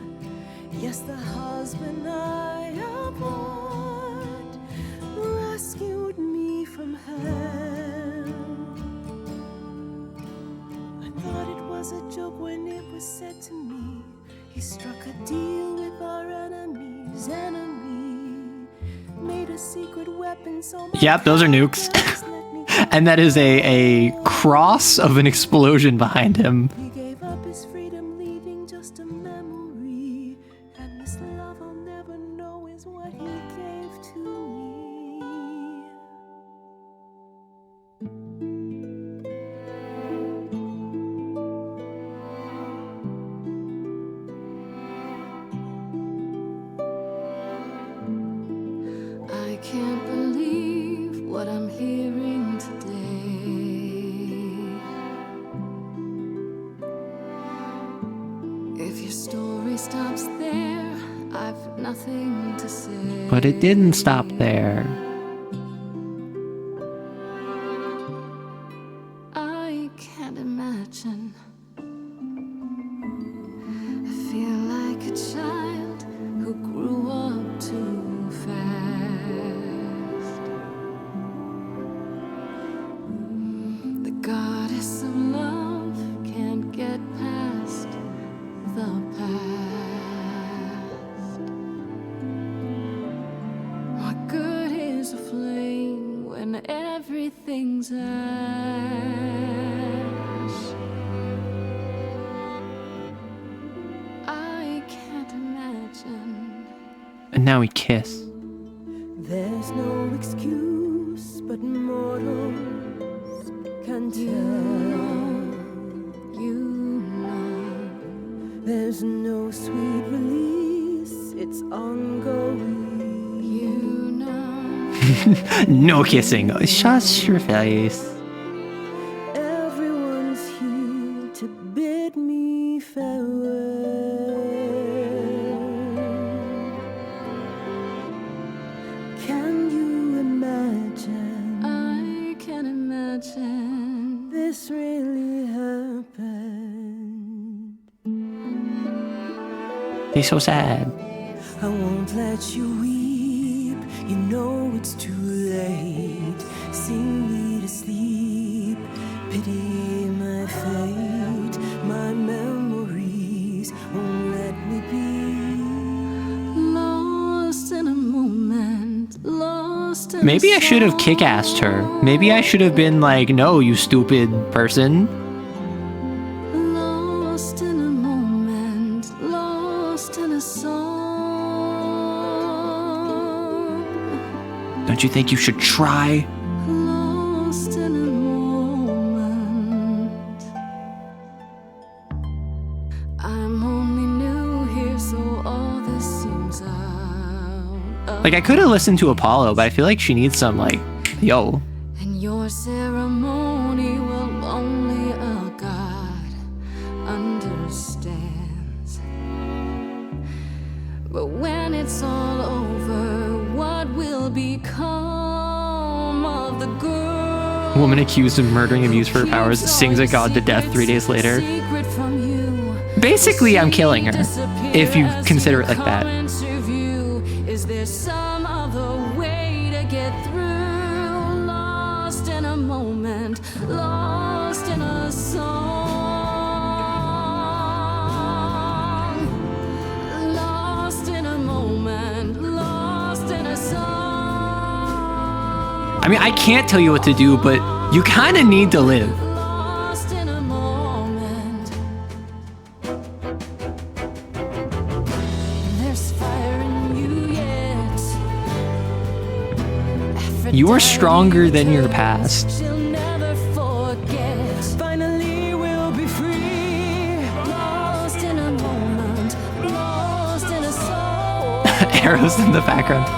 when it was said to me, he struck a deal with our enemy's enemy, made a secret weapon so my Yep, those are nukes. And that is a cross of an explosion behind him. He gave up his freedom, leaving just a memory. And this love I'll never know is what he gave to me. I can't believe what I'm hearing today. If your story stops there, I've nothing to say. But it didn't stop there. I can't imagine. I feel like a child who grew up too fast. The goddess of love can't get past the past. What good is a flame when everything's ash? I can't imagine. And now we kiss. There's no excuse, but mortals can tell. You know. There's no sweet release, it's ongoing. You know. No kissing. Shush your face. Everyone's here to bid me farewell. Can you imagine? I can imagine. This really happened. They're so sad. I won't let you weep. You know it's too late. Sing me to sleep. Pity my fate. My memories won't let me be. Lost in a moment. Lost in Maybe a I should have kick-assed her. Maybe I should have been like, no, you stupid person. Lost in a moment. Lost in a song. Don't you think you should try? Lost in a moment. I'm only new here, so all this seems out. Like, I could have listened to Apollo, but I feel like she needs some, like, yo. And your ceremony will only a God understands. But when it's all over, what will become of the girl? Woman accused of murdering and abused for her powers sings a god to death 3 days later. Secret from you. Basically, I'm killing her, if you consider it like that. Interview. Is there some other way to get through? Lost in a moment, lost in a song. Lost in a moment, lost in a song. I mean, I can't tell you what to do, but you kind of need to live. Lost in a moment. There's fire in you yet. You are stronger than your past. She'll never forget. Finally, we'll be free. Lost in a moment, lost in a soul. Arrows in the background.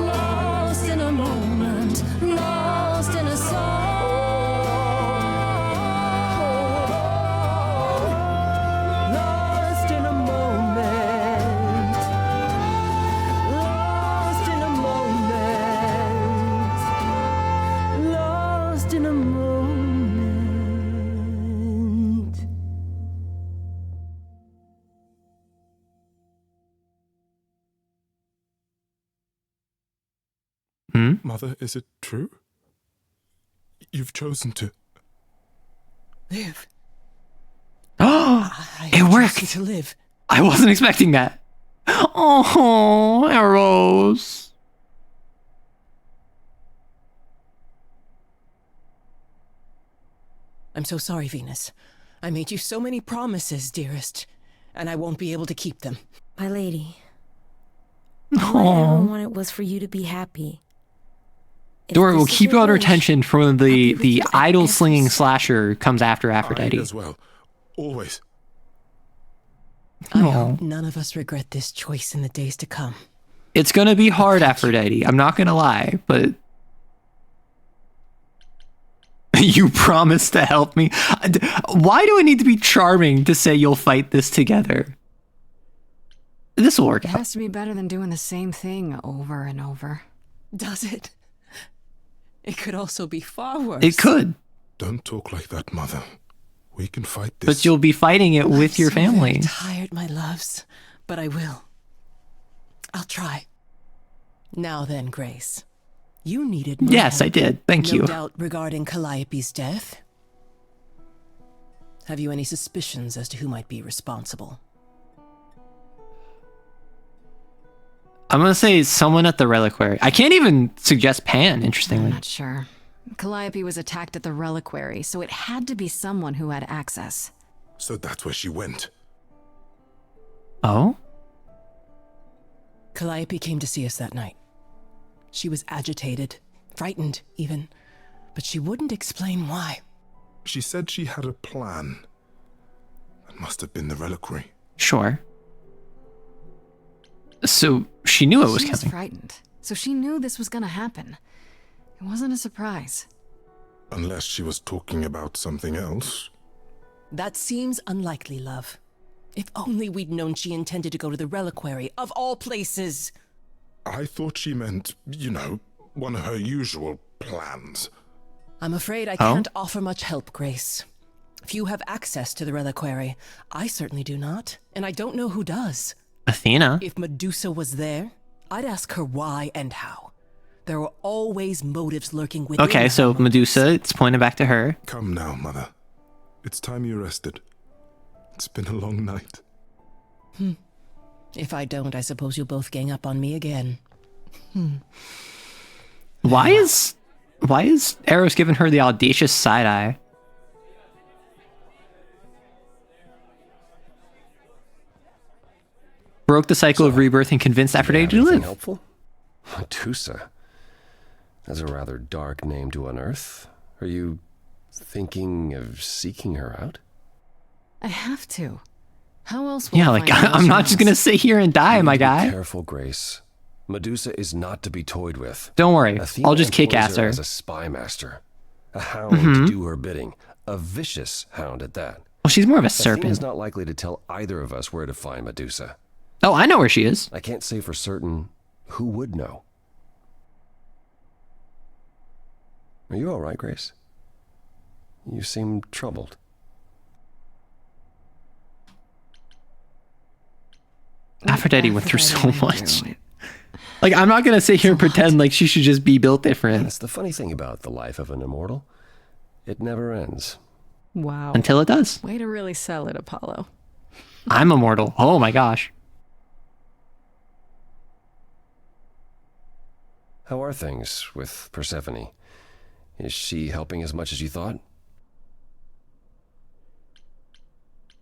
Lost in a moment, lost in a soul. Lost in a moment. Lost in a moment. Lost in a moment. Hmm? Mother, is it true? You've chosen to live. It worked. To live. I wasn't expecting that. Oh, arrows. I'm so sorry, Venus. I made you so many promises, dearest, and I won't be able to keep them. My lady, all I ever wanted was for you to be happy. Dora will keep you on her attention from the idol slinging slasher comes after Aphrodite. As well. Always. I hope none of us regret this choice in the days to come. It's gonna be hard, Aphrodite. I'm not gonna lie, but you promised to help me. Why do I need to be charming to say you'll fight this together? This will work It out. has to be better than doing the same thing over and over. Does it? It could also be far worse. It could. Don't talk like that, Mother. We can fight this. But you'll be fighting it with your family. I'm tired, my loves, but I will. I'll try. Now then, Grace. You needed my Yes, help. I did. Thank you. No doubt regarding Calliope's death. Have you any suspicions as to who might be responsible? I'm gonna say someone at the reliquary. I can't even suggest Pan, interestingly. I'm not sure. Calliope was attacked at the reliquary, so it had to be someone who had access. So that's where she went. Oh? Calliope came to see us that night. She was agitated, frightened even, but she wouldn't explain why. She said she had a plan. That must have been the reliquary. Sure. So she knew it was She was coming. frightened, so she knew this was gonna happen. It wasn't a surprise. Unless she was talking about something else. That seems unlikely, love. If only we'd known she intended to go to the reliquary, of all places. I thought she meant, you know, one of her usual plans. I'm afraid I can't offer much help, Grace. Few have access to the reliquary. I certainly do not, and I don't know who does. Athena? If Medusa was there, I'd ask her why and how. There are always motives lurking within. Okay, so Medusa, it's pointing back to her. Come now, Mother. It's time you rested. It's been a long night. If I don't, I suppose you'll both gang up on me again. Why is Eros giving her the audacious side eye? Broke the cycle of rebirth and convinced Aphrodite to live. Helpful? Medusa. That's a rather dark name to unearth. Are you thinking of seeking her out? I have to. How else will Yeah, I like, find out I'm she not knows? just gonna sit here and die, my guy. Be careful, Grace. Medusa is not to be toyed with. Don't worry, Athena I'll just kick employs ass her. as a spy master. A hound to do her bidding. A vicious hound at that. Well, she's more of a serpent. Athena's not likely to tell either of us where to find Medusa. Oh, I know where she is. I can't say for certain who would know. Are you all right, Grace? You seem troubled. Aphrodite went through so much. Like, I'm not gonna sit here and pretend like she should just be built different. That's the funny thing about the life of an immortal. It never ends. Wow. Until it does. Way to really sell it, Apollo. I'm immortal. Oh my gosh. How are things with Persephone? Is she helping as much as you thought?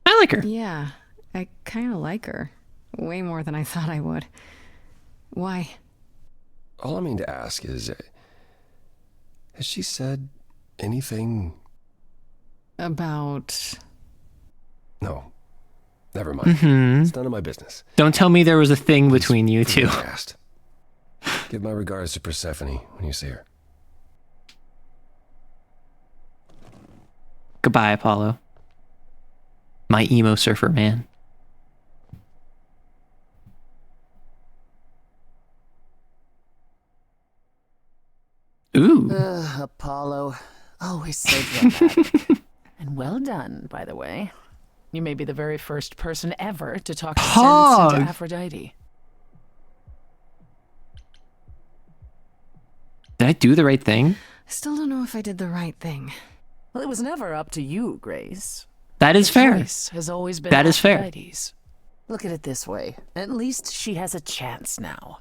I like her. Yeah, I kind of like her. Way more than I thought I would. Why? All I mean to ask is, has she said anything? About... No. Never mind. Mhm. It's none of my business. Don't tell me there was a thing between you two. Asked. Give my regards to Persephone when you see her. Goodbye, Apollo. My emo surfer man. Ooh. Apollo. Always so dramatic. And well done, by the way. You may be the very first person ever to talk sense Hog. into Aphrodite. Did I do the right thing? I still don't know if I did the right thing. Well, it was never up to you, Grace. That is fair. Choice has always been That is fair. Aphrodite's. Look at it this way. At least she has a chance now.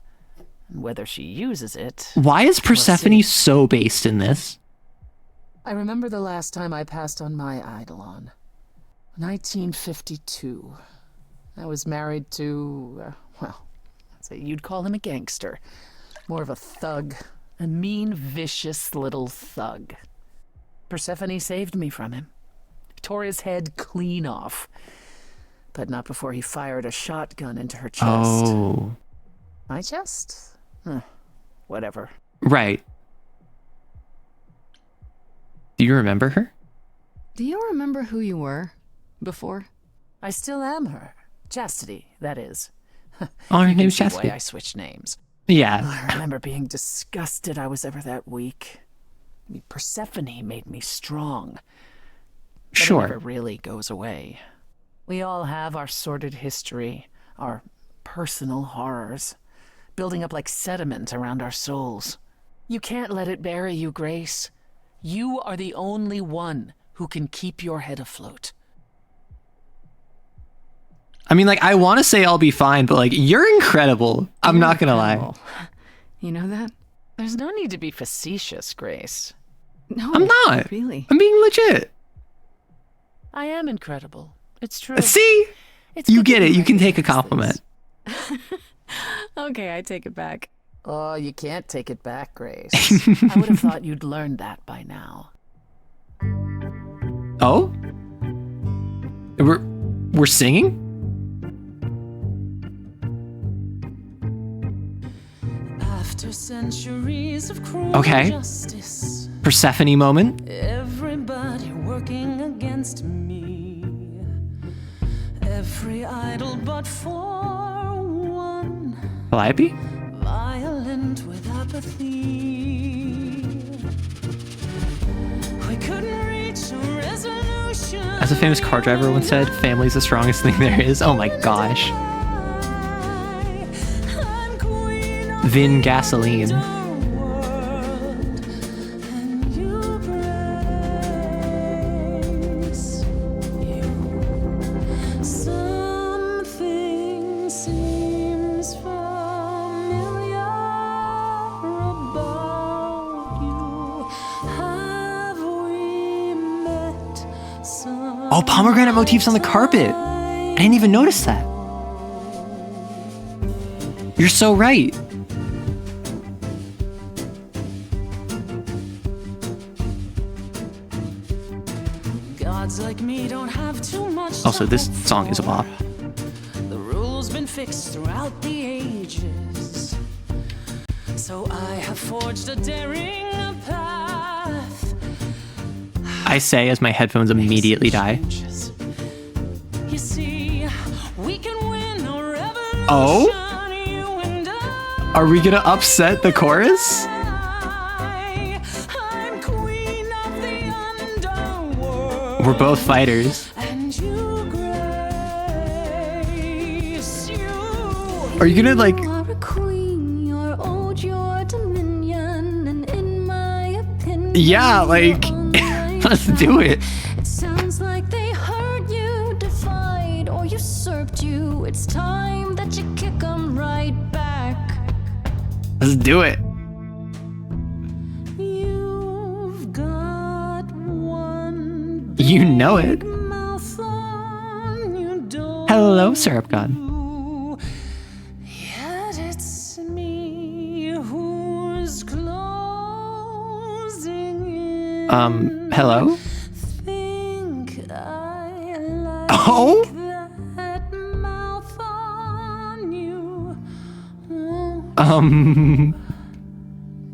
And whether she uses it... Why is we'll Persephone see. so based in this? I remember the last time I passed on my Eidolon. 1952. I was married to, well, I'd say you'd call him a gangster. More of a thug. A mean, vicious little thug. Persephone saved me from him. Tore his head clean off. But not before he fired a shotgun into her chest. Oh. My chest? Whatever. Right. Do you remember her? Do you remember who you were before? I still am her. Chastity, that is. Oh, her You can name's see Chastity. why I switched names. Yeah. I remember being disgusted I was ever that weak. I mean, Persephone made me strong. But Sure. it never really goes away. We all have our sordid history, our personal horrors, building up like sediment around our souls. You can't let it bury you, Grace. You are the only one who can keep your head afloat. I mean, like, I want to say I'll be fine, but, like, you're incredible. I'm not going to lie. You know that? There's no need to be facetious, Grace. No, I'm not. Really? I'm being legit. I am incredible. It's true. See? You get it. You can take a compliment. Okay, I take it back. Oh, you can't take it back, Grace. I would have thought you'd learned that by now. Oh? We're singing? After centuries of cruel Okay. justice, Persephone moment. everybody working against me, every idol but for one, Calliope? violent with apathy. We couldn't reach a resolution. As a famous car driver once said, family's the strongest thing there is. Oh my gosh. Vin Gasoline. Something seems familiar about you. Have we met some? Oh, pomegranate motifs on the carpet. I didn't even notice that. You're so right. Gods like me don't have too much. Also, this song is a bop. The rules been fixed throughout the ages, so I have forged a daring path. I say as my headphones immediately die. You see, we can win a revolution. Oh? You and I. Are we gonna upset the chorus? I'm queen of the underworld. We're both fighters. And you, Grace, you. Are you gonna like? You are a queen, you're old, your dominion, and in my opinion, Yeah, like. Let's do it. it sounds like they hurt you, defied or usurped you. It's time that you kick them right back. Let's do it. You've got one You know it. mouth on you, don't Hello, Syrup God. yet it's me who's closing in. Hello? Think I like Oh? that mouth on you.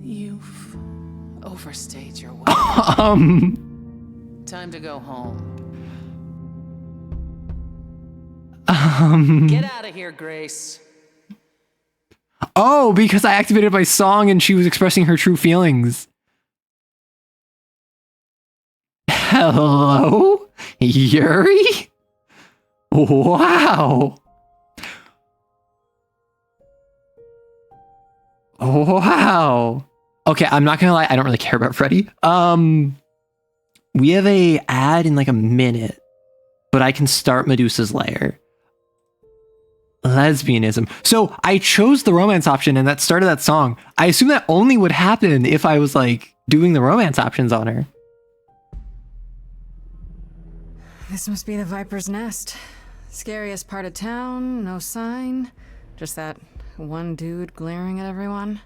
You've overstayed your welcome. Time to go home. Get out of here, Grace. Oh, because I activated my song and she was expressing her true feelings. Hello? Yuri? Wow. Wow. Okay, I'm not gonna lie, I don't really care about Freddy. We have a ad in like a minute, but I can start Medusa's lair. Lesbianism. So I chose the romance option and that started that song. I assume that only would happen if I was like doing the romance options on her. This must be the Viper's Nest. Scariest part of town, no sign. Just that one dude glaring at everyone.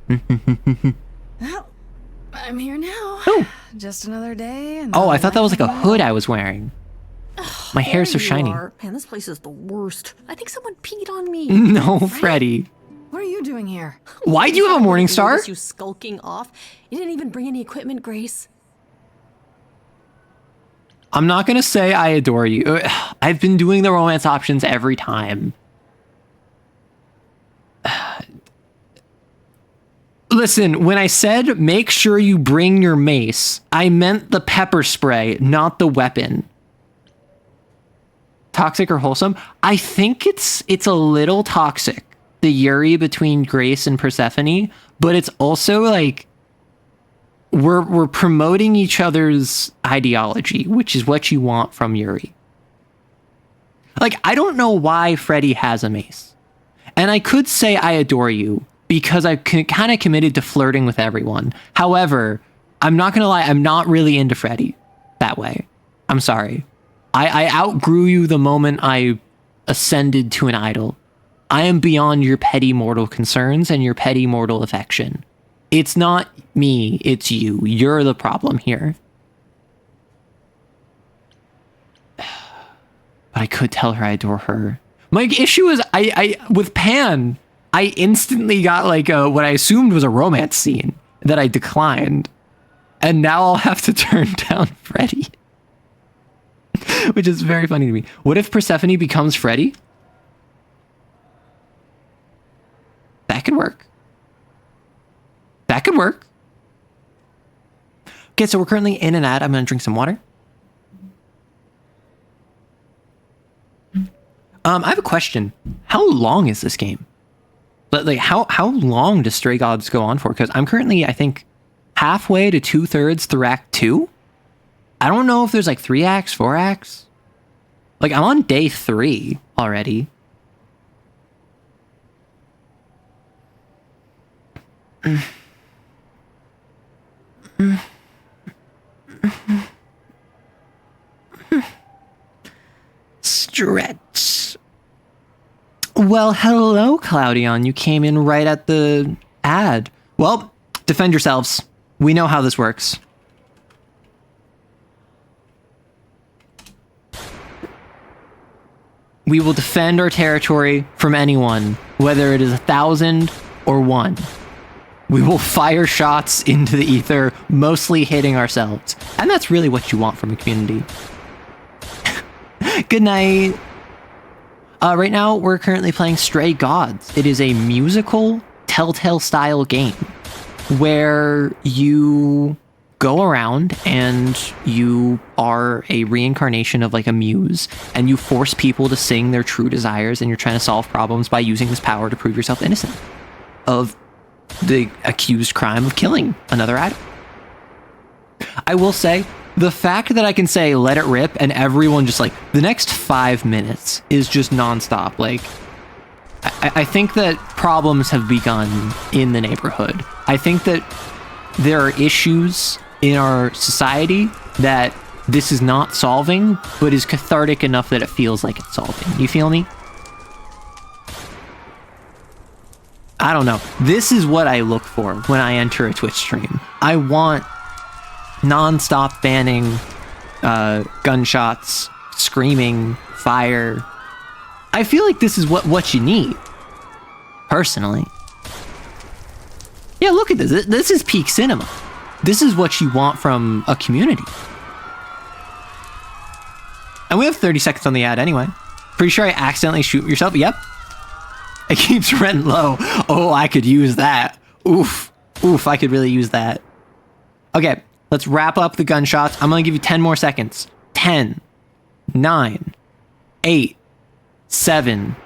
Well, I'm here now. Oh. Just another day. Oh, I thought that was like a hood I was wearing. My hair's so shiny. Man, this place is the worst. I think someone peed on me. No, Freddy. What are you doing here? Why do you have a morning star? You skulking off. You didn't even bring any equipment, Grace. I'm not gonna say I adore you. I've been doing the romance options every time. Listen, when I said make sure you bring your mace, I meant the pepper spray, not the weapon. Toxic or wholesome? I think it's a little toxic, the Yuri between Grace and Persephone, but it's also like we're promoting each other's ideology, which is what you want from Yuri. Like, I don't know why Freddy has a mace. And I could say I adore you because I kind of committed to flirting with everyone. However, I'm not going to lie, I'm not really into Freddy that way. I'm sorry. I outgrew you the moment I ascended to an idol. I am beyond your petty mortal concerns and your petty mortal affection. It's not me, it's you. You're the problem here. But I could tell her I adore her. My issue is I with Pan, I instantly got like what I assumed was a romance scene that I declined. And now I'll have to turn down Freddy. Which is very funny to me. What if Persephone becomes Freddy? That could work. That could work. Okay, so we're currently in an ad. I'm going to drink some water. I have a question. How long is this game? But like, how long does Stray Gods go on for? Because I'm currently, I think, halfway to 2/3 through Act 2. I don't know if there's like 3 acts, 4 acts. Like, I'm on day 3 already. Stretch. Well, hello, Cloudion. You came in right at the ad. Well, defend yourselves. We know how this works. We will defend our territory from anyone, whether it is 1,000 or 1. We will fire shots into the ether, mostly hitting ourselves. And that's really what you want from a community. Good night. Right now, we're currently playing Stray Gods. It is a musical Telltale style game where you go around and you are a reincarnation of like a muse and you force people to sing their true desires and you're trying to solve problems by using this power to prove yourself innocent of the accused crime of killing another idol. I will say, the fact that I can say let it rip and everyone just like the next 5 minutes is just nonstop. Like, I think that problems have begun in the neighborhood. I think that there are issues in our society that this is not solving, but is cathartic enough that it feels like it's solving. You feel me? I don't know. This is what I look for when I enter a Twitch stream. I want non-stop banning, gunshots, screaming, fire. I feel like this is what you need, personally. Yeah, look at this. This is peak cinema. This is what you want from a community. And we have 30 seconds on the ad anyway. Pretty sure I accidentally shoot yourself. Yep. It keeps rent low. Oh, I could use that. Oof. Oof, I could really use that. Okay, let's wrap up the gunshots. I'm going to give you 10 more seconds. 10, 9, 8, 7,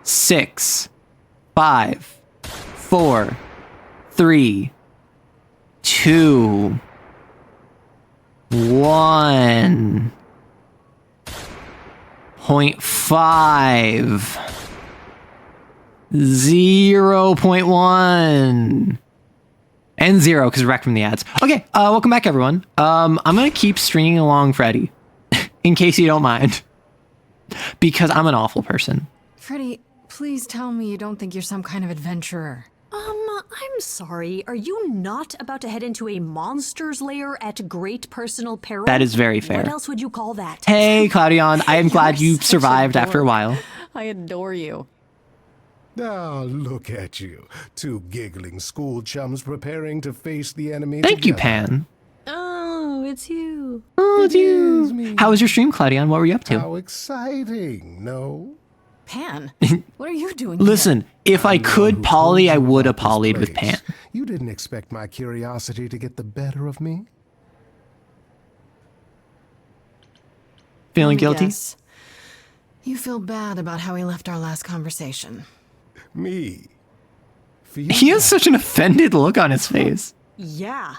6, 5, 4, 3, 2, 1.5 0.1 and 0 because wrecked from the ads. Okay, welcome back everyone. I'm gonna keep stringing along Freddy in case you don't mind, because I'm an awful person. Freddy, please tell me you don't think you're some kind of adventurer. I'm sorry. Are you not about to head into a monster's lair at great personal peril? That is very fair. What else would you call that? Hey, Claudion, I am glad you survived after a while. I adore you. Ah, look at you. Two giggling school chums preparing to face the enemy Thank you, together. Pan. Oh, it's you. Oh, it's you. How was your stream, Claudion? What were you up to? How exciting, no? Pan, what are you doing Listen, if I could poly, I would have polyed with Pan. You didn't expect my curiosity to get the better of me? Feeling Let me guilty? guess. You feel bad about how we left our last conversation. Me? He has such an offended look on his face. Yeah.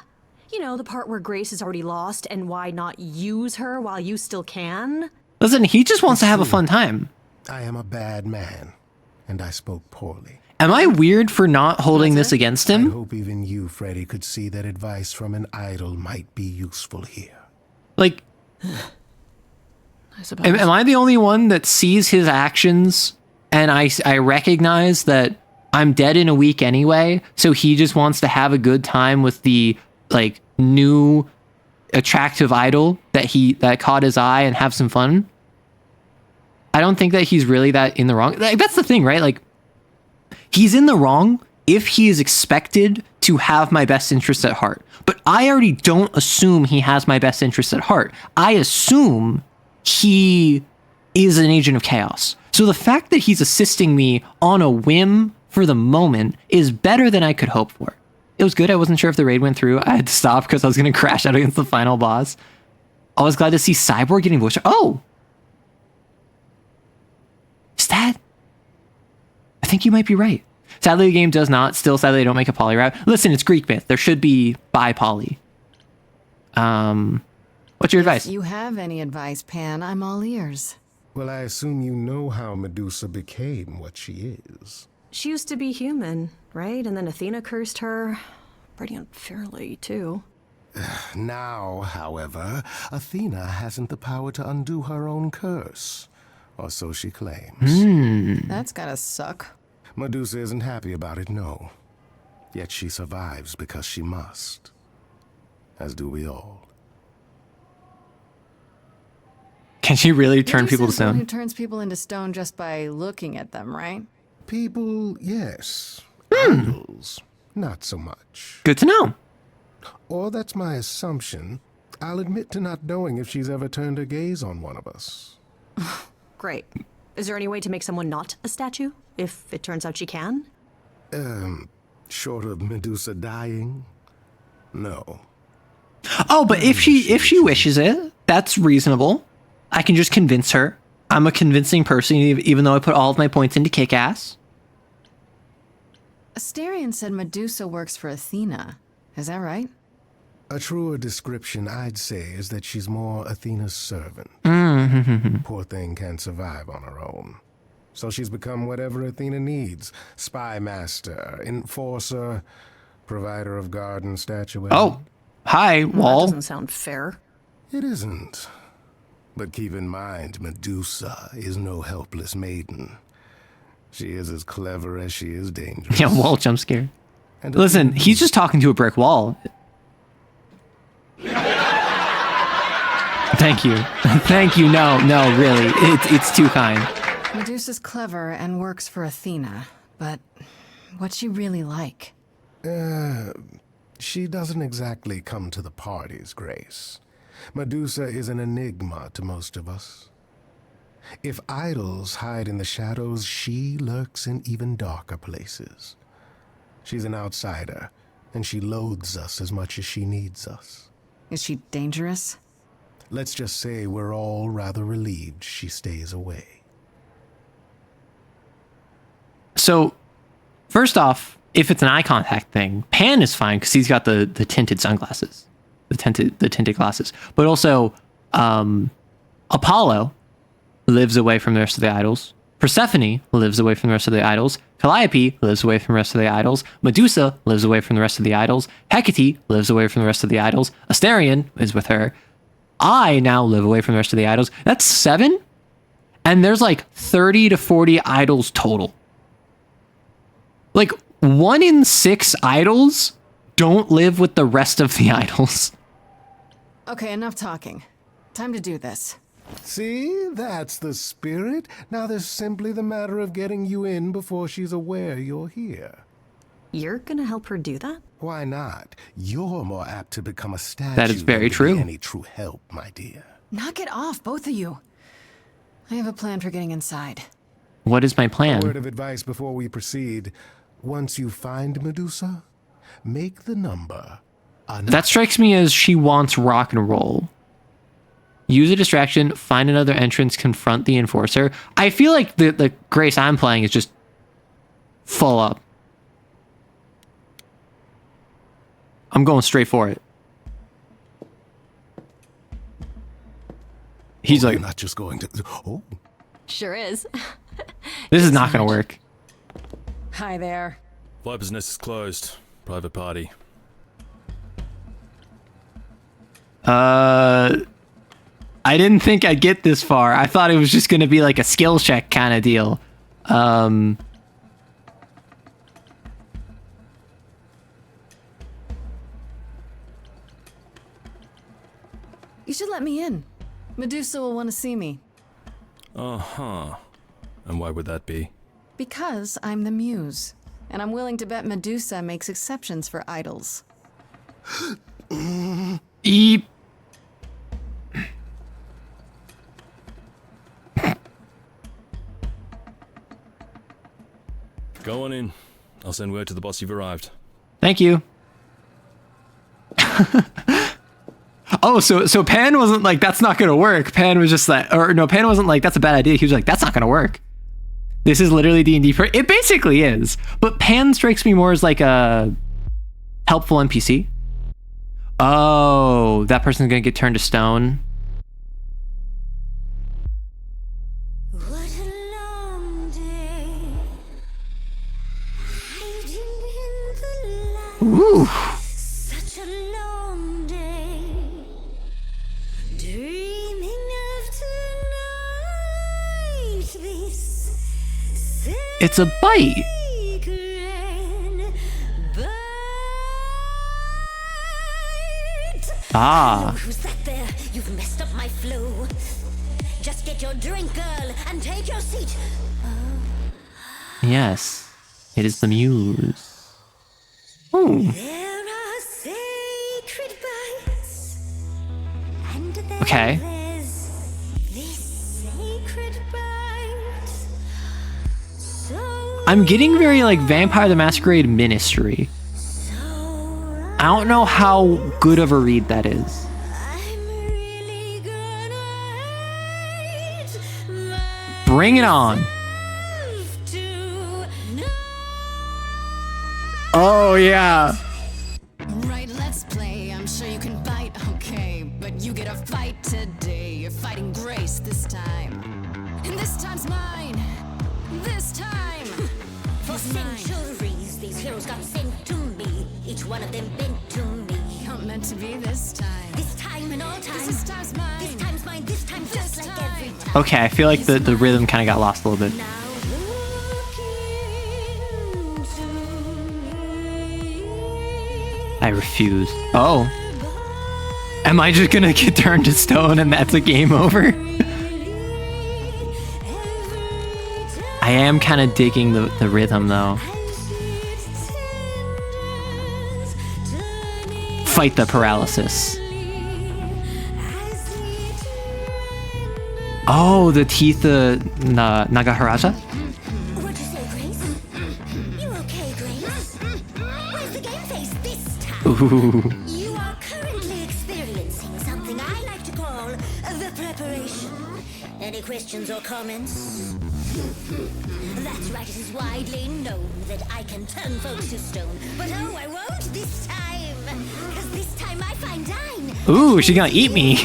You know, the part where Grace is already lost and why not use her while you still can? Listen, he just wants to have a fun time. I am a bad man, and I spoke poorly. Am I weird for not holding this against I him? hope even you, Freddy, could see that advice from an idol might be useful here. Like, am I the only one that sees his actions and I recognize that I'm dead in a week anyway, so he just wants to have a good time with the, like, new attractive idol that caught his eye and have some fun? I don't think that he's really that in the wrong. Like, that's the thing, right? Like, he's in the wrong if he is expected to have my best interests at heart. But I already don't assume he has my best interests at heart. I assume he is an agent of chaos. So the fact that he's assisting me on a whim for the moment is better than I could hope for. It was good. I wasn't sure if the raid went through. I had to stop because I was going to crash out against the final boss. I was glad to see Cyborg getting voice. Oh! Is that? I think you might be right. Sadly, the game does not. Still, sadly, they don't make a poly route. Listen, it's Greek myth. There should be bi-poly. What's your advice? If you have any advice, Pan, I'm all ears. Well, I assume you know how Medusa became what she is. She used to be human, right? And then Athena cursed her. Pretty unfairly, too. Now, however, Athena hasn't the power to undo her own curse. Or so she claims. That's gotta suck. Medusa isn't happy about it, no. Yet she survives because she must. As do we all. Can she really turn Medusa's people to the one stone? who turns people into stone just by looking at them, right? People, yes. Idols, not so much. Good to know. Or that's my assumption. I'll admit to not knowing if she's ever turned her gaze on one of us. Great. Is there any way to make someone not a statue, if it turns out she can? Short of Medusa dying? No. Oh, but if she wishes it, that's reasonable. I can just convince her. I'm a convincing person, even though I put all of my points into Kick-Ass. Asterion said Medusa works for Athena. Is that right? A truer description, I'd say, is that she's more Athena's servant. Poor thing can't survive on her own. So she's become whatever Athena needs. Spy master, enforcer, provider of garden statuette. Oh, hi, Wall. That doesn't sound fair. It isn't. But keep in mind, Medusa is no helpless maiden. She is as clever as she is dangerous. Yeah, Wall jump scared. Listen, he's just talking to a brick wall. Thank you. Thank you. No, really. It's too kind. Medusa's clever and works for Athena, but what's she really like? She doesn't exactly come to the parties, Grace. Medusa is an enigma to most of us. If idols hide in the shadows, she lurks in even darker places. She's an outsider, and she loathes us as much as she needs us. Is she dangerous? Let's just say we're all rather relieved she stays away. So, first off, if it's an eye contact thing, Pan is fine because he's got the tinted sunglasses. the tinted glasses. But also, Apollo lives away from the rest of the idols. Persephone lives away from the rest of the idols. Calliope lives away from the rest of the idols. Medusa lives away from the rest of the idols. Hecate lives away from the rest of the idols. Asterion is with her. I now live away from the rest of the idols. That's 7? And there's like 30 to 40 idols total. Like 1 in 6 idols don't live with the rest of the idols. Okay, enough talking. Time to do this. See, that's the spirit. Now there's simply the matter of getting you in before she's aware you're here. You're gonna help her do that? Why not? You're more apt to become a statue. That is very than to be true. Any true help, my dear. Knock it off, both of you. I have a plan for getting inside. What is my plan? A word of advice before we proceed. Once you find Medusa, make the number. That strikes me as she wants rock and roll. Use a distraction, find another entrance, confront the enforcer. I feel like the Grace I'm playing is just full up. I'm going straight for it. He's like, you're not just going to. Oh, sure is. This is not going to work. Hi there. Viper's Nest is closed. Private party. I didn't think I'd get this far. I thought it was just going to be like a skill check kind of deal. You should let me in. Medusa will want to see me. Uh-huh. And why would that be? Because I'm the muse. And I'm willing to bet Medusa makes exceptions for idols. Eep. Go on in. I'll send word to the boss you've arrived. Thank you. Oh, so Pan wasn't like, that's not going to work. Pan was just like, or no, Pan wasn't like, that's a bad idea. He was like, that's not going to work. This is literally D&D for, it basically is. But Pan strikes me more as like a helpful NPC. Oh, that person's going to get turned to stone. Ooh. Such a long day. Dreaming of tonight. This It's a bite. Ah. Who's that there? You've messed up my flow. Just get your drink, girl, and take your seat. Yes. It is the muse. Ooh. There are sacred bites. And then Okay. there's this sacred bite. So I'm getting very like Vampire the Masquerade Ministry. I don't know how good of a read that is. Bring it on. Oh yeah. Right, let's play. I'm sure you can bite, okay. But you get a fight today. You're fighting Grace this time. And this time's mine. This time. For centuries, these heroes got sent to me. Each one of them bent to me. Not meant to be this time. This time and all time. This time's mine. This time's mine. This time just like every time. Okay, I feel like the rhythm kind of got lost a little bit. I refuse. Oh. Am I just gonna get turned to stone and that's a game over? I am kind of digging the rhythm though. Fight the paralysis. Oh, the teeth Nagaharaja? What'd you say, Grace? You okay, Grace? Where's the game face this time? Ooh. You are currently experiencing something I like to call the preparation. Any questions or comments? That's right, it is widely known that I can turn folks to stone. But oh, I won't this time. Because this time I find I'm Ooh, she's gonna eat me.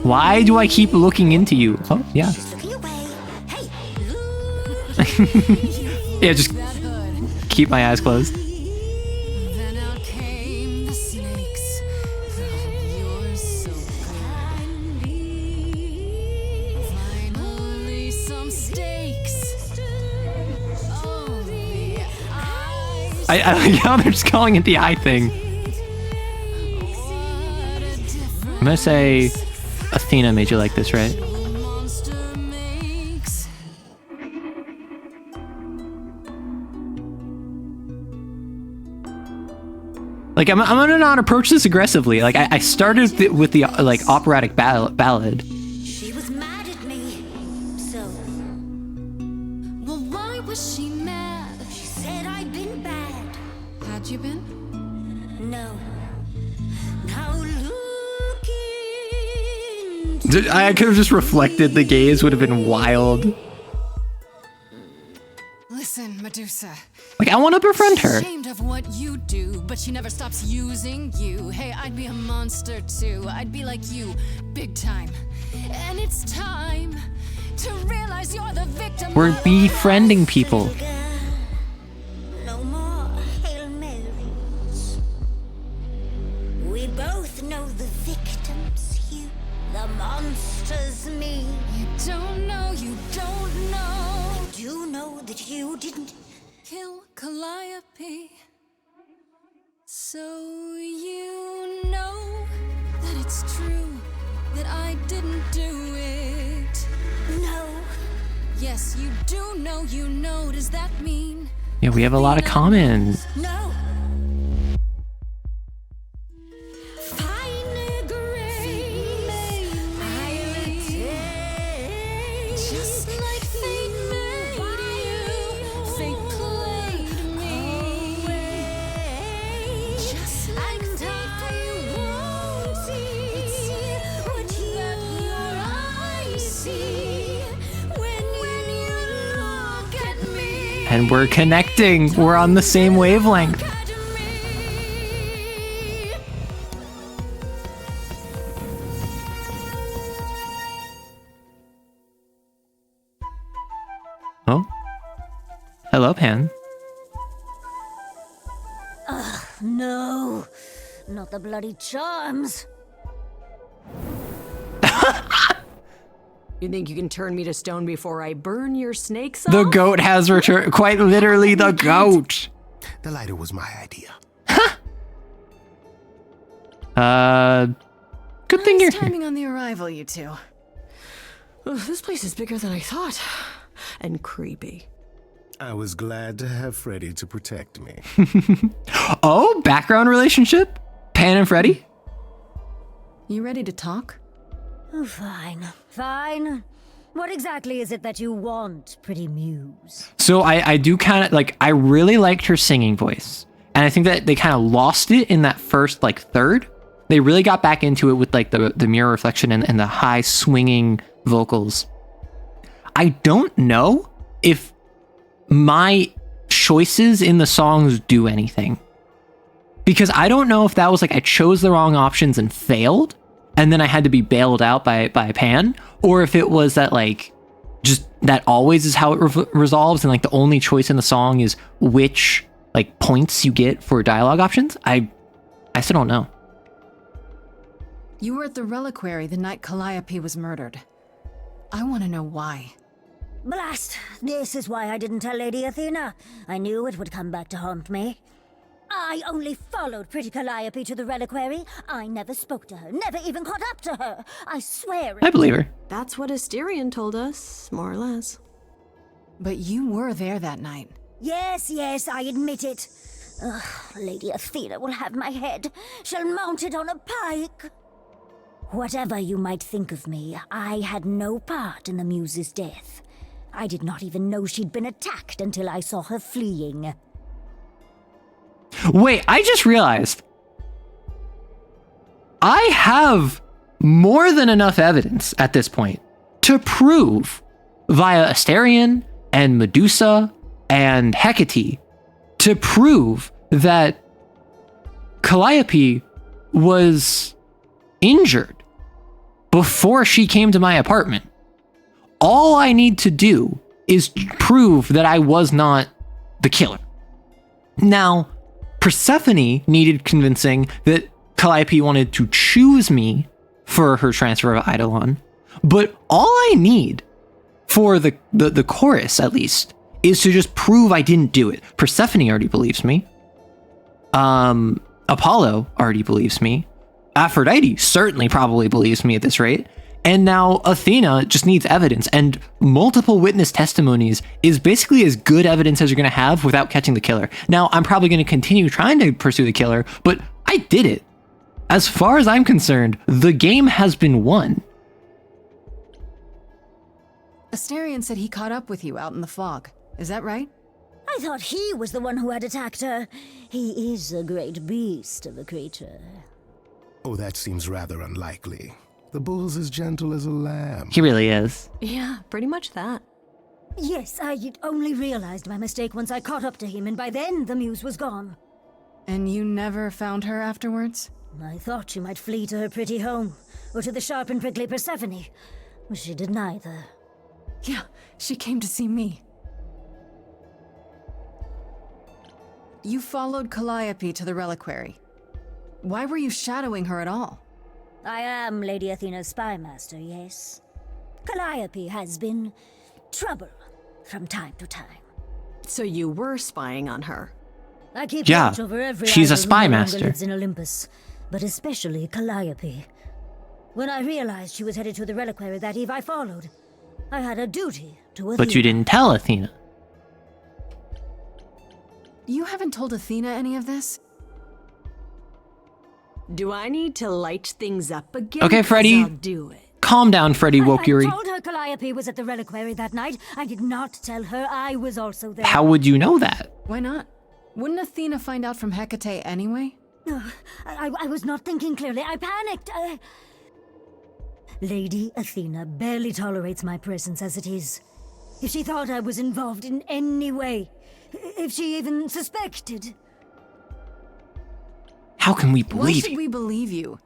Why do I keep looking into you? Oh, yeah. Yeah, just keep my eyes closed. Then out came the snakes. You're so kind. Finally, some stakes. Oh, the eyes. I like how they're just calling it the eye thing. I'm gonna say Athena made you like this, right? Like, I'm gonna not approach this aggressively. Like, I started with the, like, operatic ballad. She was mad at me, so... Well, why was she mad? She said I'd been bad. Had you been? No. Now look I could have just reflected the gaze, would have been wild. Listen, Medusa. Like, I want to befriend her. Ashamed of what you do, but she never stops using you. Hey, I'd be a monster too. I'd be like you, big time. And it's time to realize you're the victim. We're befriending people. no more Hail Marys. We both know the victims, you. The monster's me. You don't know, you don't know. I do know that you didn't kill Calliope. So you know that it's true that I didn't do it. No. Yes, you do know, you know. Does that mean? Yeah, we have a lot of common. No. Just like fate made you, fate played me. Just like I won't see what your eyes see when you look at me. And we're connecting. We're on the same wavelength. Oh. Hello, Pan. Ugh, no. Not the bloody charms. You think you can turn me to stone before I burn your snakes off? The goat has returned. Quite literally, the goat. The lighter was my idea. Good thing you're Nice timing on the arrival, you two. Ugh, this place is bigger than I thought. And creepy. I was glad to have Freddy to protect me. Oh, background relationship? Pan and Freddy? You ready to talk? Oh, fine. Fine. What exactly is it that you want, pretty muse? So I do kind of, like, I really liked her singing voice. And I think that they kind of lost it in that first, like, third. They really got back into it with, like, the mirror reflection and the high swinging vocals. I don't know if my choices in the songs do anything. Because I don't know if that was like I chose the wrong options and failed, and then I had to be bailed out by Pan, or if it was that like just that always is how it resolves, and like the only choice in the song is which like points you get for dialogue options. I still don't know. You were at the reliquary the night Calliope was murdered. I want to know why. Blast! This is why I didn't tell Lady Athena. I knew it would come back to haunt me. I only followed pretty Calliope to the reliquary. I never spoke to her, never even caught up to her. I swear it. I believe her. That's what Asterion told us, more or less. But you were there that night. Yes, yes, I admit it. Ugh, Lady Athena will have my head. She'll mount it on a pike. Whatever you might think of me, I had no part in the Muse's death. I did not even know she'd been attacked until I saw her fleeing. Wait, I just realized I have more than enough evidence at this point to prove via Asterion and Medusa and Hecate to prove that Calliope was injured before she came to my apartment. All I need to do is prove that I was not the killer. Now, Persephone needed convincing that Calliope wanted to choose me for her transfer of Eidolon, but all I need for the chorus, at least, is to just prove I didn't do it. Persephone already believes me. Apollo already believes me. Aphrodite certainly probably believes me at this rate. And now Athena just needs evidence, and multiple witness testimonies is basically as good evidence as you're going to have without catching the killer. Now, I'm probably going to continue trying to pursue the killer, but I did it. As far as I'm concerned, the game has been won. Asterion said he caught up with you out in the fog. Is that right? I thought he was the one who had attacked her. He is a great beast of a creature. Oh, that seems rather unlikely. The bull's as gentle as a lamb. He really is. Yeah, pretty much that. Yes, I only realized my mistake once I caught up to him, and by then the muse was gone. And you never found her afterwards? I thought she might flee to her pretty home, or to the sharp and prickly Persephone. But she did neither. Yeah, she came to see me. You followed Calliope to the reliquary. Why were you shadowing her at all? I am Lady Athena's spy master, yes. Calliope has been trouble from time to time. So you were spying on her? I keep Yeah, watch over every she's a idol who spy no longer master. lives in Olympus, but especially Calliope. When I realized she was headed to the reliquary that eve, I followed. I had a duty to Athena. But you didn't tell Athena. You haven't told Athena any of this? Do I need to light things up again? Okay, 'Cause Freddy. I'll do it. Calm down, Freddy I Wokuri. told her Calliope was at the reliquary that night. I did not tell her I was also there. How would you know that? Why not? Wouldn't Athena find out from Hecate anyway? I was not thinking clearly. I panicked. Lady Athena barely tolerates my presence as it is. If she thought I was involved in any way, if she even suspected... How can we Why believe should you? we believe you?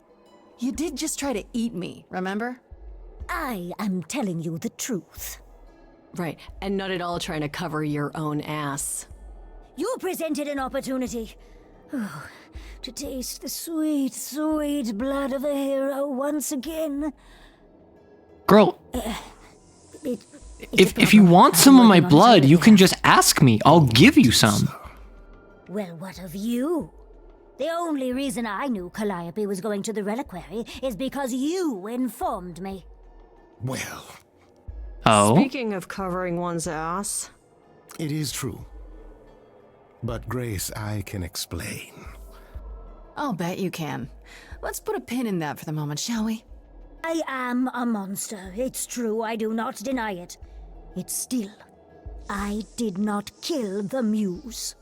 You did just try to eat me, remember? I am telling you the truth. Right, and not at all trying to cover your own ass. You presented an opportunity. Oh, to taste the sweet, sweet blood of a hero once again. Girl, if you want some of my blood, you can just ask me. I'll give you some. Well, what of you? The only reason I knew Calliope was going to the reliquary is because you informed me. Well. Oh? Speaking of covering one's ass. It is true. But Grace, I can explain. I'll bet you can. Let's put a pin in that for the moment, shall we? I am a monster. It's true, I do not deny it. It's still, I did not kill the muse.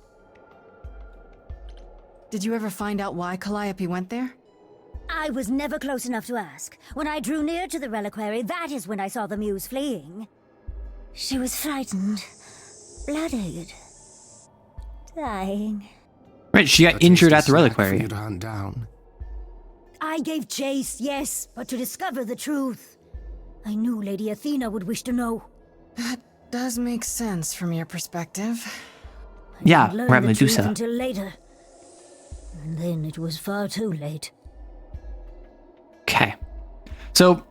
Did you ever find out why Calliope went there? I was never close enough to ask. When I drew near to the reliquary, that is when I saw the muse fleeing. She was frightened, bloodied, dying. Right, she got injured at the reliquary. Down. I gave chase, yes, but to discover the truth. I knew Lady Athena would wish to know. That does make sense from your perspective. Yeah, Learned we're at the truth Medusa. until later. And then it was far too late. Okay. So,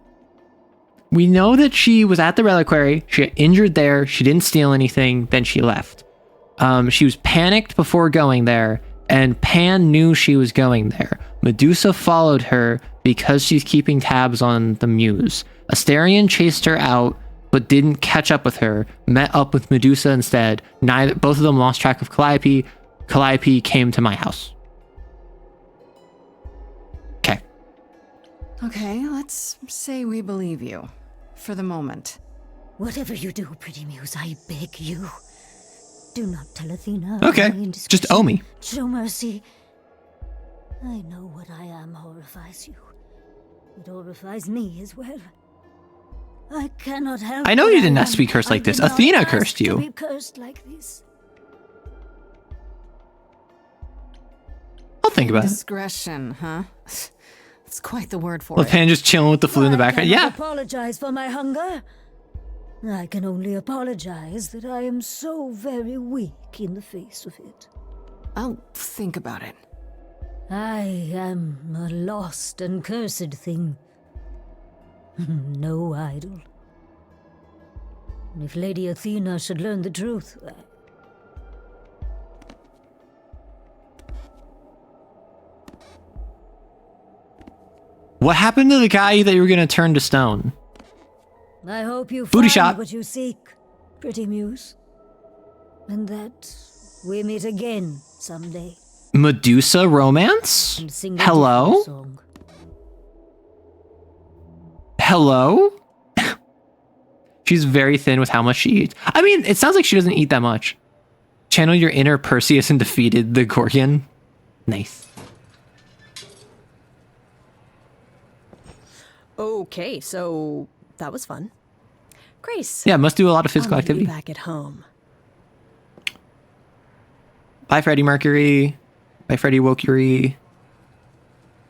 we know that she was at the reliquary. She got injured there. She didn't steal anything. Then she left. She was panicked before going there, and Pan knew she was going there. Medusa followed her because she's keeping tabs on the muse. Asterion chased her out, but didn't catch up with her. Met up with Medusa instead. Both of them lost track of Calliope. Calliope came to my house. Okay. Okay, let's say we believe you. For the moment. Whatever you do, pretty muse, I beg you. Do not tell Athena. Okay, just owe me. Show mercy. I know what I am horrifies you. It horrifies me as well. I cannot help. I know what you didn't I ask to be am. cursed I like this. did not Athena ask cursed to you. be cursed like this. think about it. Discretion, huh? It's quite the word for Well, it. Pan just chilling with the flute in the background. I Yeah. cannot apologize for my hunger. I can only apologize that I am so very weak in the face of it. I'll think about it. I am a lost and cursed thing. No idol. If Lady Athena should learn the truth... What happened to the guy that you were going to turn to stone? I hope you Booty find shot. what you seek, pretty muse. And that we meet again someday. Medusa romance? And sing a Hello? different song. Hello? She's very thin with how much she eats. I mean, it sounds like she doesn't eat that much. Channel your inner Perseus and defeated the Gorgon. Nice. Okay, so that was fun. Grace. Yeah, must do a lot of physical I'll meet you activity. back at home. Bye, Freddie Mercury. Bye, Freddie Wokury.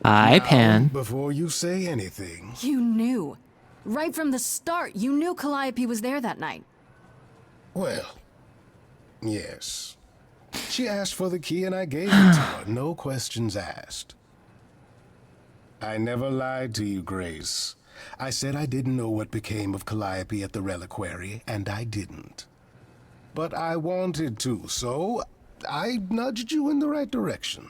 Bye, Pan. Before you say anything, You knew. Right from the start, you knew Calliope was there that night. well, yes. She asked for the key and I gave it to her, no questions asked. I never lied to you, Grace. I said I didn't know what became of Calliope at the reliquary, and I didn't. But I wanted to, so I nudged you in the right direction.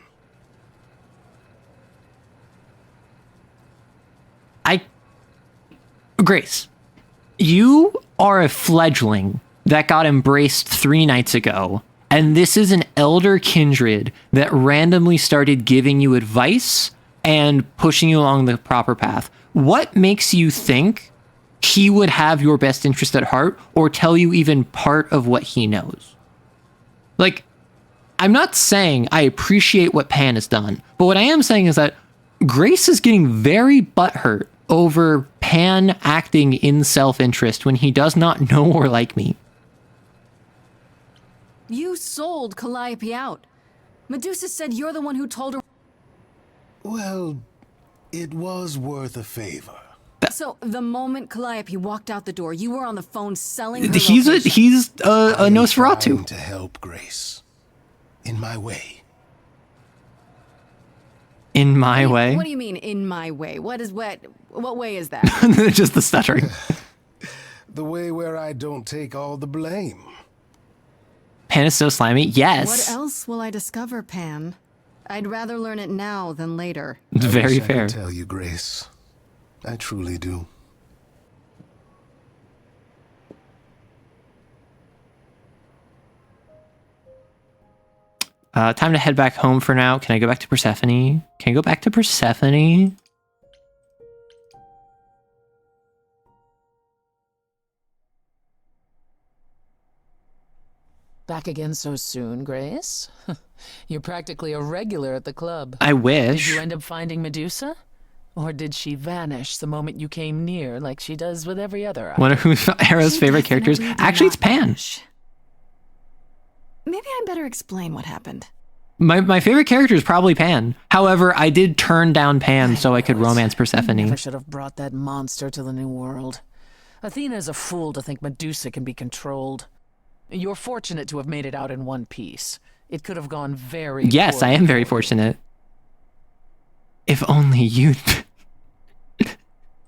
Grace, you are a fledgling that got embraced 3 nights ago, and this is an elder kindred that randomly started giving you advice and pushing you along the proper path. What makes you think he would have your best interest at heart or tell you even part of what he knows? Like, I'm not saying I appreciate what Pan has done, but what I am saying is that Grace is getting very butthurt over Pan acting in self-interest when he does not know or like me. You sold Calliope out. Medusa said you're the one who told her. Well, it was worth a favor. So the moment Calliope walked out the door, you were on the phone selling her He's a Nosferatu. Trying to help Grace. In my way. In my way? What do you mean, in my way? What way is that? Just the stuttering. The way where I don't take all the blame. Pan is so slimy. Yes. What else will I discover, Pan? I'd rather learn it now than later. Very I wish fair. I could tell you, Grace. I truly do. Time to head back home for now. Can I go back to Persephone? Can I go back to Persephone? Back again so soon, Grace? You're practically a regular at the club. I wish. Did you end up finding Medusa? Or did she vanish the moment you came near, like she does with every other One of Hera's favorite characters. Actually, it's Pan. Maybe I better explain what happened. My favorite character is probably Pan. However, I did turn down Pan so I could romance Persephone. Never should have brought that monster to the New World. Athena's a fool to think Medusa can be controlled. You're fortunate to have made it out in one piece. It could have gone very Yes, I am very fortunate. If only you...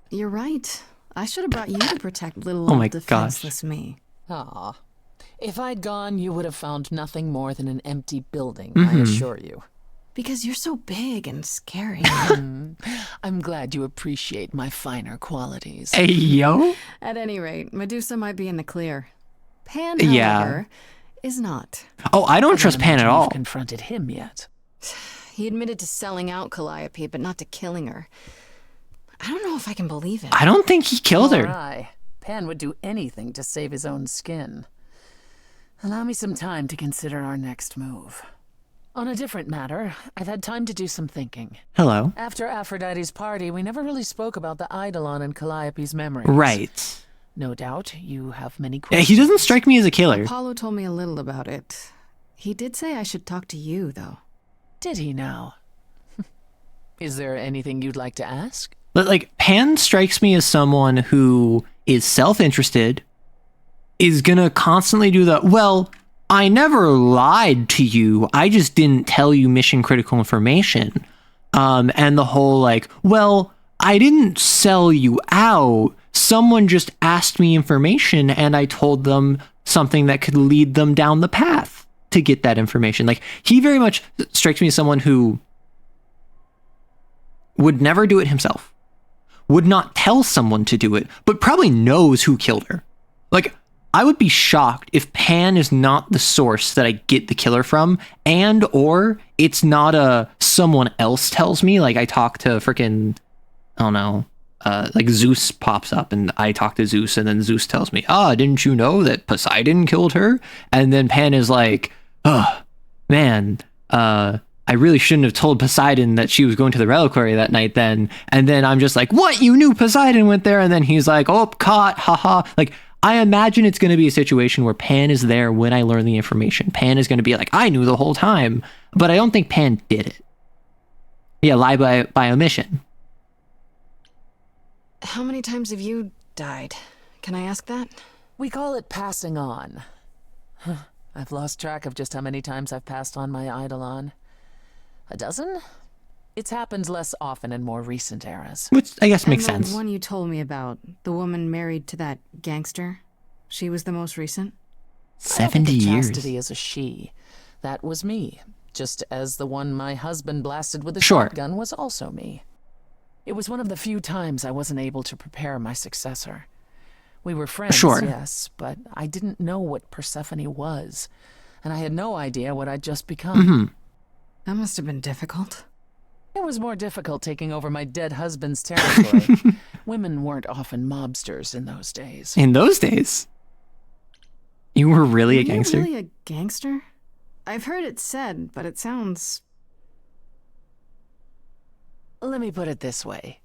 You're right. I should have brought you to protect little Oh my old defenseless me. Ah. If I'd gone, you would have found nothing more than an empty building, Mhm. I assure you. Because you're so big and scary. I'm glad you appreciate my finer qualities. Hey, yo. At any rate, Medusa might be in the clear. Pan, Yeah. however, is not. Oh, I don't trust Pan at all. Confronted him yet? He admitted to selling out Calliope, but not to killing her. I don't know if I can believe it. I don't think he killed her. Nor I. Pan would do anything to save his own skin. Allow me some time to consider our next move. On a different matter, I've had time to do some thinking. Hello. After Aphrodite's party, we never really spoke about the Eidolon and Calliope's memories. Right. No doubt you have many Yeah, questions. he doesn't strike me as a killer. Apollo told me a little about it. He did say I should talk to you, though. Did he now? Is there anything you'd like to ask? But, like, Pan strikes me as someone who is self-interested, is gonna constantly do the, well, I never lied to you, I just didn't tell you mission critical information. And the whole, like, well, I didn't sell you out, someone just asked me information and I told them something that could lead them down the path to get that information. Like, he very much strikes me as someone who would never do it himself, would not tell someone to do it, but probably knows who killed her. Like, I would be shocked if Pan is not the source that I get the killer from, and or it's not a someone else tells me. Like, I talk to freaking, I don't know, like Zeus pops up and I talk to Zeus and then Zeus tells me, didn't you know that Poseidon killed her? And then Pan is like, oh, man, I really shouldn't have told Poseidon that she was going to the reliquary that night then. And then I'm just like, what? You knew Poseidon went there? And then he's like, oh, caught, haha. Like, I imagine it's going to be a situation where Pan is there when I learn the information. Pan is going to be like, I knew the whole time, but I don't think Pan did it. Yeah, lie by omission. How many times have you died? Can I ask that? We call it passing on. I've lost track of just how many times I've passed on my Eidolon. A dozen? It's happened less often in more recent eras. Which I guess makes sense. sense. The one you told me about, the woman married to that gangster, she was the most recent? 70 years. Chastity is a she. That was me. Just as the one my husband blasted with a Sure. shotgun was also me. It was one of the few times I wasn't able to prepare my successor. We were friends, Sure. yes, but I didn't know what Persephone was, and I had no idea what I'd just become. Mm-hmm. That must have been difficult. It was more difficult taking over my dead husband's territory. Women weren't often mobsters in those days. In those days? You were really a gangster? You're really a gangster? I've heard it said, but it sounds... Let me put it this way.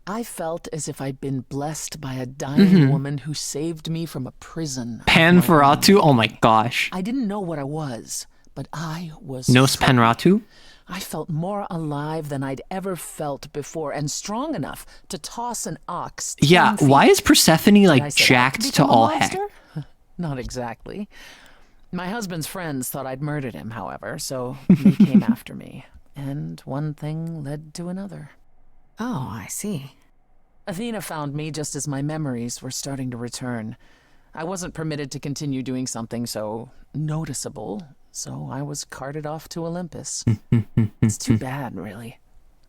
I felt as if I'd been blessed by a dying woman who saved me from a prison. Panferatu? Oh my gosh. I didn't know what I was, but I was Nos Penratu? I felt more alive than I'd ever felt before, and strong enough to toss an ox 10 Yeah, feet. why is Persephone, like, And I said, jacked to "Become a all heck? monster?" Not exactly. My husband's friends thought I'd murdered him, however, so they came after me. And one thing led to another. Oh, I see. Athena found me just as my memories were starting to return. I wasn't permitted to continue doing something so noticeable, so I was carted off to Olympus. It's too bad, really.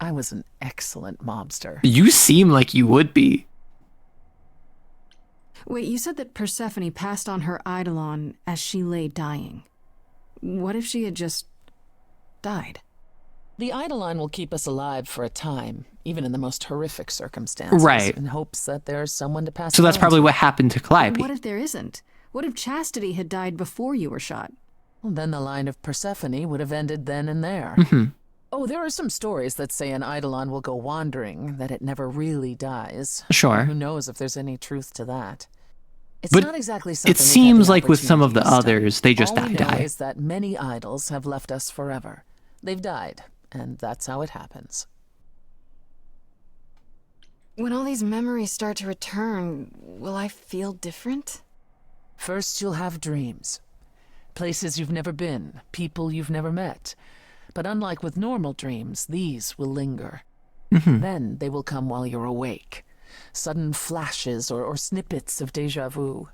I was an excellent mobster. You seem like you would be. Wait, you said that Persephone passed on her Eidolon as she lay dying. What if she had just died? The Eidolon will keep us alive for a time, even in the most horrific circumstances. Right. In hopes that there's someone to pass So it that's on probably to. what happened to Calliope. What if there isn't? What if Chastity had died before you were shot? Well, then the line of Persephone would have ended then and there. Oh, there are some stories that say an Eidolon will go wandering, that it never really dies. Sure. Who knows if there's any truth to that? It's But not exactly something it we've had seems the like with some of the opportunity to study. others, they just All we know die. is that many idols have left us forever. They've died, and that's how it happens. When all these memories start to return, will I feel different? First, you'll have dreams. Places you've never been, people you've never met. But unlike with normal dreams, these will linger. Then they will come while you're awake. Sudden flashes or snippets of déjà vu.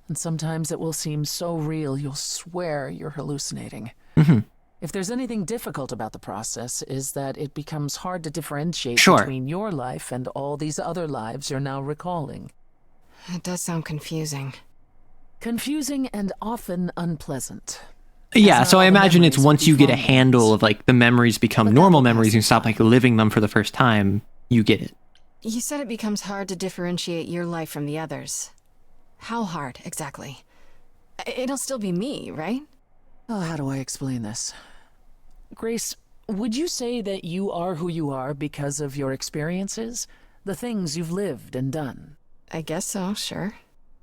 And sometimes it will seem so real you'll swear you're hallucinating. If there's anything difficult about the process, is that it becomes hard to differentiate Sure. between your life and all these other lives you're now recalling. It does sound confusing. Confusing and often unpleasant. Yeah, As so not I all the imagine it's memories will once be you get a fond handle ones. of, like, the memories become normal memories and you stop, like, living them for the first time, you get it. You said it becomes hard to differentiate your life from the others. How hard, exactly? It'll still be me, right? Oh, how do I explain this? Grace, would you say that you are who you are because of your experiences? The things you've lived and done? I guess so, sure.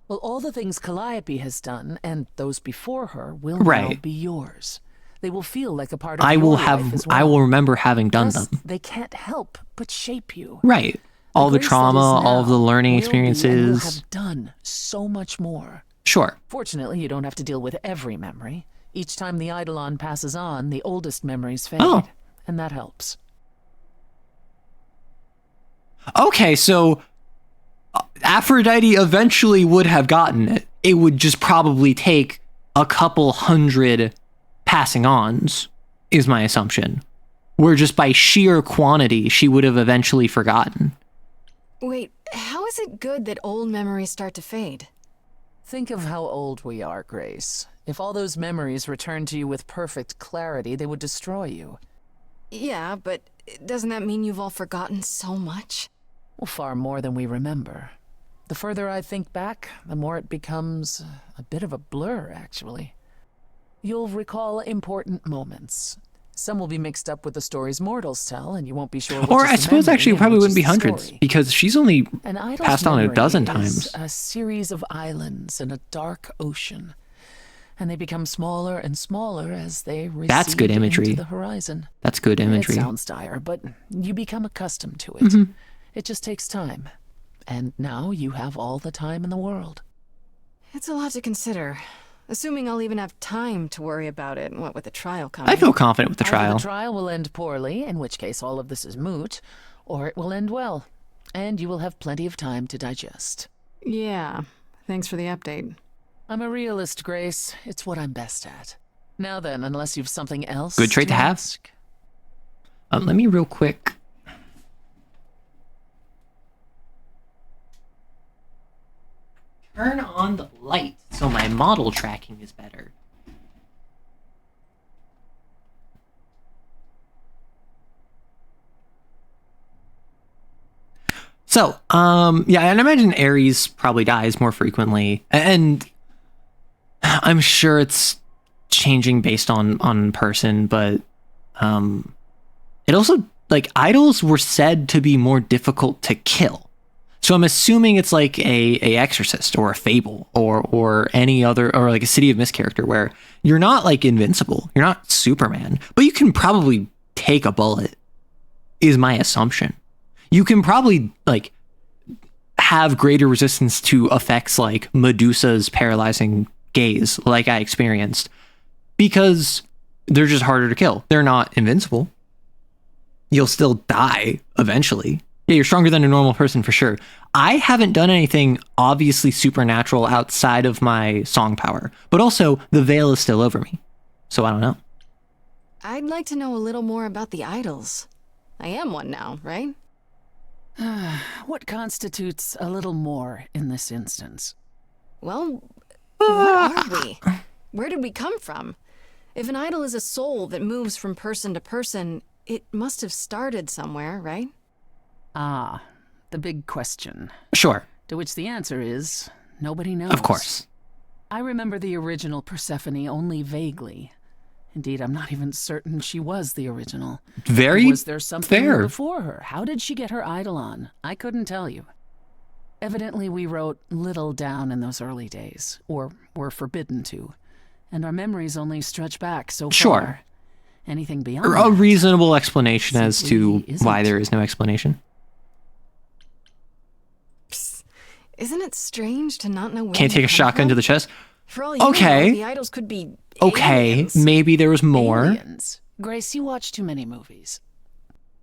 Well, all the things Calliope has done, and those before her, will now Right. be yours. They will feel like a part of I your will life as well. I will remember having done Plus, them. they can't help but shape you. Right. All the Grace that trauma, is all of the now learning will be and will experiences. have done so much more. Sure. Fortunately, you don't have to deal with every memory. Each time the Eidolon passes on, the oldest memories fade. Oh. And that helps. Okay, so Aphrodite eventually would have gotten it. It would just probably take a couple hundred passing ons, is my assumption. Where just by sheer quantity, she would have eventually forgotten. Wait, how is it good that old memories start to fade? Think of how old we are, Grace. If all those memories returned to you with perfect clarity, they would destroy you. Yeah, but doesn't that mean you've all forgotten so much? Well, far more than we remember. The further I think back, the more it becomes a bit of a blur, actually. You'll recall important moments. Some will be mixed up with the stories mortals tell, and you won't be sure which Or is I the suppose memory actually it and probably which wouldn't be is the hundreds, story. because she's only An idol's passed on a memory dozen is times. a series of islands in a dark ocean, and they become smaller and smaller as they recede That's good imagery. into the horizon. That's good imagery. It sounds dire, but you become accustomed to it. Mhm. It just takes time. And now you have all the time in the world. It's a lot to consider. Assuming I'll even have time to worry about it, what with the trial coming. I feel confident with the Either trial. the trial will end poorly, in which case all of this is moot, or it will end well, and you will have plenty of time to digest. Yeah, thanks for the update. I'm a realist, Grace. It's what I'm best at. Now then, unless you've something else Good trait to have. ask. Let me real quick. Turn on the light so my model tracking is better. So, yeah, and I imagine Ares probably dies more frequently, and I'm sure it's changing based on person, but it also, like, idols were said to be more difficult to kill. So I'm assuming it's like a Exorcist or a Fable or any other, or like a City of Mist character where you're not like invincible, you're not Superman, but you can probably take a bullet, is my assumption. You can probably like have greater resistance to effects like Medusa's paralyzing gaze, like I experienced, because they're just harder to kill. They're not invincible. You'll still die eventually. Yeah, you're stronger than a normal person for sure. I haven't done anything obviously supernatural outside of my song power, but also the veil is still over me. So I don't know. I'd like to know a little more about the idols. I am one now, right? What constitutes a little more in this instance? Well, what are we? Where did we come from? If an idol is a soul that moves from person to person, it must have started somewhere, right? Ah, the big question. Sure. To which the answer is, nobody knows. Of course. I remember the original Persephone only vaguely. Indeed, I'm not even certain she was the original. Very Was there something fair. before her? How did she get her Eidolon? I couldn't tell you. Evidently, we wrote little down in those early days, or were forbidden to, and our memories only stretch back so Sure. far. Anything beyond Or a that reasonable explanation as to simply why isn't. there is no explanation. Isn't it strange to not know where Can't you take a come shotgun from? to the chest. For all you Okay. know, the idols could be Okay, aliens. maybe there was more. Aliens. Grace, you watch too many movies.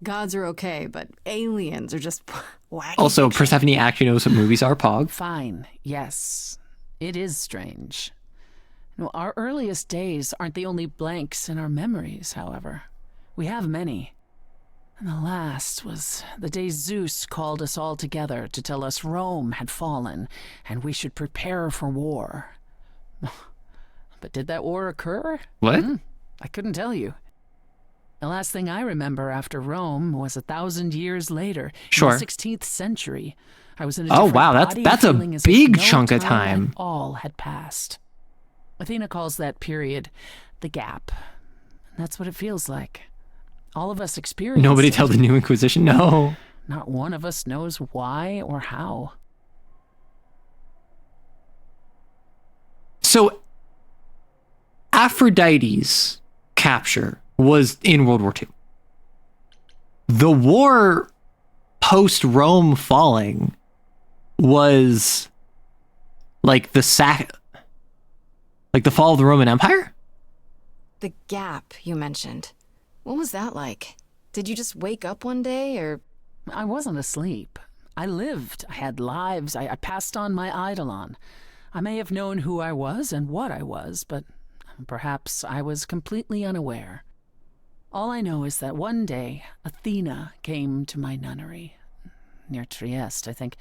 Gods are okay, but aliens are just wacky. Also, Persephone actually knows what movies are, Pog. Fine, yes. It is strange. No, our earliest days aren't the only blanks in our memories, however. We have many. And the last was the day Zeus called us all together to tell us Rome had fallen and we should prepare for war. But did that war occur? What? I couldn't tell you. The last thing I remember after Rome was 1,000 years later, Sure. in the 16th century. I was in a Oh, different wow, body, that's a feeling as if big no chunk of at time. all had passed. Athena calls that period the gap. And that's what it feels like. All of us experience Nobody it. tell the New Inquisition no. Not one of us knows why or how. So, Aphrodite's capture was in World War II. The war post-Rome falling was like the fall of the Roman Empire? The gap you mentioned. What was that like? Did you just wake up one day, or...? I wasn't asleep. I lived. I had lives. I passed on my eidolon. I may have known who I was and what I was, but perhaps I was completely unaware. All I know is that one day, Athena came to my nunnery, near Trieste, I think.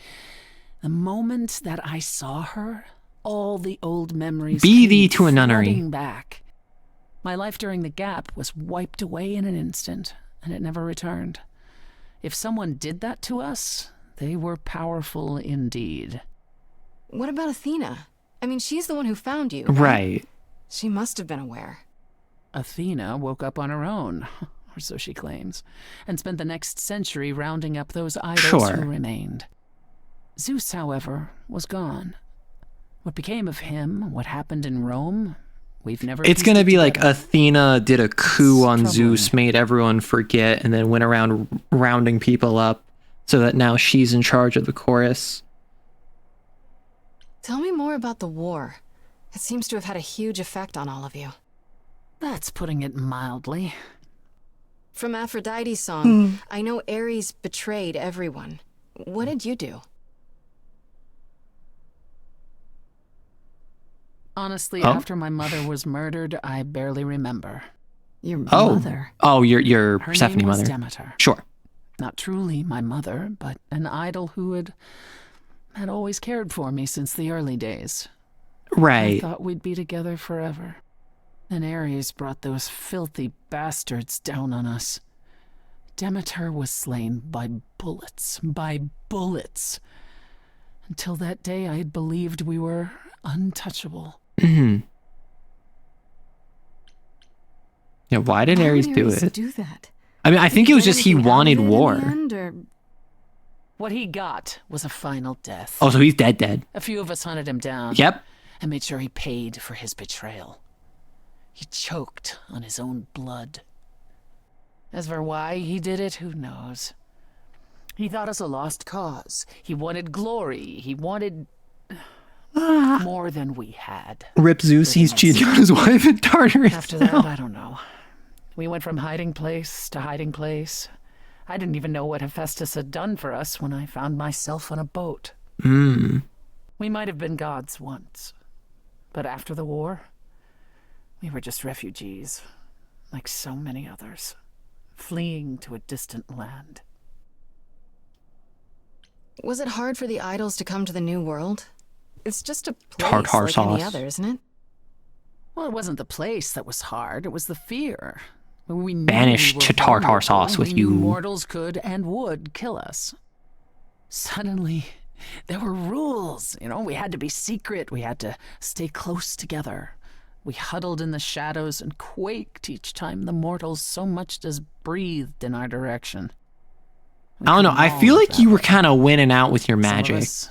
The moment that I saw her, all the old memories Be thee to a nunnery. flooding back. My life during the gap was wiped away in an instant, and it never returned. If someone did that to us, they were powerful indeed. What about Athena? I mean, she's the one who found you, Right. She must have been aware. Athena woke up on her own, or so she claims, and spent the next century rounding up those idols who remained. Zeus, however, was gone. What became of him, what happened in Rome, we've never... It's going to be like Athena did a coup on Zeus, made everyone forget, and then went around rounding people up so that now she's in charge of the chorus. Tell me more about the war. It seems to have had a huge effect on all of you. That's putting it mildly. From Aphrodite's song, I know Ares betrayed everyone. What did you do? Honestly, after my mother was murdered, I barely remember. Your mother? Oh, your Her Persephone name was mother. Demeter. Sure. Not truly my mother, but an idol who had always cared for me since the early days. Right. I thought we'd be together forever. Then Ares brought those filthy bastards down on us. Demeter was slain by bullets. Until that day, I had believed we were untouchable. Mm-hmm. Yeah, why did Ares do Ares it? do that? I mean, I think it was just he wanted war. What he got was a final death. Oh, so he's dead. A few of us hunted him down. Yep. And made sure he paid for his betrayal. He choked on his own blood. As for why he did it, who knows? He thought us a lost cause. He wanted glory. He wanted more than we had. Rip Zeus, he's cheating on his wife in Tartarus. After that, I don't know. We went from hiding place to hiding place. I didn't even know what Hephaestus had done for us when I found myself on a boat. We might have been gods once, but after the war, we were just refugees, like so many others, fleeing to a distant land. Was it hard for the idols to come to the New World? It's just a place Tartar like sauce. any other, isn't it? Well, it wasn't the place that was hard, it was the fear. We knew Banished we were to tartar vulnerable. sauce with We knew you. Mortals could and would kill us. Suddenly, there were rules. We had to be secret. We had to stay close together. We huddled in the shadows and quaked each time the mortals so much as breathed in our direction. I don't know. I feel like you were kind of winning out with your Some of magic. us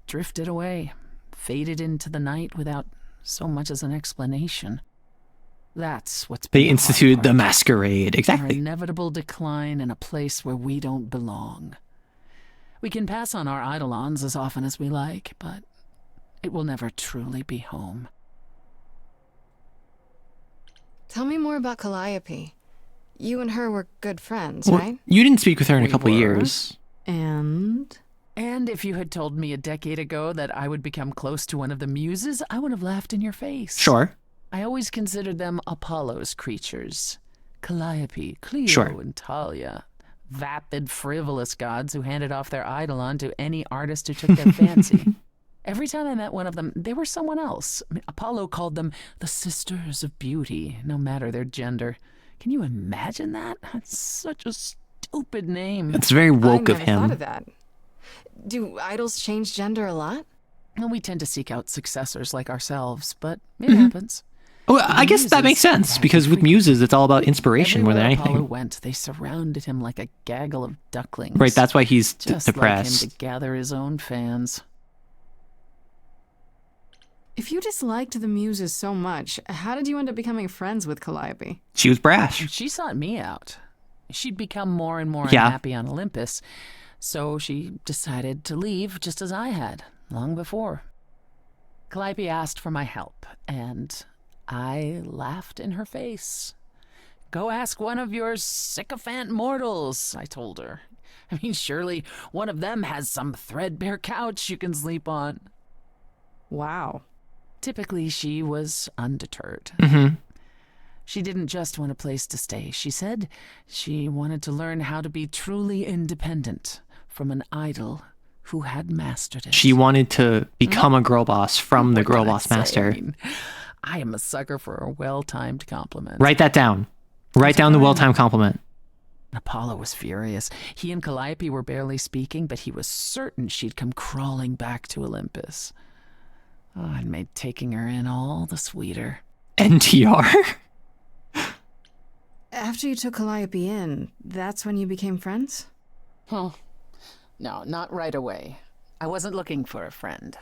drifted away, faded into the night without so much as an explanation. That's what's been They instituted the masquerade. Our Exactly. inevitable decline in a place where we don't belong. We can pass on our eidolons as often as we like, but it will never truly be home. Tell me more about Calliope. You and her were good friends, Well, right? you didn't speak with her in a We couple were. years. And if you had told me a decade ago that I would become close to one of the muses, I would have laughed in your face. Sure. I always considered them Apollo's creatures. Calliope, Cleo, Sure. and Talia. Vapid, frivolous gods who handed off their eidolon to any artist who took their fancy. Every time I met one of them, they were someone else. Apollo called them the Sisters of Beauty, no matter their gender. Can you imagine that? That's such a stupid name. It's very woke I of never him. thought of that. Do idols change gender a lot? Well, we tend to seek out successors like ourselves, but it happens. Oh, I guess that makes sense, because with muses, it's all about inspiration more than Everywhere Apollo anything. went, they surrounded him like a gaggle of ducklings. Right, that's why he's Just depressed. like him to gather his own fans. If you disliked the Muses so much, how did you end up becoming friends with Calliope? She was brash. She sought me out. She'd become more and more Yeah. unhappy on Olympus, so she decided to leave just as I had, long before. Calliope asked for my help, and I laughed in her face. Go ask one of your sycophant mortals, I told her. I mean, surely one of them has some threadbare couch you can sleep on. Wow. Typically, she was undeterred. Mm-hmm. She didn't just want a place to stay. She said she wanted to learn how to be truly independent from an idol who had mastered it. She wanted to become a girl boss from the What girl can I boss say? master. I mean, I am a sucker for a well-timed compliment. Write that down. Write down the well-timed compliment. Apollo was furious. He and Calliope were barely speaking, but he was certain she'd come crawling back to Olympus. Oh, it made taking her in all the sweeter. NTR? After you took Calliope in, that's when you became friends? Oh, no, not right away. I wasn't looking for a friend.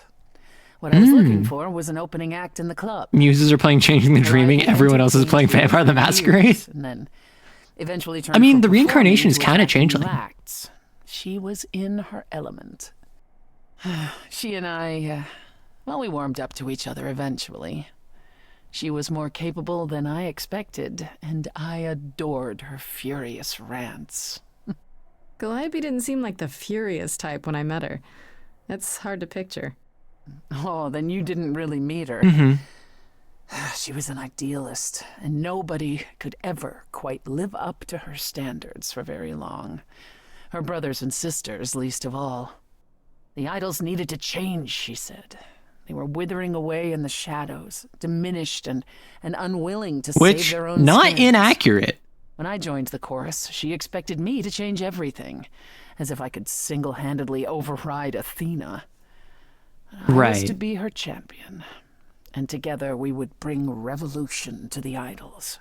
What I was Hmm. looking for was an opening act in the club. Muses are playing Changing the Dreaming. Everyone else is playing Vampire the Masquerade. And then eventually turned I mean, from the reincarnation is performing kind of to acting changeling. new acts. She was in her element. She and I, well, we warmed up to each other eventually. She was more capable than I expected, and I adored her furious rants. Calliope didn't seem like the furious type when I met her. That's hard to picture. Oh, then you didn't really meet her. Mm-hmm. She was an idealist, and nobody could ever quite live up to her standards for very long. Her brothers and sisters, least of all. The idols needed to change, she said. They were withering away in the shadows, diminished and unwilling to Which, save their own not skins. inaccurate. When I joined the chorus, she expected me to change everything, as if I could single-handedly override Athena. I was to Right. be her champion, and together we would bring revolution to the idols.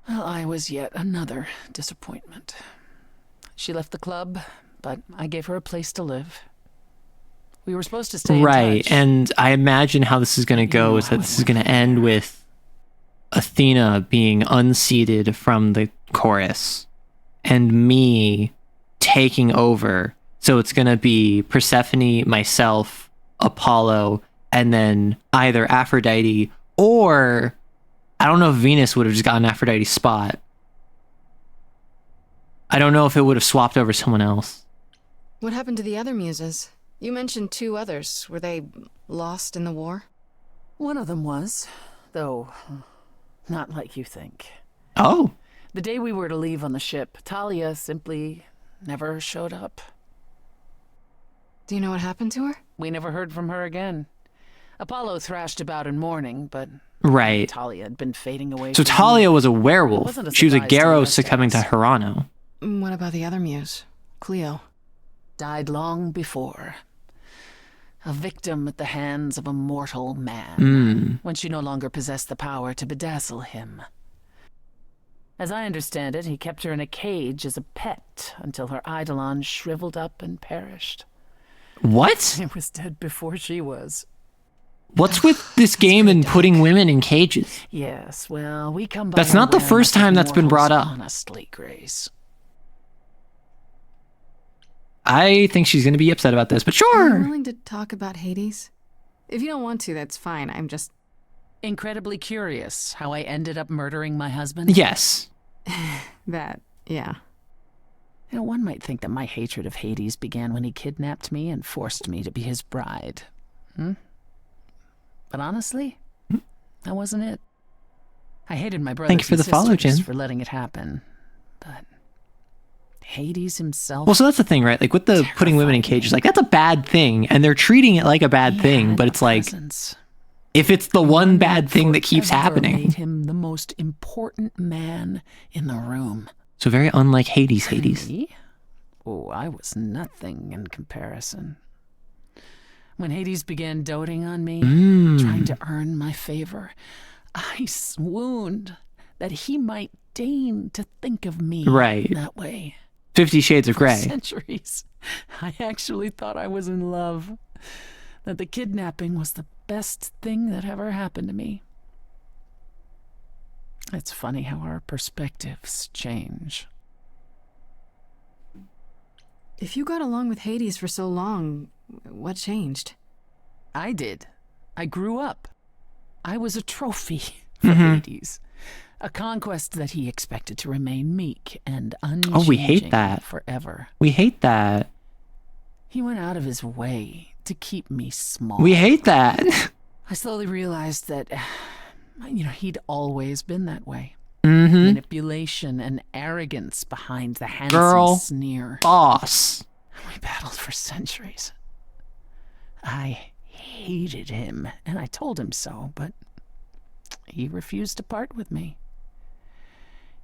Well, I was yet another disappointment. She left the club, but I gave her a place to live. We were supposed to stay in Right. touch. And I imagine how this is going to go is that this is going to end with Athena being unseated from the chorus and me taking over. So it's going to be Persephone, myself, Apollo, and then either Aphrodite or I don't know if Venus would have just gotten Aphrodite's spot. I don't know if it would have swapped over someone else. What happened to the other muses? You mentioned 2 others. Were they lost in the war? One of them was, though not like you think. Oh. The day we were to leave on the ship, Talia simply never showed up. Do you know what happened to her? We never heard from her again. Apollo thrashed about in mourning, but Right. Talia had been fading away. So from Talia me. was a It werewolf. wasn't a She was a surprise to the Garrow rest of succumbing to us. Hirano. What about the other muse? Cleo. Died long before. A victim at the hands of a mortal man, Mm. when she no longer possessed the power to bedazzle him. As I understand it, he kept her in a cage as a pet until her eidolon shriveled up and perished. What? It was dead before she was. What's with this game and putting women in cages? Yes, well, we come by That's not the awareness first time of that's been brought mortals up. Honestly, Grace. I think she's going to be upset about this, but Are you sure. willing to talk about Hades? If you don't want to, that's fine. I'm just... Incredibly curious how I ended up murdering my husband? Yes. That, yeah. You know, one might think that my hatred of Hades began when he kidnapped me and forced me to be his bride. But honestly, that wasn't it. I hated my brothers Thank you for and the follow, sisters Jim. for letting it happen. But Hades himself... Well, so that's the thing, right? Like with the putting women in cages, like that's a bad thing, and they're treating it like a bad thing, but it's like, if it's the one bad thing that keeps Ever happening. made him the most important man in the room. So very unlike Hades. Me? Oh, I was nothing in comparison. When Hades began doting on me, trying to earn my favor, I swooned that he might deign to think of me Right. that way. 50 Shades of For Grey. centuries, I actually thought I was in love. that the kidnapping was the best thing that ever happened to me. It's funny how our perspectives change. If you got along with Hades for so long, what changed? I did. I grew up. I was a trophy for Hades. A conquest that he expected to remain meek and unchanging Oh, we hate that. forever. We hate that. He went out of his way to keep me small. We hate that. I slowly realized that, he'd always been that way. Mm-hmm. Manipulation and arrogance behind the handsome Girl sneer. boss. We battled for centuries. I hated him, and I told him so, but he refused to part with me.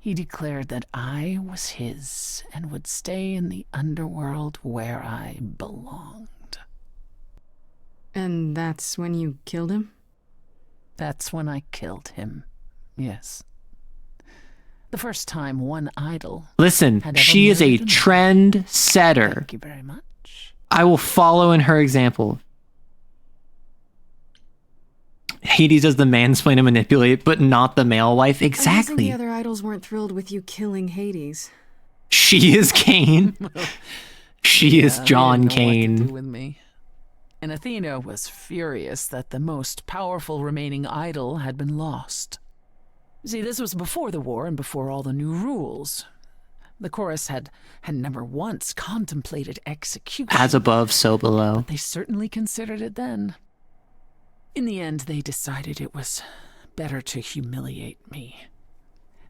He declared that I was his and would stay in the underworld where I belonged. And that's when you killed him? That's when I killed him, yes. The first time one idol. Listen, had ever she is a murdered me. trend setter. Thank you very much. I will follow in her example. Hades does the mansplain and manipulate, but not the male wife. I'm guessing Exactly. the other idols weren't thrilled with you killing Hades. She is Cain. She is Yeah, John they didn't know what to Cain. do with me. And Athena was furious that the most powerful remaining idol had been lost. See, this was before the war and before all the new rules. The chorus had never once contemplated execution. As above, so below. But they certainly considered it then. In the end, they decided it was better to humiliate me.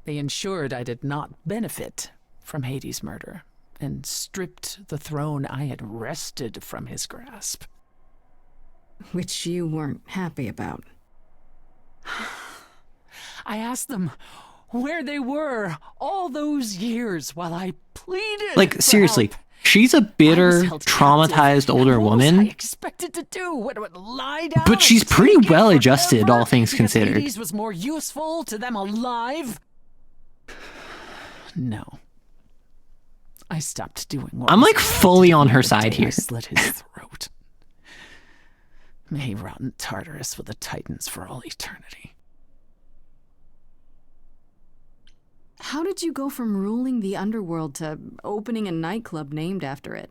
They ensured I did not benefit from Hades' murder and stripped the throne I had wrested from his grasp. Which you weren't happy about. I asked them where they were all those years while I pleaded. Like, for seriously, help. she's a bitter, held traumatized older What was I woman, expected to do? What, lie down? but she's and pretty take it well adjusted, forever all things because considered. Hades was more useful to them alive. No. I stopped doing what I'm was like right fully on her the side day here. I slit his throat. May he rot in Tartarus with the Titans for all eternity. How did you go from ruling the underworld to opening a nightclub named after it?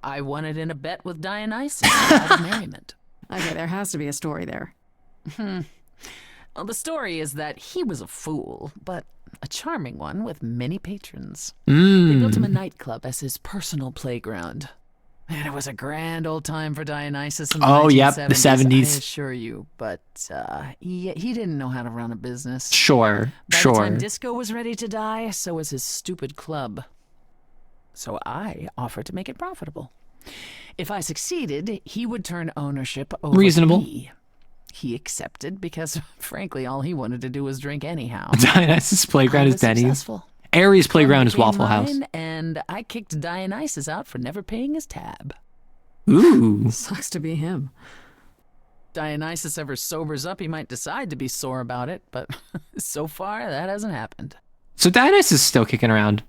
I won it in a bet with Dionysus out of merriment. Okay, there has to be a story there. Well, the story is that he was a fool, but a charming one with many patrons. They built him a nightclub as his personal playground. And it was a grand old time for Dionysus in the 1970s, yep, the 70s. I assure you. But he didn't know how to run a business. Sure, By sure. the time Disco was ready to die, so was his stupid club. So I offered to make it profitable. If I succeeded, he would turn ownership over Reasonable. to me. He accepted because, frankly, all he wanted to do was drink anyhow. Dionysus' playground I is was Denny's. successful. Ares' playground is Became Waffle House. mine, and I kicked Dionysus out for never paying his tab. Ooh. Sucks to be him. Dionysus ever sobers up, he might decide to be sore about it, but so far that hasn't happened. So Dionysus is still kicking around.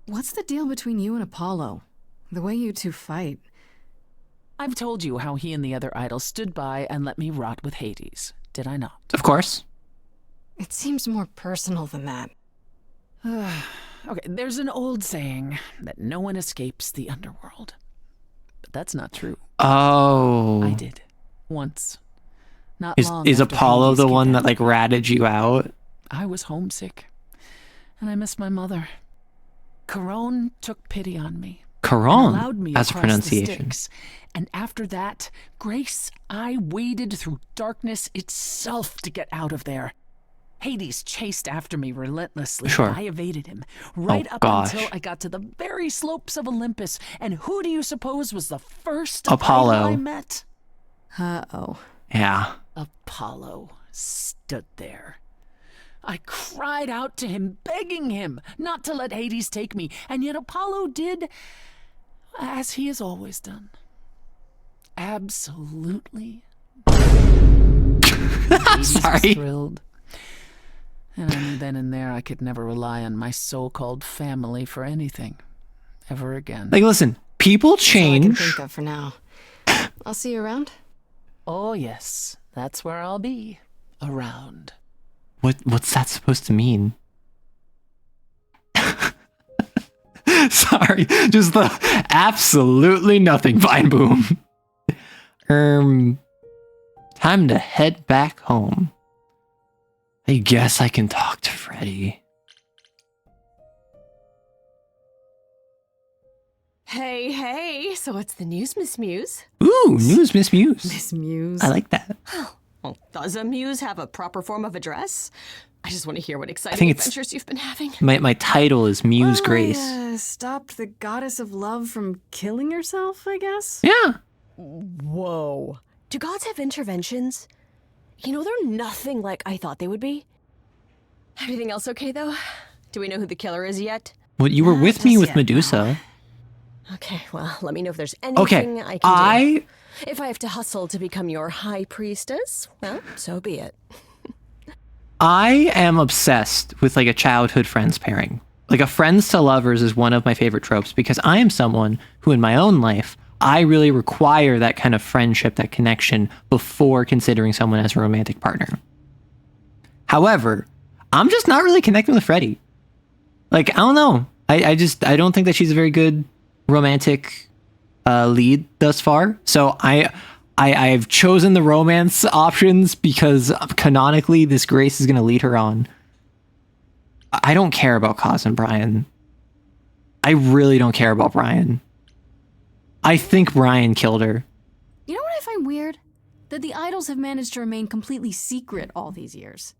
What's the deal between you and Apollo? The way you two fight. I've told you how he and the other idols stood by and let me rot with Hades, did I not? Of course. It seems more personal than that. Okay, there's an old saying that no one escapes the underworld. But that's not true. Oh. I did. Once. Not Is long is after Apollo Hades the one that kidnapped like ratted you out? I was homesick. And I missed my mother. Caron took pity on me. Caron, and allowed me as a across pronunciation. The Styx. And after that, Grace, I waded through darkness itself to get out of there. Hades chased after me relentlessly. Sure. I evaded him right Oh, up gosh. until I got to the very slopes of Olympus. And who do you suppose was the first Apollo. idol I met? Uh-oh. Yeah. Apollo stood there. I cried out to him, begging him not to let Hades take me, and yet Apollo did as he has always done. Absolutely. Hades was Sorry. thrilled. And I knew then and there I could never rely on my so-called family for anything ever again. Like, listen, people That's all I can change. think of for now. I'll see you around. Oh, yes. That's where I'll be. Around. What's that supposed to mean? Sorry, just the absolutely nothing Vine Boom. Time to head back home. I guess I can talk to Freddy. Hey, hey, so what's the news, Miss Muse? Ooh, news, Miss Muse. Miss Muse. I like that. Well, does a muse have a proper form of address? I just want to hear what I exciting think it's adventures you've been having. my title is Muse Grace. Stopped the goddess of love from killing herself, I guess? Yeah. Whoa. Do gods have interventions? You know, they're nothing like I thought they would be. Everything else okay, though? Do we know who the killer is yet? Well, you were with me with Medusa. Okay, well, let me know if there's anything I can do. If I have to hustle to become your high priestess, well, so be it. I am obsessed with like a childhood friends pairing. Like a friends to lovers is one of my favorite tropes because I am someone who in my own life, I really require that kind of friendship, that connection before considering someone as a romantic partner. However, I'm just not really connecting with Freddy. Like, I don't know. I don't think that she's a very good romantic lead thus far. So I've chosen the romance options because canonically this Grace is going to lead her on. I don't care about Kaz and Brian. I really don't care about Brian. I think Brian killed her. You know what I find weird? That the idols have managed to remain completely secret all these years.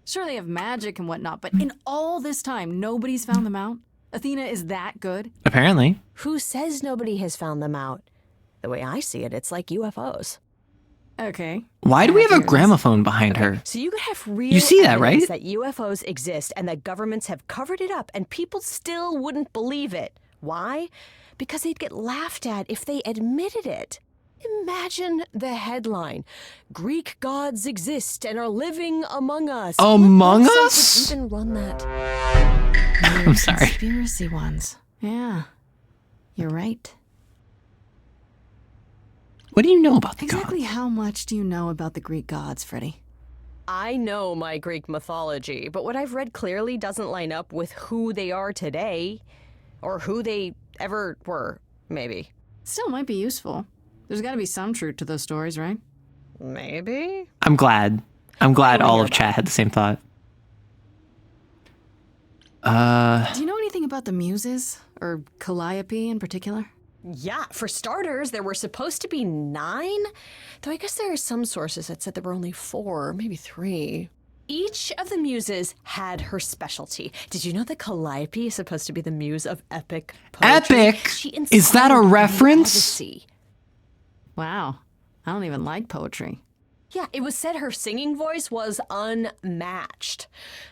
Sure, they have magic and whatnot, but in all this time, nobody's found them out? Athena is that good? Apparently. Who says nobody has found them out? The way I see it, it's like UFOs. Okay. Why do we have a gramophone behind her? So you could have real You see that, right? evidence that UFOs exist and that governments have covered it up and people still wouldn't believe it. Why? Because they'd get laughed at if they admitted it. Imagine the headline. Greek gods exist and are living among us. Among What us? website would even run that? I'm sorry. Conspiracy ones. Yeah. You're right. What do you know about the Exactly how much do you know about the Greek gods, Freddy? I know my Greek mythology, but what I've read clearly doesn't line up with who they are today. Or who they ever were, maybe. Still might be useful. There's got to be some truth to those stories, right? Maybe. I'm glad. I'm glad all of chat had the same thought. Do you know anything about the Muses? Or Calliope in particular? Yeah, for starters, there were supposed to be 9. Though I guess there are some sources that said there were only 4, maybe 3. Each of the muses had her specialty. Did you know that Calliope is supposed to be the muse of epic poetry? Epic? Is that a reference? Wow. I don't even like poetry. Yeah, it was said her singing voice was unmatched.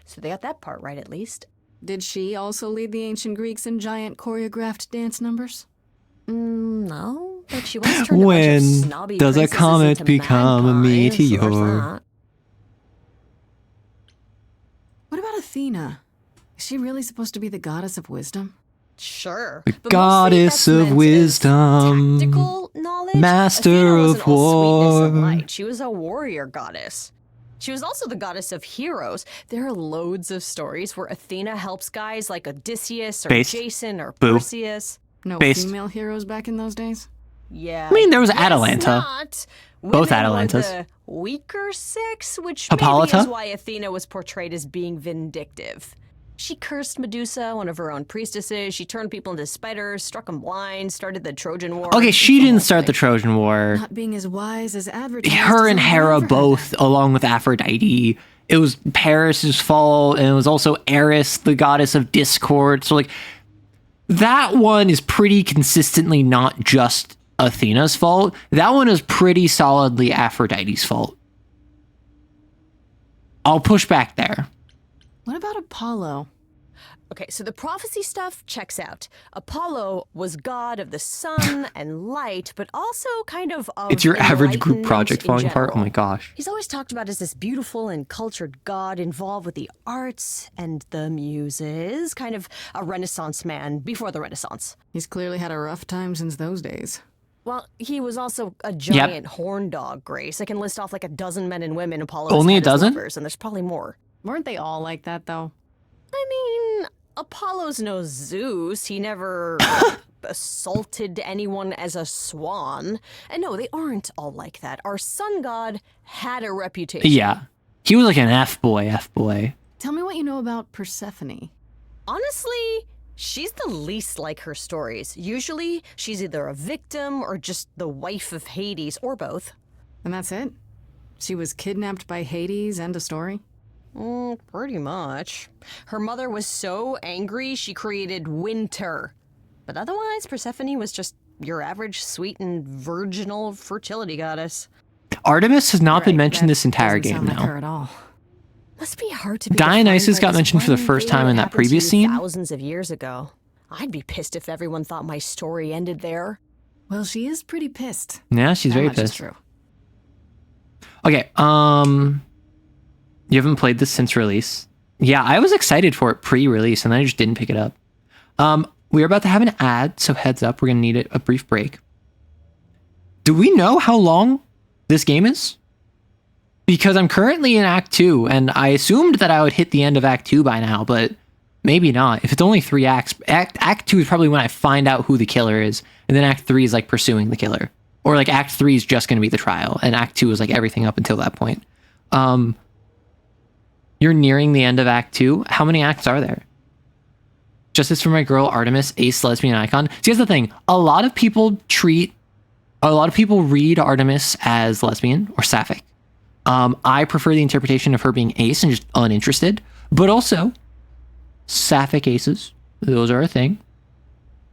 So they got that part right, at least. Did she also lead the ancient Greeks in giant choreographed dance numbers? No, but she once turned a bunch of When snobby does a princesses comet into become a magpies, so there's meteor? that. What about Athena? Is she really supposed to be the goddess of wisdom? Sure. The but goddess of wisdom, tactical knowledge. master Athena wasn't of all sweetness and war. light. She was a warrior goddess. She was also the goddess of heroes. There are loads of stories where Athena helps guys like Odysseus or Based. Jason or Boo. Perseus. No Based. female heroes back in those days? Yeah. I mean, there was guess Atalanta. not. Both Women were Atalantas. the weaker sex, which Hippolyta? maybe is why Athena was portrayed as being vindictive. She cursed Medusa, one of her own priestesses. She turned people into spiders, struck them blind, started the Trojan War. Okay, she didn't start the Trojan War. Not being as wise as advertised. Her and is all Hera over her. both, along with Aphrodite. It was Paris' fault, and it was also Eris, the goddess of discord. So, like, that one is pretty consistently not just Athena's fault. That one is pretty solidly Aphrodite's fault. I'll push back there. What about Apollo? Okay, so the prophecy stuff checks out. Apollo was god of the sun and light, but also kind of It's your average group enlightenment project in falling apart. Oh general. my gosh. He's always talked about as this beautiful and cultured god involved with the arts and the muses, kind of a Renaissance man before the Renaissance. He's clearly had a rough time since those days. Well, he was also a giant horn dog, Grace. I can list off like a dozen men and women Apollo Only had a dozen? as lovers, and there's probably more. Weren't they all like that, though? I mean, Apollo's no Zeus. He never assaulted anyone as a swan. And no, they aren't all like that. Our sun god had a reputation. Yeah. He was like an F-boy. Tell me what you know about Persephone. Honestly, she's the least like her stories. Usually, she's either a victim or just the wife of Hades, or both. And that's it? She was kidnapped by Hades, end of story? Pretty much. Her mother was so angry, she created winter. But otherwise, Persephone was just your average sweet and virginal fertility goddess. Artemis has not been mentioned this entire game Like her now. at all. Must be hard to be Dionysus defined by got this mentioned for the one first thing time that in that happened to previous you scene. Thousands of years ago. I'd be pissed if everyone thought my story ended there. Well, she is pretty pissed. Yeah, she's That very much is pissed. true. Okay, you haven't played this since release? Yeah, I was excited for it pre-release, and then I just didn't pick it up. We're about to have an ad, so heads up, we're going to need a brief break. Do we know how long this game is? Because I'm currently in Act 2, and I assumed that I would hit the end of Act 2 by now, but maybe not. If it's only 3 acts, Act 2 is probably when I find out who the killer is, and then Act 3 is like pursuing the killer. Or like Act 3 is just going to be the trial, and Act 2 is like everything up until that point. You're nearing the end of Act 2. How many acts are there? Justice for my girl, Artemis, ace lesbian icon. See, here's the thing. A lot of people read Artemis as lesbian or sapphic. I prefer the interpretation of her being ace and just uninterested. But also, sapphic aces, those are a thing.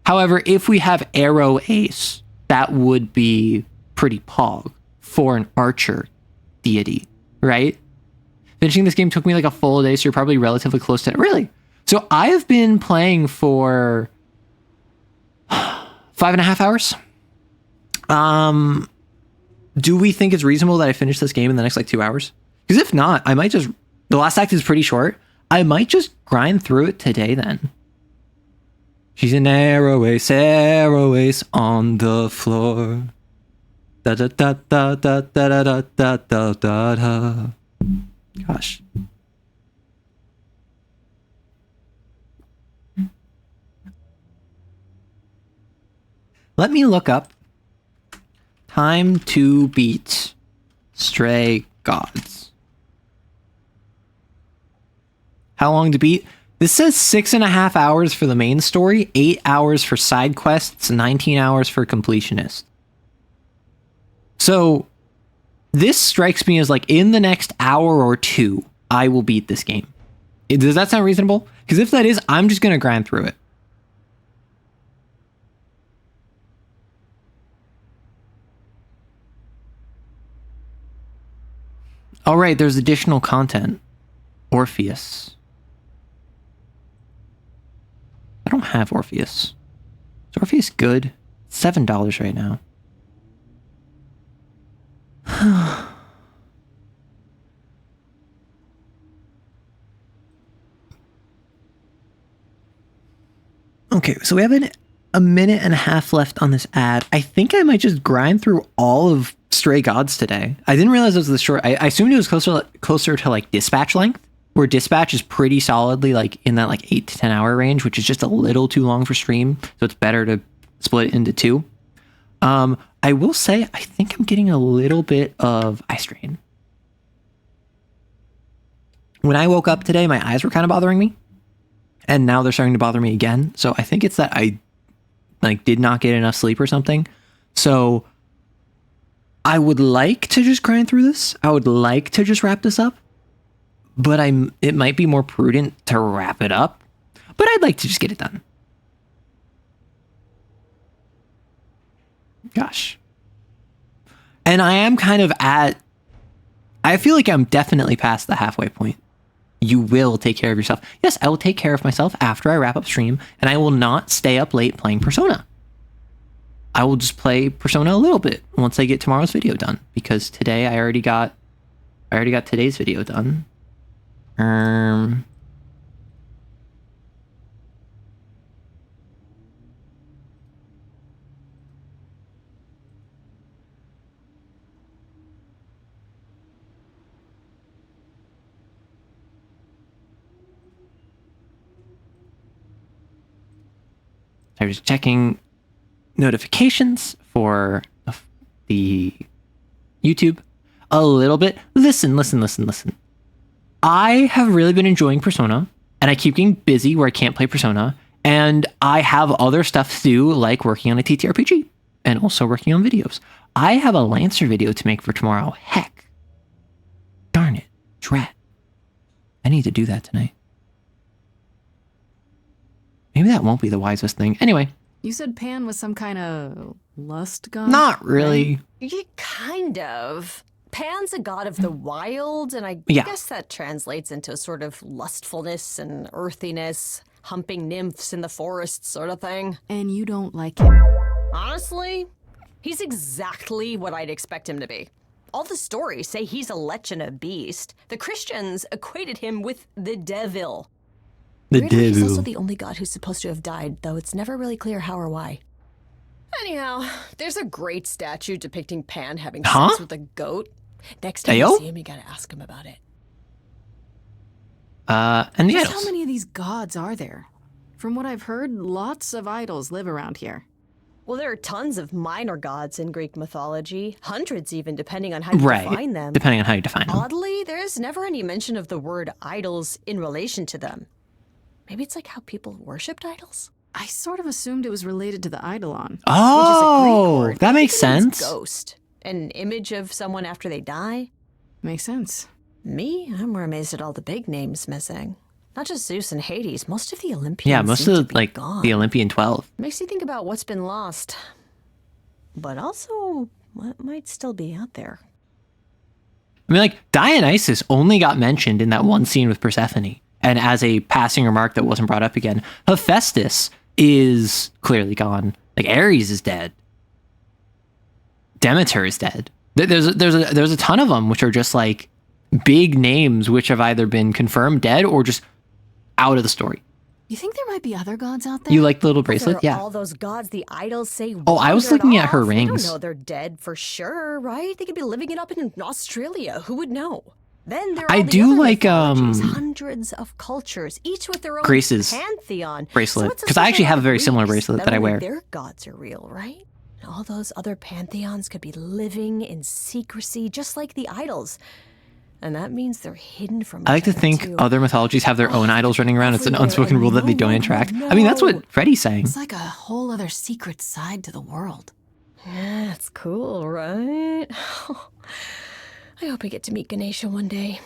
However, if we have arrow ace, that would be pretty pog for an archer deity, right? Finishing this game took me like a full day, so you're probably relatively close to it. Really? So I've been playing for 5.5 hours. Do we think it's reasonable that I finish this game in the next like 2 hours? Because if not, I might just... The last act is pretty short. I might just grind through it today then. She's an arrow ace on the floor. Da da da da da da da da da da da. Gosh. Let me look up time to beat Stray Gods. How long to beat? This says 6.5 hours for the main story, 8 hours for side quests, 19 hours for completionist. So this strikes me as like in the next hour or two, I will beat this game. Does that sound reasonable? Because if that is, I'm just going to grind through it. All right, there's additional content. Orpheus. I don't have Orpheus. Is Orpheus good? $7 right now. Okay, so we have a minute and a half left on this ad. I think I might just grind through all of Stray Gods today. I didn't realize it was the short. I assumed it was closer to like Dispatch length, where Dispatch is pretty solidly like in that like 8 to 10 hour range, which is just a little too long for stream. So it's better to split it into 2. I will say, I think I'm getting a little bit of eye strain. When I woke up today, my eyes were kind of bothering me. And now they're starting to bother me again. So I think it's that I like did not get enough sleep or something. So I would like to just grind through this. I would like to just wrap this up. But it might be more prudent to wrap it up. But I'd like to just get it done. Gosh. And I am kind of I feel like I'm definitely past the halfway point. You will take care of yourself. Yes, I will take care of myself after I wrap up stream, and I will not stay up late playing Persona. I will just play Persona a little bit once I get tomorrow's video done, because today I already got today's video done. I was checking notifications for the YouTube a little bit. Listen. I have really been enjoying Persona, and I keep getting busy where I can't play Persona, and I have other stuff to do, like working on a TTRPG and also working on videos. I have a Lancer video to make for tomorrow. Heck. Darn it. Drat. I need to do that tonight. Maybe that won't be the wisest thing. Anyway. You said Pan was some kind of lust god? Not really. Yeah, kind of. Pan's a god of the wild, and I Yeah. guess that translates into a sort of lustfulness and earthiness, humping nymphs in the forest sort of thing. And you don't like him? Honestly, he's exactly what I'd expect him to be. All the stories say he's a lech and a beast. The Christians equated him with the devil. The Weirdly, he's devil. also the only god who's supposed to have died, though it's never really clear how or why. Anyhow, there's a great statue depicting Pan having sex with a goat. Next time you see him, you gotta ask him about it. And the Just idols. how many of these gods are there? From what I've heard, lots of idols live around here. Well, there are tons of minor gods in Greek mythology, hundreds even, depending on how you Right. define them. Depending on how you define them. Oddly, there is never any mention of the word idols in relation to them. Maybe it's like how people worshipped idols? I sort of assumed it was related to the Eidolon. Oh, that makes It means sense. ghost, an image of someone after they die. Makes sense. Me, I'm more amazed at all the big names missing. Not just Zeus and Hades, most of the Olympians. Yeah, most seem to of be like gone. the Olympian 12. Makes you think about what's been lost, but also what might still be out there. I mean, like, Dionysus only got mentioned in that one scene with Persephone. And as a passing remark that wasn't brought up again, Hephaestus is clearly gone. Like, Ares is dead. Demeter is dead. There's a ton of them which are just like big names which have either been confirmed dead or just out of the story. You think there might be other gods out there? You like the little bracelet? For Yeah. all those gods the idols say. Oh, I was wandered looking at her off. We rings. don't know they're dead for sure, right? They could be living it up in Australia. Who would know? Then there are I all the do other like mythologies, hundreds of cultures, each with their own Grace's pantheon. bracelet, So because I actually have a very similar Greeks, bracelet that I only wear. Their gods are real, right? All those other pantheons could be living in secrecy, just like the idols. And that means they're hidden from I like to each other, think too. other mythologies have their own idols running around. It's an Everywhere, unspoken and rule that they no don't one interact. would I mean, that's know. what Freddie's saying. It's like a whole other secret side to the world. Yeah, it's cool, right? I hope I get to meet Ganesha one day.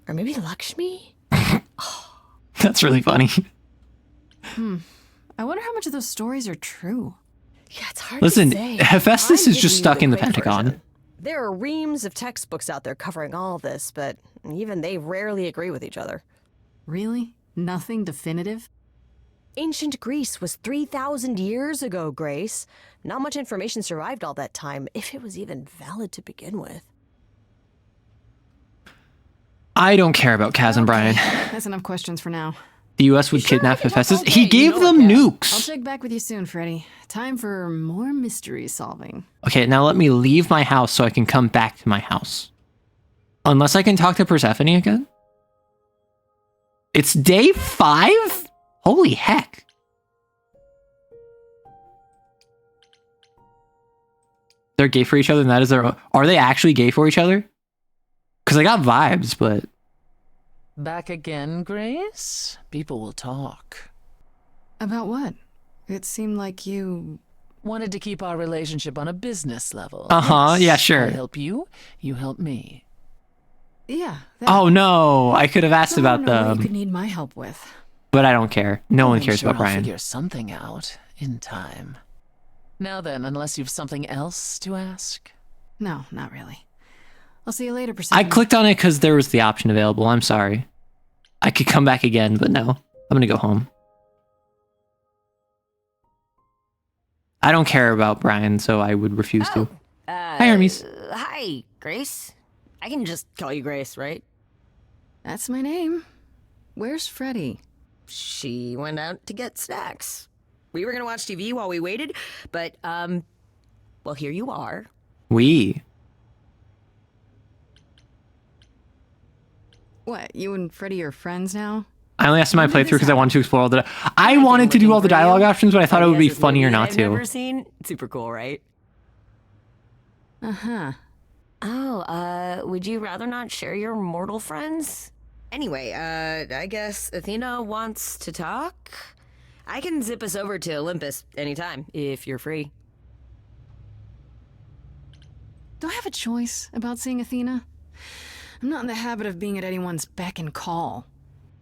Or maybe Lakshmi? That's really funny. I wonder how much of those stories are true. Yeah, it's hard Listen, to say. Hephaestus I'm is just giving you stuck in the quick Pentagon. version. There are reams of textbooks out there covering all this, but even they rarely agree with each other. Really? Nothing definitive? Ancient Greece was 3,000 years ago, Grace. Not much information survived all that time, if it was even valid to begin with. I don't care about Kaz and Brian. That's enough questions for now. The US would kidnap Hephaestus. Okay, He you gave know them what, Kat. I'll nukes. check back with you soon, Freddy. Time for more mystery solving. Okay, now let me leave my house so I can come back to my house. Unless I can talk to Persephone again. It's day 5? Holy heck. They're gay for each other and that is their own. Are they actually gay for each other? Because I got vibes, but... Back again, Grace? People will talk. About what? It seemed like you... Wanted to keep our relationship on a business level. Uh-huh, yeah, sure. I help you, you help me. Yeah. Oh no, I could have asked about I don't know what them. you could need my help with. But I don't care. No one I'm cares sure about I'll Brian. figure something out in time. Now then, unless you've something else to ask. No, not really. I'll see you later, Persephone. I clicked on it because there was the option available. I'm sorry. I could come back again, but no. I'm gonna go home. I don't care about Brian, so I would refuse to. Hi, Hermes. Hi, Grace. I can just call you Grace, right? That's my name. Where's Freddy? She went out to get snacks. We were gonna watch TV while we waited, but, well, here you are. What, you and Freddy are friends now? I only asked in my playthrough because I wanted to explore all the. I wanted to do all the dialogue options, but I thought it would be funnier not I've to. never seen. Super cool, right? Uh-huh. Oh, would you rather not share your mortal friends? Anyway, I guess Athena wants to talk? I can zip us over to Olympus anytime, if you're free. Do I have a choice about seeing Athena? I'm not in the habit of being at anyone's beck and call.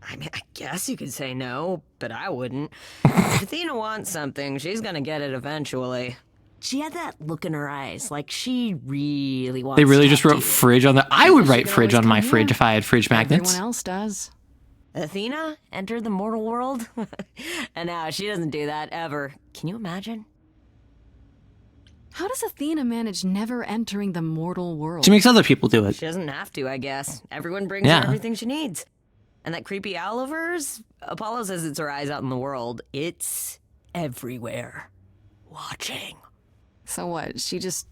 I mean, I guess you could say no, but I wouldn't. If Athena wants something, she's gonna get it eventually. She had that look in her eyes, like she really wants They really to just talk to wrote you. fridge on the. I would write fridge on my fridge if I had fridge magnets. Everyone else does. Athena entered the mortal world? And now she doesn't do that ever. Can you imagine? How does Athena manage never entering the mortal world? She makes other people do it. She doesn't have to, I guess. Everyone brings Yeah. her everything she needs. And that creepy owl of hers? Apollo says it's her eyes out in the world. It's everywhere. Watching. So what? She just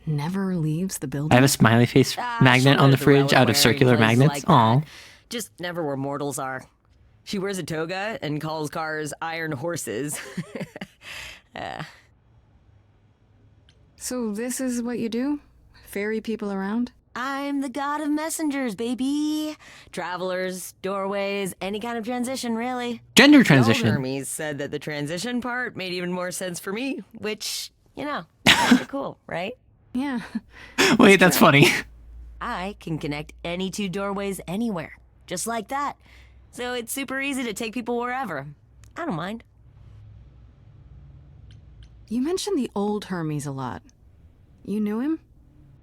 never leaves the building? I have a smiley face magnet she'll on go the to fridge out of relic-wearing circular places magnets. like Aw. Just never where mortals are. She wears a toga and calls cars iron horses. So this is what you do? Ferry people around? I'm the god of messengers, baby. Travelers, doorways, any kind of transition, really. Gender The transition. old Hermes said that the transition part made even more sense for me, which, you know, kind of cool, right? Yeah. Wait, that's funny. I can connect any two doorways anywhere, just like that. So it's super easy to take people wherever. I don't mind. You mentioned the old Hermes a lot. You knew him?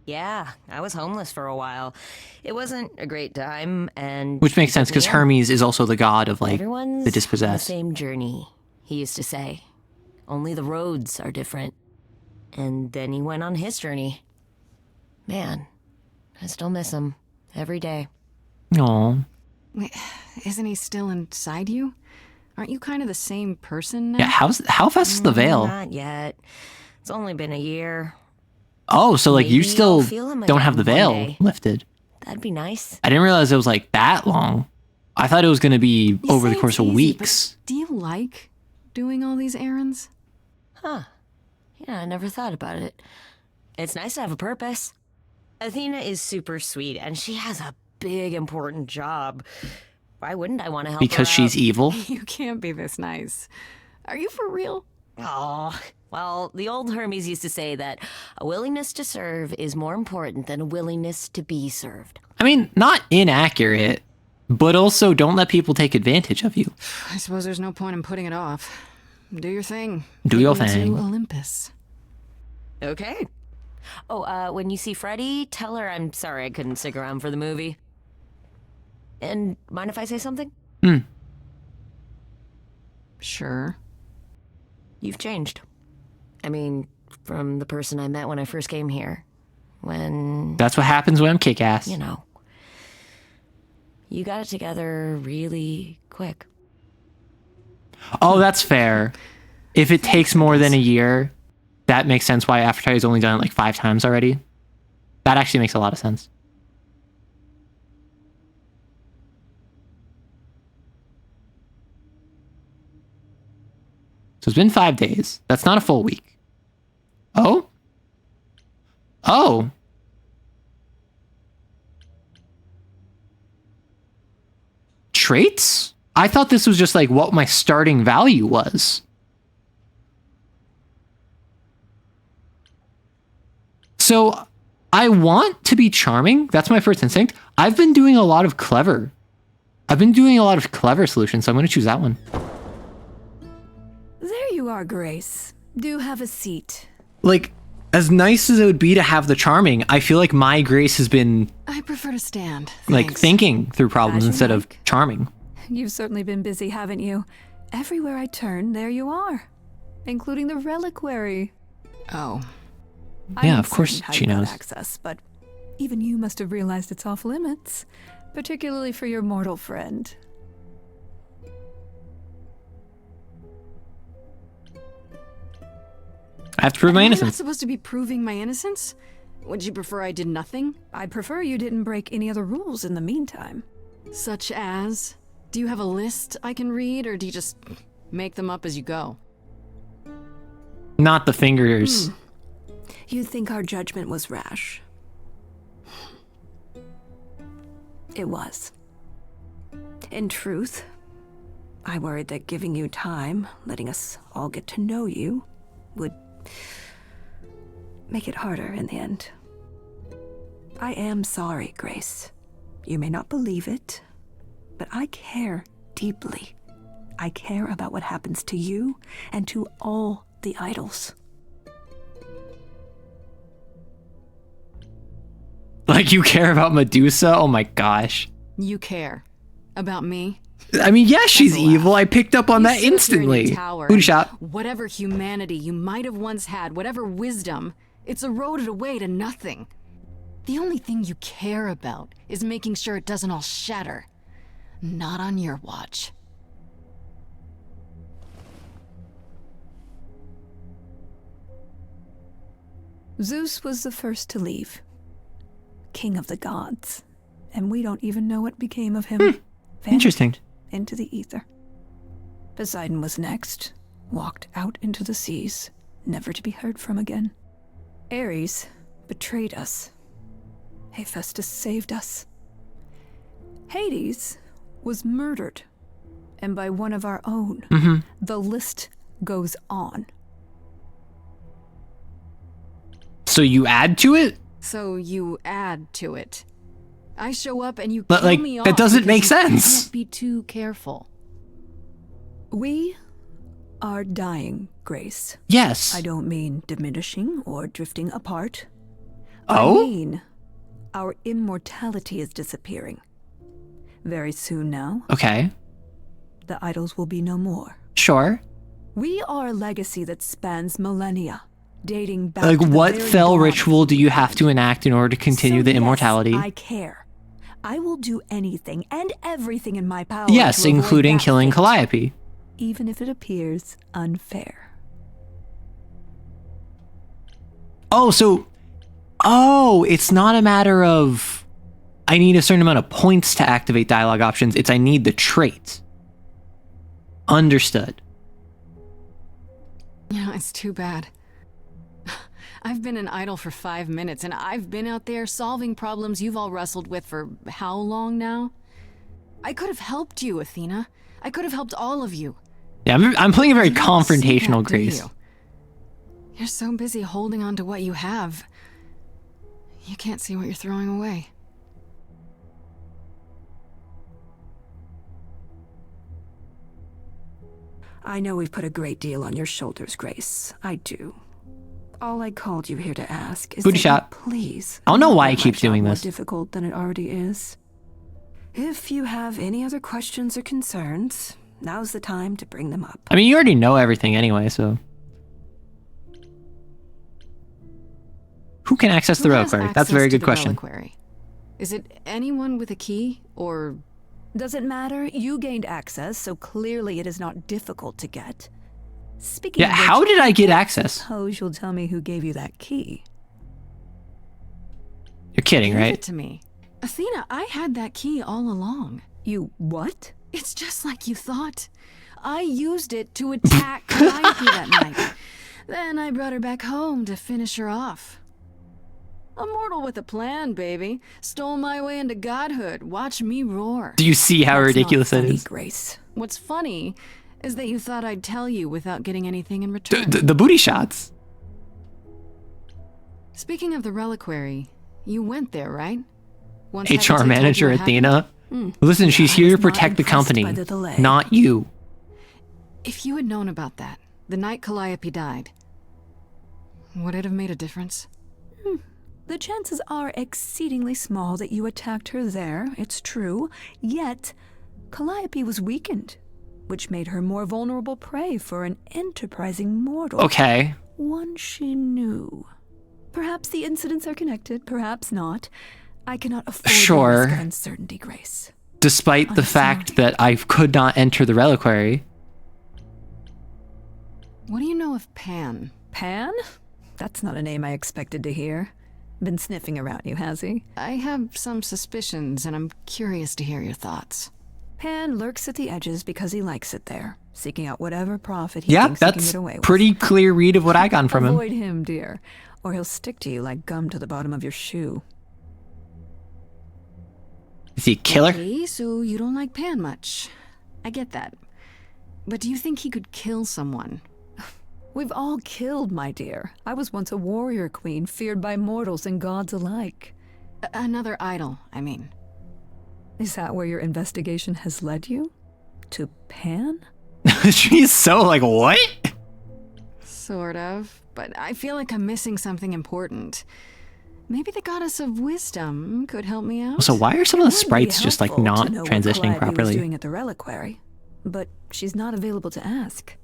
Yeah, I was homeless for a while. It wasn't a great time, and... Which makes sense because Yeah. Hermes is also the god of like Everyone's the on the dispossessed. same journey, he used to say. Only the roads are different. And then he went on his journey. Man, I still miss him every day. Aw. Wait, isn't he still inside you? Aren't you kind of the same person now? Yeah, how fast is the veil? Not yet. It's only been a year. Oh, so like you Maybe still I'll feel him don't have the again veil one day. lifted. That'd be nice. I didn't realize it was like that long. I thought it was going to be You over say the course it's of easy, weeks. but do you like doing all these errands? Huh. Yeah, I never thought about it. It's nice to have a purpose. Athena is super sweet, and she has a big, important job. Why wouldn't I want to help her Because she's out? evil. You can't be this nice. Are you for real? Oh, well, the old Hermes used to say that a willingness to serve is more important than a willingness to be served. I mean, not inaccurate, but also don't let people take advantage of you. I suppose there's no point in putting it off. Do your thing. Do your Take me thing. to Olympus. Okay. Oh, when you see Freddie, tell her I'm sorry I couldn't stick around for the movie. And mind if I say something? Sure. You've changed. I mean, from the person I met when I first came here. When, That's what happens when I'm kick-ass. you know, you got it together really quick. Oh, that's fair. If it takes more than a year, that makes sense why Aphrodite's only done it like 5 times already. That actually makes a lot of sense. So it's been 5 days. That's not a full week. Oh? Oh. Traits? I thought this was just like what my starting value was. So I want to be charming. That's my first instinct. I've been doing a lot of clever. I've been doing a lot of clever solutions, so I'm going to choose that one. There you are, Grace. Do have a seat. Like, as nice as it would be to have the charming, I feel like my Grace has been I prefer to stand. like Thanks. thinking through problems As you instead of like. charming. You've certainly been busy, haven't you? Everywhere I turn, there you are. Including the reliquary. Oh. Yeah, of course uncertain how she you got knows. access, but even you must have realized it's off limits. Particularly for your mortal friend. I have to prove my Am I not innocence. supposed to be proving my innocence? Would you prefer I did nothing? I'd prefer you didn't break any other rules in the meantime. Such as Do you have a list I can read, or do you just make them up as you go? Not the fingers. You think our judgment was rash? It was. In truth, I worried that giving you time, letting us all get to know you, would make it harder in the end. I am sorry, Grace. You may not believe it, but I care deeply. I care about what happens to you and to all the idols. Like you care about Medusa? Oh my gosh. You care. About me? I mean, yeah, she's evil. I picked up on that instantly. Booty shot. Whatever humanity you might have once had, whatever wisdom, it's eroded away to nothing. The only thing you care about is making sure it doesn't all shatter. Not on your watch. Zeus was the first to leave. King of the gods. And we don't even know what became of him. Interesting. Into the ether. Poseidon was next. Walked out into the seas, never to be heard from again. Ares betrayed us. Hephaestus saved us. Hades was murdered. And by one of our own. The list goes on. So you add to it? So you add to it. I show up and you But, kill like, me off that doesn't make because you sense. Can't be too careful. We are dying, Grace. Yes. I don't mean diminishing or drifting apart. Oh? I mean, our immortality is disappearing. Very soon now. Okay. The idols will be no more. Sure. We are a legacy that spans millennia, dating back Like, to the what very fell dawn. ritual do you have to enact in order to continue So the yes, immortality? I care. I will do anything and everything in my power. Yes, to avoid including that killing fate, Calliope. even if it appears unfair. Oh, so... Oh, it's not a matter of... I need a certain amount of points to activate dialogue options. It's I need the trait. Understood. Yeah, it's too bad. I've been an idol for 5 minutes, and I've been out there solving problems you've all wrestled with for how long now? I could have helped you, Athena. I could have helped all of you. Yeah, I'm playing a very You don't see confrontational that, do Grace. you? You're so busy holding on to what you have. You can't see what you're throwing away. I know we've put a great deal on your shoulders, Grace. I do. All I called you here to ask is Booty that shot. you please. I don't know why make he keeps my job doing more this. difficult than it already is. If you have any other questions or concerns, now's the time to bring them up. I mean, you already know everything anyway, so... Who can access the Who has reliquary? That's a very access to good the question. reliquary? Is it anyone with a key, or... Doesn't matter. You gained access, so clearly it is not difficult to get. Speaking Yeah, of which, how did I get access? Suppose you'll tell me who gave you that key. You're kidding, Give right? it to me. Athena, I had that key all along. You what? It's just like you thought. I used it to attack Calliope that night. Then I brought her back home to finish her off. A mortal with a plan, baby. Stole my way into godhood. Watch me roar. Do you see how ridiculous it is? Grace. What's funny is that you thought I'd tell you without getting anything in return. The booty shots. Speaking of the reliquary, you went there, right? Once Hecate HR told you manager what happened? Athena. Listen, she's here to protect the company, by the delay. not you. If you had known about that, the night Calliope died, would it have made a difference? The chances are exceedingly small that you attacked her there, it's true. Yet, Calliope was weakened, which made her more vulnerable prey for an enterprising mortal. Okay. One she knew. Perhaps the incidents are connected, perhaps not. I cannot afford Sure. the risk of uncertainty, Grace. Despite the fact that I could not enter the reliquary. What do you know of Pan? Pan? That's not a name I expected to hear. Been sniffing around you, has he? I have some suspicions, and I'm curious to hear your thoughts. Pan lurks at the edges because he likes it there, seeking out whatever profit he Yeah, thinks he can that's get away with. pretty clear read of what I got from him. Avoid him, dear, or he'll stick to you like gum to the bottom of your shoe. Is he a killer? Okay, so you don't like Pan much. I get that. But do you think he could kill someone? We've all killed, my dear. I was once a warrior queen, feared by mortals and gods alike. Another idol, I mean. Is that where your investigation has led you? To Pan? She's so like, what? Sort of, but I feel like I'm missing something important. Maybe the goddess of wisdom could help me out. So why are some of the sprites just like not To know what transitioning Calliope was properly? doing at the reliquary, but she's not available to ask.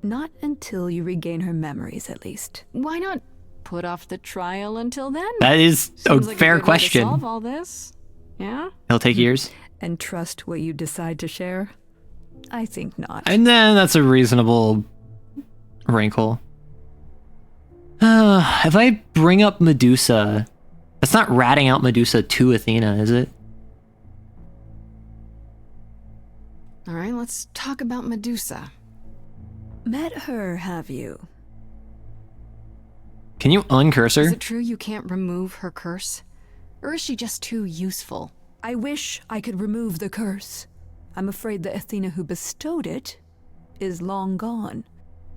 Not until you regain her memories, at least. Why not put off the trial until then? That is a Seems like fair good way to question. solve all this. Yeah? It'll take years. And trust what you decide to share? I think not. And then that's a reasonable wrinkle. If I bring up Medusa, that's not ratting out Medusa to Athena, is it? All right, let's talk about Medusa. Met her, have you? Can you uncurse Is her? it true you can't remove her curse? Or is she just too useful? I wish I could remove the curse. I'm afraid the Athena who bestowed it is long gone.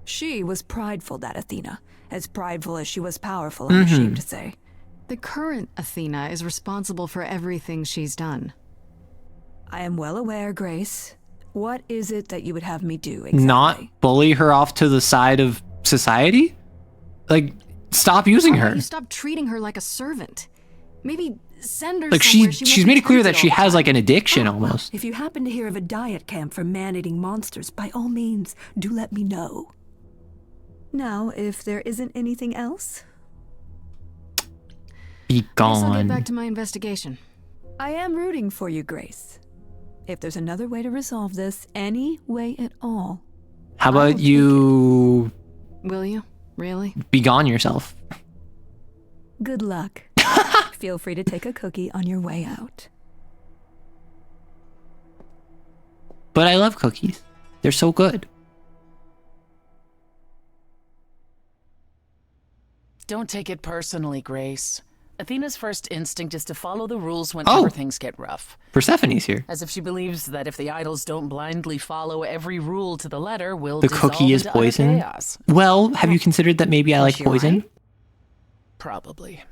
She was prideful, that Athena. As prideful as she was powerful, I'm ashamed to say. The current Athena is responsible for everything she's done. I am well aware, Grace. What is it that you would have me do exactly? Not bully her off to the side of society? Like, stop using How about her. you stop treating her like a servant? Maybe send her Like somewhere she's made it clear that she has like an addiction almost. If you happen to hear of a diet camp for man-eating monsters, by all means, do let me know. Now, if there isn't anything else, Be Guess I'll get back gone. to my investigation. I am rooting for you, Grace. If there's another way to resolve this, any way at all, How about you Will you? Really? be gone yourself? good luck. Feel free to take a cookie on your way out. But I love cookies. They're so good. Don't take it personally, Grace. Athena's first instinct is to follow the rules whenever things get rough. Persephone's here. As if she believes that if the idols don't blindly follow every rule to the letter, we'll The dissolve cookie is into utter poison. chaos. Well, have you considered that maybe I like poison? Probably.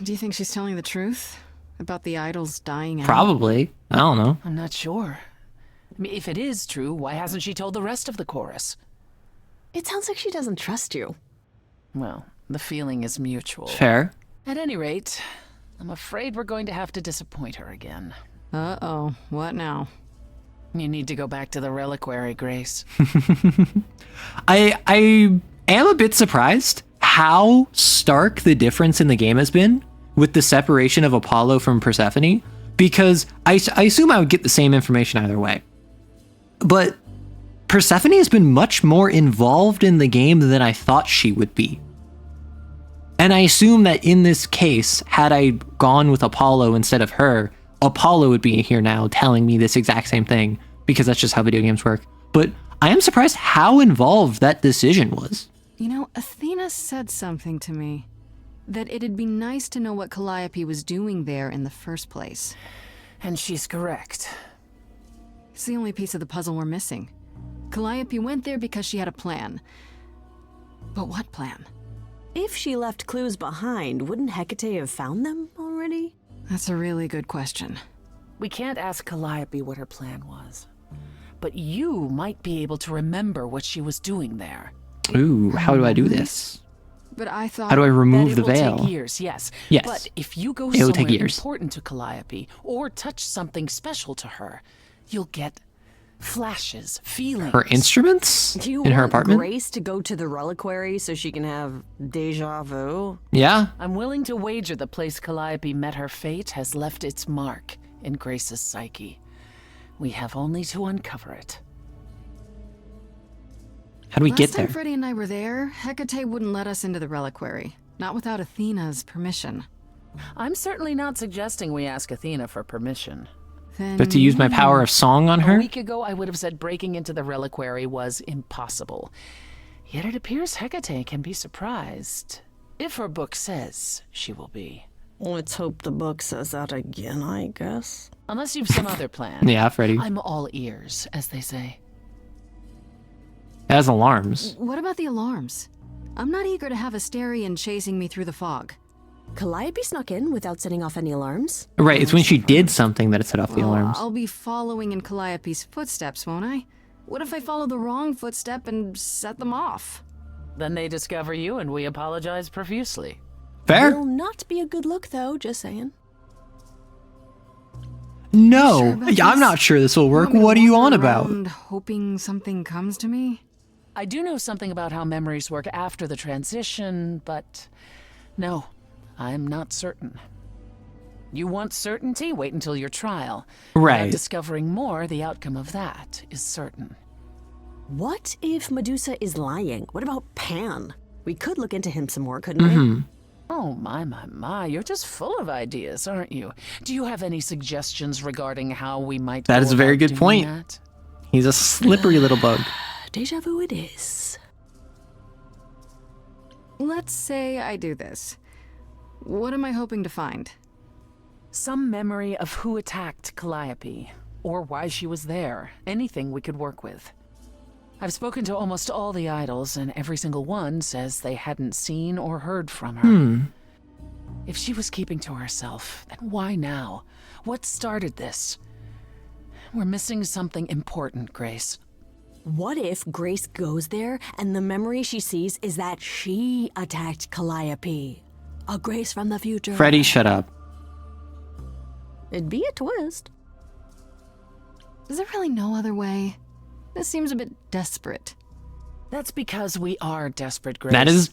Do you think she's telling the truth? About the idols dying out? Probably. I don't know. I'm not sure. I mean, if it is true, why hasn't she told the rest of the chorus? It sounds like she doesn't trust you. Well, the feeling is mutual. Fair. At any rate, I'm afraid we're going to have to disappoint her again. Uh-oh. What now? You need to go back to the reliquary, Grace. I am a bit surprised how stark the difference in the game has been with the separation of Apollo from Persephone, because I assume I would get the same information either way. But Persephone has been much more involved in the game than I thought she would be. And I assume that in this case, had I gone with Apollo instead of her, Apollo would be here now telling me this exact same thing, because that's just how video games work. But I am surprised how involved that decision was. You know, Athena said something to me. That it'd be nice to know what Calliope was doing there in the first place. And she's correct. It's the only piece of the puzzle we're missing. Calliope went there because she had a plan. But what plan? If she left clues behind, wouldn't Hecate have found them already? That's a really good question. We can't ask Calliope what her plan was. But you might be able to remember what she was doing there. Ooh, how do I do this? But I thought... How do I remove the That it will veil? take years, yes. Yes. But if you go It will somewhere take years. important to Calliope, or touch something special to her, you'll get flashes, feelings. Her instruments Do you in her want apartment? Grace to go to the reliquary so she can have deja vu? Yeah. I'm willing to wager the place Calliope met her fate has left its mark in Grace's psyche. We have only to uncover it. How do we get Last time there? Freddy and I were there, Hecate wouldn't let us into the reliquary. Not without Athena's permission. I'm certainly not suggesting we ask Athena for permission. But to use my power of song on her? A week ago, I would have said breaking into the reliquary was impossible. Yet it appears Hecate can be surprised. If her book says she will be. Let's hope the book says that again, I guess. Unless you've some other plan. Yeah, Freddy. I'm all ears, as they say. It has alarms. What about the alarms? I'm not eager to have Asterion chasing me through the fog. Calliope snuck in without setting off any alarms? Right, it's when she did something that it set off the alarms. I'll be following in Calliope's footsteps, won't I? What if I follow the wrong footstep and set them off? Then they discover you and we apologize profusely. Fair. Will not be a good look, though, just saying. No, I'm not sure this will work. What are you on about? Hoping something comes to me? I do know something about how memories work after the transition, but no, I'm not certain. You want certainty? Wait until your trial. Right. Without discovering more, the outcome of that is certain. What if Medusa is lying? What about Pan? We could look into him some more, couldn't we? Oh, my, you're just full of ideas, aren't you? Do you have any suggestions regarding how we might That go is a very about good doing point. that? He's a slippery little bug. Deja vu it is. Let's say I do this. What am I hoping to find? Some memory of who attacked Calliope, or why she was there. Anything we could work with. I've spoken to almost all the idols, and every single one says they hadn't seen or heard from her. If she was keeping to herself, then why now? What started this? We're missing something important, Grace. What if Grace goes there and the memory she sees is that she attacked Calliope? A Grace from the future. Freddy, shut up. It'd be a twist. Is there really no other way? This seems a bit desperate. That's because we are desperate, Grace. That is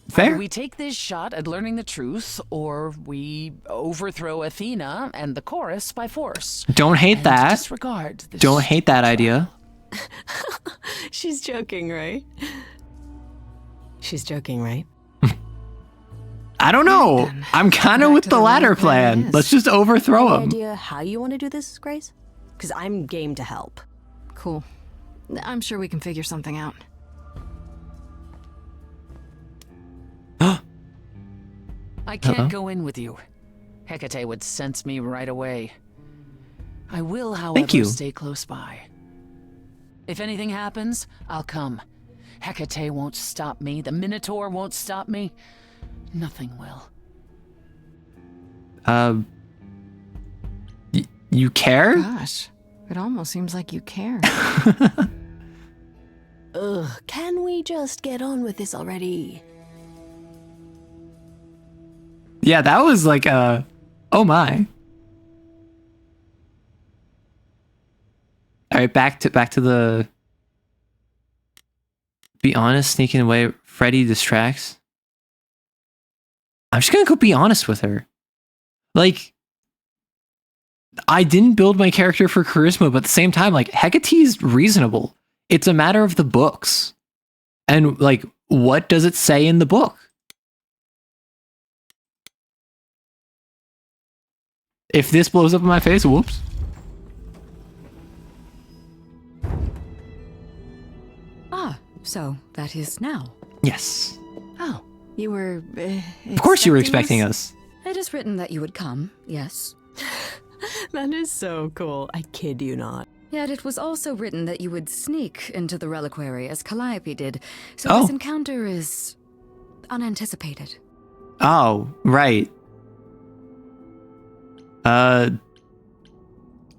fair. Either we take this shot at learning the truth, or we overthrow Athena and the chorus by force. Don't hate and that. Disregard this. Don't hate that idea. She's joking, right? She's joking, right? I don't know. I'm kind of with the latter plan. Let's just overthrow Any him. idea how you want to do this, Grace? Because I'm game to help. Cool. I'm sure we can figure something out. I can't go in with you. Hecate would sense me right away. I will, however, stay close by. If anything happens, I'll come. Hecate won't stop me. The Minotaur won't stop me. Nothing will. You care? Gosh, it almost seems like you care. Ugh, can we just get on with this already? Yeah, that was like a... Oh my. All right, back to the... Be honest, sneaking away. Freddy distracts. I'm just gonna go be honest with her. Like, I didn't build my character for charisma, but at the same time, like, Hecate's reasonable. It's a matter of the books. And, like, what does it say in the book? If this blows up in my face, whoops. Ah, so that is now. Yes. Oh, you were... Of course you were expecting us. It is written that you would come, yes. That is so cool. I kid you not. Yet it was also written that you would sneak into the reliquary as Calliope did, so this encounter is unanticipated. Oh, right.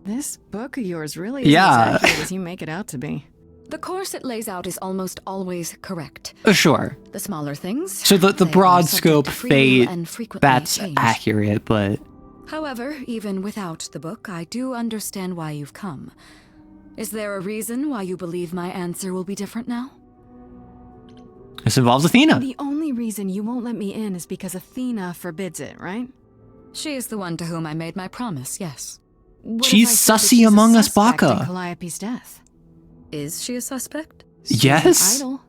This book of yours really isn't as accurate as you make it out to be. The course it lays out is almost always correct. Sure. The smaller things. So the broad scope fate, and frequently that's change. accurate, but... However, even without the book, I do understand why you've come. Is there a reason why you believe my answer will be different now? This involves Athena. The only reason you won't let me in is because Athena forbids it, right? She is the one to whom I made my promise, yes. She's sussy among us, Baka. Calliope's death. Is she a suspect? Yes. Idol.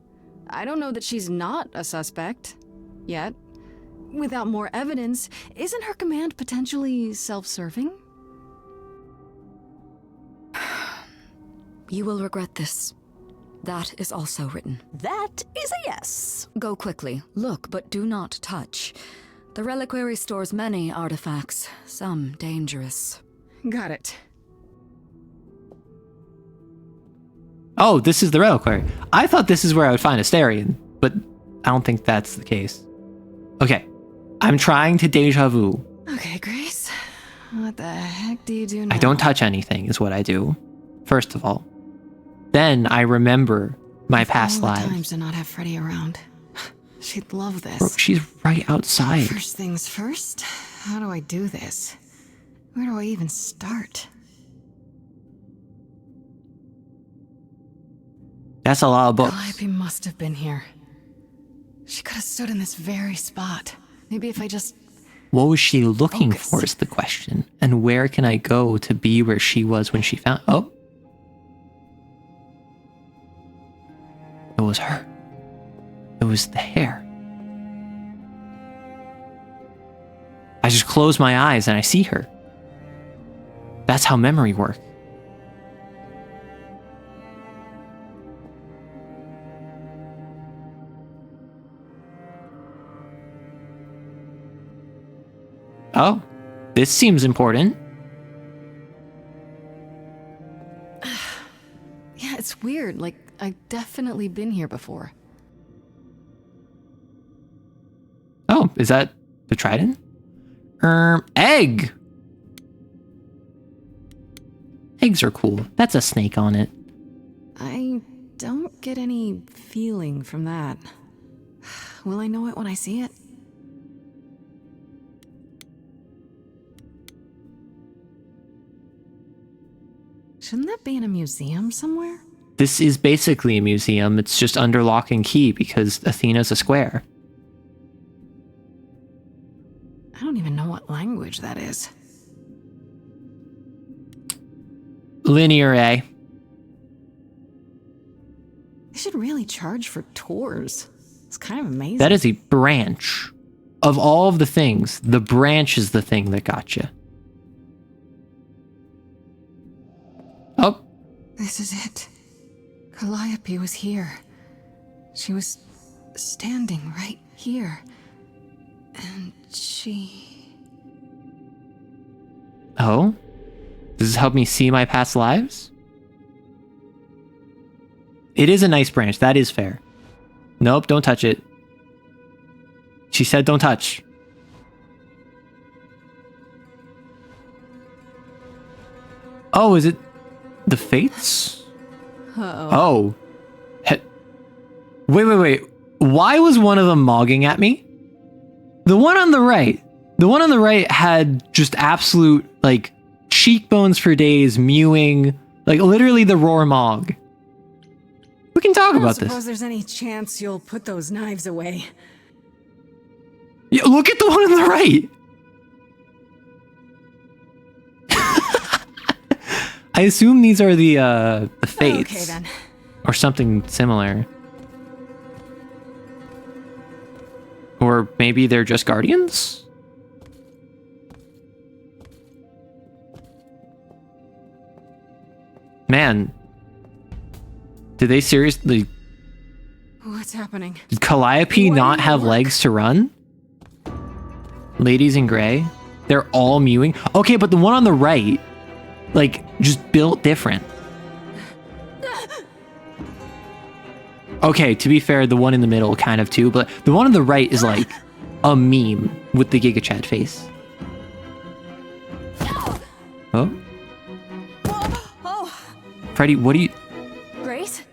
I don't know that she's not a suspect. Yet. without more evidence, isn't her command potentially self-serving? You will regret this. That is also written. That is a yes. Go quickly. Look, but do not touch. The reliquary stores many artifacts, some dangerous. Got it. Oh, this is the reliquary. I thought this is where I would find Asterion, but I don't think that's the case. Okay, I'm trying to deja vu. Okay, Grace. What the heck do you do now? I don't touch anything is what I do, first of all. Then I remember my past lives. Times to not have Freddy around. She'd love this. Brooke, she's right outside. First things first, how do I do this? Where do I even start? That's a lot of books. Calliope must have been here. She could have stood in this very spot. Maybe if I just... What was she looking for is the question. And where can I go to be where she was when she found... Oh. It was her. It was the hair. I just close my eyes and I see her. That's how memory works. Oh, this seems important. Yeah, it's weird. Like, I've definitely been here before. Oh, is that the trident? Egg! Eggs are cool. That's a snake on it. I don't get any feeling from that. Will I know it when I see it? Shouldn't that be in a museum somewhere? This is basically a museum. It's just under lock and key because Athena's a square. I don't even know what language that is. Linear A. They should really charge for tours. It's kind of amazing. That is a branch. Of all of the things, the branch is the thing that got you. Oh. This is it. Calliope was here. She was standing right here. And she... Oh? Does this help me see my past lives? It is a nice branch. That is fair. Nope, don't touch it. She said don't touch. Oh, is it the Fates? Uh-oh. Oh. Wait. Why was one of them mogging at me? The one on the right had just absolute, like, cheekbones for days, mewing, like, literally the roar mog. We can talk about I don't suppose this. there's any chance you'll put those knives away. Yeah, look at the one on the right. I assume these are the Fates. Okay, then. Or something similar. Or maybe they're just guardians? Man. Did they seriously... What's happening? Did Calliope not have legs to run? Ladies in gray? They're all mewing? Okay, but the one on the right, like, just built different. Okay, to be fair, the one in the middle kind of too, but the one on the right is like a meme with the Giga Chad face. Oh? Freddy, what do you... Grace?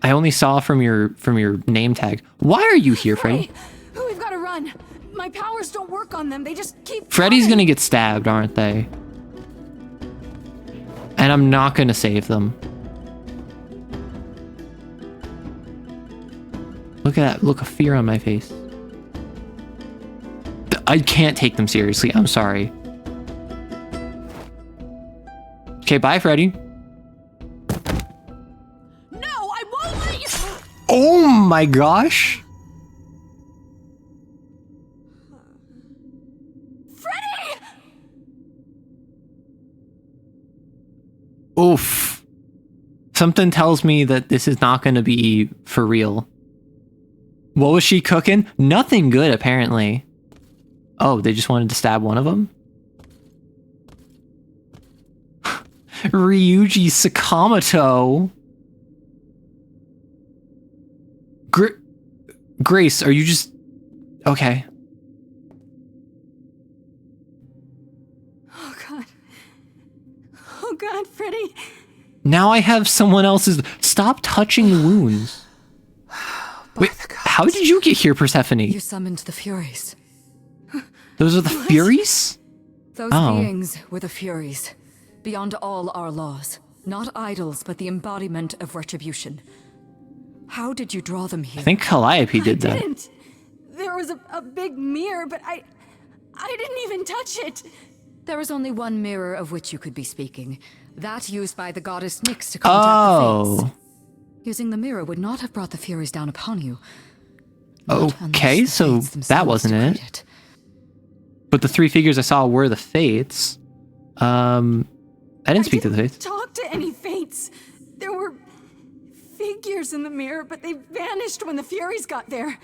I only saw from your name tag. Why are you here, Freddy? We've got to run. My powers don't work on them. They just keep... Freddy's gonna get stabbed, aren't they? And I'm not gonna save them. Look at that look of fear on my face. I can't take them seriously. I'm sorry. Okay, bye, Freddy. No, I won't let you. Oh my gosh. Oof. Something tells me that this is not going to be for real. What was she cooking? Nothing good, apparently. Oh, they just wanted to stab one of them? Ryuji Sakamoto. Grace, are you just... Okay. Oh, God. Oh, God, Freddy. Now I have someone else's... Stop touching wounds. Wait, how did you get here, Persephone? You summoned the Furies. Those are the Furies? Those beings were the Furies, beyond all our laws. Not idols, but the embodiment of retribution. How did you draw them here? I think Calliope did that. Didn't. There was a big mirror, but I didn't even touch it. There is only one mirror of which you could be speaking. That used by the goddess Nyx to contact the Fates. Using the mirror would not have brought the Furies down upon you. Okay, so that wasn't it. But the three figures I saw were the Fates. I didn't speak to the Fates. Talk to any Fates. There were figures in the mirror, but they vanished when the Furies got there.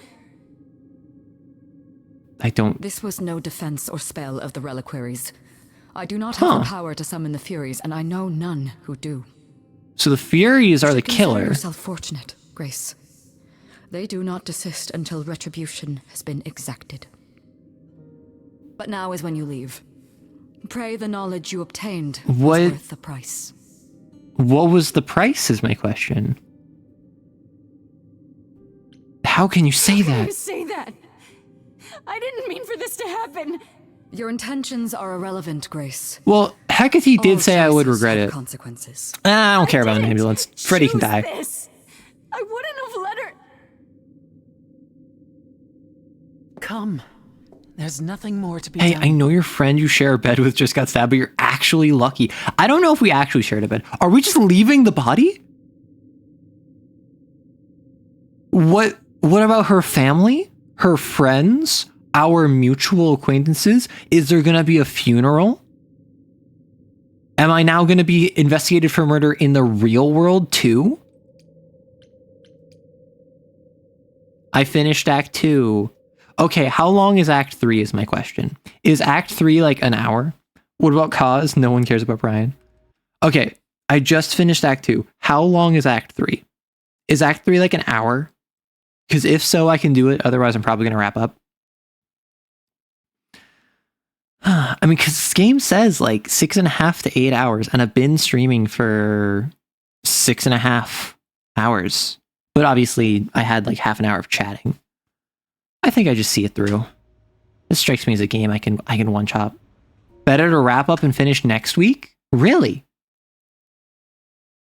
I don't... This was no defense or spell of the reliquaries. I do not have the power to summon the Furies, and I know none who do. So the Furies are the killer. Consider yourself fortunate, Grace. They do not desist until retribution has been exacted. But now is when you leave. Pray the knowledge you obtained was worth the price. What was the price is my question. How can you say How that? can you say that? I didn't mean for this to happen. Your intentions are irrelevant, Grace. Well, Hecate did say I would regret it. Consequences. I don't care about an ambulance. Freddy can die. This. I wouldn't have let her. Come. There's nothing more to be Hey, done. I know your friend you share a bed with just got stabbed, but you're actually lucky. I don't know if we actually shared a bed. Are we just leaving the body? What about her family? Her friends? Our mutual acquaintances? Is there gonna be a funeral? Am I now gonna be investigated for murder in the real world too? I finished Act 2. Okay, how long is Act 3 is my question. Is Act 3 like an hour? What about Cause? No one cares about Brian. Okay, I just finished Act 2. How long is Act 3? Is Act 3 like an hour? Because if so, I can do it. Otherwise, I'm probably going to wrap up. I mean, because this game says like 6.5 to 8 hours, and I've been streaming for 6.5 hours. But obviously, I had like half an hour of chatting. I think I just see it through. This strikes me as a game I can one chop. Better to wrap up and finish next week? Really?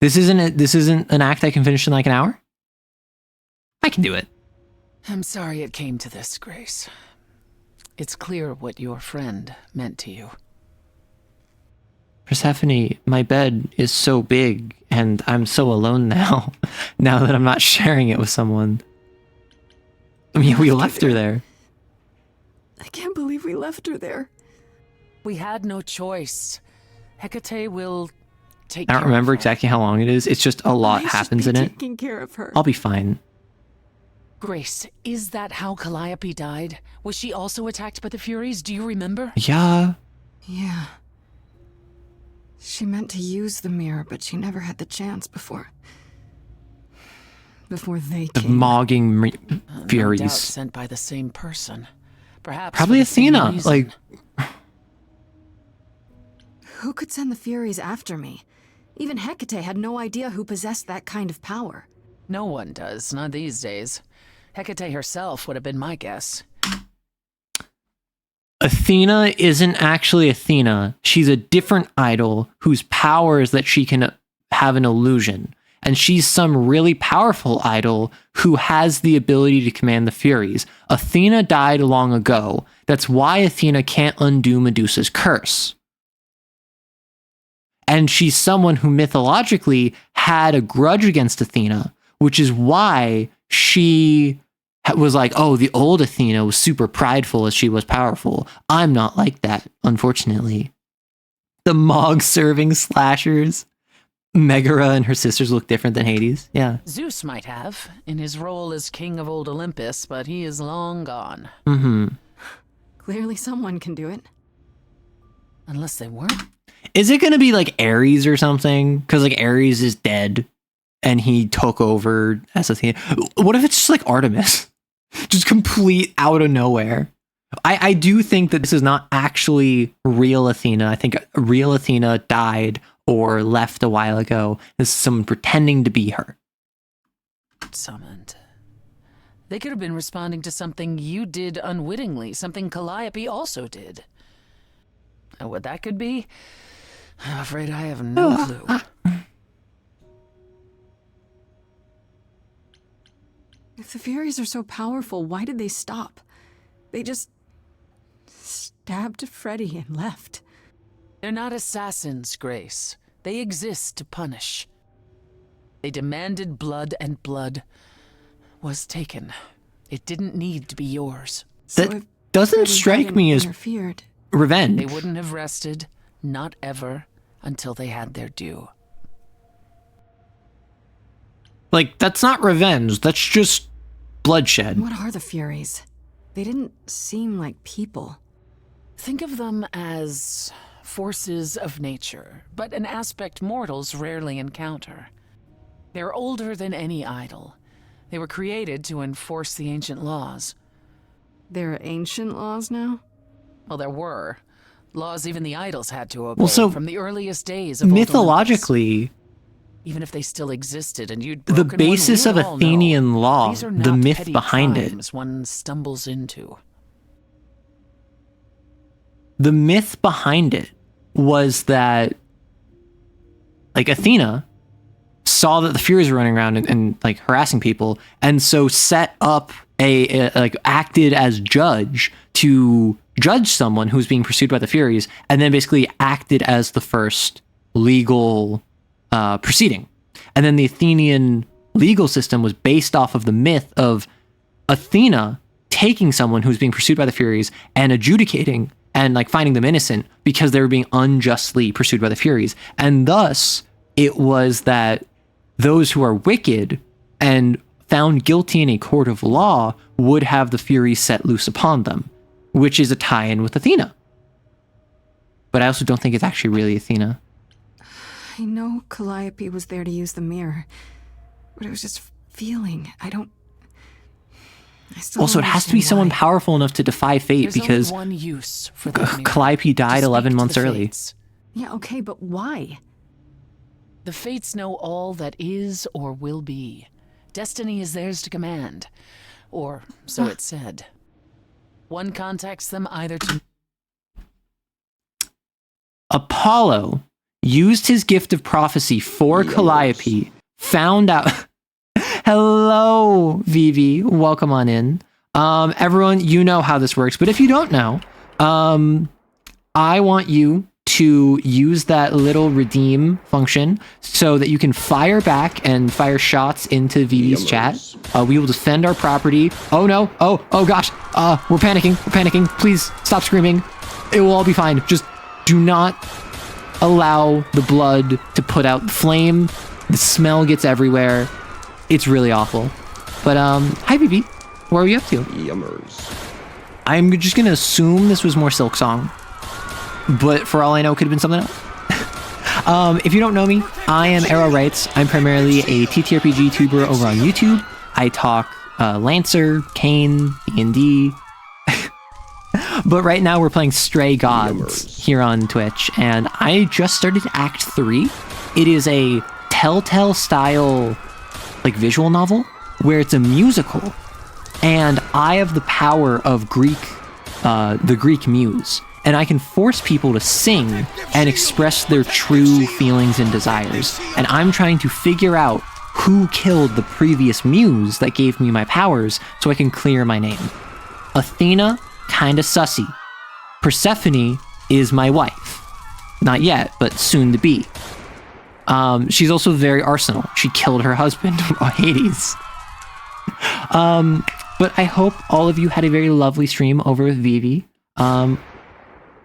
This isn't an act I can finish in like an hour? I can do it. I'm sorry it came to this, Grace. It's clear what your friend meant to you. Persephone, my bed is so big, and I'm so alone now, now that I'm not sharing it with someone. I mean, we left her there. I can't believe we left her there. We had no choice. Hecate will take care I don't remember of her. exactly how long it is. It's just a lot happens in it. Taking care of her. I'll be fine. Grace, is that how Calliope died? Was she also attacked by the Furies? Do you remember? Yeah. Yeah. She meant to use the mirror, but she never had the chance before they The came. mogging No Furies. doubt sent by the same person. Perhaps Probably for the same Athena. reason. Like, Who could send the Furies after me? Even Hecate had no idea who possessed that kind of power. No one does, not these days. Hecate herself would have been my guess. Athena isn't actually Athena. She's a different idol whose power is that she can have an illusion. And she's some really powerful idol who has the ability to command the Furies. Athena died long ago. That's why Athena can't undo Medusa's curse. And she's someone who mythologically had a grudge against Athena, which is why she was like, oh, the old Athena was super prideful as she was powerful. I'm not like that, unfortunately. The Mog serving slashers. Megara and her sisters look different than Hades. Yeah. Zeus might have, in his role as king of old Olympus, but he is long gone. Mm-hmm. Clearly someone can do it. Unless they weren't. Is it going to be like Ares or something? Because like Ares is dead and he took over as Athena. What if it's just like Artemis? Just complete out of nowhere. I do think that this is not actually real Athena. I think real Athena died or left a while ago. This is someone pretending to be her. Summoned. They could have been responding to something you did unwittingly, something Calliope also did. And what that could be, I'm afraid I have no clue. If the Furies are so powerful, why did they stop? They just stabbed Freddy and left. They're not assassins, Grace. They exist to punish. They demanded blood, and blood was taken. It didn't need to be yours. That doesn't strike me as revenge. They wouldn't have rested, not ever, until they had their due. Like, that's not revenge. That's just bloodshed. What are the Furies? They didn't seem like people. Think of them as forces of nature, but an aspect mortals rarely encounter. They're older than any idol. They were created to enforce the ancient laws. There are ancient laws now? Well, there were. Laws even the idols had to obey from the earliest days of mythologically, even if they still existed and you'd the basis of Athenian law, the myth behind it. One stumbles into. The myth behind it was that, like, Athena saw that the Furies were running around and like harassing people, and so set up like acted as judge to judge someone who's being pursued by the Furies, and then basically acted as the first legal proceeding. And then the Athenian legal system was based off of the myth of Athena taking someone who's being pursued by the Furies and adjudicating and like finding them innocent because they were being unjustly pursued by the Furies. And thus it was that those who are wicked and found guilty in a court of law would have the Furies set loose upon them, which is a tie-in with Athena. But I also don't think it's actually really Athena. I know Calliope was there to use the mirror, but it was just feeling. I still also, it has to be someone powerful enough to defy fate. There's because only one use for Calliope died 11 months early. Yeah, okay, but why? The fates know all that is or will be. Destiny is theirs to command. Or so it's said. One contacts them either to... Apollo used his gift of prophecy for Calliope, found out... Hello, Vivi. Welcome on in. Everyone, you know how this works, but if you don't know, I want you to use that little redeem function so that you can fire back and fire shots into Vivi's chat. We will defend our property. Oh no. Oh gosh. We're panicking. Please stop screaming. It will all be fine. Just do not allow the blood to put out the flame. The smell gets everywhere. It's really awful. But hi Vivi. What are you up to? Yummers. I'm just gonna assume this was more Silk Song. But for all I know, it could have been something else. If you don't know me, I am Arrow Writes. I'm primarily a TTRPG tuber over on YouTube. I talk Lancer, Kane, D&D. But right now we're playing Stray Gods here on Twitch, and I just started Act 3. It is a Telltale style like visual novel where it's a musical, and I have the power of the Greek muse. And I can force people to sing and express their true feelings and desires. And I'm trying to figure out who killed the previous muse that gave me my powers so I can clear my name. Athena, kinda sussy. Persephone is my wife. Not yet, but soon to be. She's also very Arsenal. She killed her husband, Hades. But I hope all of you had a very lovely stream over with Vivi.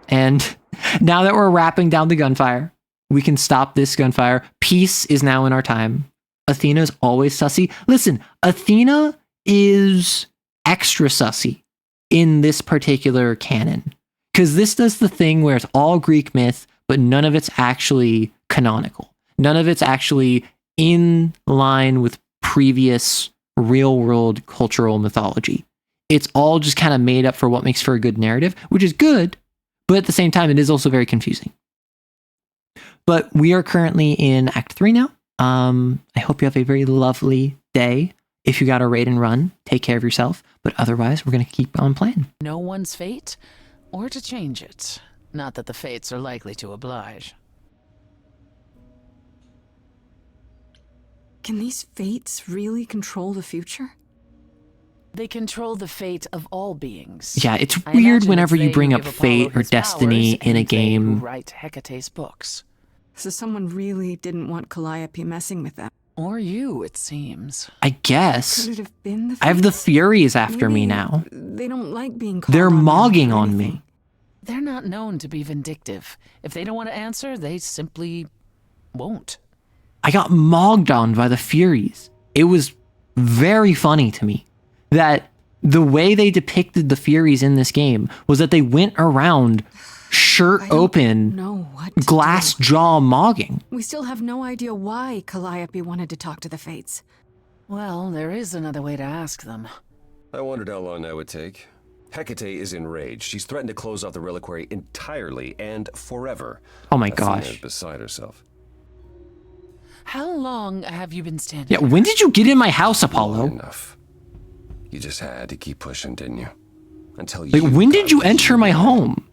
And now that we're wrapping down the gunfire, We can stop this gunfire. Peace is now in our time. Athena's always sussy. Listen, Athena is extra sussy in this particular canon. Because this does the thing where it's all Greek myth, but none of it's actually canonical. None of it's actually in line with previous real-world cultural mythology. It's all just kind of made up for what makes for a good narrative, which is good, but at the same time, it is also very confusing. But we are currently in Act 3 now. I hope you have a very lovely day. If you got a raid and run, take care of yourself. But otherwise, we're going to keep on playing. Know one's fate, or to change it. Not that the fates are likely to oblige. Can these fates really control the future? They control the fate of all beings. Yeah, it's I weird imagine whenever it's you they bring who up give fate Apollo or his destiny powers, in a and they who game. write Hecate's books. So someone really didn't want Calliope messing with them. Or you, it seems. I guess. Could it have been the I have the fates? Furies after me Maybe now. They don't like being called They're on mogging for on anything. me. They're not known to be vindictive. If they don't want to answer, they simply won't. I got mogged on by the Furies. It was very funny to me that the way they depicted the Furies in this game was that they went around shirt open, know what glass jaw mogging. We still have no idea why Calliope wanted to talk to the fates. Well, there is another way to ask them. I wondered how long that would take. Hecate is enraged. She's threatened to close off the reliquary entirely and forever. Oh my Athena gosh. is beside herself. How long have you been standing Yeah, when did you get in my house, Apollo? Enough. You just had to keep pushing, didn't you? Until Like, you when did you enter my home?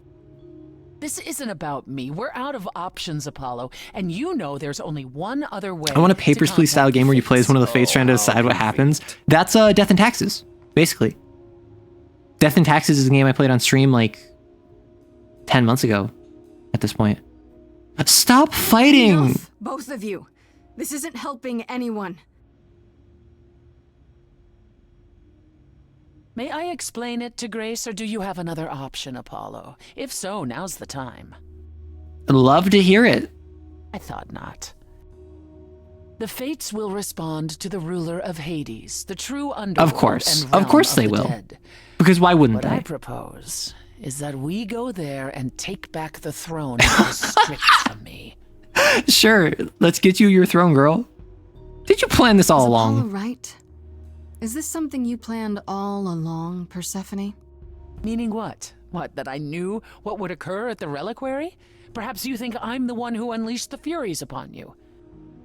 This isn't about me. We're out of options, Apollo, and you know there's only one other way. I want a Papers, Please style game where you play as one of the fates trying to decide what happens. That's Death and Taxes, basically. Death and Taxes is a game I played on stream like 10 months ago at this point. Stop fighting! Enough, both of you. This isn't helping anyone. May I explain it to Grace, or do you have another option, Apollo? If so, now's the time. I'd love to hear it. I thought not. The fates will respond to the ruler of Hades, the true underworld. Of course. And Of realm course they the will. dead. Because why wouldn't What I they? propose is that we go there and take back the throne that was stripped from me. Sure, let's get you your throne, girl. Did you plan this all along? Apollo right? Is this something you planned all along, Persephone? Meaning what? What, that I knew what would occur at the reliquary? Perhaps you think I'm the one who unleashed the Furies upon you.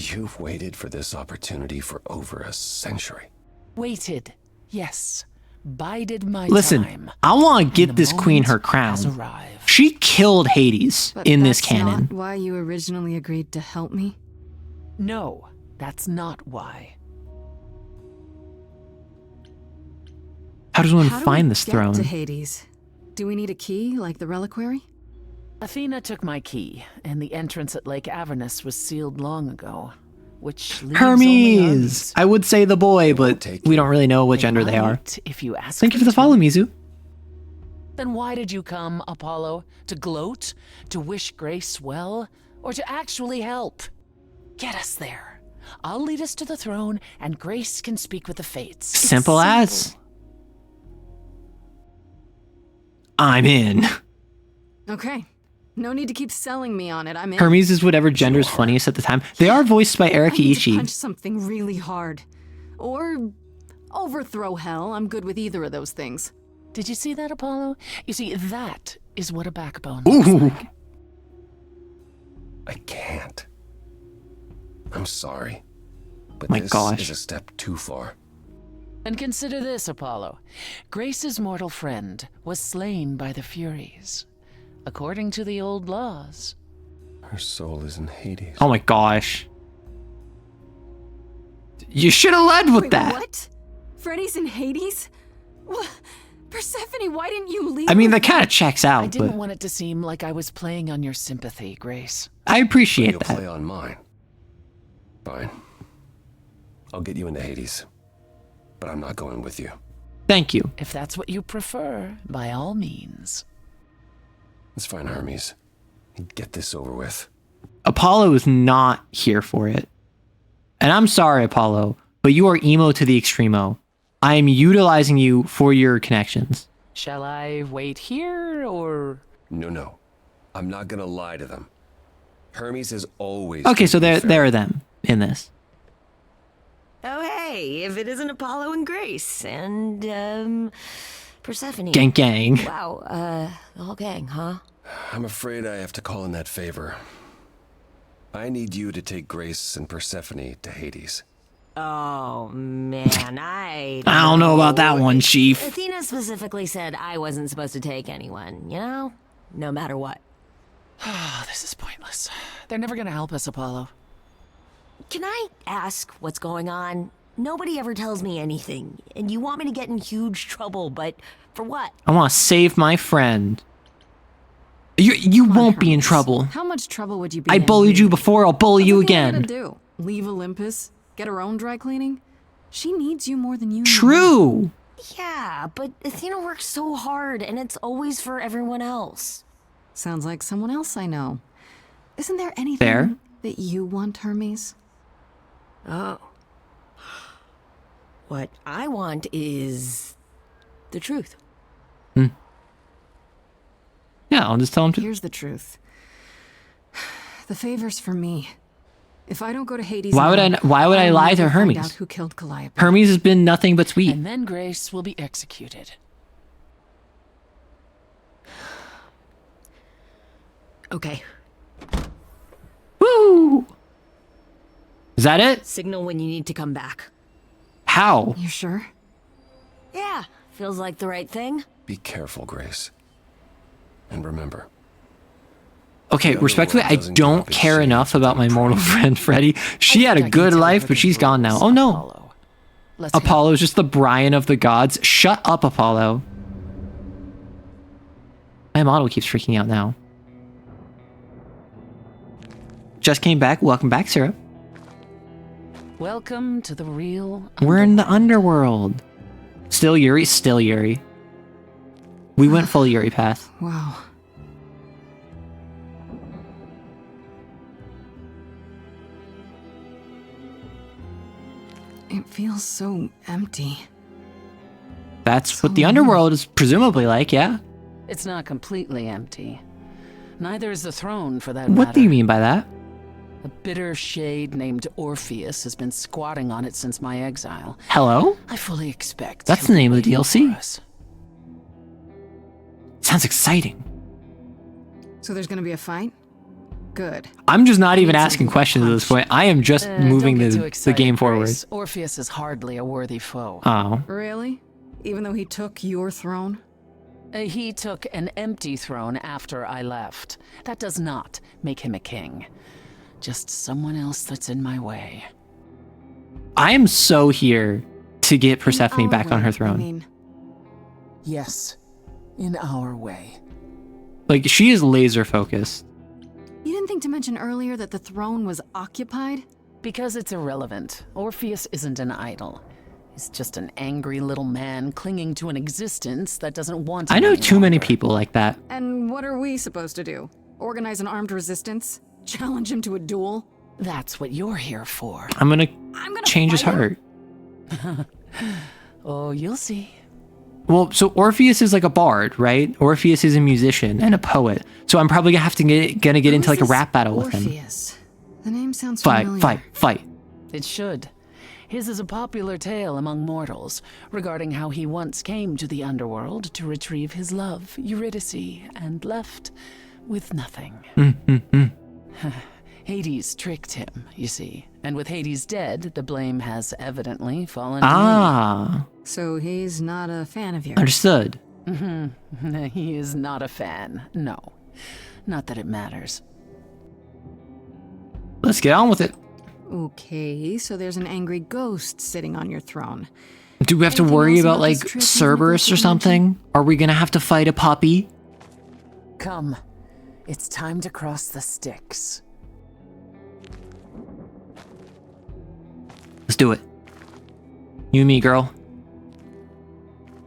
You've waited for this opportunity for over a century. Waited, yes. Bided my Listen, time. I want to And get the this queen her moment has crown. arrived. She killed Hades But in this that's canon. not why you originally agreed to help me? No, that's not why. How does one How do find we this get throne? to Hades? Do we need a key, like the reliquary? Athena took my key, and the entrance at Lake Avernus was sealed long ago, which leaves only Hermes! I would say the boy, but we don't really know what gender they are. might, if you ask Thank you for them the follow, Mizu. Then why did you come, Apollo? To gloat? To wish Grace well? Or to actually help? Get us there. I'll lead us to the throne, and Grace can speak with the fates. It's Simple as. I'm in. Okay. No need to keep selling me on it. I'm in. Hermes is whatever gender is funniest at the time. They are voiced by Eric I need to Iichi. punch something really hard. Or overthrow hell. I'm good with either of those things. Did you see that, Apollo? You see, that is what a backbone looks Ooh. like. I can't. I'm sorry. But My this gosh. is a step too far. And consider this, Apollo. Grace's mortal friend was slain by the Furies, according to the old laws. Her soul is in Hades. Oh my gosh. You should have led with Wait, that. What? Freddy's in Hades? What? Persephone, why didn't you leave? I mean, that kind of checks I out, didn't but want it to seem like I was playing on your sympathy, Grace. I appreciate You'll that. play on mine. Fine. I'll get you into Hades. But I'm not going with you. Thank you. If that's what you prefer, by all means. It's fine, Hermes. Get this over with. Apollo is not here for it. And I'm sorry, Apollo, but you are emo to the extremo. I am utilizing you for your connections. Shall I wait here, or...? No. I'm not gonna lie to them. Hermes has always... Okay, so there are them in this. Oh, hey, if it isn't Apollo and Grace, and, Persephone. Gang. Wow, the whole gang, huh? I'm afraid I have to call in that favor. I need you to take Grace and Persephone to Hades. Oh, man, I don't know about that one, Chief. Athena specifically said I wasn't supposed to take anyone, you know? No matter what. Oh, this is pointless. They're never gonna help us, Apollo. Can I ask what's going on? Nobody ever tells me anything, and you want me to get in huge trouble, but for what? I want to save my friend. You won't be in trouble. How much trouble would you be I in? bullied you before, I'll bully you What's Athena again. gonna do? Leave Olympus? Get her own dry cleaning? She needs you more than you need. True. Yeah, but Athena works so hard, and it's always for everyone else. Sounds like someone else I know. Isn't there anything that you want, Hermes? Oh. What I want is the truth. Yeah, I'll just tell him to. Here's the truth. The favor's for me. If I don't go to Hades, Why would I lie to Hermes? Find out who killed Calliope. Hermes has been nothing but sweet. And then Grace will be executed. Okay. Woo! Is that it? Signal when you need to come back. How? You sure? Yeah, feels like the right thing. Be careful, Grace. And remember. Okay, respectfully, I don't care enough about my mortal friend Freddy. She had a good life, but she's gone now. Oh no. Apollo's just the Brian of the gods. Shut up, Apollo. My model keeps freaking out now. Just came back. Welcome back, Sarah. Welcome to the real... We're in the underworld. Still Yuri? Still Yuri. We went full Yuri path. Wow. It feels so empty. That's what the underworld is presumably like, yeah? It's not completely empty. Neither is the throne, for that What do you mean by that? A bitter shade named Orpheus has been squatting on it since my exile. Hello? I fully expect... That's the name of the DLC. Sounds exciting. So there's gonna be a fight? Good. I'm just not even asking questions at this point. I am just moving the game forward. Grace. Orpheus is hardly a worthy foe. Oh. Really? Even though he took your throne? He took an empty throne after I left. That does not make him a king. Just someone else that's in my way. I am so here to get Persephone back on her throne. Yes, in our way. Like, she is laser focused. You didn't think to mention earlier that the throne was occupied? Because it's irrelevant. Orpheus isn't an idol. He's just an angry little man clinging to an existence that doesn't want him I know any too many longer. people like that. And what are we supposed to do? Organize an armed resistance? Challenge him to a duel? That's what you're here for. I'm gonna change his heart. Oh, you'll see. Well, so Orpheus is like a bard, right? Orpheus is a musician and a poet. So I'm probably gonna have to get into like a rap battle with him. Orpheus. The name sounds familiar. Fight. It should. His is a popular tale among mortals regarding how he once came to the underworld to retrieve his love, Eurydice, and left with nothing. Hades tricked him, you see. And with Hades dead, the blame has evidently fallen to me. So he's not a fan of yours? Understood. He is not a fan, no. Not that it matters. Let's get on with it. Okay, so there's an angry ghost sitting on your throne. Do we have to worry about like Cerberus or something? Are we gonna have to fight a puppy? Come. It's time to cross the Styx. Let's do it. You and me, girl.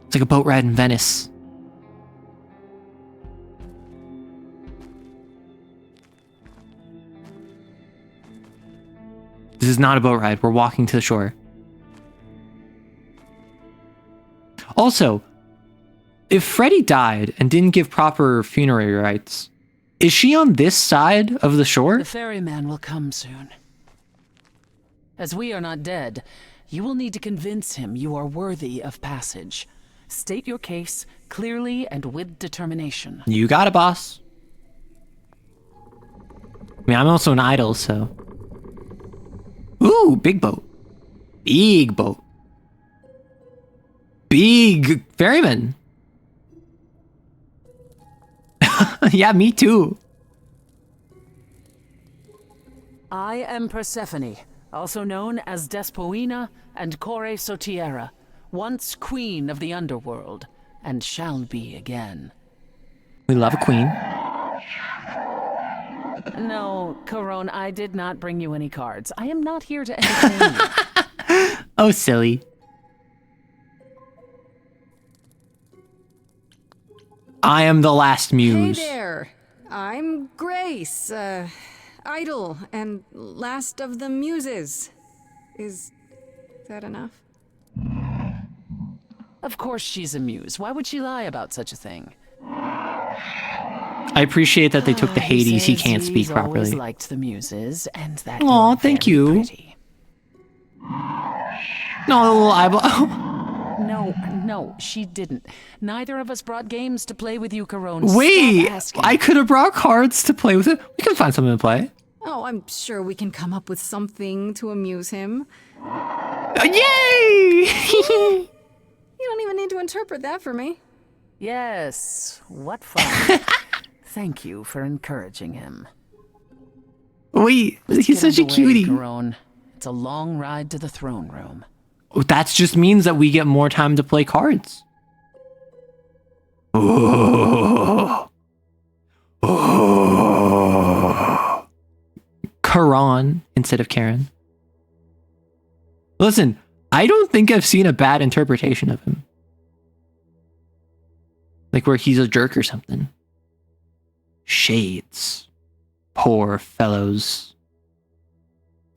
It's like a boat ride in Venice. This is not a boat ride. We're walking to the shore. Also, if Freddy died and didn't give proper funerary rites, is she on this side of the shore? The ferryman will come soon. As we are not dead, you will need to convince him you are worthy of passage. State your case clearly and with determination. You got it, boss. I mean, I'm also an idol, so... Ooh, big boat. Big boat. Big ferryman. Yeah, me too. I am Persephone, also known as Despoina and Kore Sotiera, once queen of the underworld, and shall be again. We love a queen. No, Corone, I did not bring you any cards. I am not here to entertain you. Oh, silly. I am the last muse. Hey there. I'm Grace, idol and last of the muses. Is that enough? Of course she's a muse. Why would she lie about such a thing? I appreciate that they took the Hades. He can't speak He's always properly. liked the muses, and that. Aw, thank you. Pretty. No, the little eyeball. No, she didn't. Neither of us brought games to play with you, Corone. Wait, Stop asking. I could have brought cards to play with it. We can find something to play. Oh, I'm sure we can come up with something to amuse him. Yay! You don't even need to interpret that for me. Yes, what fun. Thank you for encouraging him. Wait, Let's he's get such a underway, cutie. Corone. It's a long ride to the throne room. That just means that we get more time to play cards. Oh. Oh. Karan instead of Karen. Listen, I don't think I've seen a bad interpretation of him. Like where he's a jerk or something. Shades. Poor fellows.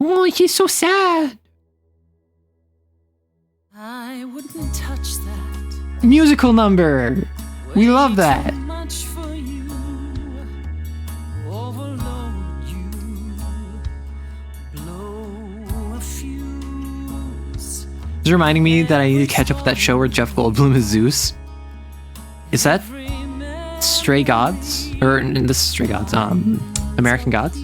Oh, he's so sad. I wouldn't touch that. Musical number. We love that. Much for you. Overload you. Blow a fuse. It's reminding me that I need to catch up with that show where Jeff Goldblum is Zeus. Is that Stray Gods? Or this is Stray Gods, American Gods?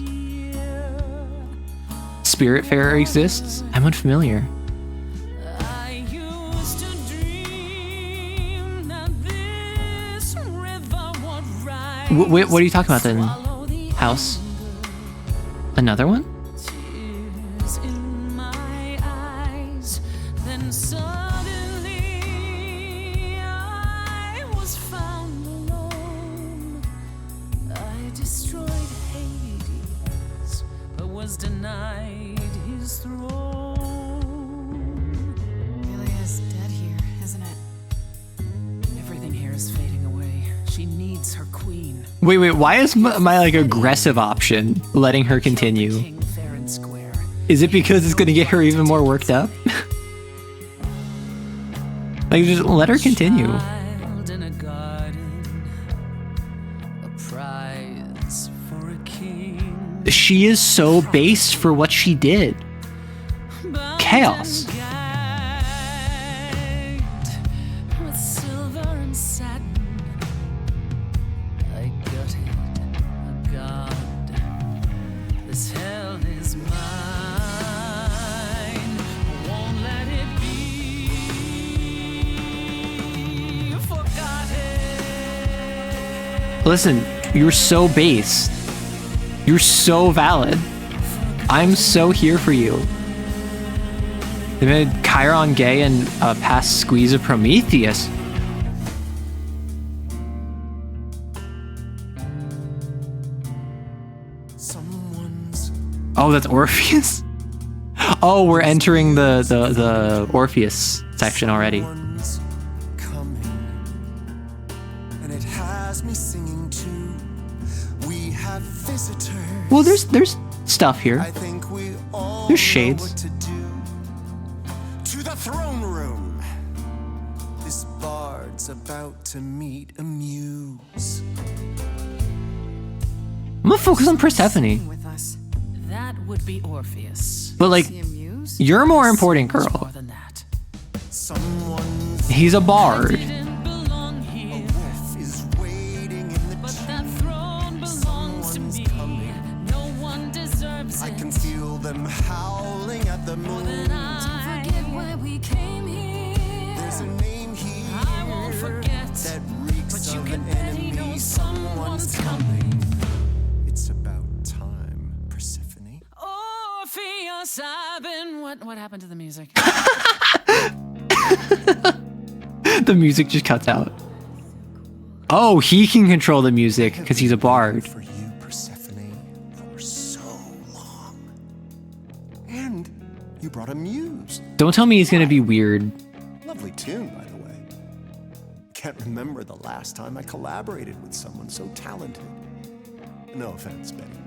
Spiritfarer exists? I'm unfamiliar. What are you talking about then? House? Another one? Tears in my eyes. Then suddenly I was found alone. I destroyed Hades, but was denied his throne. Ilia's dead here, isn't it? Everything here is fading away. She needs her queen. Wait, why is my like aggressive option letting her continue? Is it because it's gonna get her even more worked up? Like, just let her continue. Child in a garden, a prize for a king. She is so based for what she did. Chaos. With silver and satin, I gutted a god. This hell is mine. I won't let it be forgotten. Listen, you're so based. You're so valid. I'm so here for you. They made Chiron gay and a past squeeze of Prometheus. Oh, that's Orpheus? Oh, we're entering the Orpheus section already. And it has me singing too. We have visitors. Well, there's stuff here. I think we all There's shades. To the throne room. This bard's about to meet a muse. I'm gonna focus on Persephone. With us. That would be Orpheus. But like, you're a more important girl. More than that. He's a bard. I can feel them howling at the moon. Forget why we came here. There's a name here I won't forget. that reeks But you of can an bet he enemy. knows someone's coming. It's about time, Persephone. Orpheus, I've been. What happened to the music? The music just cuts out. Oh, he can control the music because he's a bard. For you, Persephone, for so long. And you brought a muse. Don't tell me he's gonna be weird. Lovely tune, by the way. Can't remember the last time I collaborated with someone so talented. No offense, Benny.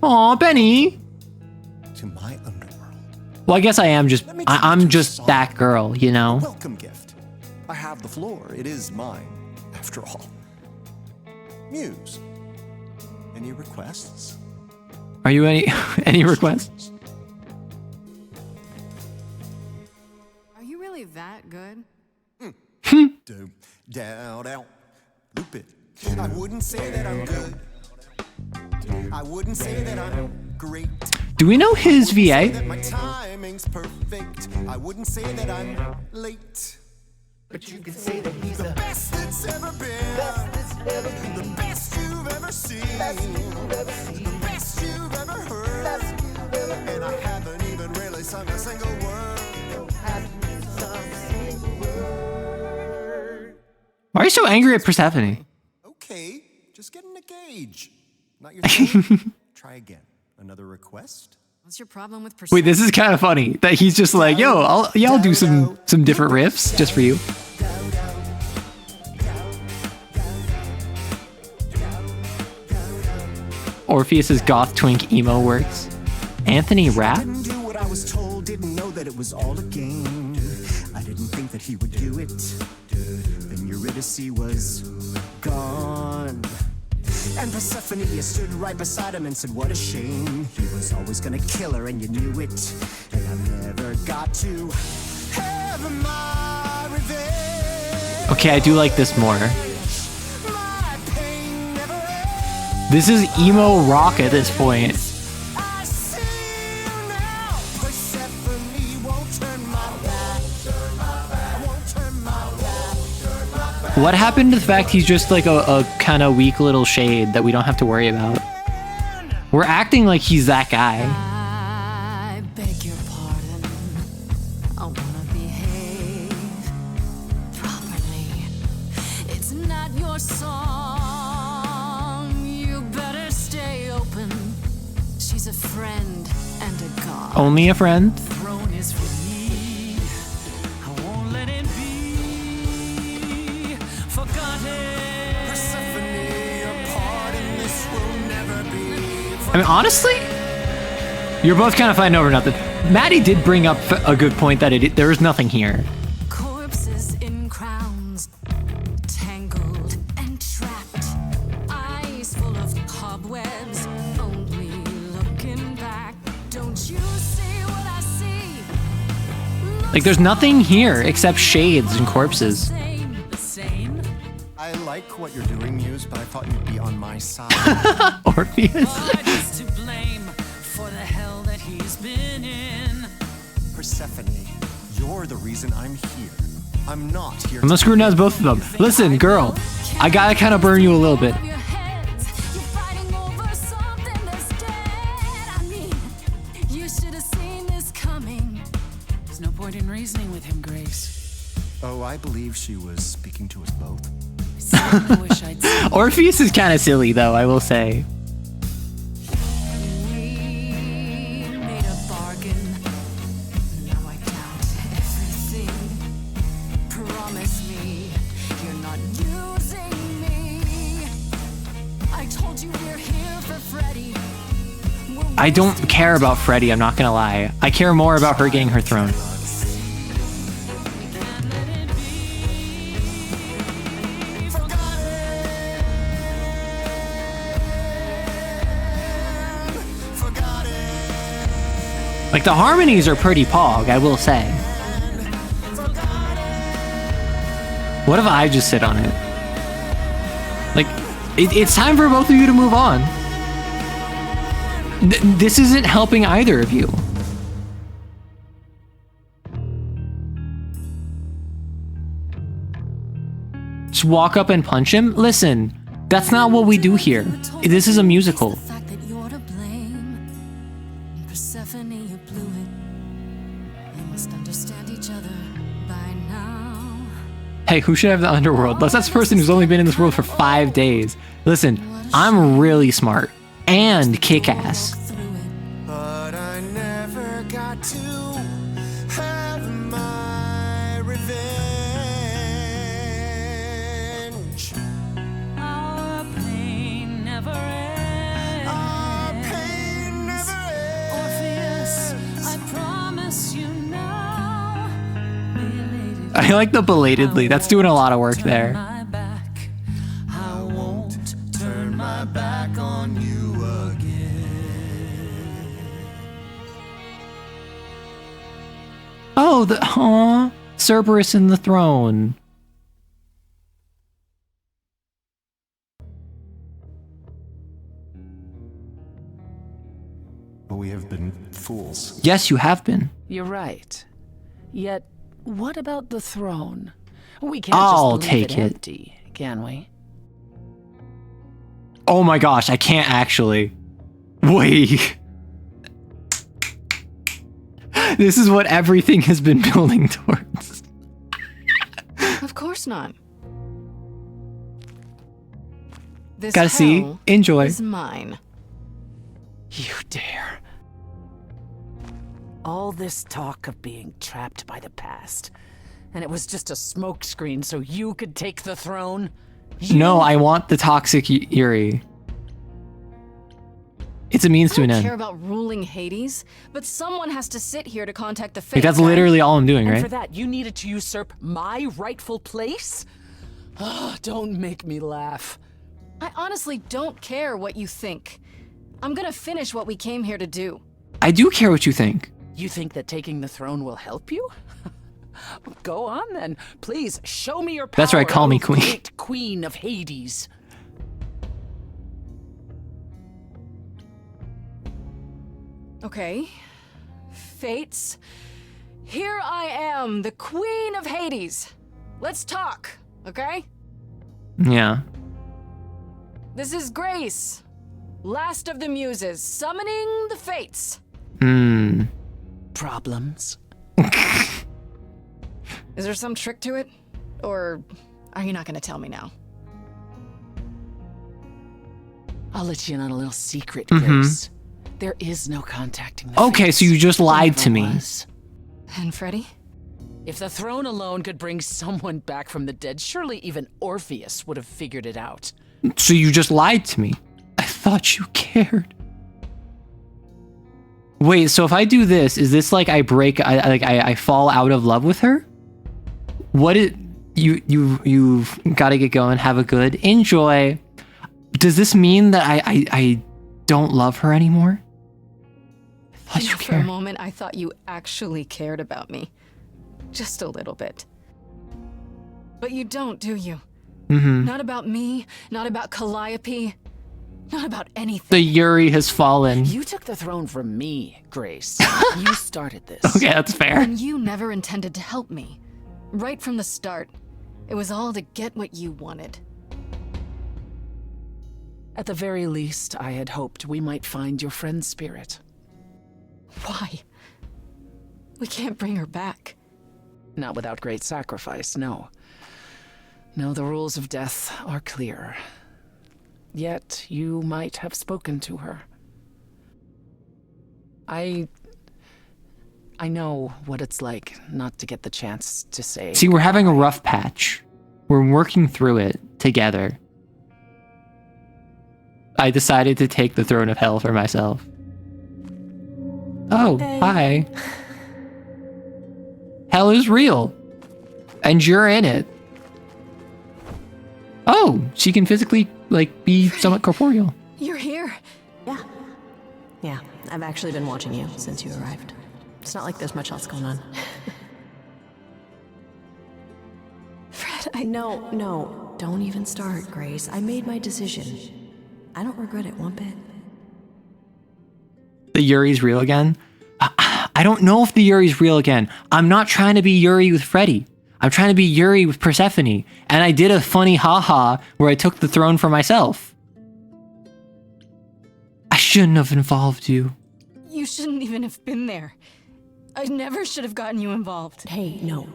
Aw, Benny. To my underworld. Well, I guess I am just. I'm just that girl, you know. Welcome gift. I have the floor. It is mine, after all. Muse. Any requests? Are you any requests? Are you really that good? Down, loop it. I wouldn't say that I'm good. I wouldn't say that I'm great. Do we know his VA? That my timing's perfect. I wouldn't say that I'm late. But you can say that he's the best that's ever been. The best you've ever seen. The best you've ever heard. And I haven't even really sung a single word. Why are you so angry at Persephone? Okay, just get in a gauge. Not your thing. Try again. Another request? What's your problem with Persephone? Wait, this is kind of funny that he's just like, yo, I'll do some different riffs just for you. Orpheus's goth twink emo works. Anthony rap? Didn't do what I was told, didn't know that it was all a game. I didn't think that he would do it. Then Eurydice was gone. And Persephone, you stood right beside him and said, what a shame. He was always gonna kill her and you knew it. And I never got to have my revenge. Okay, I do like this more. This is emo rock at this point. What happened to the fact he's just like a kind of weak little shade that we don't have to worry about? We're acting like he's that guy. I beg your pardon. I wanna behave properly. It's not your song. You better stay open. She's a friend and a god. Only a friend? Throne is for me. I won't let it be forgotten. Persephone, your part in this will never be. I mean, honestly, you're both kind of fighting over nothing. Maddie did bring up a good point that there is nothing here. Corpses in crowns, tangled and trapped. Eyes full of cobwebs, only looking back. Don't you see what I see? Like, there's nothing here except shades and corpses. The same. I like what you're doing, Muse, but I thought you'd be on my side. Orpheus. Just to blame for the hell that he's been in. Persephone, you're the reason I'm here. I'm not here. I'm gonna scrutinize both of them. Listen, girl, I gotta kind of burn you a little bit. You should have seen this coming. There's no point in reasoning with him, Grace. Oh, I believe she was speaking to us both. I wish I'd seen Orpheus is kind of silly, though, I will say. Made a bargain. Now I doubt everything. Promise me you're not using me. I told you we're here for Freddy. I don't care about Freddy, I'm not gonna lie. I care more about her getting her throne. Like, the harmonies are pretty pog, I will say. What if I just sit on it? Like, it's time for both of you to move on. This isn't helping either of you. Just walk up and punch him? Listen, that's not what we do here. This is a musical. Persephone, you blew it. You must understand each other by now. Hey, who should have the underworld? That's that person who's only been in this world for 5 days. Listen, I'm really smart and kick-ass. But I never got to have my revenge. Our pain never ends. Our pain never ends. Orpheus, I promise you now. I like the belatedly. That's doing a lot of work there. I won't turn my back on you again. Oh, Cerberus in the throne. But we have been fools. Yes, you have been. You're right. Yet, what about the throne? We can't I'll just leave take it it. empty, can we? Oh my gosh, I can't actually. Wait. This is what everything has been building towards. Of course not. This Gotta see. hell Enjoy. is mine. You dare. All this talk of being trapped by the past, and it was just a smokescreen so you could take the throne? No, I want the toxic Yuri. It's a means to I an don't end. care about ruling Hades, but someone has to sit here to contact the Like, Fates. that's literally all I'm doing, And right? for that, you needed to usurp my rightful place? Oh, don't make me laugh. I honestly don't care what you think. I'm gonna finish what we came here to do. I do care what you think. You think that taking the throne will help you? Go on then. Please, show me your power. That's right, call me oh queen. Great queen of Hades. Okay. Fates. Here I am, the Queen of Hades. Let's talk, okay? Yeah. This is Grace, last of the Muses, summoning the Fates. Problems? Is there some trick to it? Or are you not gonna tell me now? I'll let you in on a little secret, Mhm. Grace. There is no contacting the Okay, Fates. so you just lied Never to me. was. And Freddy? If the throne alone could bring someone back from the dead, surely even Orpheus would have figured it out. So you just lied to me. I thought you cared. Wait, so if I do this, is this like I break, I fall out of love with her? What it, you've got to get going, have a good, enjoy. Does this mean that I don't love her anymore? I thought you For a cared. moment, I thought you actually cared about me. Just a little bit. But you don't, do you? Mm-hmm. Not about me, not about Calliope, not about anything. The Yuri has fallen. You took the throne from me, Grace. You started this. Okay, that's fair. And you never intended to help me. Right from the start. It was all to get what you wanted. At the very least, I had hoped we might find your friend's spirit. Why? We can't bring her back. Not without great sacrifice, no. No, the rules of death are clear. Yet, you might have spoken to her. I know what it's like not to get the chance to say. See, we're having a rough patch. We're working through it together. I decided to take the throne of hell for myself. Oh, hi. Hell is real. And you're in it. Oh, she can physically, like, be somewhat corporeal. You're here. Yeah, I've actually been watching you since you arrived. It's not like there's much else going on. Fred, No, don't even start, Grace. I made my decision. I don't regret it one bit. The Yuri's real again? I don't know if the Yuri's real again. I'm not trying to be Yuri with Freddy. I'm trying to be Yuri with Persephone. And I did a funny haha where I took the throne for myself. I shouldn't have involved you. you shouldn't even have been there. I never should have gotten you involved. Hey, no.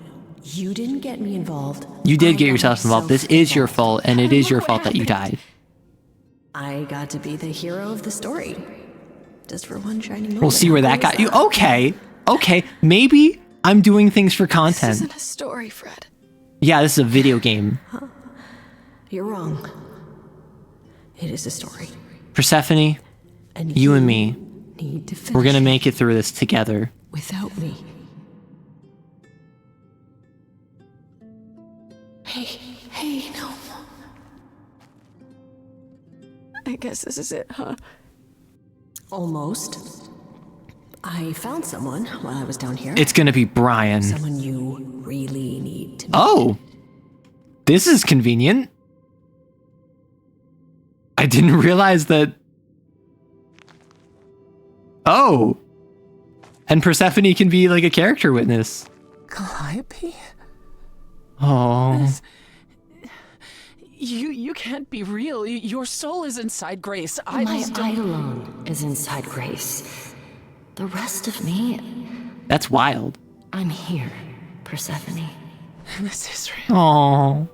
You didn't get me involved. You did get yourself involved. This is your fault, and it is your fault that you died. I got to be the hero of the story. Just for one shiny moment. We'll see where that got you. Okay. Maybe I'm doing things for content. This isn't a story, Fred. Yeah, this is a video game. You're wrong. It is a story. Persephone, And you and me, need to finish we're gonna make it through this together. without me. Hey, no. I guess this is it, huh? Almost. I found someone while I was down here. It's gonna be Brian. Someone you really need to meet. Oh, this is convenient. I didn't realize that. Oh, and Persephone can be like a character witness. Calliope? Oh, You can't be real. Your soul is inside Grace. My just don't... Eidolon is inside Grace. The rest of me, that's wild. I'm here, Persephone. This is real. Oh,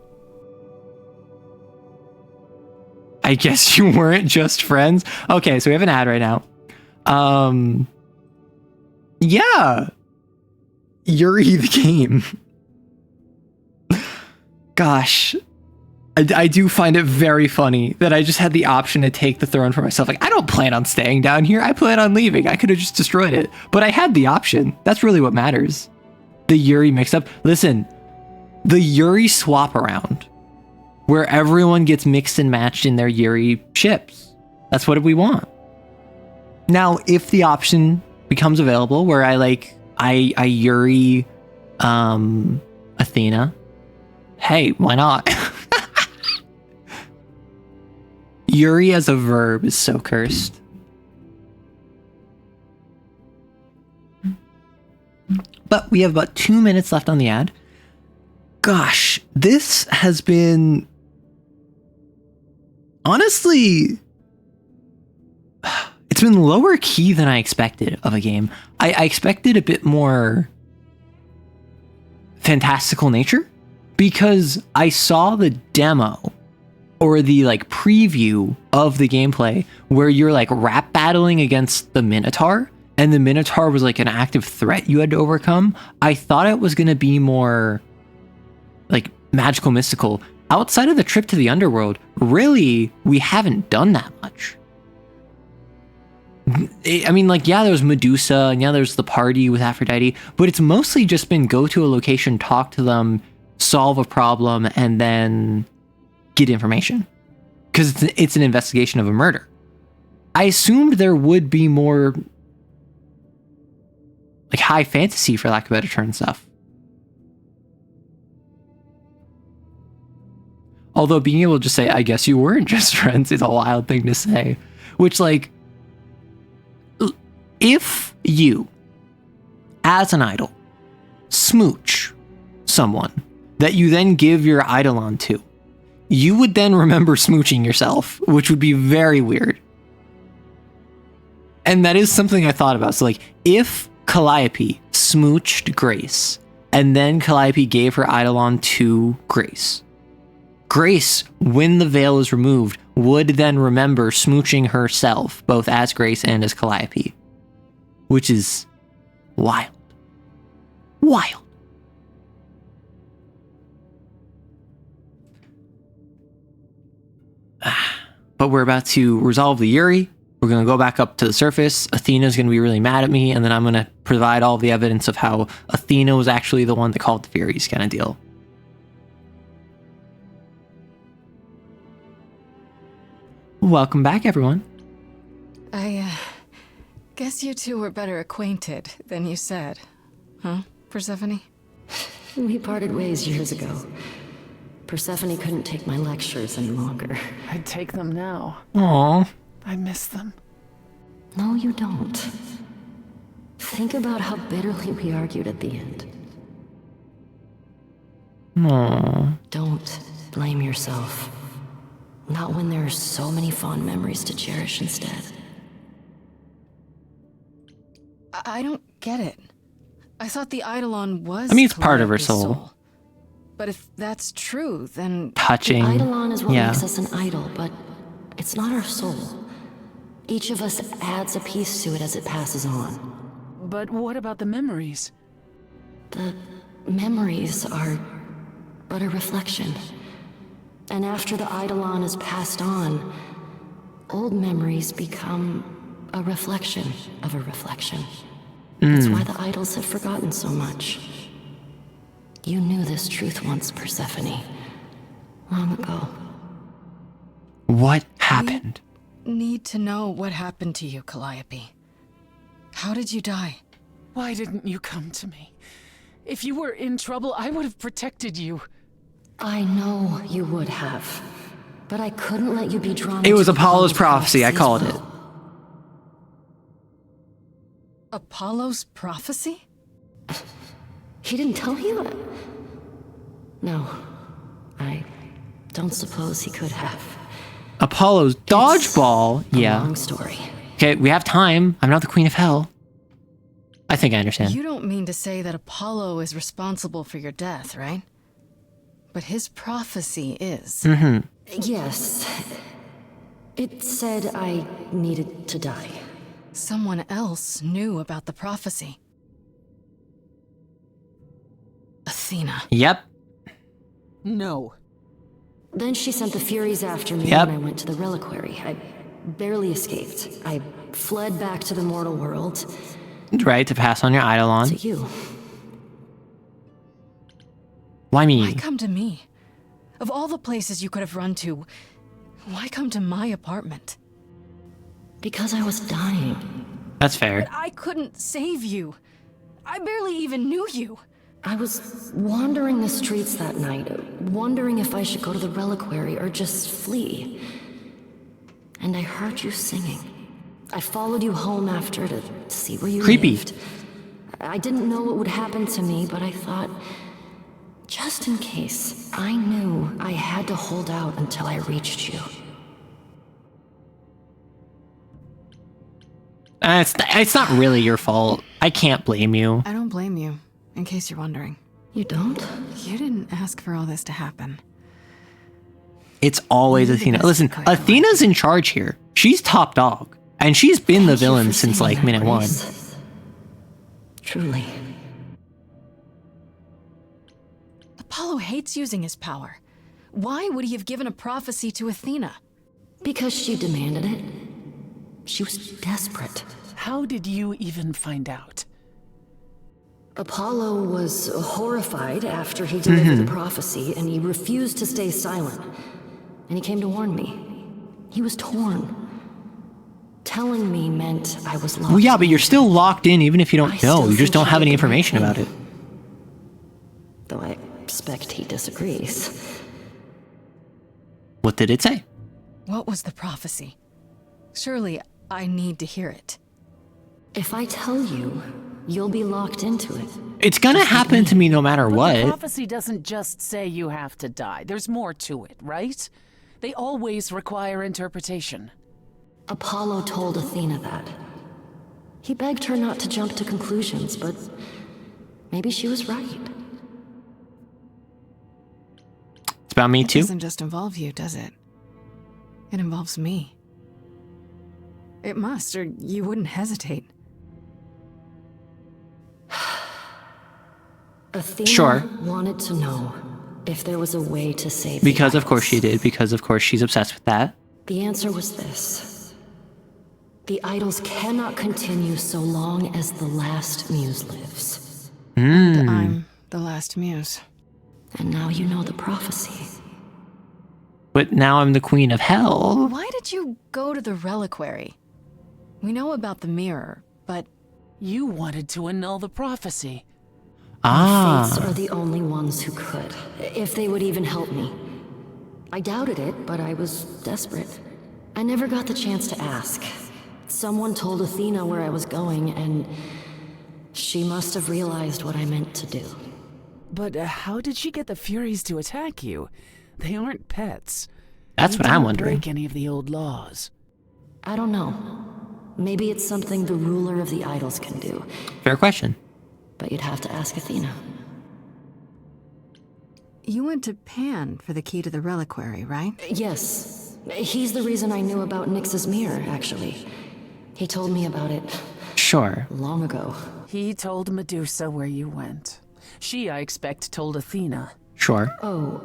I guess you weren't just friends. Okay, so we have an ad right now. Yeah, Yuri the game. Gosh, I do find it very funny that I just had the option to take the throne for myself. Like, I don't plan on staying down here. I plan on leaving. I could have just destroyed it, but I had the option. That's really what matters. The Yuri mix-up. Listen, the Yuri swap around, where everyone gets mixed and matched in their Yuri ships. That's what we want. Now, if the option becomes available where I Yuri Athena, hey, why not? Yuri as a verb is so cursed. But we have about 2 minutes left on the ad. Gosh, this has been... honestly... it's been lower key than I expected of a game. I expected a bit more fantastical nature because I saw the demo or the preview of the gameplay where you're rap battling against the Minotaur and the Minotaur was an active threat you had to overcome. I thought it was going to be more magical, mystical. Outside of the trip to the underworld, really, we haven't done that much. I mean, yeah, there's Medusa, and yeah, there's the party with Aphrodite, but it's mostly just been go to a location, talk to them, solve a problem, and then get information. Because it's an investigation of a murder. I assumed there would be more high fantasy, for lack of a better term, stuff. Although being able to just say, I guess you weren't just friends, is a wild thing to say. Which, if you, as an idol, smooch someone that you then give your eidolon to, you would then remember smooching yourself, which would be very weird. And that is something I thought about. So, if Calliope smooched Grace, and then Calliope gave her eidolon to Grace, Grace, when the veil is removed, would then remember smooching herself, both as Grace and as Calliope. Which is wild. Wild. But we're about to resolve the Yuri. We're going to go back up to the surface. Athena's going to be really mad at me, and then I'm going to provide all the evidence of how Athena was actually the one that called the Furies kind of deal. Welcome back, everyone. I guess you two were better acquainted than you said. Huh, Persephone? We parted ways years ago. Persephone couldn't take my lectures any longer. I'd take them now. Aww. I miss them. No, you don't. Think about how bitterly we argued at the end. Aww. Don't blame yourself. Not when there are so many fond memories to cherish instead. I don't get it. I thought the Eidolon was. I mean, it's part of her Calliope's soul. But if that's true, then Touching. The Eidolon is what yeah. makes us an idol, but it's not our soul. Each of us adds a piece to it as it passes on. But what about the memories? The memories are but a reflection. And after the Eidolon is passed on, old memories become a reflection of a reflection. That's why the idols have forgotten so much. You knew this truth once, Persephone. Long ago. What happened? need to know what happened to you, Calliope. How did you die? Why didn't you come to me? If you were in trouble, I would have protected you. I know you would have. But I couldn't let you be drawn It was into Apollo's prophecy, I called it. Apollo's prophecy? He didn't tell you? No. I don't suppose he could have. Apollo's dodgeball? Yeah. Long story. Okay, we have time. I'm not the queen of hell. I think I understand. You don't mean to say that Apollo is responsible for your death, right? But his prophecy is. Mm-hmm. Yes. It said I needed to die. Someone else knew about the prophecy. Athena. Yep. No. Then she sent the Furies after me Yep. when I went to the reliquary. I barely escaped. I fled back to the mortal world. Right, to pass on your Eidolon. To you. Why me? Why come to me? Of all the places you could have run to, why come to my apartment? Because I was dying. That's fair. But I couldn't save you. I barely even knew you. I was wandering the streets that night, wondering if I should go to the reliquary or just flee. And I heard you singing. I followed you home after to see where you lived. I didn't know what would happen to me, but I thought, just in case, I knew I had to hold out until I reached you. It's not really your fault. I can't blame you. I don't blame you, in case you're wondering. You don't? You didn't ask for all this to happen. It's always Athena. Listen, Athena's in charge here. She's top dog. And she's been the villain since like minute one. Truly. Apollo hates using his power. Why would he have given a prophecy to Athena? Because she demanded it. She was desperate. How did you even find out? Apollo was horrified after he delivered the prophecy, and he refused to stay silent. And he came to warn me. He was torn. Telling me meant I was lost. Well, yeah, but you're still locked in even if you don't know. You just don't have any information about it. Though I expect he disagrees. What did it say? What was the prophecy? Surely I need to hear it. If I tell you, you'll be locked into it. It's gonna happen to me no matter But what. the prophecy doesn't just say you have to die. There's more to it, right? They always require interpretation. Apollo told Athena that. He begged her not to jump to conclusions, but maybe she was right. It's about me too. It doesn't just involve you, does it? It involves me. It must, or you wouldn't hesitate. Athena wanted to know if there was a way to save Because the of course she did. Because of course she's obsessed with that. The answer was this. The idols cannot continue so long as the last muse lives. And I'm the last muse. And now you know the prophecy. But now I'm the queen of hell. Why did you go to the reliquary? We know about the mirror, but... You wanted to annul the prophecy. The Fates are the only ones who could, if they would even help me. I doubted it, but I was desperate. I never got the chance to ask. Someone told Athena where I was going, and she must have realized what I meant to do. But how did she get the Furies to attack you? They aren't pets. That's what I'm wondering. Break any of the old laws? I don't know. Maybe it's something the ruler of the idols can do. Fair question. But you'd have to ask Athena. You went to Pan for the key to the reliquary, right? Yes. He's the reason I knew about Nyx's mirror, actually. He told me about it. Sure. Long ago. He told Medusa where you went. She, I expect, told Athena. Sure. Oh.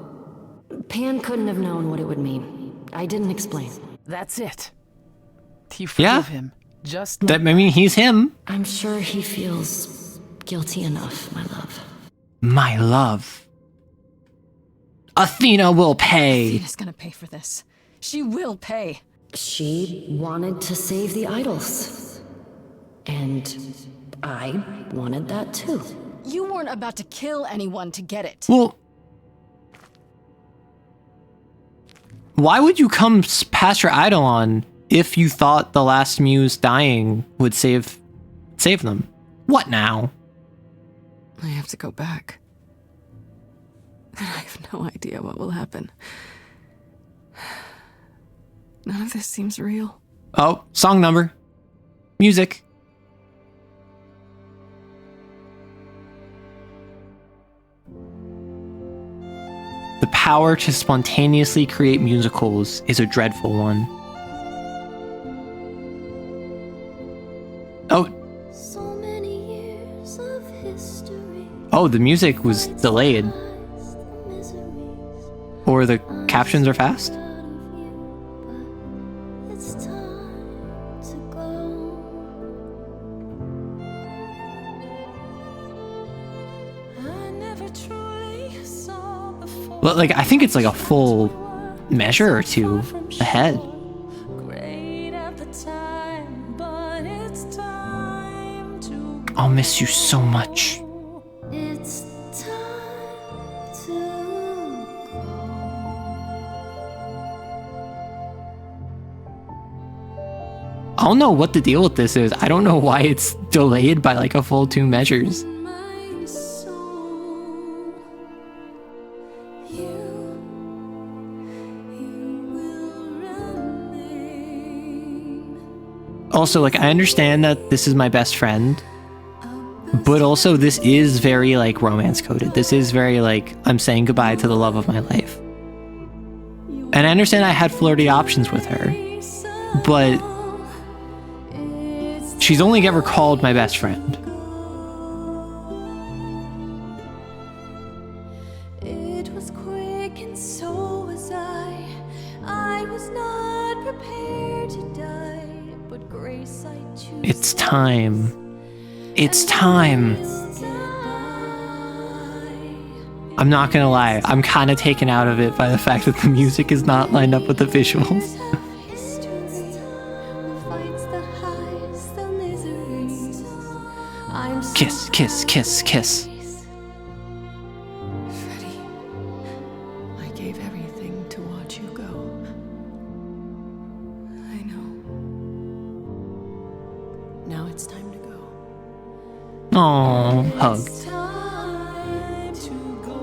Pan couldn't have known what it would mean. I didn't explain. That's it. You forgive him. Just that, I mean, he's him. I'm sure he feels guilty enough, my love. My love. Athena will pay. Athena's gonna pay for this. She will pay. She wanted to save the idols. And I wanted that too. You weren't about to kill anyone to get it. Well, why would you come past your Eidolon if you thought the last muse dying would save them? What now? I have to go back. And I have no idea what will happen. None of this seems real. Oh, song number. Music. The power to spontaneously create musicals is a dreadful one. Oh. So many years of history. Oh, the music was delayed. Or the captions are fast? It's time to go. I never truly saw before. Well, like, I think it's like a full measure or two ahead. Great at the time, but it's time to I'll miss you so much. It's time to I don't know what the deal with this is. I don't know why it's delayed by like a full 2 measures. my soul. You will remain. Also, like, I understand that this is my best friend, but also this is very like romance coded. This is very like, I'm saying goodbye to the love of my life. And I understand I had flirty options with her, but she's only ever called my best friend. It was quick and so was I. I was not prepared to die, but grace I choose. It's time. It's time. I'm not gonna lie, I'm kind of taken out of it by the fact that the music is not lined up with the visuals. Kiss, kiss, kiss, kiss. Freddie, I gave everything to watch you go. I know. Now it's time to go. Aww, hug. Time to go.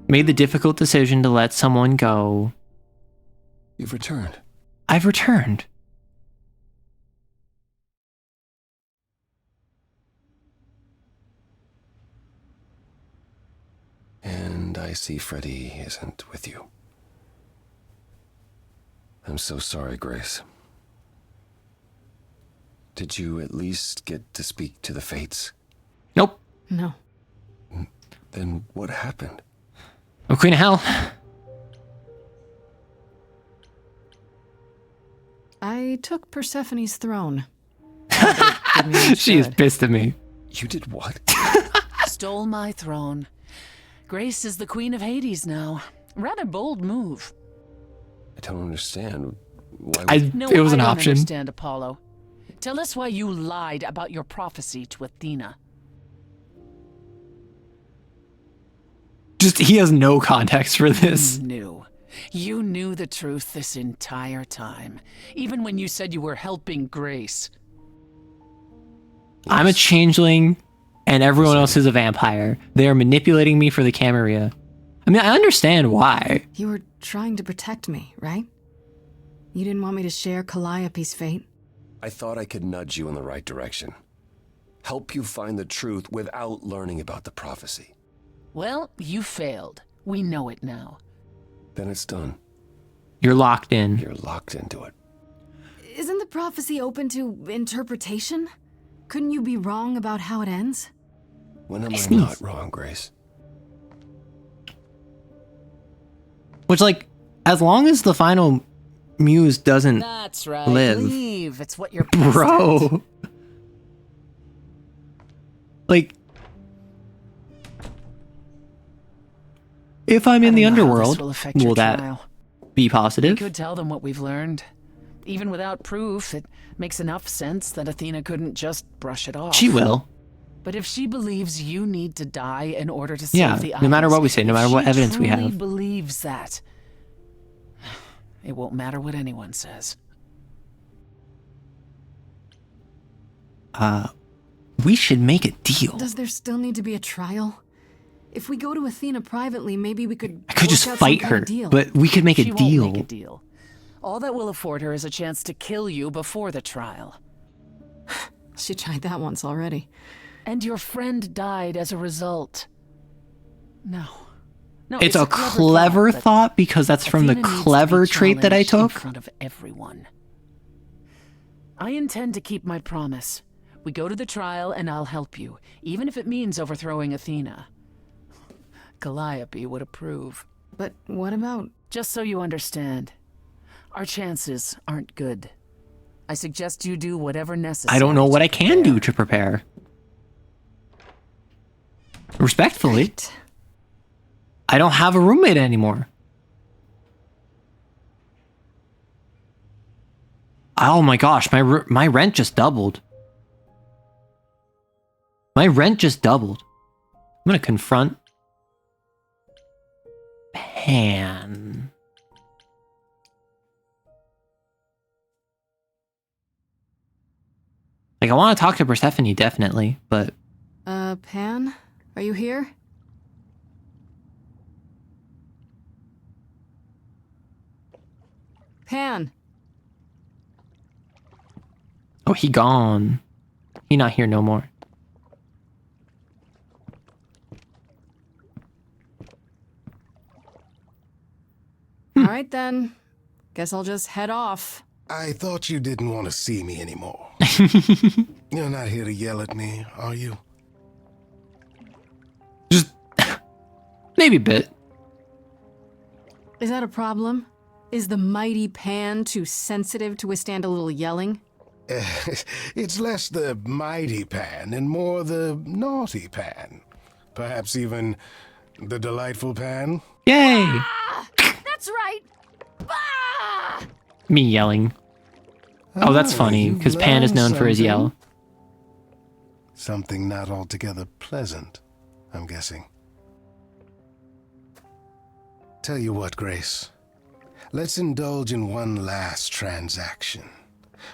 Made the difficult decision to let someone go. You've returned. I've returned. And I see Freddie isn't with you. I'm so sorry, Grace. Did you at least get to speak to the Fates? Nope. No. Then what happened? Oh, Queen of Hell. I took Persephone's throne. She is pissed at me. You did what? Stole my throne. Grace is the Queen of Hades now. Rather bold move. I don't understand. Why it was an I don't option. understand, Apollo. Tell us why you lied about your prophecy to Athena. Just, he has no context for this. You knew the truth this entire time. Even when you said you were helping Grace. I'm a changeling, and everyone else is a vampire. They are manipulating me for the Camarilla. I mean, I understand why. You were trying to protect me, right? You didn't want me to share Calliope's fate? I thought I could nudge you in the right direction. Help you find the truth without learning about the prophecy. Well, you failed. We know it now. Then it's done. You're locked in. You're locked into it. Isn't the prophecy open to interpretation? Couldn't you be wrong about how it ends? When am I not wrong, Grace? Which, like, as long as the final muse doesn't That's right. live. Leave. It's what you're Bro. Like, if I'm in the underworld, will that be positive? We could tell them what we've learned. Even without proof, it makes enough sense that Athena couldn't just brush it off. She will. But if she believes you need to die in order to save the no matter idols, what we say, no if matter what she evidence we truly have. believes that, it won't matter what anyone says. We should make a deal. Does there still need to be a trial? If we go to Athena privately, maybe we could. I could just fight her, but we could make a She deal. won't make a deal. All that will afford her is a chance to kill you before the trial. She tried that once already. And your friend died as a result. No, it's a clever thought because that's from the Athena needs to clever be trait that I challenged took. in front of everyone. I intend to keep my promise. We go to the trial and I'll help you, even if it means overthrowing Athena. Calliope would approve. But what about... Just so you understand, our chances aren't good. I suggest you do whatever necessary. I don't know what I can do to prepare. Respectfully. I don't have a roommate anymore. Oh my gosh, my rent just doubled. My rent just doubled. I'm gonna confront Pan. Like, I want to talk to Persephone, definitely, but... Pan? Are you here? Pan! Oh, he gone. He not here no more. Alright then. Guess I'll just head off. I thought you didn't want to see me anymore. You're not here to yell at me, are you? Just... maybe a bit. Is that a problem? Is the mighty Pan too sensitive to withstand a little yelling? It's less the mighty Pan and more the naughty Pan. Perhaps even the delightful Pan. Yay! That's right. Me yelling. Oh, that's funny, because Pan is known for his yell. Something not altogether pleasant, I'm guessing. Tell you what, Grace. Let's indulge in one last transaction.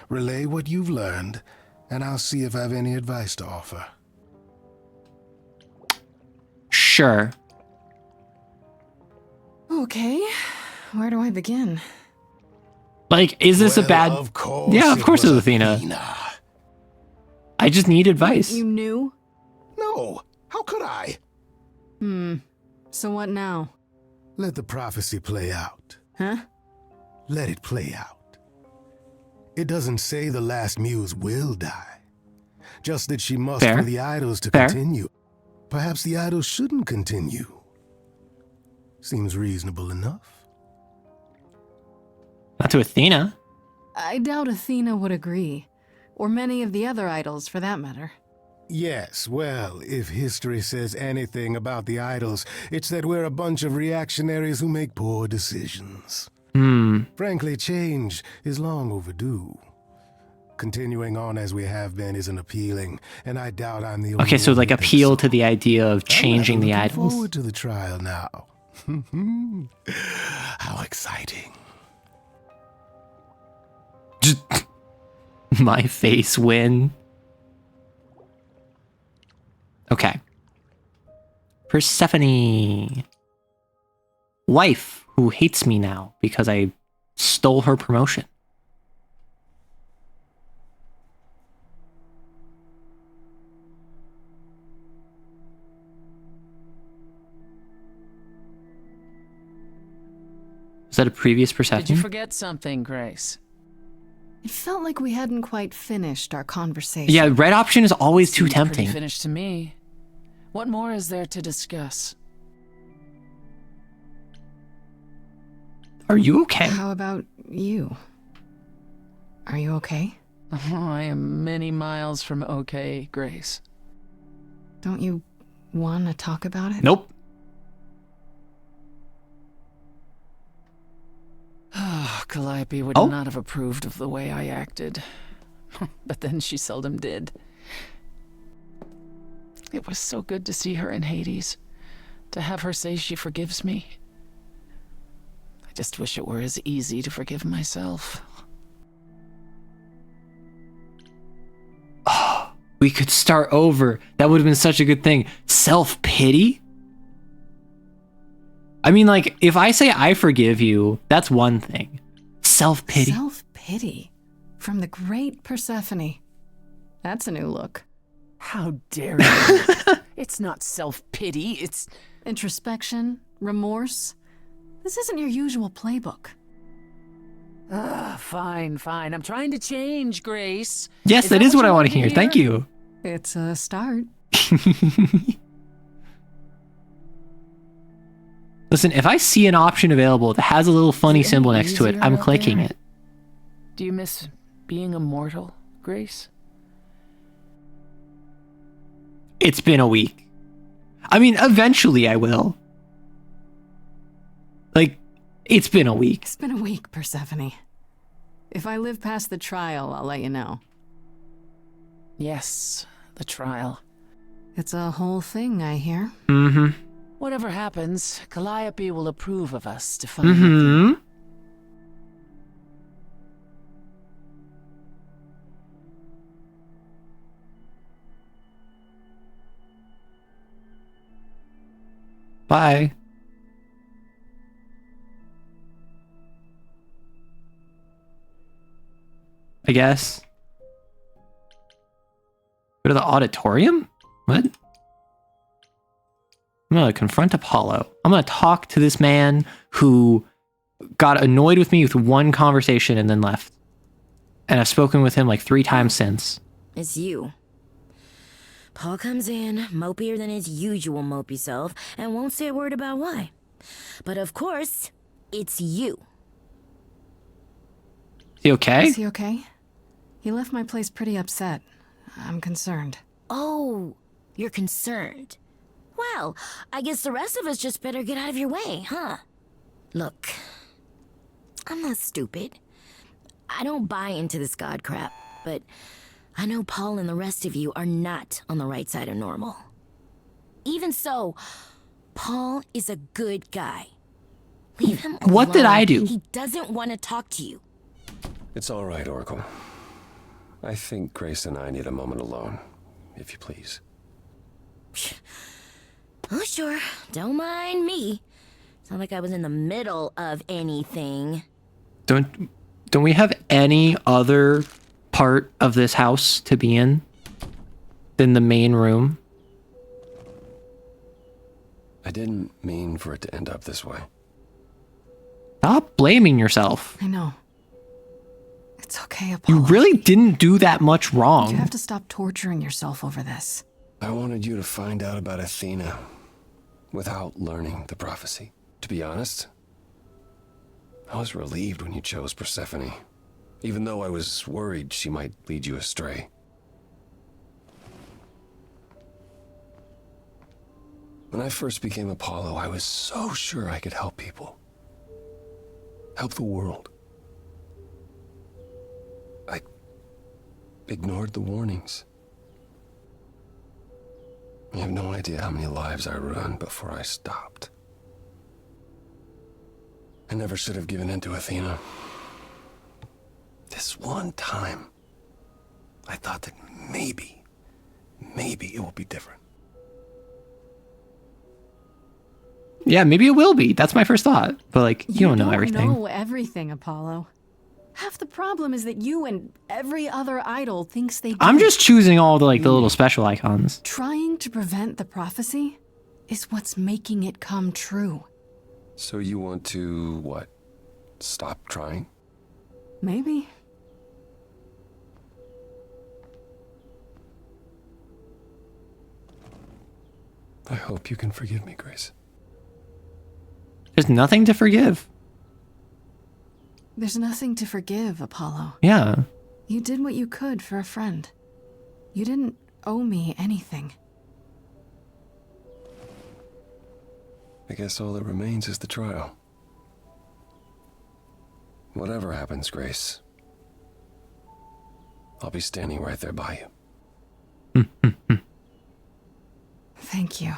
Relay what you've learned, and I'll see if I have any advice to offer. Sure. Okay. Where do I begin? Like, is this a bad... Of course yeah, of course it it was was Athena. I just need advice. You knew? No, how could I? So what now? Let the prophecy play out. Huh? Let it play out. It doesn't say the last muse will die. Just that she must Fair. for the idols to Fair. continue. perhaps the idols shouldn't continue. Seems reasonable enough. Not to Athena. I doubt Athena would agree. Or many of the other idols, for that matter. Yes, well, if history says anything about the idols, it's that we're a bunch of reactionaries who make poor decisions. Frankly, change is long overdue. Continuing on as we have been isn't appealing, and I doubt I'm the only Okay, so one like who thinks appeal so. to the idea of changing the I'm idols. forward to the trial now. How exciting. My face win. Okay. Persephone. Wife who hates me now because I stole her promotion. Is that a previous Persephone? Did you forget something, Grace? It felt like we hadn't quite finished our conversation. Yeah, red option is always too Seems tempting. pretty finished to me. What more is there to discuss? Are you okay? How about you? Are you okay? Oh, I am many miles from okay, Grace. Don't you want to talk about it? Nope. Calliope would not have approved of the way I acted. But then she seldom did. It was so good to see her in Hades. To have her say she forgives me. I just wish it were as easy to forgive myself. Oh, we could start over. That would have been such a good thing. Self-pity? I mean, like, if I say I forgive you, that's one thing. Self-pity. Self-pity? From the great Persephone. That's a new look. How dare you? It's not self-pity, it's... Introspection? Remorse? This isn't your usual playbook. Fine. I'm trying to change, Grace. Yes, that is what I want to hear. Thank you. It's a start. Listen, if I see an option available that has a little funny symbol next to it, I'm clicking it. Do you miss being immortal, Grace? It's been a week. I mean, eventually I will. Like, it's been a week. It's been a week, Persephone. If I live past the trial, I'll let you know. Yes, the trial. It's a whole thing, I hear. Mm-hmm. Whatever happens, Calliope will approve of us defying Mm-hmm. Bye. I guess. Go to the auditorium? What? I'm gonna confront Apollo. I'm gonna talk to this man who got annoyed with me with one conversation and then left. And I've spoken with him like 3 times since. It's you. Paul comes in, mopier than his usual mopey self, and won't say a word about why. But of course, it's you. Is he okay? Is he okay? He left my place pretty upset. I'm concerned. Oh, you're concerned. Well, I guess the rest of us just better get out of your way, huh? Look, I'm not stupid. I don't buy into this god crap, but I know Paul and the rest of you are not on the right side of normal. Even so, Paul is a good guy. Leave him alone. What did I do? He doesn't want to talk to you. It's all right, Oracle. I think Grace and I need a moment alone, if you please. Oh, sure. Don't mind me. It's not like I was in the middle of anything. Don't we have any other part of this house to be in than the main room? I didn't mean for it to end up this way. Stop blaming yourself. I know. It's okay, Apollo. You really didn't do that much wrong. You have to stop torturing yourself over this. I wanted you to find out about Athena without learning the prophecy. To be honest, I was relieved when you chose Persephone, even though I was worried she might lead you astray. When I first became Apollo, I was so sure I could help people. Help the world. I ignored the warnings. You have no idea how many lives I ruined before I stopped. I never should have given in to Athena. This one time, I thought that maybe it will be different. Yeah, maybe it will be. That's my first thought. But like, you don't know everything. You don't know everything, Apollo. Half the problem is that you and every other idol thinks they do. I'm just choosing all the like the little special icons. Trying to prevent the prophecy is what's making it come true. So you want to, what, stop trying? Maybe. I hope you can forgive me, Grace. There's nothing to forgive. There's nothing to forgive, Apollo. Yeah. You did what you could for a friend. You didn't owe me anything. I guess all that remains is the trial. Whatever happens, Grace, I'll be standing right there by you. Thank you.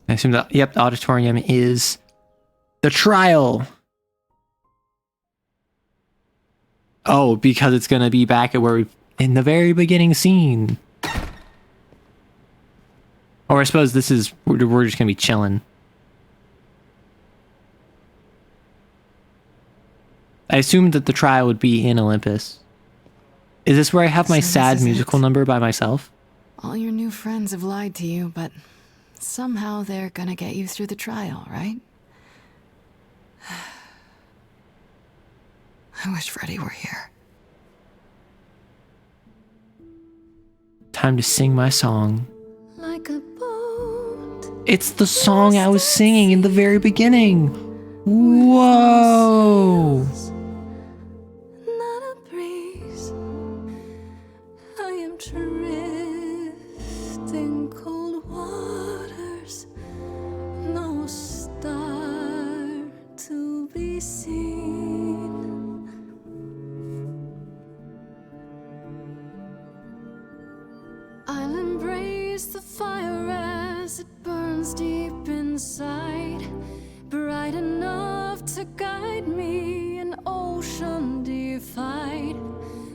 I assume that, yep, the auditorium is the trial. Oh, because it's going to be back at where we, in the very beginning scene. Or I suppose this is, we're just going to be chilling. I assumed that the trial would be in Olympus. Is this where I have my sad musical number by myself? All your new friends have lied to you, but somehow they're gonna get you through the trial, right? I wish Freddy were here. Time to sing my song. Like a boat. It's the song I was singing in the very beginning. Whoa! Not a breeze. I am drifting cold waters. No star to be seen. I'll embrace the fire as it burns deep inside, bright enough to guide me, an ocean defied.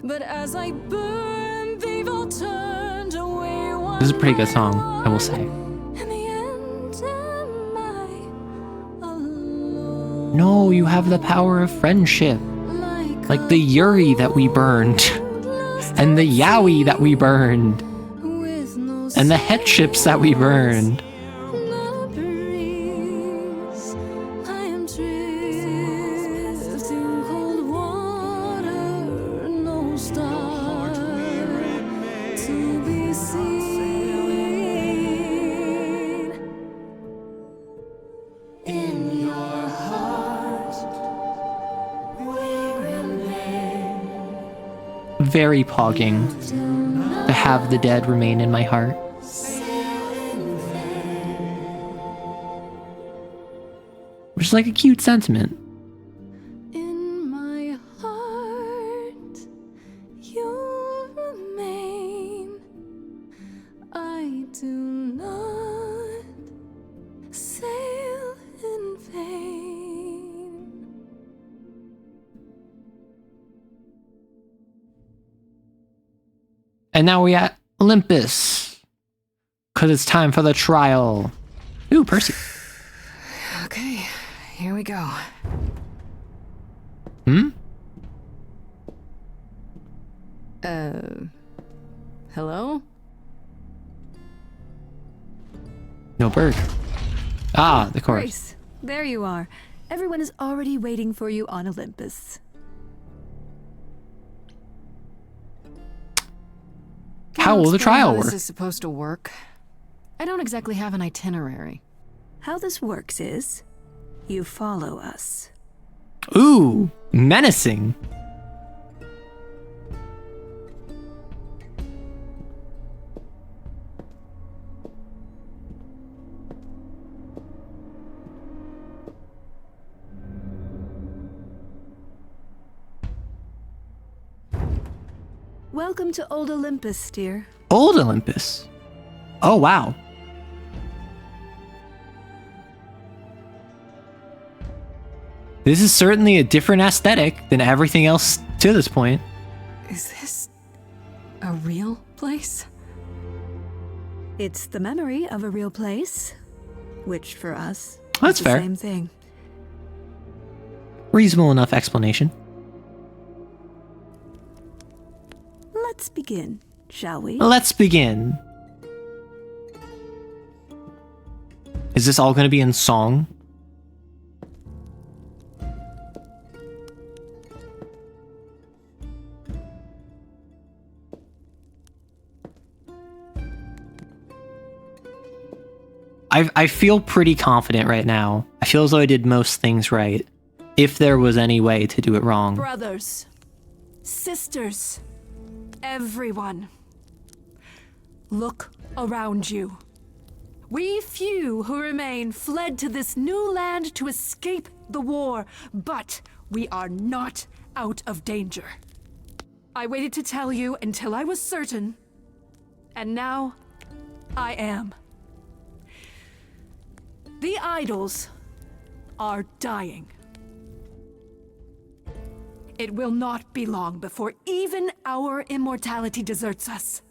But as I burn, they've all turned away. This is a pretty good song, I will say. In the end, am I alone? No, you have the power of friendship. Like the Yuri that we burned. And the Yowie that we burned. And the headships that we burned. Very pogging to have the dead remain in my heart. Which is like a cute sentiment. In my heart, you remain. I do not sail in vain. And now we're at Olympus. Because it's time for the trial. Ooh, Percy. Okay, here we go. Hello? No bird. Ah, the chorus. Grace, there you are. Everyone is already waiting for you on Olympus. How will the trial How work? this is supposed to work? I don't exactly have an itinerary. How this works is, you follow us. Ooh, menacing. Welcome to Old Olympus, dear. Old Olympus. Oh, wow. This is certainly a different aesthetic than everything else to this point. Is this a real place? It's the memory of a real place, which for us That's is the fair. same thing. Reasonable enough explanation. Let's begin, shall we? Let's begin. Is this all going to be in song? I feel pretty confident right now. I feel as though I did most things right. If there was any way to do it wrong. Brothers, sisters, everyone, look around you. We few who remain fled to this new land to escape the war, but we are not out of danger. I waited to tell you until I was certain, and now I am. The idols are dying. It will not be long before even our immortality deserts us.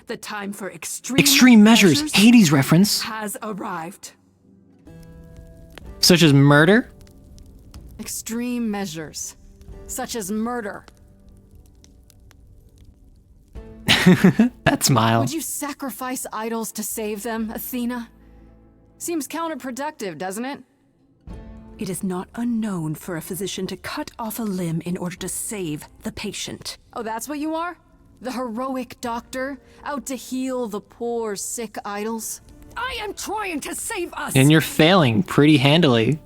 The time for extreme measures. Hades reference. Has arrived. Such as murder? Extreme measures, such as murder. That smile. Would you sacrifice idols to save them, Athena? Seems counterproductive, doesn't it? It is not unknown for a physician to cut off a limb in order to save the patient. Oh, that's what you are? The heroic doctor, out to heal the poor, sick idols? I am trying to save us! And you're failing pretty handily.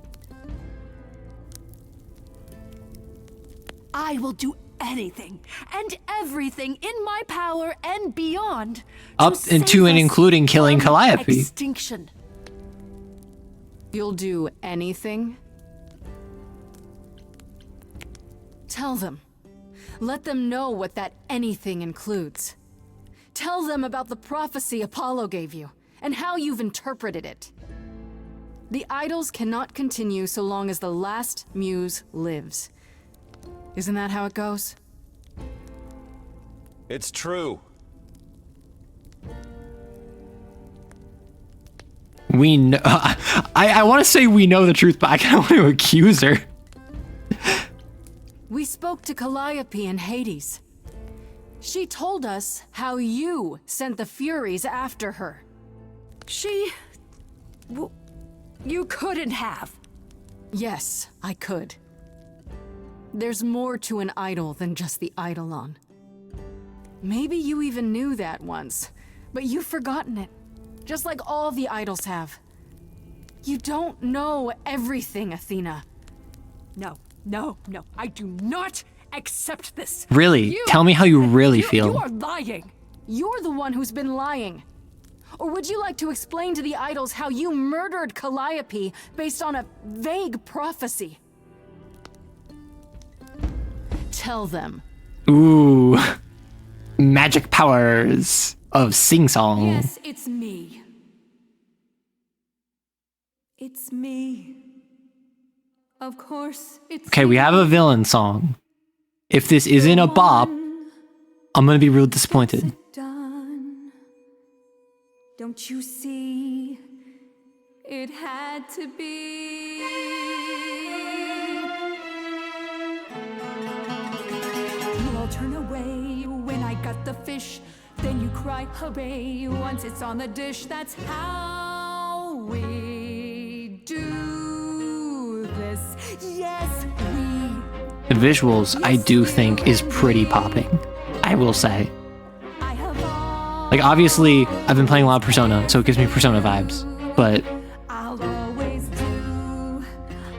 I will do anything and everything in my power and beyond Up into and including killing from Calliope. extinction. You'll do anything? Tell them. Let them know what that anything includes. Tell them about the prophecy Apollo gave you, and how you've interpreted it. The idols cannot continue so long as the last muse lives. Isn't that how it goes? It's true. We know. I want to say we know the truth, but I kind of want to accuse her. We spoke to Calliope in Hades. She told us how you sent the Furies after her. You couldn't have. Yes, I could. There's more to an idol than just the eidolon. Maybe you even knew that once, but you've forgotten it. Just like all the idols have. You don't know everything, Athena. No, I do not accept this. Really? Tell me how you really feel. You are lying. You're the one who's been lying. Or would you like to explain to the idols how you murdered Calliope based on a vague prophecy? Tell them. Ooh. Magic powers of sing-song. Yes, it's me. It's me. Of course, it's Okay, we have a villain song. If this isn't a bop, I'm gonna be real disappointed. done. Don't you see? It had to be. You all turn away when I got the fish. Then you cry, hooray, once it's on the dish. That's how we do this. Yes, The visuals, I do think, is pretty popping. I will say. I have Like, obviously, I've been playing a lot of Persona, so it gives me Persona vibes. But I'll always do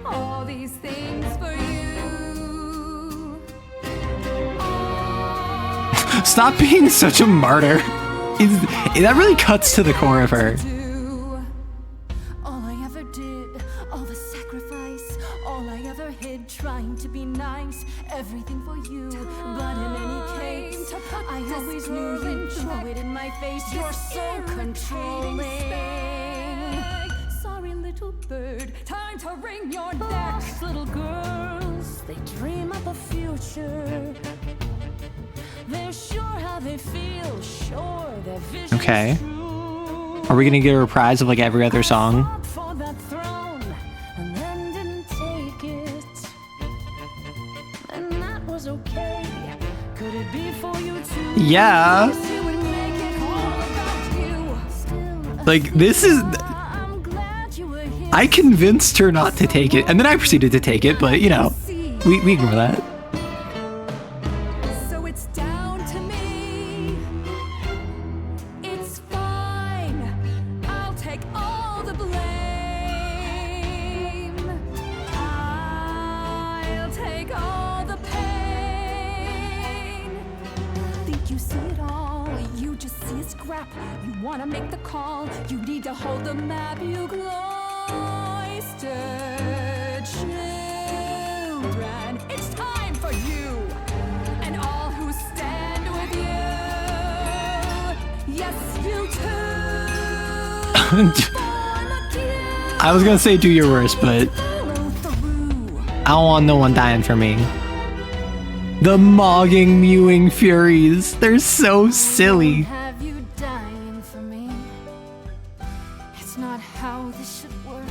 all these things for you. stop being such a martyr. That really cuts to the core of her. All I ever did, all the sacrifice, all I ever hid, trying to be nice, everything for you. But in any case, I always knew you'd throw it in my face. You're so controlling. Sorry, little bird, time to wring your neck. Little girls, they dream up a future. They're sure how they feel, sure their vision. Okay. Are we gonna get a reprise of like every other song? For that throne, and then didn't take it. And that was okay. Could it be for you too? Yeah. Like, this is... I convinced her not to take it, and then I proceeded to take it, but, you know, we ignore that. So it's down to me. It's fine. I'll take all the blame. I'll take all the pain. Think you see it all? You just see a scrap. You wanna make the call. You need to hold the map. You cloistered children. It's time for you and all who stand with you. Yes, you too. I was gonna say do your worst, but I don't want no one dying for me. The mogging, mewing Furies. They're so silly. Have you dying for me? It's not how this should work.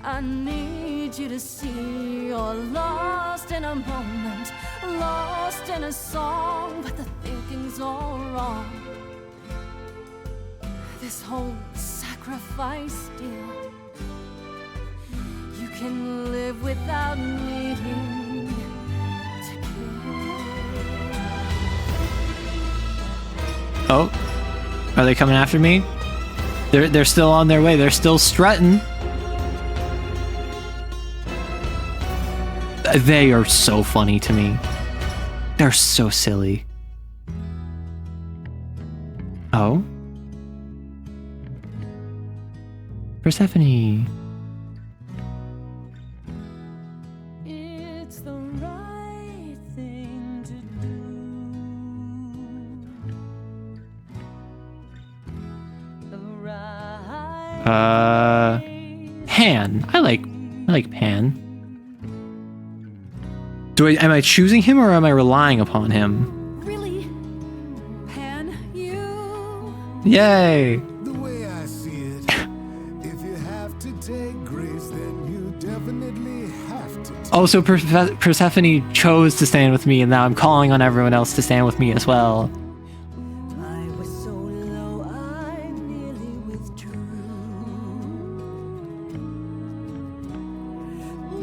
I need you to see you're lost in a moment, lost in a song, but the thinking's all wrong. This whole sacrifice deal, you can live without needing to kill. Oh, are they coming after me? They're still on their way. They're still strutting. They are so funny to me. They're so silly. Oh? Persephone. It's the right thing to do. The right. Pan. I like Pan. Am I choosing him or am I relying upon him? Really? Pan, you? Yay! The way I see it, if you have to take grace, then you definitely have to take. Also, Persephone chose to stand with me, and now I'm calling on everyone else to stand with me as well. I was so low, I nearly withdrew.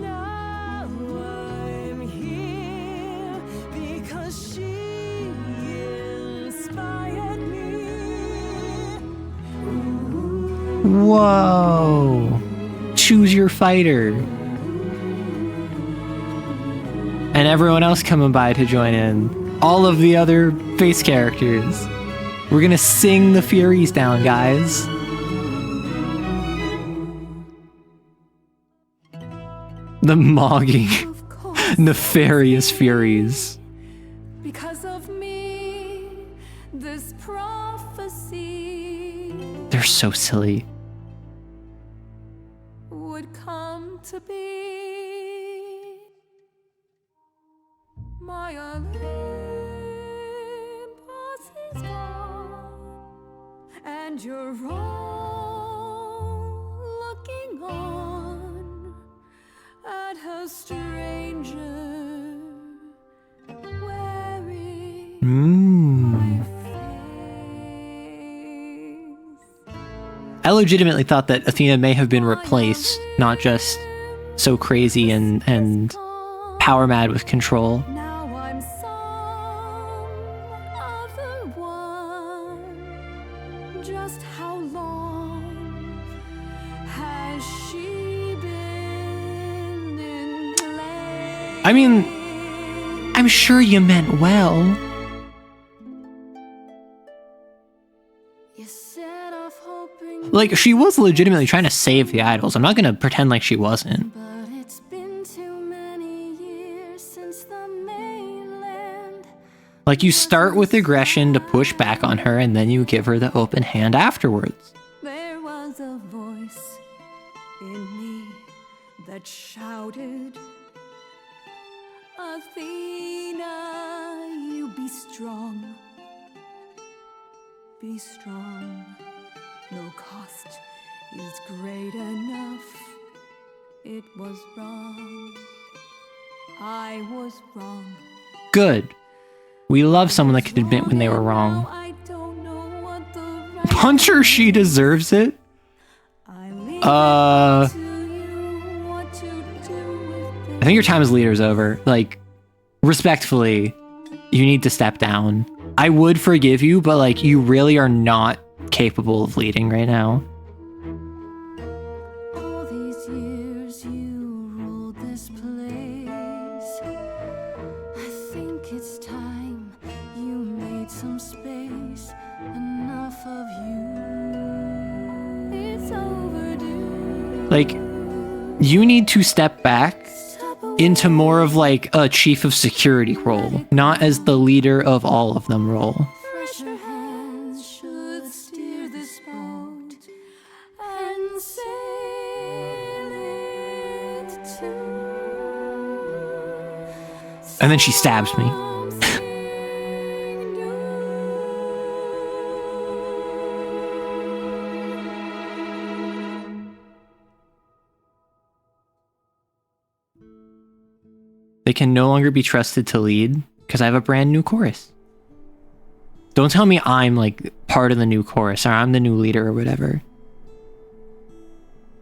Now I'm here because she inspired me. Whoa! Choose your fighter. And everyone else coming by to join in. All of the other face characters. We're gonna sing the Furies down, guys. The mogging, nefarious Furies. Because of me, this prophecy They're so silly. would come to be. My Olympus is gone, and you're all looking on at her stranger wearing my I legitimately thought that Athena may have been replaced, not just so crazy and power mad with control. Now I'm some other one. I mean, I'm sure you meant well. Like, she was legitimately trying to save the idols. I'm not gonna pretend like she wasn't. Like, you start with aggression to push back on her, and then you give her the open hand afterwards. There was a voice in me that shouted, Athena, you be strong. Be strong. No cost is great enough. It was wrong. I was wrong. Good. We love someone that can admit when they were wrong. Punch her, she deserves it. I think your time as leader is over. Like, respectfully, you need to step down. I would forgive you, but like, you really are not capable of leading right now. All these years you ruled this place. I think it's time you made some space. Enough of you. It's overdue. Like, you need to step back into more of like a chief of security role, not as the leader of all of them role. Fresher hands should steer this boat and sail it too. And then she stabs me. They can no longer be trusted to lead because I have a brand new chorus. Don't tell me I'm like part of the new chorus or I'm the new leader or whatever.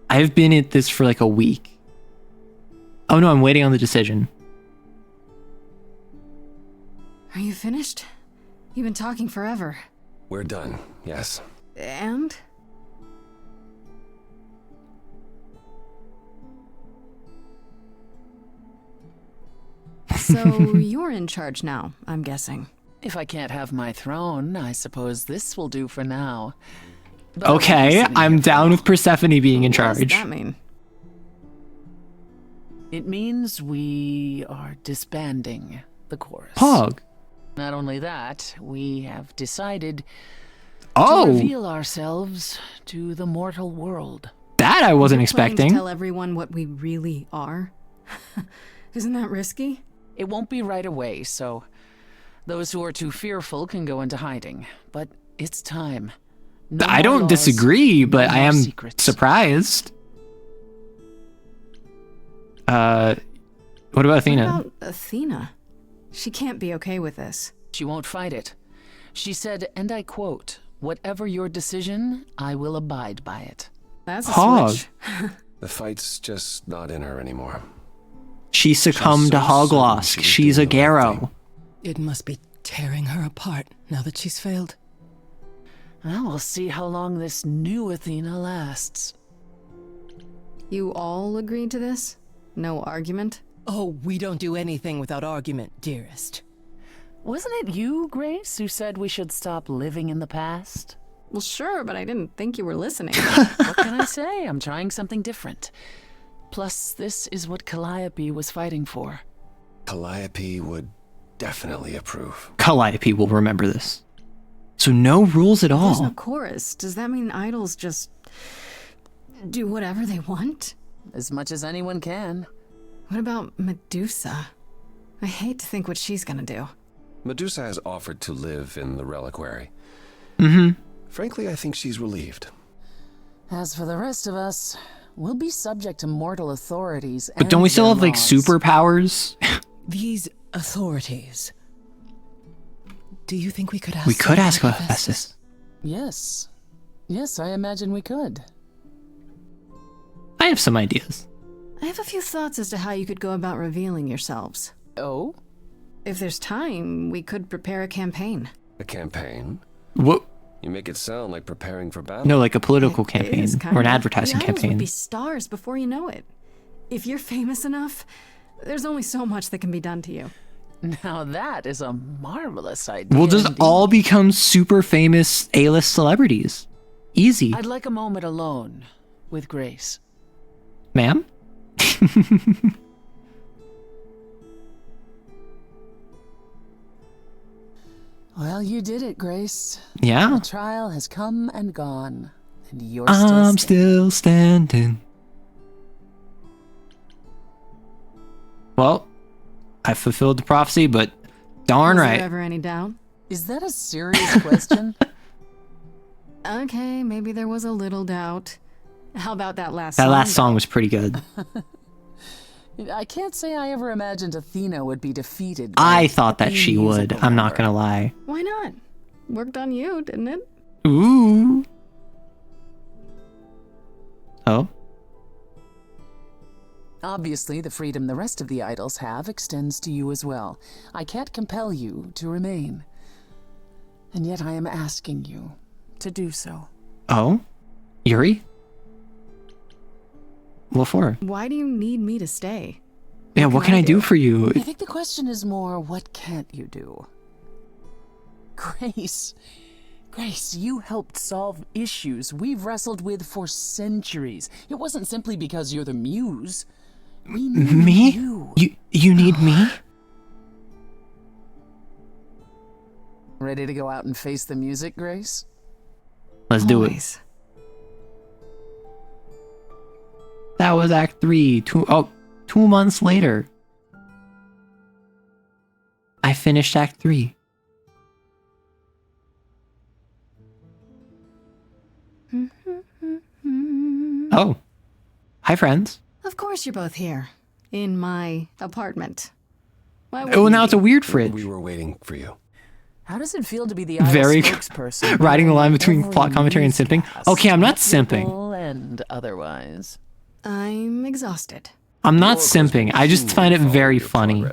I've been at this for like a week. Oh no, I'm waiting on the decision. Are you finished? You've been talking forever. We're done, yes. And? So you're in charge now, I'm guessing. If I can't have my throne, I suppose this will do for now. But Okay, I'm down with Persephone being in What charge. does that mean? it means we are disbanding the chorus. Pog. Not only that, we have decided Oh. to reveal ourselves to the mortal world. That I wasn't You're planning expecting. to tell everyone what we really are? Isn't that risky? It won't be right away, so those who are too fearful can go into hiding. But it's time. No I more don't laws, disagree, but no I more am secrets. surprised. What about Athena? What about Athena? She can't be okay with this. She won't fight it. She said, and I quote, "Whatever your decision, I will abide by it." That's a Hog. switch. The fight's just not in her anymore. She succumbed to Hoglosk. She's a Garrow. It must be tearing her apart now that she's failed. Well, we'll see how long this new Athena lasts. You all agreed to this? No argument? Oh, we don't do anything without argument, dearest. Wasn't it you, Grace, who said we should stop living in the past? Well, sure, but I didn't think you were listening. What can I say? I'm trying something different. Plus, this is what Calliope was fighting for. Calliope would definitely approve. Calliope will remember this. So no rules at There's no all. chorus. Does that mean idols just do whatever they want? As much as anyone can. What about Medusa? I hate to think what she's gonna do. Medusa has offered to live in the reliquary. Mm-hmm. Frankly, I think she's relieved. As for the rest of us, we'll be subject to mortal authorities. But don't we still have like superpowers? These authorities. Do you think we could ask? We could ask someone about Hephaestus. Yes. Yes, I imagine we could. I have some ideas. I have a few thoughts as to how you could go about revealing yourselves. Oh? If there's time, we could prepare a campaign. A campaign? What? You make it sound like preparing for battle. No, like a political It campaign is or an kinda. advertising The idols would campaign. be stars before you know it. If you're famous enough, There's only so much that can be done to you. Now that is a marvelous idea. We'll just indeed. all become super famous A-list celebrities. Easy. I'd like a moment alone with Grace. Ma'am? Well, you did it, Grace. Yeah. The trial has come and gone, and you're I'm still still standing. Well, I fulfilled the prophecy, but darn Was right. there ever any doubt? Is that a serious question? Okay, maybe there was a little doubt. How about that last That song? last song was pretty good. I can't say I ever imagined Athena would be defeated. by I thought that a she would. musical I'm not number. gonna lie. Why not? Worked on you, didn't it? Ooh. Oh. Obviously, the freedom the rest of the idols have extends to you as well. I can't compel you to remain. And yet I am asking you to do so. Oh? Yuri? What for? Why do you need me to stay? Yeah, what can I do for you? I think the question is more, what can't you do? Grace, you helped solve issues we've wrestled with for centuries. It wasn't simply because you're the muse. We need Me? you. You need me? Ready to go out and face the music, Grace? Let's do it. That was Act 3. 2 months later. I finished Act 3. Oh. Hi, friends. Of course you're both here. In my apartment. Why Oh, wouldn't now you it's a be? weird fridge. We were waiting for you. How does it feel to be the idol Very spokesperson? riding the line between Every plot commentary and simping. Okay, I'm not simping. musical And otherwise. I'm exhausted. I'm not simping. I just find it very funny.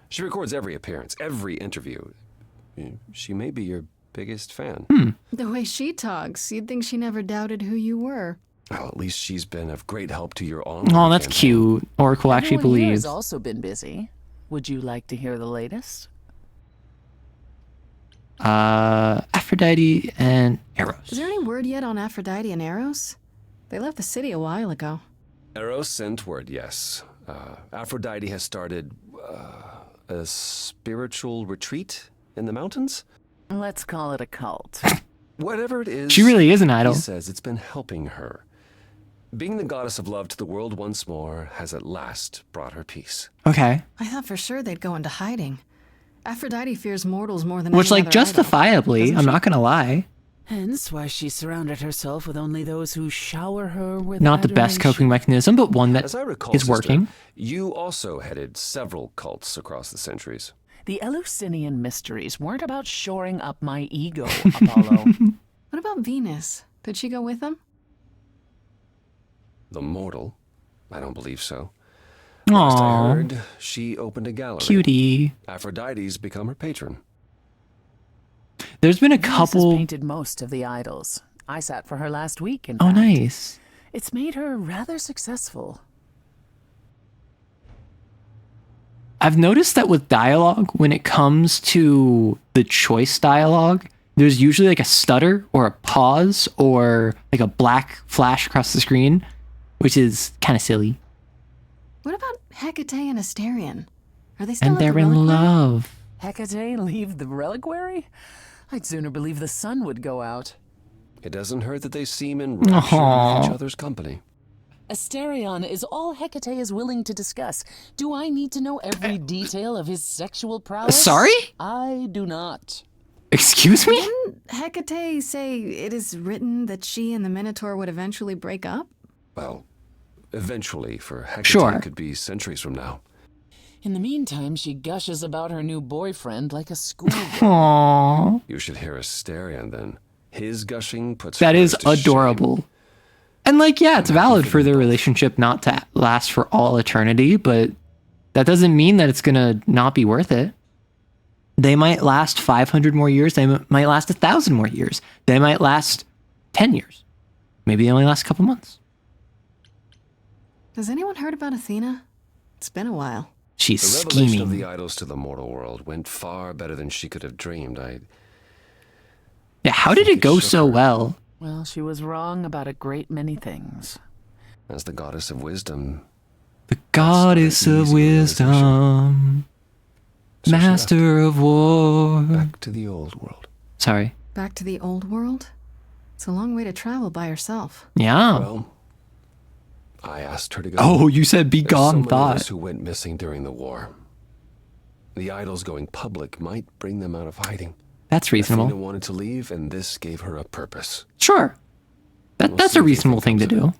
She records every appearance, every interview. She may be your biggest fan. The way she talks, you'd think she never doubted who you were. Well, at least she's been of great help to your own. Oh, that's cute. Oracle actually Everyone here believes. has also been busy. Would you like to hear the latest? Aphrodite and Eros. Is there any word yet on Aphrodite and Eros? They left the city a while ago. Eros sent word, yes. Aphrodite has started a spiritual retreat in the mountains? Let's call it a cult. Whatever it is, She really is an idol. He says it's been helping her. Being the goddess of love to the world once more has at last brought her peace. Okay. I thought for sure they'd go into hiding. Aphrodite fears mortals more than Which, any like, other idol. justifiably, I'm not gonna lie. Hence why she surrounded herself with only those who shower her with Not the best adoration. coping mechanism, but one that As I recall, is sister, working. you also headed several cults across the centuries. The Eleusinian mysteries weren't about shoring up my ego, Apollo. What about Venus? Did she go with them? The mortal? I don't believe so. Last I Aww. heard, she opened a gallery. Cutie. Aphrodite's become her patron. There's been a Venus has couple. painted most of the idols. I sat for her last week, in Oh, fact. nice. It's made her rather successful. I've noticed that with dialogue, when it comes to the choice dialogue, there's usually like a stutter or a pause or like a black flash across the screen, which is kind of silly. What about Hecate and Asterion? Are they still And at the they're in reliquary? love. Hecate leave the reliquary? I'd sooner believe the sun would go out. It doesn't hurt that they seem enraptured with each other's company. Asterion is all Hecate is willing to discuss. Do I need to know every detail of his sexual prowess? Sorry? I do not. Excuse me? Didn't Hecate say it is written that she and the Minotaur would eventually break up? Well, eventually, for Hecate, Sure. it could be centuries from now. In the meantime, she gushes about her new boyfriend like a schoolgirl. Aww. You should hear Asterion then. His gushing puts That hers is to adorable. And like, yeah, it's valid for their relationship not to last for all eternity, but that doesn't mean that it's gonna not be worth it. They might last 500 more years. They might last 1,000 more years. They might last 10 years. Maybe they only last a couple months. Has anyone heard about Athena? It's been a while. She's the revelation of scheming. the idols to the mortal world went far better than she could have dreamed. Yeah, how did it go so well? Well, she was wrong about a great many things. As the goddess of wisdom. The goddess of wisdom. So Master of war. Back to the old world. Sorry. Back to the old world? It's a long way to travel by herself. Yeah. Well, I asked her to go. Oh, you said be There's gone, so many of thought. us who went missing during the war. The idols going public might bring them out of hiding. That's reasonable. Athena wanted to leave, and this gave her a purpose. Sure. That's a reasonable thing to do.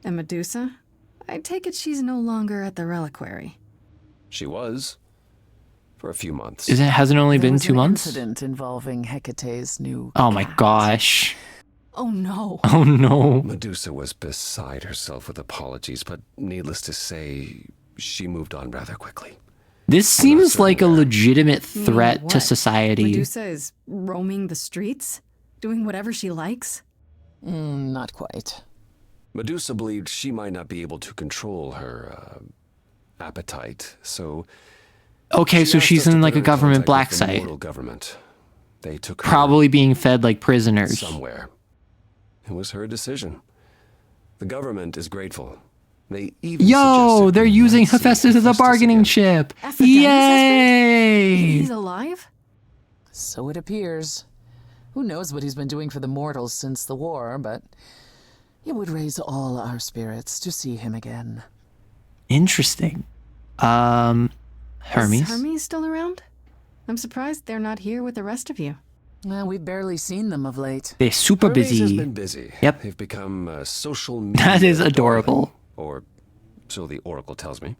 And Medusa? I take it she's no longer at the reliquary. She was. For a few months. Hasn't only been 2 months? Incident involving Hecate's new Oh my gosh. Oh no. Oh no. Medusa was beside herself with apologies, but needless to say, she moved on rather quickly. This seems like a legitimate You mean threat to what? society. Medusa is roaming the streets? Doing whatever she likes? Not quite. Medusa believed she might not be able to control her appetite, so... Okay, so asked she's us to in put like her a government contact black with the site. mortal government. They took her Probably being fed like prisoners. somewhere. It was her decision. The government is grateful. They even Yo, they're using see Hephaestus as a bargaining chip. Aphrodite's Yay! He's alive? So it appears. Who knows what he's been doing for the mortals since the war, but it would raise all our spirits to see him again. Interesting. Hermes. Is Hermes still around? I'm surprised they're not here with the rest of you. Well, we've barely seen them of late. They're super Hermes busy. has been busy. Yep. They've become social media. That is adorable. Or so the Oracle tells me.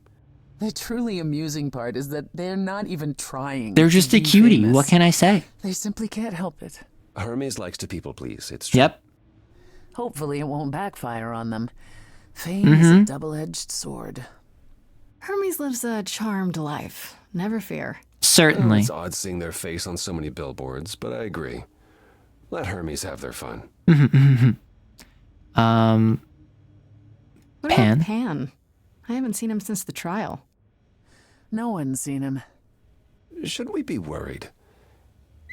The truly amusing part is that they're not even trying. They're to just a be cutie. famous. What can I say? They simply can't help it. Hermes likes to people please. It's true. Yep. Hopefully it won't backfire on them. Fame is a double-edged sword. Hermes lives a charmed life. Never fear. Certainly. It's odd seeing their face on so many billboards, but I agree. Let Hermes have their fun. What Pan? about Pan? I haven't seen him since the trial. No one's seen him. Should we be worried?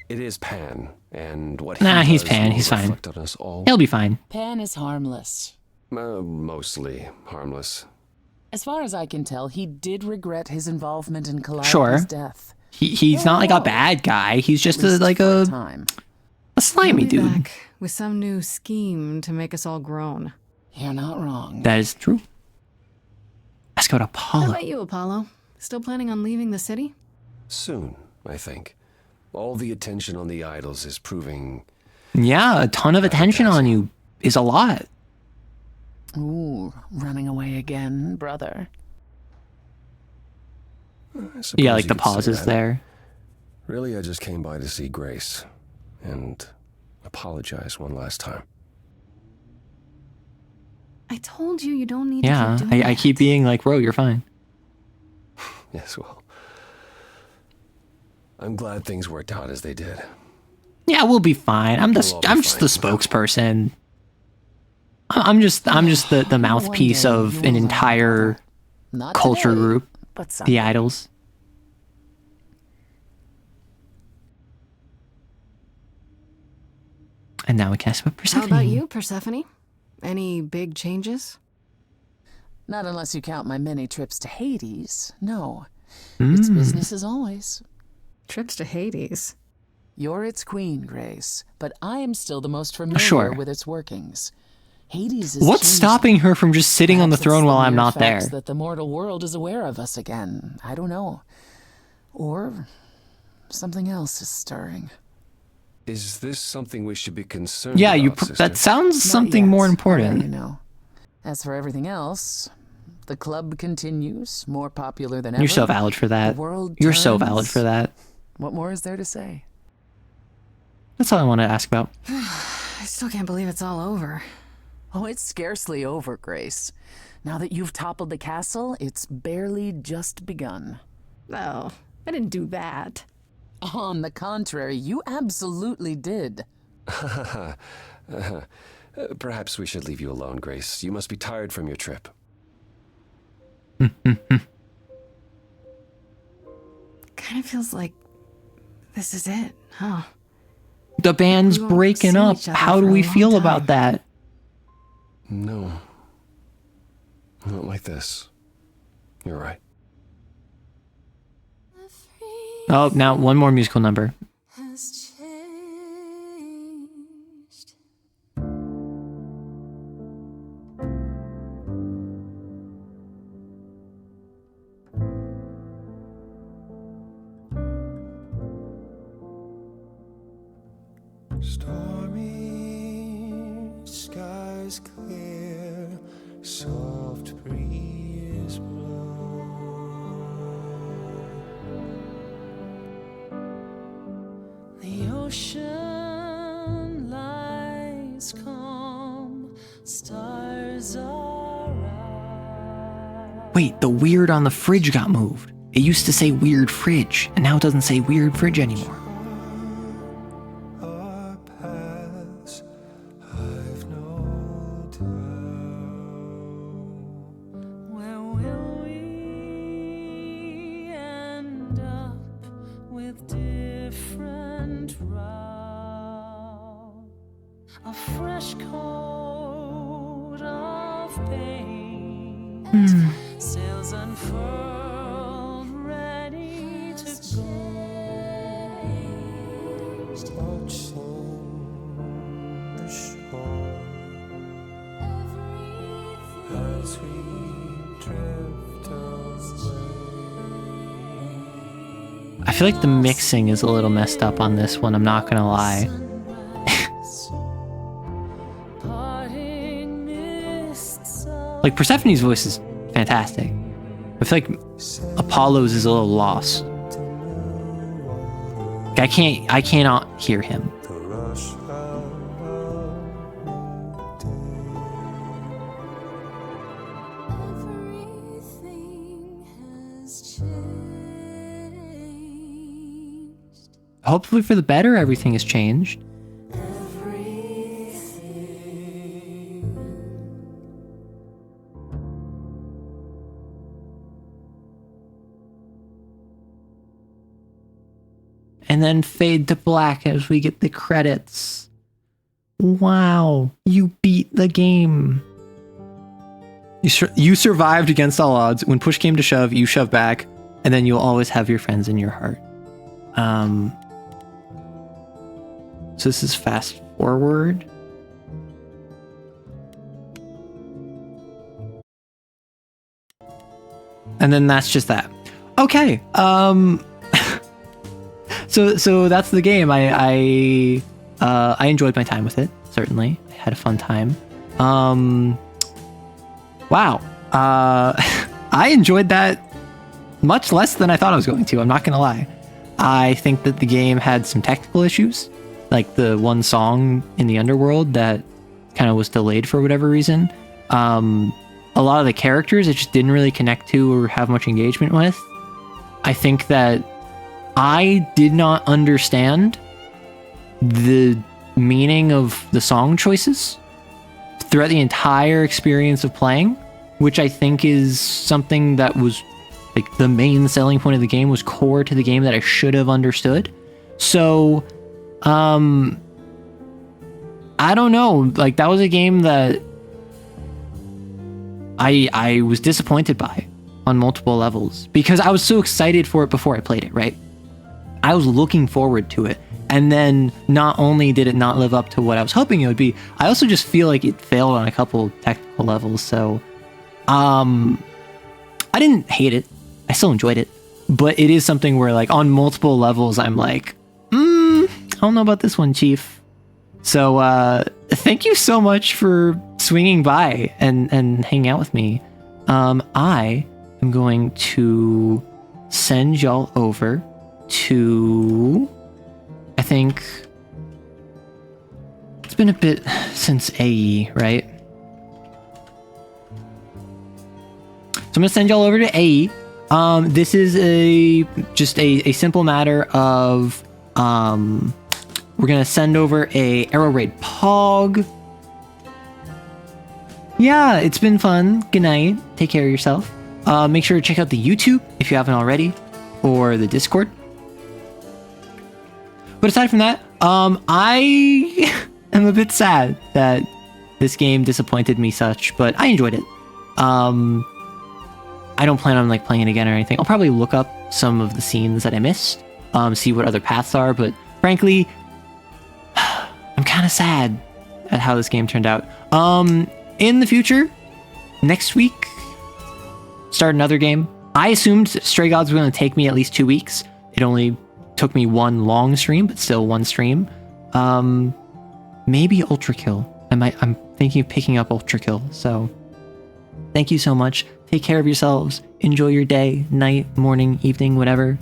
It is Pan, and what Nah, he he's does Pan. will He's fine. reflect on us all. He'll be fine. Pan is harmless. Mostly harmless. As far as I can tell, he did regret his involvement in Calliope's Sure. death. He's not like a bad guy. He's just At least like for a time. slimy He'll be dude. back with some new scheme to make us all groan. You're not wrong. That is true. Let's go to How Apollo. about you, Apollo? Still planning on leaving the city? Soon, I think. All the attention on the idols is proving... Yeah, a ton of attention on you is a lot. Ooh, running away again, brother. I suppose Yeah, like you the could say pauses that. there. Really, I just came by to see Grace and apologize one last time. I told you don't need Yeah, to keep doing I keep being like, Ro, you're fine. Yes, well, I'm glad things worked out as they did. Yeah, we'll be fine. I'm We'll just all be I'm just the spokesperson. I'm just the mouthpiece One day of you an will entire Not culture today, group. but someday. The idols. And now we can ask about Persephone. How about you, Persephone? Any big changes? Not unless you count my many trips to Hades. No. It's business as always. Trips to Hades? You're its queen, Grace, but I am still the most familiar Sure. with its workings. Hades is What's changing. stopping her from just sitting on the Perhaps throne it's while the I'm mere not there? facts that the mortal world is aware of us again. I don't know. Or something else is stirring. Is this something we should be concerned Yeah, about, that sister? sounds Not something yet, more but important. You know. As for everything else, the club continues, more popular than ever. You're so valid for that. The world You're so turns. valid for that. What more is there to say? That's all I want to ask about. I still can't believe it's all over. Oh, it's scarcely over, Grace. Now that you've toppled the castle, it's barely just begun. Oh, I didn't do that. On the contrary, you absolutely did. Perhaps we should leave you alone, Grace. You must be tired from your trip. Kind of feels like this is it, huh? The band's We won't breaking see up. each other How do for a we long feel time. about that? No. Not like this. You're right. Oh, now one more musical number. Has changed. Stormy skies clear, soft breeze blow. The ocean lies calm, stars are out. Wait, the weird on the fridge got moved. It used to say weird fridge, and now it doesn't say weird fridge anymore. Our paths, I've no doubt. Where will we end up with different routes? A fresh coat of paint, sails unfurled, ready to go. Watching the shore as we drift away. I feel like the mixing is a little messed up on this one, I'm not gonna lie. Like, Persephone's voice is fantastic. I feel like Apollo's is a little lost. I cannot hear him. The rush of Everything has changed. Hopefully for the better, everything has changed. And then fade to black as we get the credits. Wow, you beat the game. You survived against all odds. When push came to shove, you shove back, and then you'll always have your friends in your heart. So this is fast forward. And then that's just that. Okay. So that's the game. I enjoyed my time with it. Certainly, I had a fun time. Wow. I enjoyed that much less than I thought I was going to. I'm not gonna lie. I think that the game had some technical issues, like the one song in the underworld that kind of was delayed for whatever reason. A lot of the characters it just didn't really connect to or have much engagement with. I think that I did not understand the meaning of the song choices throughout the entire experience of playing, which I think is something that was like the main selling point of the game, was core to the game that I should have understood. So, I don't know, like that was a game that I was disappointed by on multiple levels because I was so excited for it before I played it, right? I was looking forward to it. And then not only did it not live up to what I was hoping it would be, I also just feel like it failed on a couple technical levels. So, I didn't hate it. I still enjoyed it. But it is something where like on multiple levels, I'm like, I don't know about this one, Chief. So, thank you so much for swinging by and hanging out with me. I am going to send y'all over to, I think it's been a bit since AE, right? So I'm gonna send y'all over to AE. This is just a simple matter of we're gonna send over a Arrow Raid Pog. Yeah, it's been fun. Good night. Take care of yourself. Make sure to check out the YouTube if you haven't already, or the Discord. But aside from that, I am a bit sad that this game disappointed me such, but I enjoyed it. I don't plan on like playing it again or anything. I'll probably look up some of the scenes that I missed, see what other paths are, but frankly, I'm kind of sad at how this game turned out. In the future, next week, start another game. I assumed Stray Gods was going to take me at least 2 weeks. It only took me one long stream, but still one stream. Maybe Ultra Kill. I'm thinking of picking up Ultra Kill. So thank you so much. Take care of yourselves. Enjoy your day, night, morning, evening, whatever.